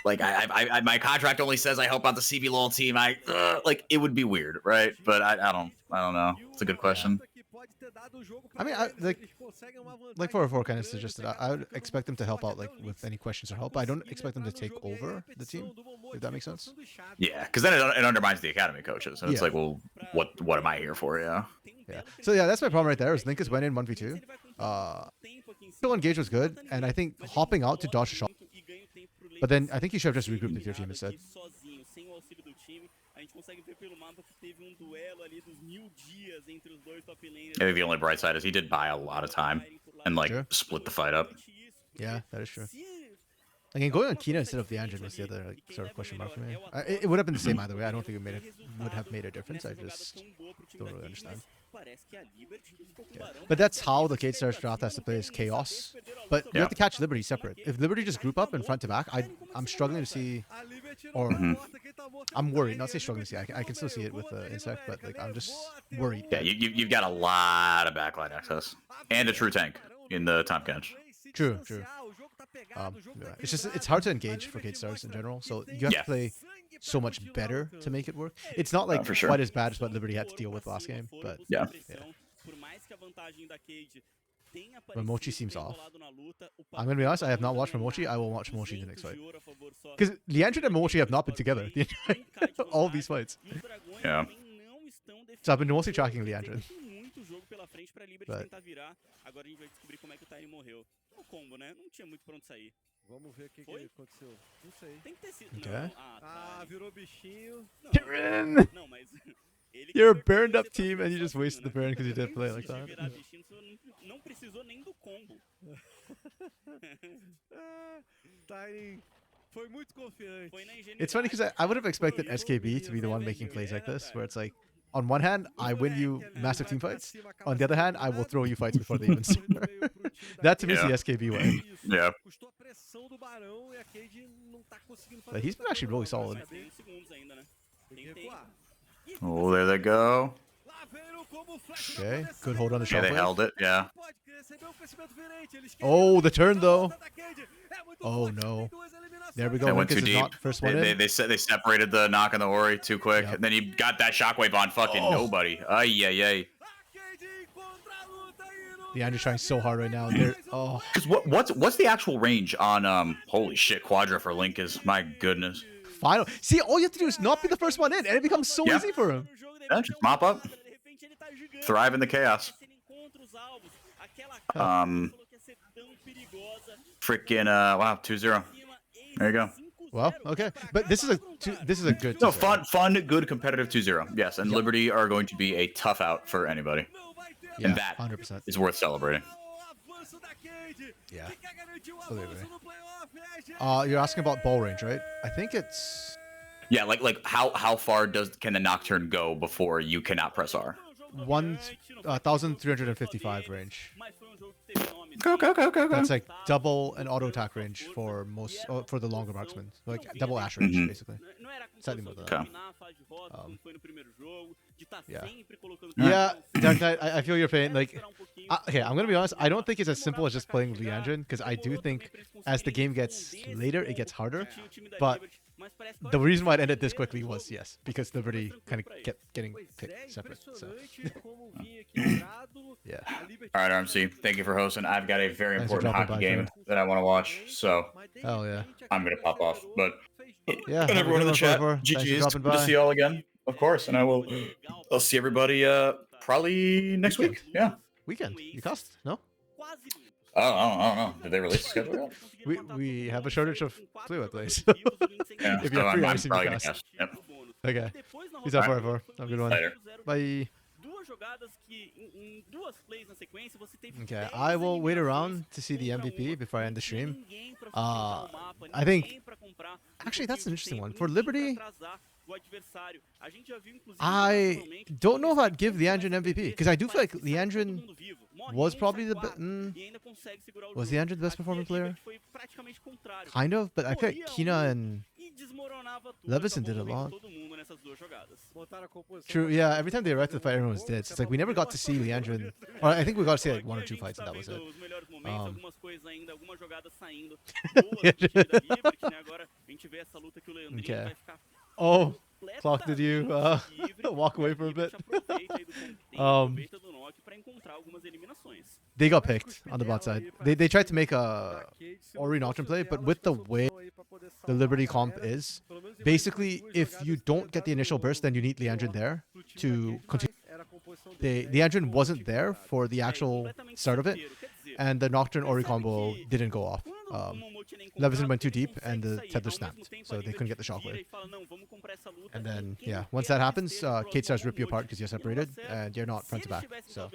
like I my contract only says I help out the CBLOL team. Like it would be weird, right? But I don't know. It's a good question. I mean, like 404 kind of suggested, I would expect them to help out like with any questions or help. I don't expect them to take over the team, if that makes sense. Yeah, because then it undermines the academy coaches, and it's Yeah. like, well, what am I here for? Yeah. Yeah. So yeah, that's my problem right there. Is Linkus went in 1v2. Still engaged was good, and I think hopping out to dodge a shot. But then I think you should have just regrouped with your team instead. Sozinho, sem o auxílio do time, a gente consegue ver pelo mapa que teve duelo ali dos 1000 dias entre os dois top laners. I think the only bright side is he did buy a lot of time and like Sure. split the fight up. Yeah, that is true. Again, going on Kina instead of the engine was the other like, sort of question mark for me. It would have been the same either way. I don't think it would have made a difference. I just don't really understand. Yeah. But that's how the K-Stars draft has to play is chaos. But you Yeah. have to catch Liberty separate. If Liberty just group up and front to back, I'm struggling to see, or I'm worried. Not say struggling to see. I can still see it with the Insect, but like I'm just worried. Yeah, you've got a lot of backline access and a true tank in the top catch. True. Yeah. It's just it's hard to engage for K-Stars in general. So you have Yeah. to play so much better to make it work. It's not like for sure. quite as bad as what Liberty had to deal with last game, but Yeah. When Mochi seems off. I'm gonna be honest, I have not watched Mochi. I will watch Mochi in the next fight. Because Leandrin and Mochi have not been together the entire, all these fights. Yeah. So I've been mostly tracking Leandrin. Muito jogo pela frente pra Liberty But- tentar virar. Agora a gente vai descobrir como é que o Tiny morreu. O combo, né? Não tinha muito pra onde sair. Vamos ver o que aconteceu. Não sei. Tem que ter sido. Okay. Não, Ah, virou bichinho. Tyrion! Não, mas ele You're a que burned foi up team and you just sozinho, wasted the né? burn because you didn't play like Se that. virar bichinho, não precisou nem do combo. Tiny foi muito confiante. Foi na It's funny because I would have expected SKB to be the one making plays like this, where it's like, on one hand, I win you massive team fights. On the other hand, I will throw you fights before they even start. That to me is the SKB way. Yeah. Custou a pressão do Barão e a Cade não tá conseguindo But he's been actually really solid. Tem uns segundos ainda, né? Tem que recuar. Oh, there they go. Lá veio como flash Okay, good hold on the Yeah, they shockwave. held it. Yeah. Pode receber um crescimento virente. Eles Oh, the turn though. É muito Oh forte, no. tem duas eliminações. There we go. They went Lucas too is deep. not first one in. They separated the knock and the Ori too quick. Yep. And then he got that shockwave on fucking Oh. nobody. Ay, ay, ay. A Cade encontra a luta e no The Andrew's trying so hard right now. They're, oh, Because what's the actual range on holy shit, Quadra for Link is, my goodness. final. See, all you have to do is not be the first one in, and it becomes so Yeah. easy for him. Yeah, just mop up. Thrive in the chaos. Freaking wow, 2-0. There you go. Well, okay, but this is a good. No, 2-0. fun, good competitive 2-0. Yes, and Liberty are going to be a tough out for anybody. Yeah, And that 100%. is worth celebrating. Yeah. You're asking about ball range, right? I think it's Yeah, like how far can the Nocturne go before you cannot press R? 1,355 range. Okay. That's like double an auto attack range for most for the longer marksmen, like double Ash range Mhm. basically. Slightly more than that. Yeah. Yeah. Yeah, Dark Knight, I feel your pain. Like, okay, I'm gonna be honest. I don't think it's as simple as just playing Leandrin, because I do think as the game gets later, it gets harder. But the reason why it ended this quickly was yes, because Liberty kind of kept getting picked separate. So yeah. All right, RMC, thank you for hosting. I've got a very Thanks for important dropping hockey by, game Phil. that I want to watch, so Hell yeah. I'm gonna pop off. But Yeah. and everyone in the chat, Thanks for GG's, dropping good to by. see you all again, of course, and I'll see everybody probably next week. Yeah. Weekend. You cost? No? I don't know. Did they release the schedule yet? We have a shortage of Fluid plays. Yeah, If so you're free, I'm obviously probably we gonna cast. guess. Yep. Okay. Peace out Alright. forever. Have a good one. Later. Bye. Duas jogadas que em duas plays na sequência você teve Okay, 10 I will wait around eliminações to see the contra MVP uma. before I end the stream. Ninguém pra sustentar o mapa, I think ninguém pra comprar um actually that's an pouquinho de interesting tempo, one. For ninguém pra Liberty, atrasar o adversário. A gente já viu, inclusive, I internacionalmente, don't know if times I'd give que Leandrin começam a MVP perder, because I do feel like parece que sai todo Leandrin mundo vivo. Morre was um, probably sai the quatro, mm, e ainda consegue segurar o was jogo. Leandrin the best Aqui performing a player? Liberty foi praticamente contrário. Kind of, but I feel like Corria Kina um and e desmoronava tudo, Levison acabou did a morrendo lot. todo mundo nessas duas jogadas. Botaram a composição True, pra yeah. jogar. Every time they arrived to the fight, everyone was dead. So it's like we never got to see Leandrin, or I think we got to see like one or two fights, and that was it. Os melhores momentos, Um, algumas coisas ainda, algumas jogadas saindo boas do time da Liberty, né? Agora a gente vê essa luta que o Leandrinho Okay. vai ficar Oh, completamente Clock, did you livre. walk away for a E bit? aproveita aí do tempo que tem, Um, aproveita do knock pra encontrar algumas eliminações. They got picked on the bot side. They tried to make a Ori Nocturne play, but with the way the Liberty comp is, basically, if you don't get the initial burst, then you need Leandrin there to continue. Leandrin wasn't there for the actual start of it, and the Nocturne Ori combo didn't go off. Levison went too deep, and the tether snapped, so they couldn't get the shockwave. And then, yeah, once that happens, Kate starts rip you apart because you're separated, and you're not front to back. So,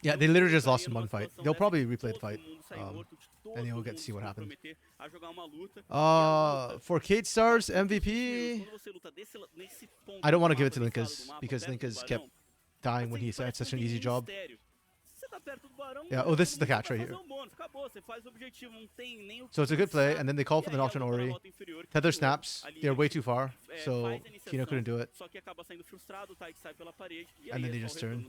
yeah, they literally just lost in one fight. They'll probably replay the fight, and you'll get to see what happened. For Kate Stars MVP, I don't want to give it to Linkas because Linkas kept dying when he had such an easy job. Yeah, oh, this is the catch right here. So it's a good play, and then they call for the Nocturne Ori. Tether snaps, they're way too far, so Kino couldn't do it. And then they just turn.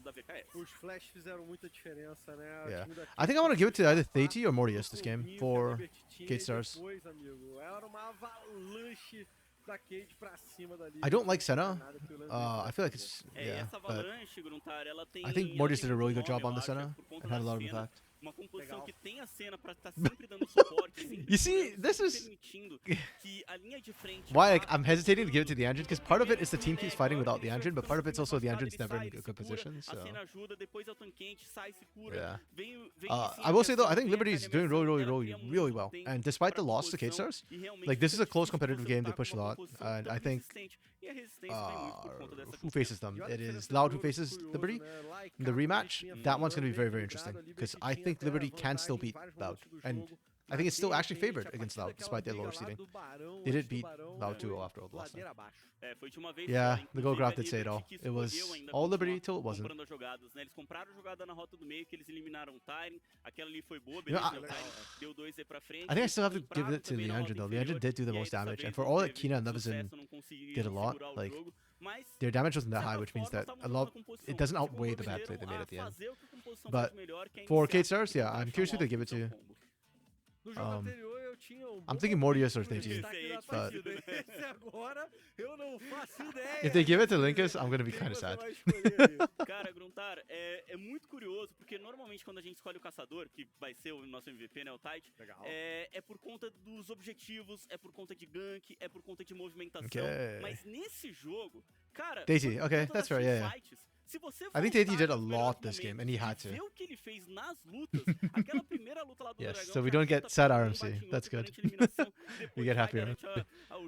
Os flash fizeram muita diferença, né? O Yeah. time da I think I want to give it to either Theiti or Mortius this game Cade for tinha Gate Stars. depois, amigo. Era uma avalanche da Cade pra cima dali. I don't like Senna. Nada que o Leandro I feel like it's, yeah, essa but avalanche, Gruntar, ela tem, I think ela Mortius tem did a really muito good job nome, on the eu acho, Senna por conta and had a da lot of cena. impact. Uma composição Legal. que tem a cena pra estar sempre dando suporte, sempre You see, segurando, this sempre is permitindo que a linha de frente why like, vá. I'm hesitating to give it to the engine because part of it is the team keeps fighting without the engine, but part of it's also the engine's never in a good position. A So cena ajuda, depois é o tanquente, sai, se cura. yeah. Vem I will say though, I think Liberty is doing really well. And despite the loss to Kate Stars, like this is a close competitive game. They push a lot, and I think who faces them? It is Loud who faces Liberty. In the rematch, that one's going to be very interesting because I think think Liberty can still beat Loud, and I think it's still actually favored against Loud despite their lower seeding. They did beat Loud 2-0 after all the last time. Yeah, the goal graph did say it all. It was all Liberty till it wasn't. Comprando as jogadas, né? Eles compraram a jogada na rota do meio que eles eliminaram o Tyrion. Aquela ali foi boa, You know, beleza. O Tyrion deu 2 aí pra frente. I think I still have to give Compraram it to também na Leandro rota though. Leandro inferior, did do the e aí most dessa damage, and vez for não all that teve Kina and Levison sucesso, não conseguiram did a lot, segurar o like jogo, mas, their damage wasn't that de high, certa which means forma, that estavam a numa lot composição it doesn't que outweigh the bad play comprometeram they made a at the end. fazer o que a composição But fez melhor, que é for iniciar K-Stars, yeah, pra I'm achar curious who um they alvo give pro it seu to. combo. No jogo anterior eu tinha I'm bom thinking palpite Mordius or no Teiji, destaque da but partida. Esse agora eu não faço ideia. if they give it to Linkus, I'm gonna be Quem kind of você sad. vai escolher aí? Cara, Gruntar, é muito curioso, porque normalmente quando a gente escolhe o caçador, que vai ser o nosso MVP, né, o Tite, Legal. é por conta dos objetivos, é por conta de gank, é por conta de movimentação. Okay. Mas nesse jogo, cara, Teiji, foi por okay, conta that's das fair, yeah, teamfights. Se você I think voltar Teiji did a nos melhores lot this game, and he had momentos e to. ver o que ele fez nas lutas, aquela primeira luta lá do Yes, Dragão, so we cara, don't get luta sad pelo RMC. bate em That's outro, good. garante eliminação, We depois get vai, happier. garante o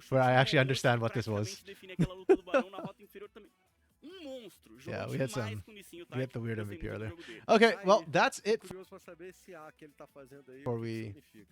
chute Where I no actually rosto, understand what this was. praticamente define aquela luta do Barão na rota inferior também. Monstro, jogou Yeah, we had demais some- com o Nissinho, we had the Tite, weird gostei MVP muito do earlier. jogo dele. Okay, well, Aí, that's tô it curioso pra saber se a que ele tá fazendo aí before o que we significa.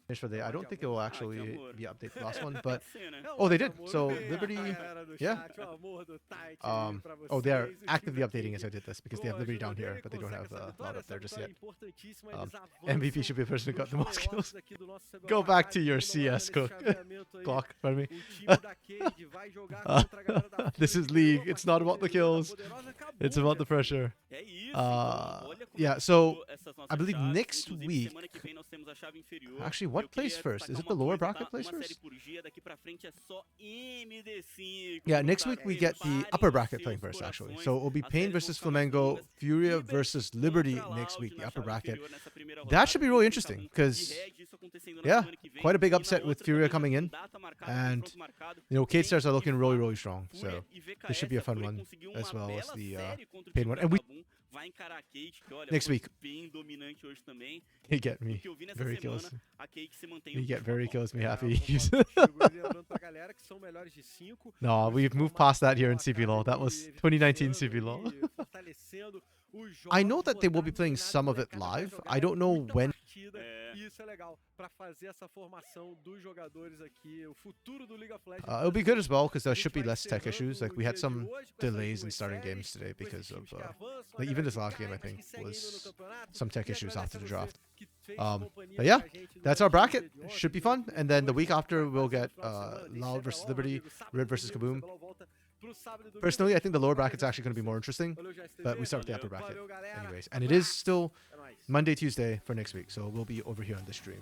finish for the day. I don't think it will actually amor. be update the last one, but Pode ser, né? oh, they Olha, did. amor, So bem, Liberty, a galera do yeah. chat, o amor do Tite pra Oh, they're vocês, o time actively da updating Cade, as I did this because they com have a Liberty ajuda down here, dele, but they don't consegue have essa Loud vitória. up there Essa just vitória yet. é importantíssima, Um, eles avançam MVP should be the person who got the pros most playoffs kills. aqui do nosso CBLOL Go back to Arcade, your segunda rodada CS nesse clock. chaveamento aí. Clock, pardon me. O time da Cade vai jogar contra a galera da This FUR.A, is que League. ganhou a It's not partida about the anterior da kills. poderosa Kabum, It's about the minha filha. pressure. É isso, então, olha como Yeah, é que so ficou essas nossas I believe chaves. next Inclusive, week. semana que vem nós temos a chave inferior. Actually, what Eu queria plays first? Is destacar it the uma lower coisa, bracket tá? plays Uma série first? por dia, daqui pra frente é só MD5. Yeah, next Gruntar, week we get the upper preparem bracket os playing seus first, actually. corações. So it will be As Pain séries vão versus ficar mais Flamengo, longas. Furia Liberty versus Liberty contra next Loud week, the na upper chave bracket. inferior nessa primeira That rodada, should be really com interesting Kabum because, e Red, isso acontecendo na yeah, semana que vem. quite a big E na upset with outra Furia também já coming com in, data marcada, and confronto marcado. you know, K-Stars are Tem looking really, FUR.A, really strong. So e this should be a VKS.A, fun FUR.A one conseguiu as uma well as bela the série contra o Pain time one. da And we Kabum. Vai encarar a Kate, que olha, next foi week. bem dominante hoje também. You get Do me que eu vi nessa very semana, kills. a Kate se mantém You um get bicho very papão. kills me É, happy. eu concordo contigo. E lembrando pra galera que são melhores de 5. No, we've moved past that here in CBLOL. That was 2019 CBLOL. Fortalecendo os I know jogos, that they will be botar playing treinado some of it molecada pra live. jogar I don't know muita when. partida, É. E isso é legal pra fazer essa formação dos jogadores aqui, o futuro do League of Legends. It'll be good as well because there A gente should be vai less tech encerrando issues. Like o we had dia de some hoje com essas delays in duas starting séries, games today com esses because of times que avançam, a like galera even this que last cai, game I mas que think seguem indo no was campeonato. some tech E issues after the agradece a draft. você que fez companhia But yeah, pra gente that's our durante o bracket. dia de ontem, Should be do fun. dia And de then the hoje. week after Vai we'll ser no get final de semana, tem Loud versus CBLOL, Liberty, amigo, sábado e Red versus domingo, Kaboom. CBLOL volta pro sábado e domingo. Personally, I think the lower Valeu, bracket's actually going to be more interesting, valeu, GSTV, but we start with the Valeu. upper bracket valeu, galera. anyways. And it is still É nóis. Monday, Tuesday for next week, so we'll be over here on the stream.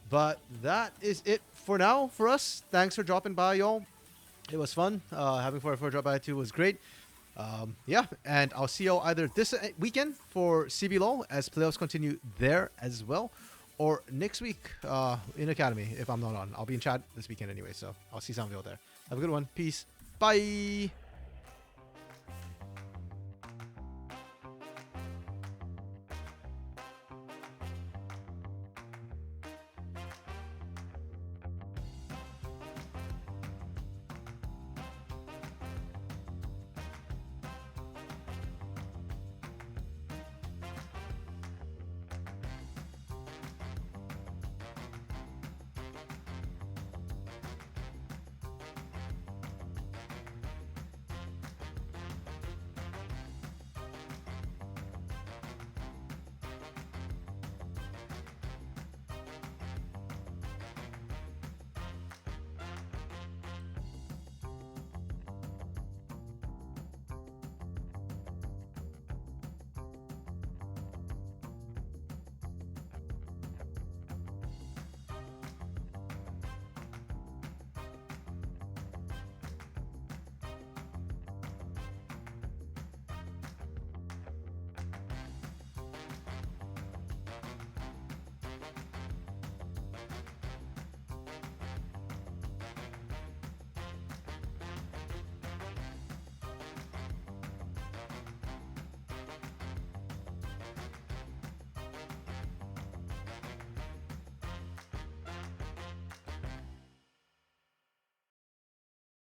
But that is it for now for us. Thanks for dropping by, y'all. It was fun. Having 4 drop by too was great. Yeah, and I'll see y'all either this weekend for CBLOL as playoffs continue there as well, or next week in Academy if I'm not on. I'll be in chat this weekend anyway, so I'll see some of y'all there. Have a good one. Peace. Bye.